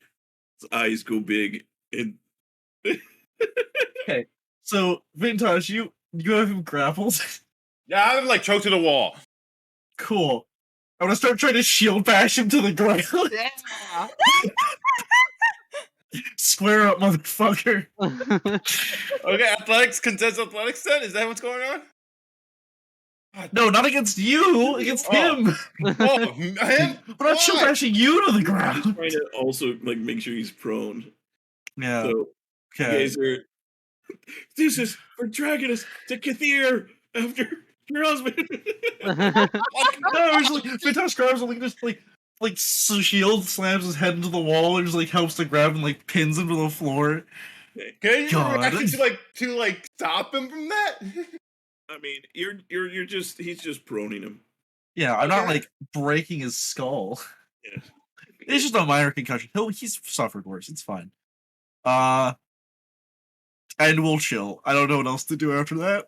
eyes go big and Okay. So, Vintash, you have him grappled. Yeah, I have him like choked to the wall. Cool. I'm gonna start trying to shield bash him to the ground. Yeah. Square up, motherfucker. Okay, athletics then? Is that what's going on? No, not against you. Against him. Oh, him? I'm not shield Why? bashing you to the ground. trying to also like make sure he's prone. Yeah. So you Okay. guys are. This is for dragging us to Kathir after your husband. No, it's like Vintash grabs him, like just like shield slams his head into the wall and just like helps to grab and like pins him to the floor. Can you God. actually to stop him from that? I mean, you're just he's just proning him. Yeah, I'm not Okay. like breaking his skull. Yeah. It's just a minor concussion. He's suffered worse. It's fine. And we'll chill. I don't know what else to do after that.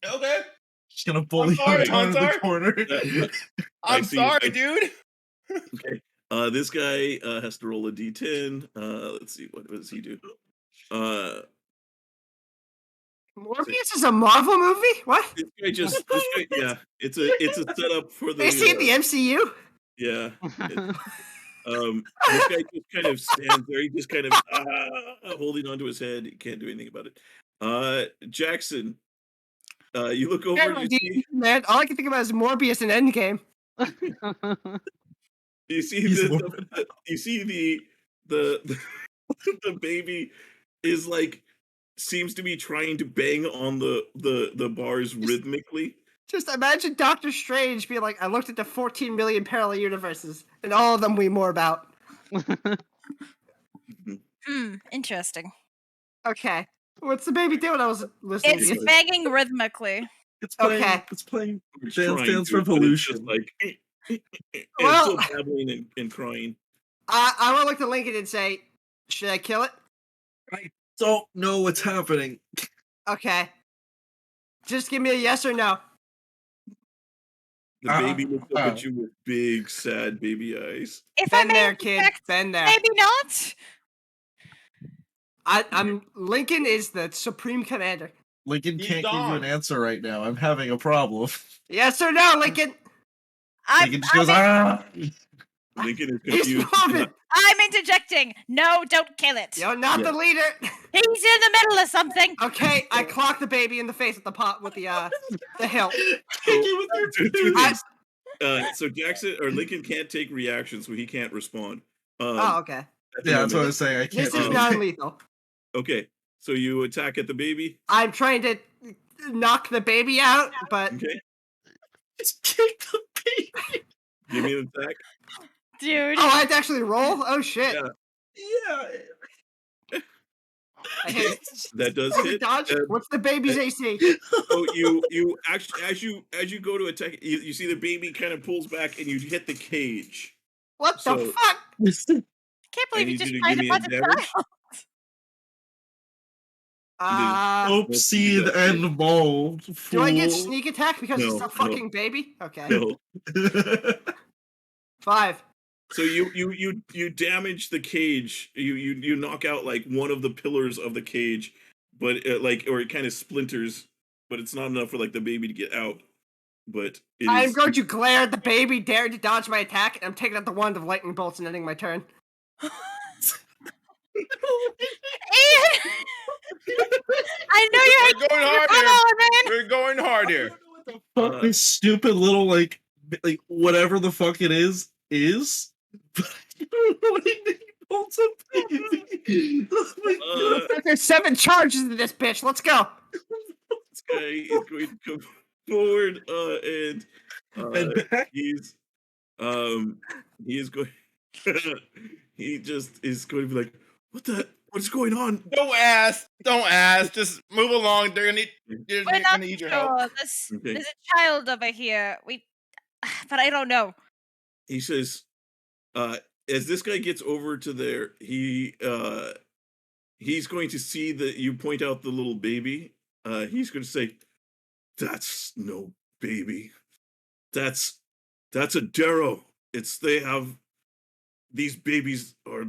Okay. Just gonna bully sorry, Huntar in the Huntar. corner. I I'm see- sorry, I- dude. Okay. This guy has to roll a d10. Let's see, what does he do? Morbius is a Marvel movie? What? This guy, yeah, it's a setup for the. They see in the MCU? Yeah. This guy just kind of stands there. He just kind of holding onto his head. He can't do anything about it. Jackson, you look over. Yeah, man, all I can think about is Morbius and Endgame. You see you see the baby is like seems to be trying to bang on the bars rhythmically. Just imagine Doctor Strange being like, I looked at the 14 million parallel universes, and all of them we more about. Interesting. Okay. What's the baby doing? I was listening to It's you. banging rhythmically. It's playing. Okay. It's playing. It's Dance trying Dance to, but it's just Revolution. like and Well- still babbling and crying. I want to look to Lincoln and say, should I kill it? Don't know what's happening. Okay. Just give me a yes or no. The baby looks up at you with big, sad baby eyes. If I Been may there, kid. interject, Been there. maybe not. I'm Lincoln is the supreme commander. Lincoln He's can't give you gone. an answer right now. I'm having a problem. Yes or no, Lincoln? Lincoln just goes, Lincoln is He's confused. moving. I'm interjecting. No, don't kill it. You're not the leader. He's in the middle of something. Okay, I clocked the baby in the face with the pot with the hilt. Two things. So Jackson or Lincoln can't take reactions, so he can't respond. Oh, okay. at the Yeah, that's what I moment. was saying. I can't. This is do it. non-lethal. Okay, so you attack at the baby. I'm trying to knock the baby out, but Okay, Just kick the baby. give me an attack. Dude. oh, I had to actually roll. Oh shit! Yeah. Yeah. I hit. That does Does it hit. dodge? What's the baby's AC? So you actually as you go to attack, you see the baby kind of pulls back and you hit the cage. What the So- fuck? Can't believe you need just you to tried give to me a bust a damage. child. Oopsie and mold. Do I get fool. sneak attack because it's No, a fucking baby? Okay. No. 5. So you damage the cage. You knock out like one of the pillars of the cage, but or it kind of splinters, but it's not enough for like the baby to get out. But it I'm is. going to glare at the baby, dare to dodge my attack, and I'm taking out the wand of lightning bolts and ending my turn. I know you hate We're going hard come here. on, man. We're going hard here. Fuck this stupid little like whatever the fuck it is. Lightning bolts a baby. Oh my god. There's 7 charges in this bitch. Let's go. This guy is going to come forward and back. he is going he just is going to be like, what's going on? Don't ask. Just move along. They're gonna We're not need your help. sure. Okay. There's a child over here. But I don't know. He says, as this guy gets over to there, he's going to see that you point out the little baby. He's going to say, "That's no baby. That's a Darrow. These babies are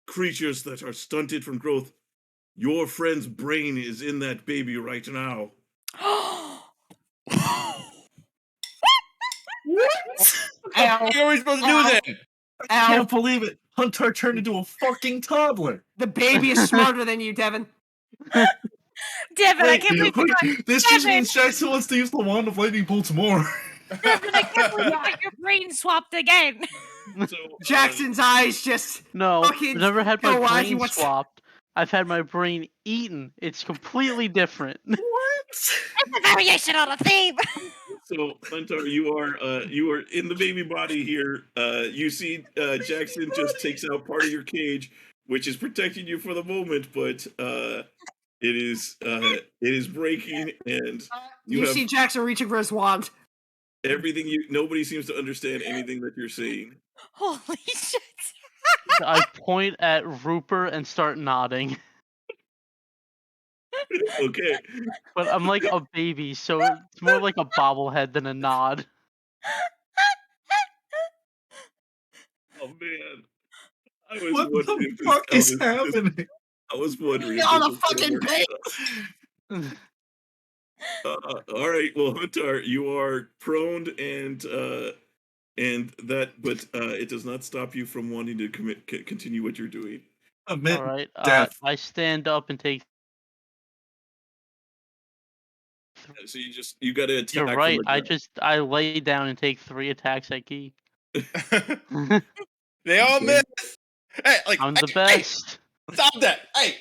creatures that are stunted from growth. Your friend's brain is in that baby right now." Ow. What are we supposed to do Ow. then? I Ow. can't believe it. Huntar turned into a fucking toddler. The baby is smarter than you, Devon. Devon, I can't believe you got This just Devon. means Jackson wants to use the wand of lightning bolts more. Devon, I can't believe you got your brain swapped again. So Jackson's eyes just No, fucking I've never had my go on. He brain wants- swapped. I've had my brain eaten. It's completely different. It's a variation on a theme. So, Huntar, you are in the baby body here. You see, Jackson just takes out part of your cage, which is protecting you for the moment, but it is breaking, and You have see Jackson reaching for his wand. everything. Nobody seems to understand anything that you're saying. Holy shit. I point at Rupert and start nodding. Okay. But I'm like a baby, so it's more like a bobblehead than a nod. Oh man, I was What wondering the if this- fuck I is was- happening? I was wondering. You're if on this a was fucking gonna work. page. All right. Well, Huntar, you are prone and that, but it does not stop you from wanting to continue what you're doing. Admit Alright, death. I stand up and take. So you got to attack. You're from right, the ground. I lay down and take 3 attacks at Key. They all Okay. miss. Hey, like I'm the hey, best. stop that! Hey,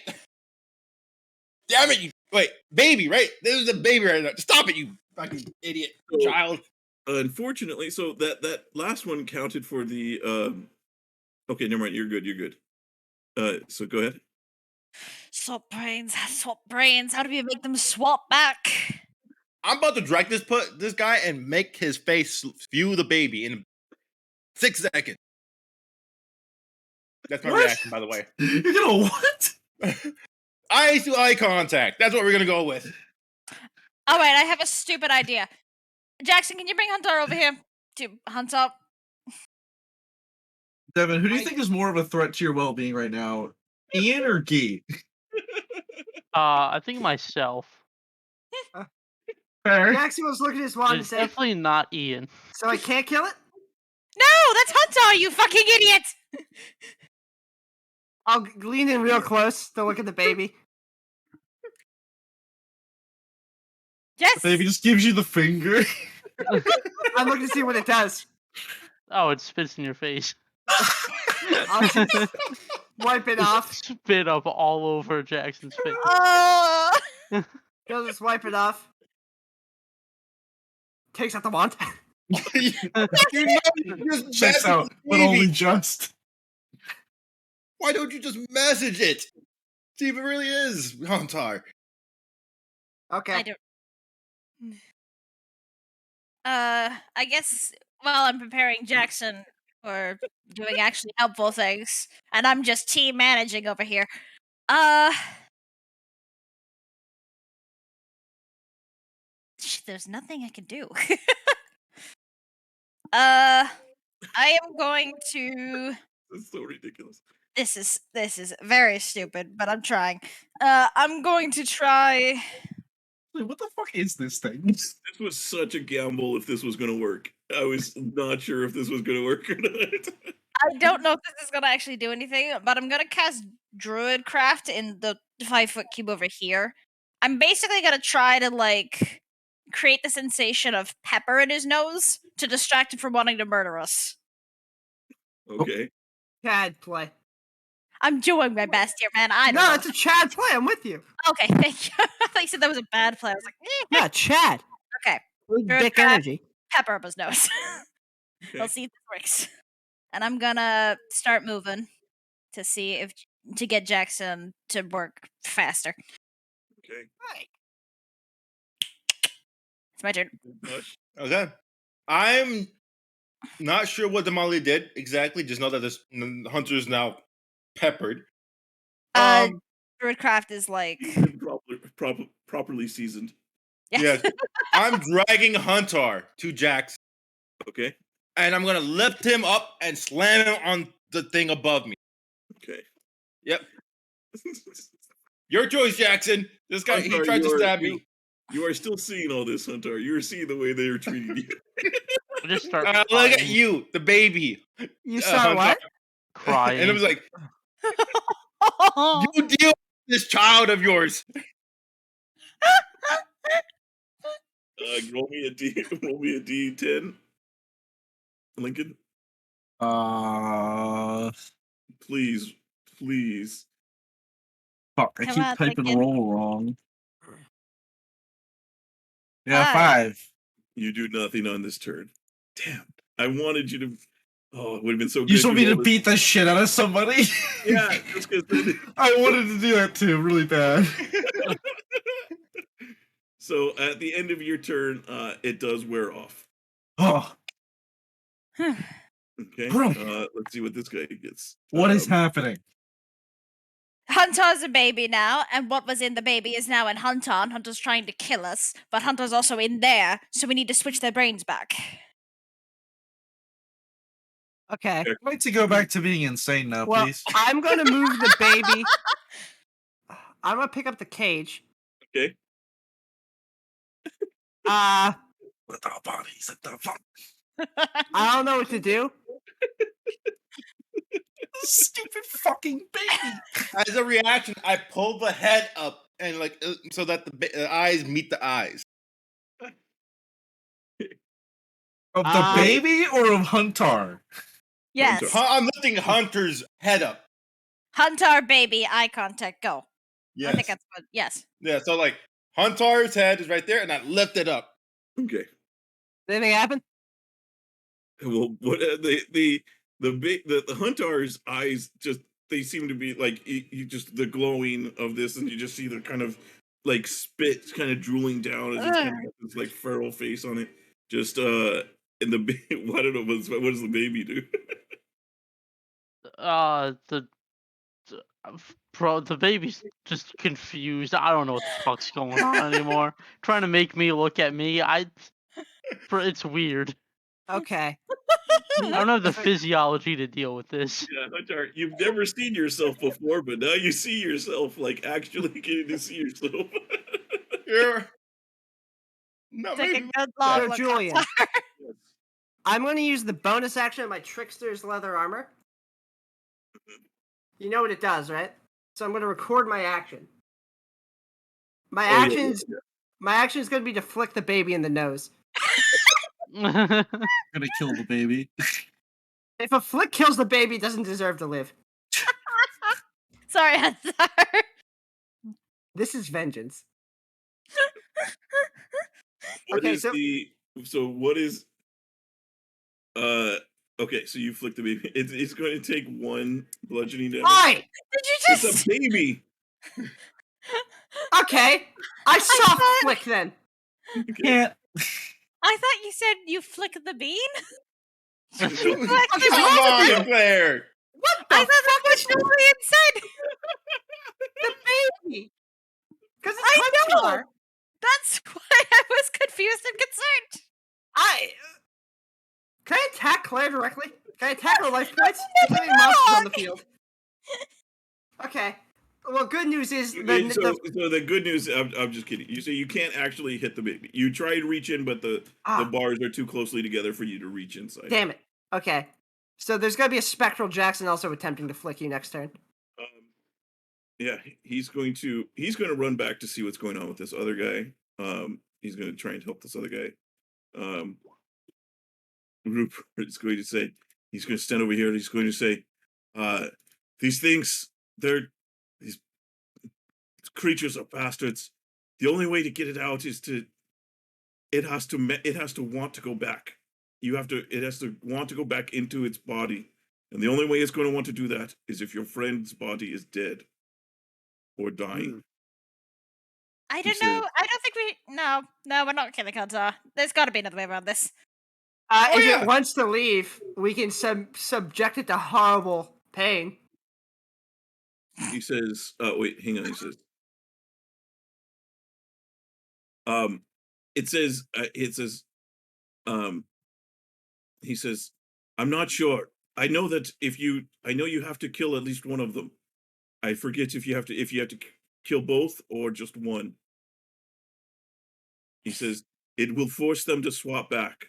damn it! You wait, baby, right? This is a baby right now. Stop it, you fucking idiot So- child. Unfortunately, so that last one counted for the. Okay, never mind. You're good. You're good. So go ahead. Swap brains. How do we make them swap back? I'm about to drag this guy and make his face view the baby in 6 seconds. That's my What? reaction, by the way. You're gonna what? Eyes to eye contact. That's what we're gonna go with. All right, I have a stupid idea. Jackson, can you bring Hunter over here to hunt up? Devin, who do you think is more of a threat to your well-being right now? Ian or Gee? I think myself. Fair. Jackson was looking at his wand and It's said, definitely not Ian. "So I can't kill it." No, that's Hunter, you fucking idiot! I'll lean in real close to look at the baby. Yes. Baby just gives you the finger. I'm looking to see what it does. Oh, it spits in your face. I'll just wipe it off. Spit up all over Jackson's face. Oh. He'll just wipe it off. Takes out the wand. You know you just Checks messaged out, the but baby. only just. Why don't you just message it? See if it really is Huntar. Okay. I don't. I guess while I'm preparing Jackson, or doing actually helpful things, and I'm just team managing over here. There's nothing I can do. I am going to. That's so ridiculous. This is very stupid, but I'm trying. I'm going to try. Wait, what the fuck is this thing? This was such a gamble if this was going to work. I was not sure if this was going to work or not. I don't know if this is gonna actually do anything, but I'm gonna cast Druidcraft in the 5-foot cube over here. I'm basically gonna try to like create the sensation of pepper in his nose to distract him from wanting to murder us. Okay. Chad play. I'm doing my best here, man. I don't No, know. it's a Chad play. I'm with you. Okay, thank you. I thought you said that was a bad play. I was like, Yeah, Chad. okay, Big Druid dick craft. energy. pepper up his nose. Okay. Let's see if this works. And I'm gonna start moving to see if to get Jackson to work faster. Okay. It's my turn. Hush. Okay. I'm not sure what Damalia did exactly. Just know that this hunter is now peppered. Druidcraft is like Properly seasoned. Yes. I'm dragging Huntar to Jackson, Okay. and I'm gonna lift him up and slam him on the thing above me. Okay. Yep. Your choice, Jackson. This guy, he Huntar, tried to stab me. You are still seeing all this, Huntar. You are seeing the way they are treating you. I just start Look crying. at you, the baby. You saw what? Crying. And I was like, you deal with this child of yours. Roll me a D10. Lincoln, please. Fuck, I Come keep on, typing Lincoln. roll wrong. Yeah, 5. 5. You do nothing on this turn. Damn. I wanted you to. Oh, it would have been so good. You just want me to roll this- beat the shit out of somebody? Yeah, just because. I wanted to do that too, really bad. So at the end of your turn, it does wear off. Oh, Okay. Brilliant. Let's see what this guy gets. what is happening? Huntar's a baby now, and what was in the baby is now in Huntar. And Huntar's trying to kill us, but Huntar's also in there, so we need to switch their brains back. Okay. I'd like to go back to being insane now, Well, please. I'm gonna move the baby. I'm gonna pick up the cage. Okay. I What the bodies at the fuck? don't know what to do. Stupid fucking baby. As a reaction, I pull the head up and like so that the eyes meet the eyes. Of the baby or of Huntar? Yes. I'm lifting Hunter's head up. Huntar, baby, eye contact, go. Yes. I think that's good. Yes. Yeah. So like Huntar's head is right there, and I lift it up. Okay. Did anything happen? Well, what the Huntar's eyes just they seem to be like you just the glowing of this, and you just see the kind of like spit kind of drooling down as it's kind of got this like feral face on it. Just in the I don't know what does the baby do? The baby's just confused. I don't know what the fuck's going on anymore. Trying to make me look at me. It's weird. Okay. I don't have the physiology to deal with this. Yeah, Huntar, you've never seen yourself before, but now you see yourself like actually getting to see yourself. Here. No, Take a maybe. good long So, look. Julian, Huntar. I'm gonna use the bonus action of my Trickster's leather armor. You know what it does, right? So I'm gonna record my action. My action is gonna be to flick the baby in the nose. Gonna kill the baby. If a flick kills the baby, it doesn't deserve to live. Sorry, Huntar. This is vengeance. What Okay, is so what is okay, so you flick the baby. It's going to take 1 bludgeoning damage. Oi! Did you It's just? a baby. Okay, I soft flick then. Can't. I thought you said you flick the bean. Come wrong with on, Claire. What the I thought that's what fuck is Julian said. the baby? Because I it's know. Huntar. That's why I was confused and concerned. Can I attack Claire directly? Can I attack her life points? That's There's any monsters on the wrong. field. Okay. Well, good news is So the the good news, I'm just kidding. You say you can't actually hit the baby. You try to reach in, but the bars are too closely together for you to reach inside. damn it. Okay. So there's gonna be a spectral Jackson also attempting to flick you next turn. Yeah, he's going to run back to see what's going on with this other guy. He's going to try and help this other guy. Rupert is going to say, he's going to stand over here and he's going to say, these things, these creatures are bastards. The only way to get it out is it has to want to go back. It has to want to go back into its body. And the only way it's going to want to do that is if your friend's body is dead or dying. I He don't said- know. I don't think we. No, we're not killing Hunter. There's got to be another way around this. If yeah. it wants to leave, we can subject it to horrible pain. He says, wait, hang on, he says, he says, I'm not sure. I know you have to kill at least one of them. I forget if you have to kill both or just one. He says, it will force them to swap back.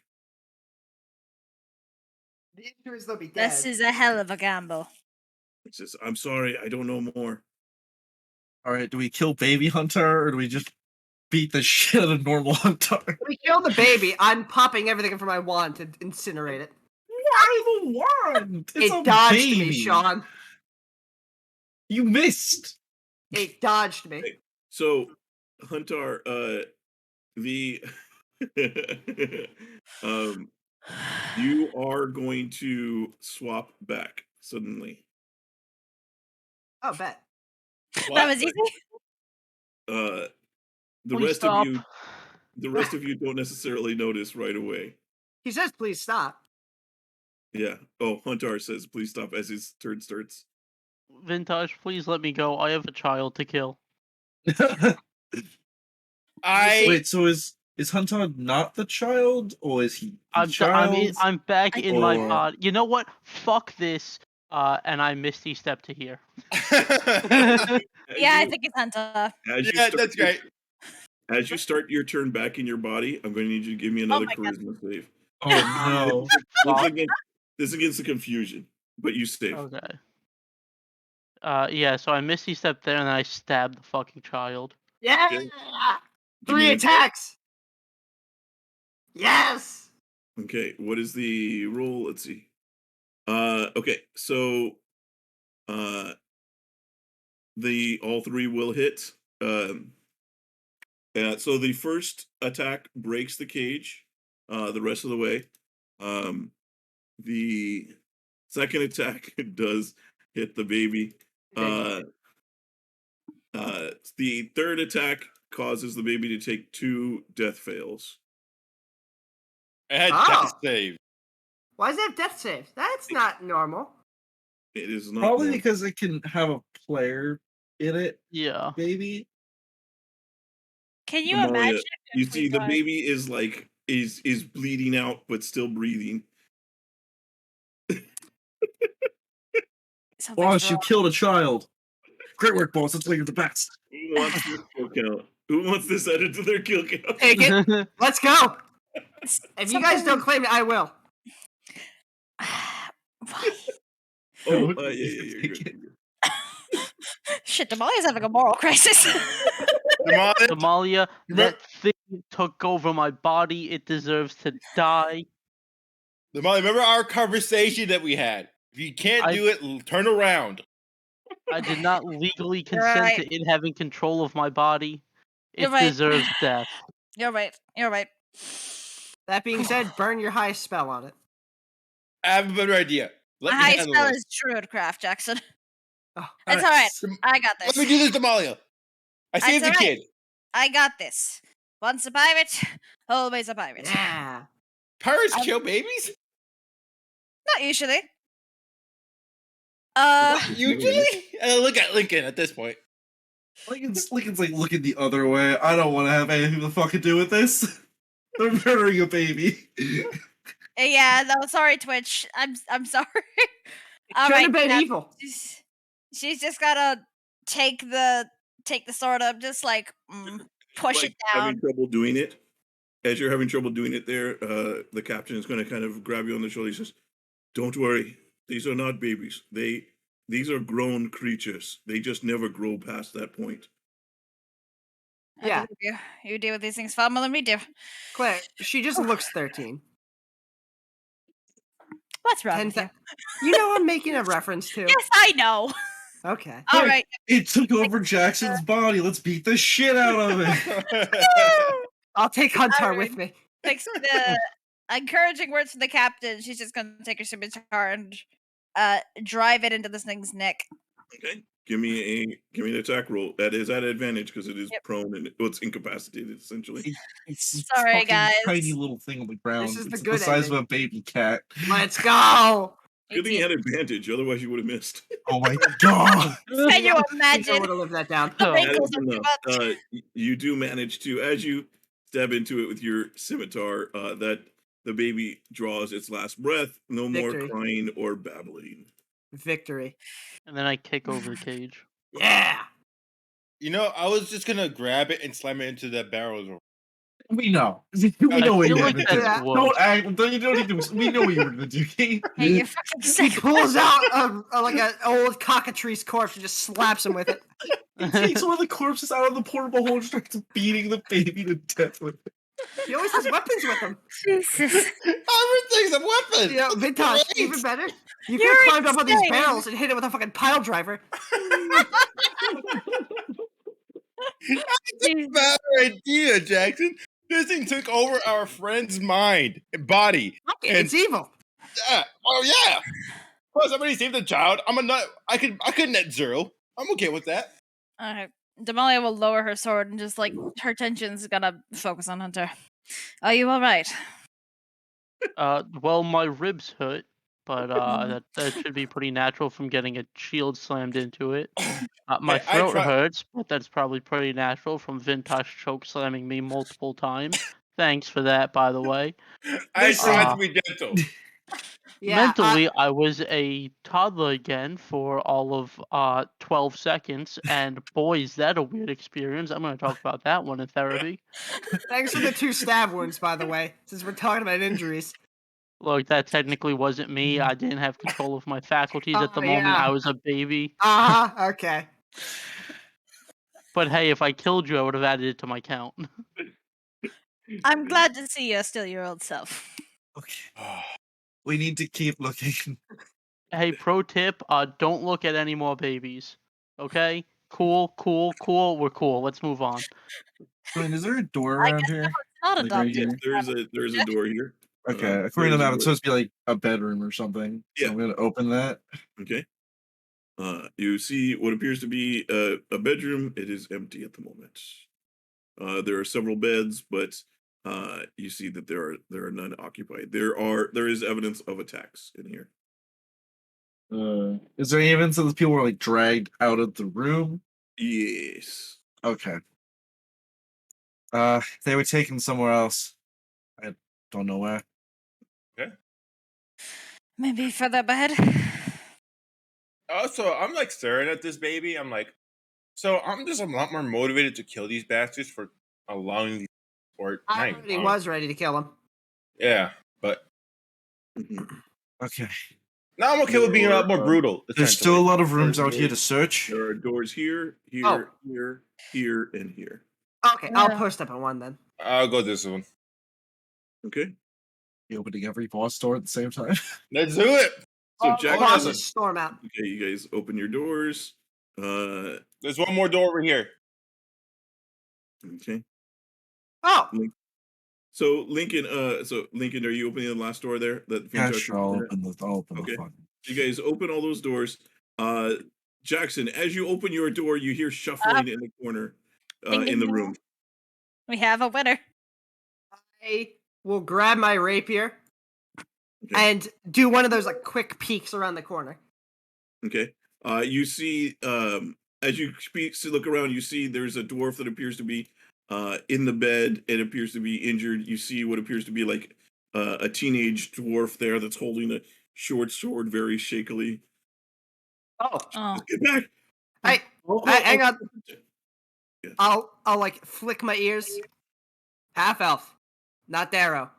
The issue is they'll be dead. This is a hell of a gamble. He says, I'm sorry, I don't know more. All right, do we kill baby Hunter or do we just beat the shit out of normal Hunter? We kill the baby. I'm popping everything from my wand to incinerate it. Why the wand? It's It a dodged baby. me, Sean. You missed. It dodged me. So, Huntar, you are going to swap back suddenly. Oh, bet. That was easy. The Please rest stop. of you don't necessarily notice right away. He says, please stop. Yeah. Oh, Huntar says, please stop as his turn starts. Vintash, please let me go. I have a child to kill. Wait, so is Hunter not the child, or is he the child? I'm back in my Or- pod. You know what? Fuck this. And I Misty step to here. Yeah, I think it's Hunter. That's great. As you start your turn back in your body, I'm going to need you to give me another my God. charisma save. Oh no. This is against the confusion, but you save. Okay. Yeah, so I Misty step there and then I stab the fucking child. Yeah! Okay. 3 attacks! Yes! Okay, what is the roll? Let's see. Okay, so all three will hit. So the first attack breaks the cage. The rest of the way. The second attack does hit the baby. The third attack causes the baby to take 2 death fails. I had Oh. death save. Why does it have death saves? That's not normal. It is not Probably normal. because it can have a player in it, Yeah. maybe. Can you Damalia, imagine? You if we see, the got- baby is like is bleeding out, but still breathing. Something's Boss, you wrong. killed a child. Great work, boss. That's why you're the best. Who wants this kill count? Who wants this added to their kill count? Take it. Let's go. S- If you guys don't something- claim it, I will. Why? Oh, yeah, you're good. Shit, Damalia's having a moral crisis. Damalia, that thing took over my body. It deserves to die. Remember our conversation that we had? If you can't do it, turn around. I did not legally consent right. to it having control of my body. It You're right. deserves death. You're right. You're right. That being said, burn your highest spell on it. I have a better idea. My Let me highest handle spell this. is Druidcraft, Jackson. Oh, It's all right. Dem- I got this. Let me do this, Damalia. I saved the all right. kid. I got this. Once a pirate, always a pirate. yeah. Pirates kill babies? Not usually. Uh, Usually, look at Lincoln at this point. Lincoln's like looking the other way. I don't want to have anything to fucking do with this. They're murdering a baby. yeah, no, sorry, Twitch. I'm sorry. All Trying right, to ban now evil. she's just gotta take the sword up, just like push Like it down. having trouble doing it. As you're having trouble doing it there, the captain is going to kind of grab you on the shoulder. He says, "Don't worry. These are not babies. These are grown creatures. They just never grow past that point." I Yeah. believe you deal with these things far more than we do. Claire, she just looks 13. What's wrong with you? You know I'm making a reference to. Yes, I know. Okay. All Hey, right. It took over Jackson's body. Let's beat the shit out of it. I'll take Huntar Alright. with me. Thanks for the encouraging words from the captain. She's just gonna take her scimitar and drive it into this thing's neck. Okay. Give me an attack roll. That is at advantage because it is Yep. prone and it's incapacitated essentially. It's a Sorry, fucking guys. tiny little thing on the ground. This is the It's good the size ending. of a baby cat. Let's go. Good thing you had advantage, otherwise you would have missed. Oh my god. Can you I imagine? would have lived that down. The Oh, That wrinkles is are too enough. much. You do manage to, as you stab into it with your scimitar, that the baby draws its last breath. No Victory. more crying or babbling. Victory. And then I kick over the cage. Yeah. You know, I was just gonna grab it and slam it into the barrels. We know. We I know what feel you're like gonna that's do. Yeah. wood. Don't act. You don't need to. We know what you were gonna do. Hey, you're fucking He sick. pulls out like an old cockatrice corpse and just slaps him with it. He takes one of the corpses out of the portable hole and starts beating the baby to death with it. He always has weapons with him. Jesus. Everything's a weapon. You know, That's Vintash, great. even better. You could You're have climbed up on these insane. barrels and hit it with a fucking pile driver. Jesus. Bad idea, Jackson. This thing took over our friend's mind and body. Fuck it, And- it's evil. Yeah. Oh yeah. Plus, somebody saved a child. I'm a nut. I could net zero. I'm okay with that. Alright. Damalia will lower her sword and just like her tension's gonna focus on Hunter. Are you alright? Well, my ribs hurt, but that should be pretty natural from getting a shield slammed into it. My I throat try- hurts, but that's probably pretty natural from Vintash choke slamming me multiple times. Thanks for that, by the way. I tried Ah. to be gentle. Yeah, Mentally, I was a toddler again for all of 12 seconds, and boy, is that a weird experience. I'm going to talk about that one in therapy. thanks for the 2 stab wounds, by the way, since we're talking about injuries. Look, that technically wasn't me. I didn't have control of my faculties at the Oh, moment. yeah. I was a baby. Uh-huh, okay. But hey, if I killed you, I would have added it to my count. I'm glad to see you're still your old self. Okay. We need to keep looking. Hey, pro tip, don't look at any more babies. Okay? Cool. We're cool. Let's move on. Wait, is there a door I around guess here? Not Like right adopted. here? There's a door here. Okay, there according to is a that, it's door. supposed to be like a bedroom or something. So Yeah. I'm gonna open that. Okay. You see what appears to be a bedroom. It is empty at the moment. There are several beds, but you see that there are none occupied. There is evidence of attacks in here. Is there any evidence that the people were like dragged out of the room? Yes. Okay. They were taken somewhere else. I don't know where. Maybe further up ahead. Also, I'm like staring at this baby. I'm like, so I'm just a lot more motivated to kill these bastards for allowing these or I not already allowing- was ready to kill him. Yeah, but Mhm. Okay. now I'm okay with being a lot more brutal. There's still a essentially. lot of rooms out here to search. There are doors here, here, Oh. here, and here. Okay, I'll Yeah. post up at one then. I'll go this one. Okay. You opening every boss door at the same time? Let's do it. So All the Jack, bosses storm out. okay, you guys open your doors. There's one more door over here. Okay. Oh, So Lincoln, are you opening the last door there? That Yeah, Vintash sure. I'll opened? open the Okay. fucking. You guys open all those doors. Jackson, as you open your door, you hear shuffling in the corner Ding, ding, in the ding. room. We have a winner. I will grab my rapier Okay. and do one of those like quick peeks around the corner. Okay. You see, as you look around, you see there's a dwarf that appears to be in the bed. It appears to be injured. You see what appears to be like a teenage dwarf there that's holding a short sword very shakily. Oh, Oh, Just get back! hey, hang on. I'll like flick my ears. Half elf, not Darrow.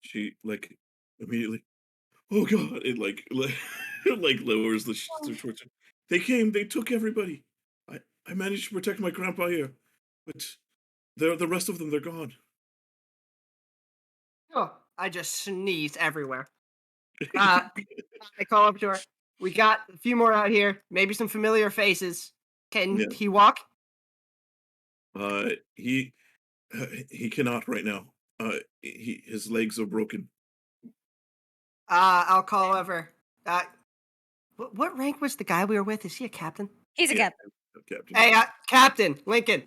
She like immediately. Oh God! It like like lowers the short sword. They came. They took everybody. I managed to protect my grandpa here, but the rest of them they're gone. Oh, I just sneeze everywhere. I call up to her. We got a few more out here. Maybe some familiar faces. Can Yeah. he walk? Uh, he he cannot right now. His legs are broken. I'll call over. What rank was the guy we were with? Is he a captain? he's a Yeah, captain. Captain. Hey, Captain Lincoln.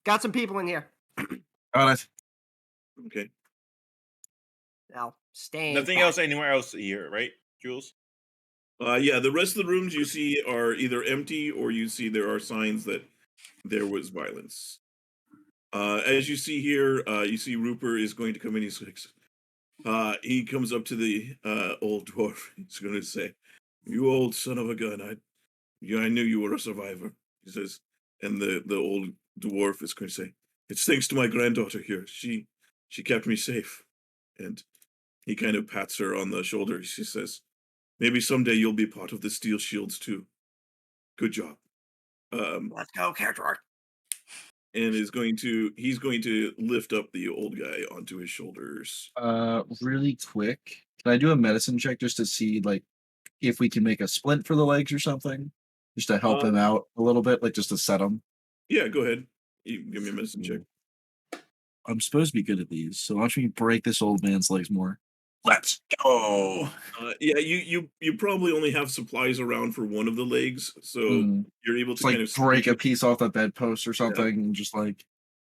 Got some people in here. Got it. Okay. Now, stand Nothing back. else anywhere else here, right, Jules? Yeah, the rest of the rooms you see are either empty or you see there are signs that there was violence. As you see here, you see Rupert is going to come in. He comes up to the old dwarf. He's going to say, "You old son of a gun! I knew you were a survivor." He says, and the old dwarf is going to say, "It's thanks to my granddaughter here. She kept me safe." And he kind of pats her on the shoulder. She says, "Maybe someday you'll be part of the Steel Shields too. Good job." Let's go, character arc. And he's going to lift up the old guy onto his shoulders. Really quick, can I do a medicine check just to see like if we can make a splint for the legs or something, just to help him out a little bit, like just to set him? Yeah, go ahead. You can give me a medicine check. I'm supposed to be good at these, so why don't we break this old man's legs more? Let's go. Yeah, you probably only have supplies around for one of the legs, so you're able It's to like kind of break a stitch it. piece off the bedpost or something, and just like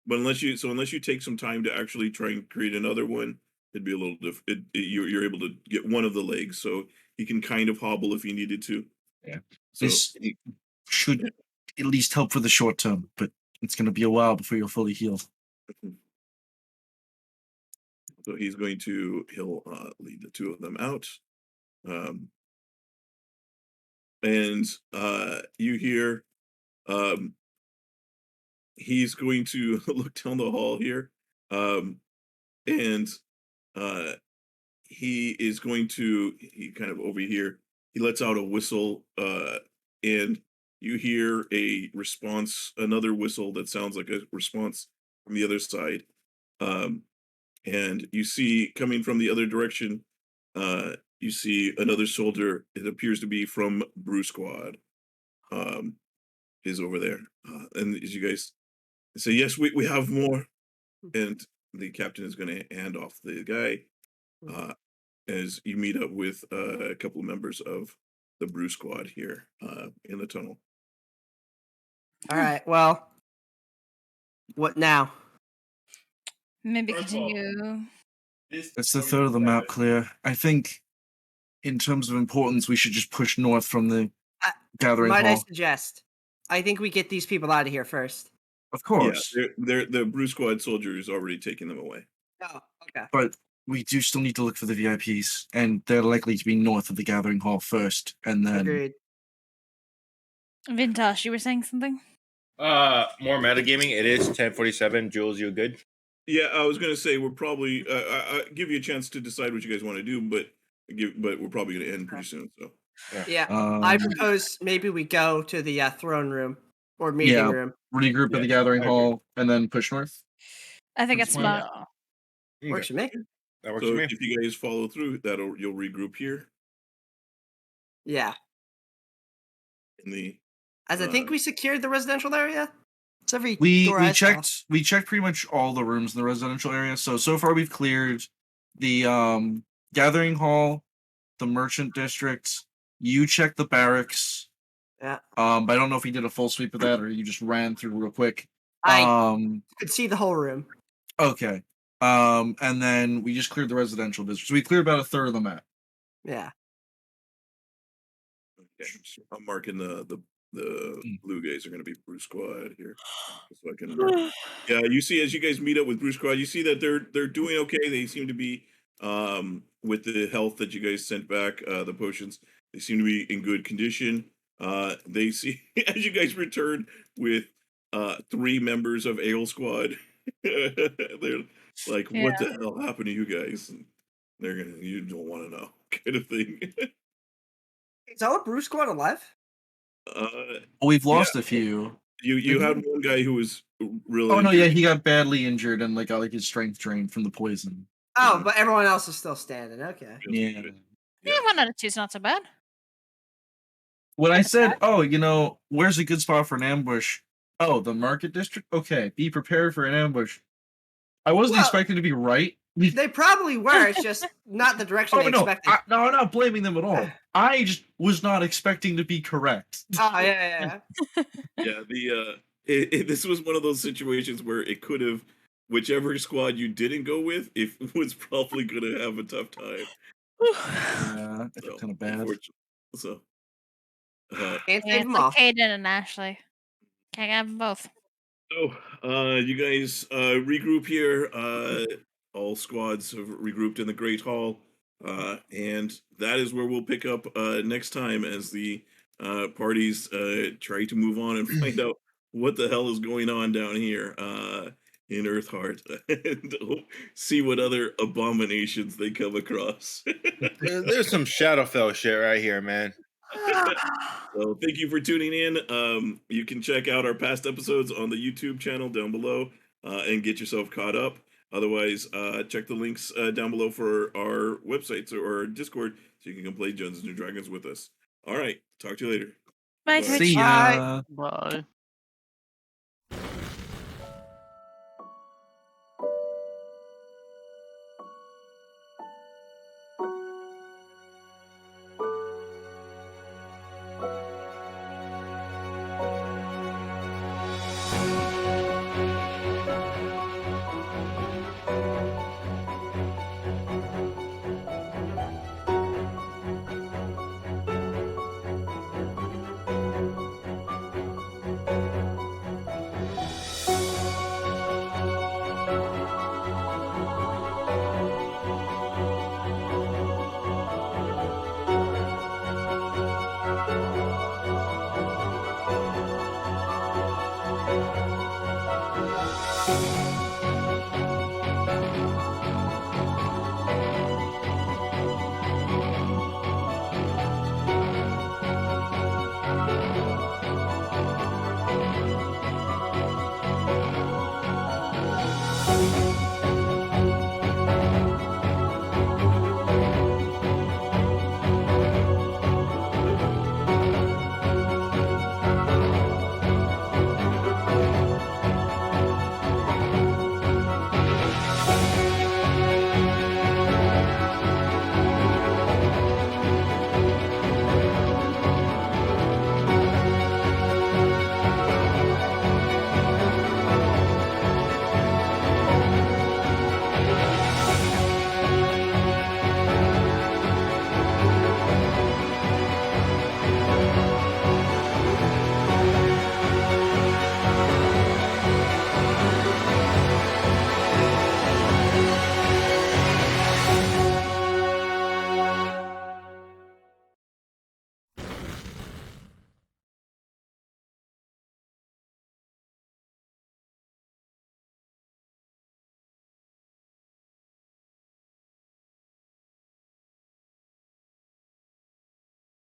But unless you take some time to actually try and create another one, it'd be a little different. You're able to get one of the legs, so he can kind of hobble if you needed to. yeah. So This should yeah. at least help for the short term, but it's gonna be a while before you're fully healed. So he'll lead the two of them out. And you hear he's going to look down the hall here. And he kind of over here, he lets out a whistle, and you hear another whistle that sounds like a response from the other side. And you see coming from the other direction, you see another soldier. It appears to be from Brew Squad. Is over there. And as you guys say, yes, we have more. And the captain is going to hand off the guy as you meet up with a couple of members of the Brew Squad here in the tunnel. All right. Well, what now? Maybe First of all, continue. That's the third of the map clear. I think, in terms of importance, we should just push north from the gathering Might I hall. suggest? I think we get these people out of here first. Of Yeah, course, they're the Brew Squad soldiers already taking them away. Oh, okay. but we do still need to look for the VIPs, and they're likely to be north of the gathering hall first, and then Agreed. Vintash, you were saying something? More metagaming. It is 10:47. Jules, you good? Yeah, I was going to say we're probably I give you a chance to decide what you guys want to do, but we're probably going to end pretty soon. So Yeah. I um, propose maybe we go to the throne room or meeting yeah, room. regroup at the gathering I agree. hall, and then push north. I think it's That's smart. Works for me. That works so for me. if you guys follow through, you'll regroup here Yeah. in the. As I think we secured the residential area. It's every We door I saw. checked pretty much all the rooms in the residential area. So far we've cleared the gathering hall, the merchant district. You checked the barracks. Yeah. But I don't know if you did a full sweep of that or you just ran through real quick. I could see the whole room. Okay. And then we just cleared the residential district. So we cleared about a third of the map. Yeah. Okay, so I'm marking the blue guys are going to be Brew Squad here, so I can. Yeah, you see, as you guys meet up with Brew Squad, you see that they're doing okay. They seem to be with the health that you guys sent back, the potions. They seem to be in good condition. They see as you guys return with 3 members of Ale Squad. They're like, "What the hell happened to you guys?" And they're gonna, you don't want to know, kind of thing. Is all of Brew Squad alive? We've lost a few. You had one guy who was really. Oh no, injured. yeah, he got badly injured and got his strength drained from the poison. Oh, but everyone else is still standing. Okay. Yeah. Yeah, 1 out of 2 is not so bad. When I said, "Oh, where's a good spot for an ambush?" Oh, the market district. Okay, be prepared for an ambush. I wasn't expecting to be right. They probably were. It's just not the direction they expected. No, I'm not blaming them at all. I just was not expecting to be correct. Oh yeah. Yeah, this was one of those situations where it could have, whichever squad you didn't go with, it was probably going to have a tough time. Yeah, I feel kind of bad. Unfortunately. So, Can't Yeah, save it's them like all. Caden and Ashley. Can't have them both. you guys regroup here. All squads have regrouped in the Great Hall, and that is where we'll pick up next time as the parties try to move on and find out what the hell is going on down here in Earthheart, and see what other abominations they come across. There's some Shadowfell shit right here, man. So thank you for tuning in. You can check out our past episodes on the YouTube channel down below and get yourself caught up. Otherwise, check the links down below for our websites or our Discord so you can come play Dungeons and Dragons with us. All right, talk to you later. Bye, Bye. Twitch. See ya. Bye.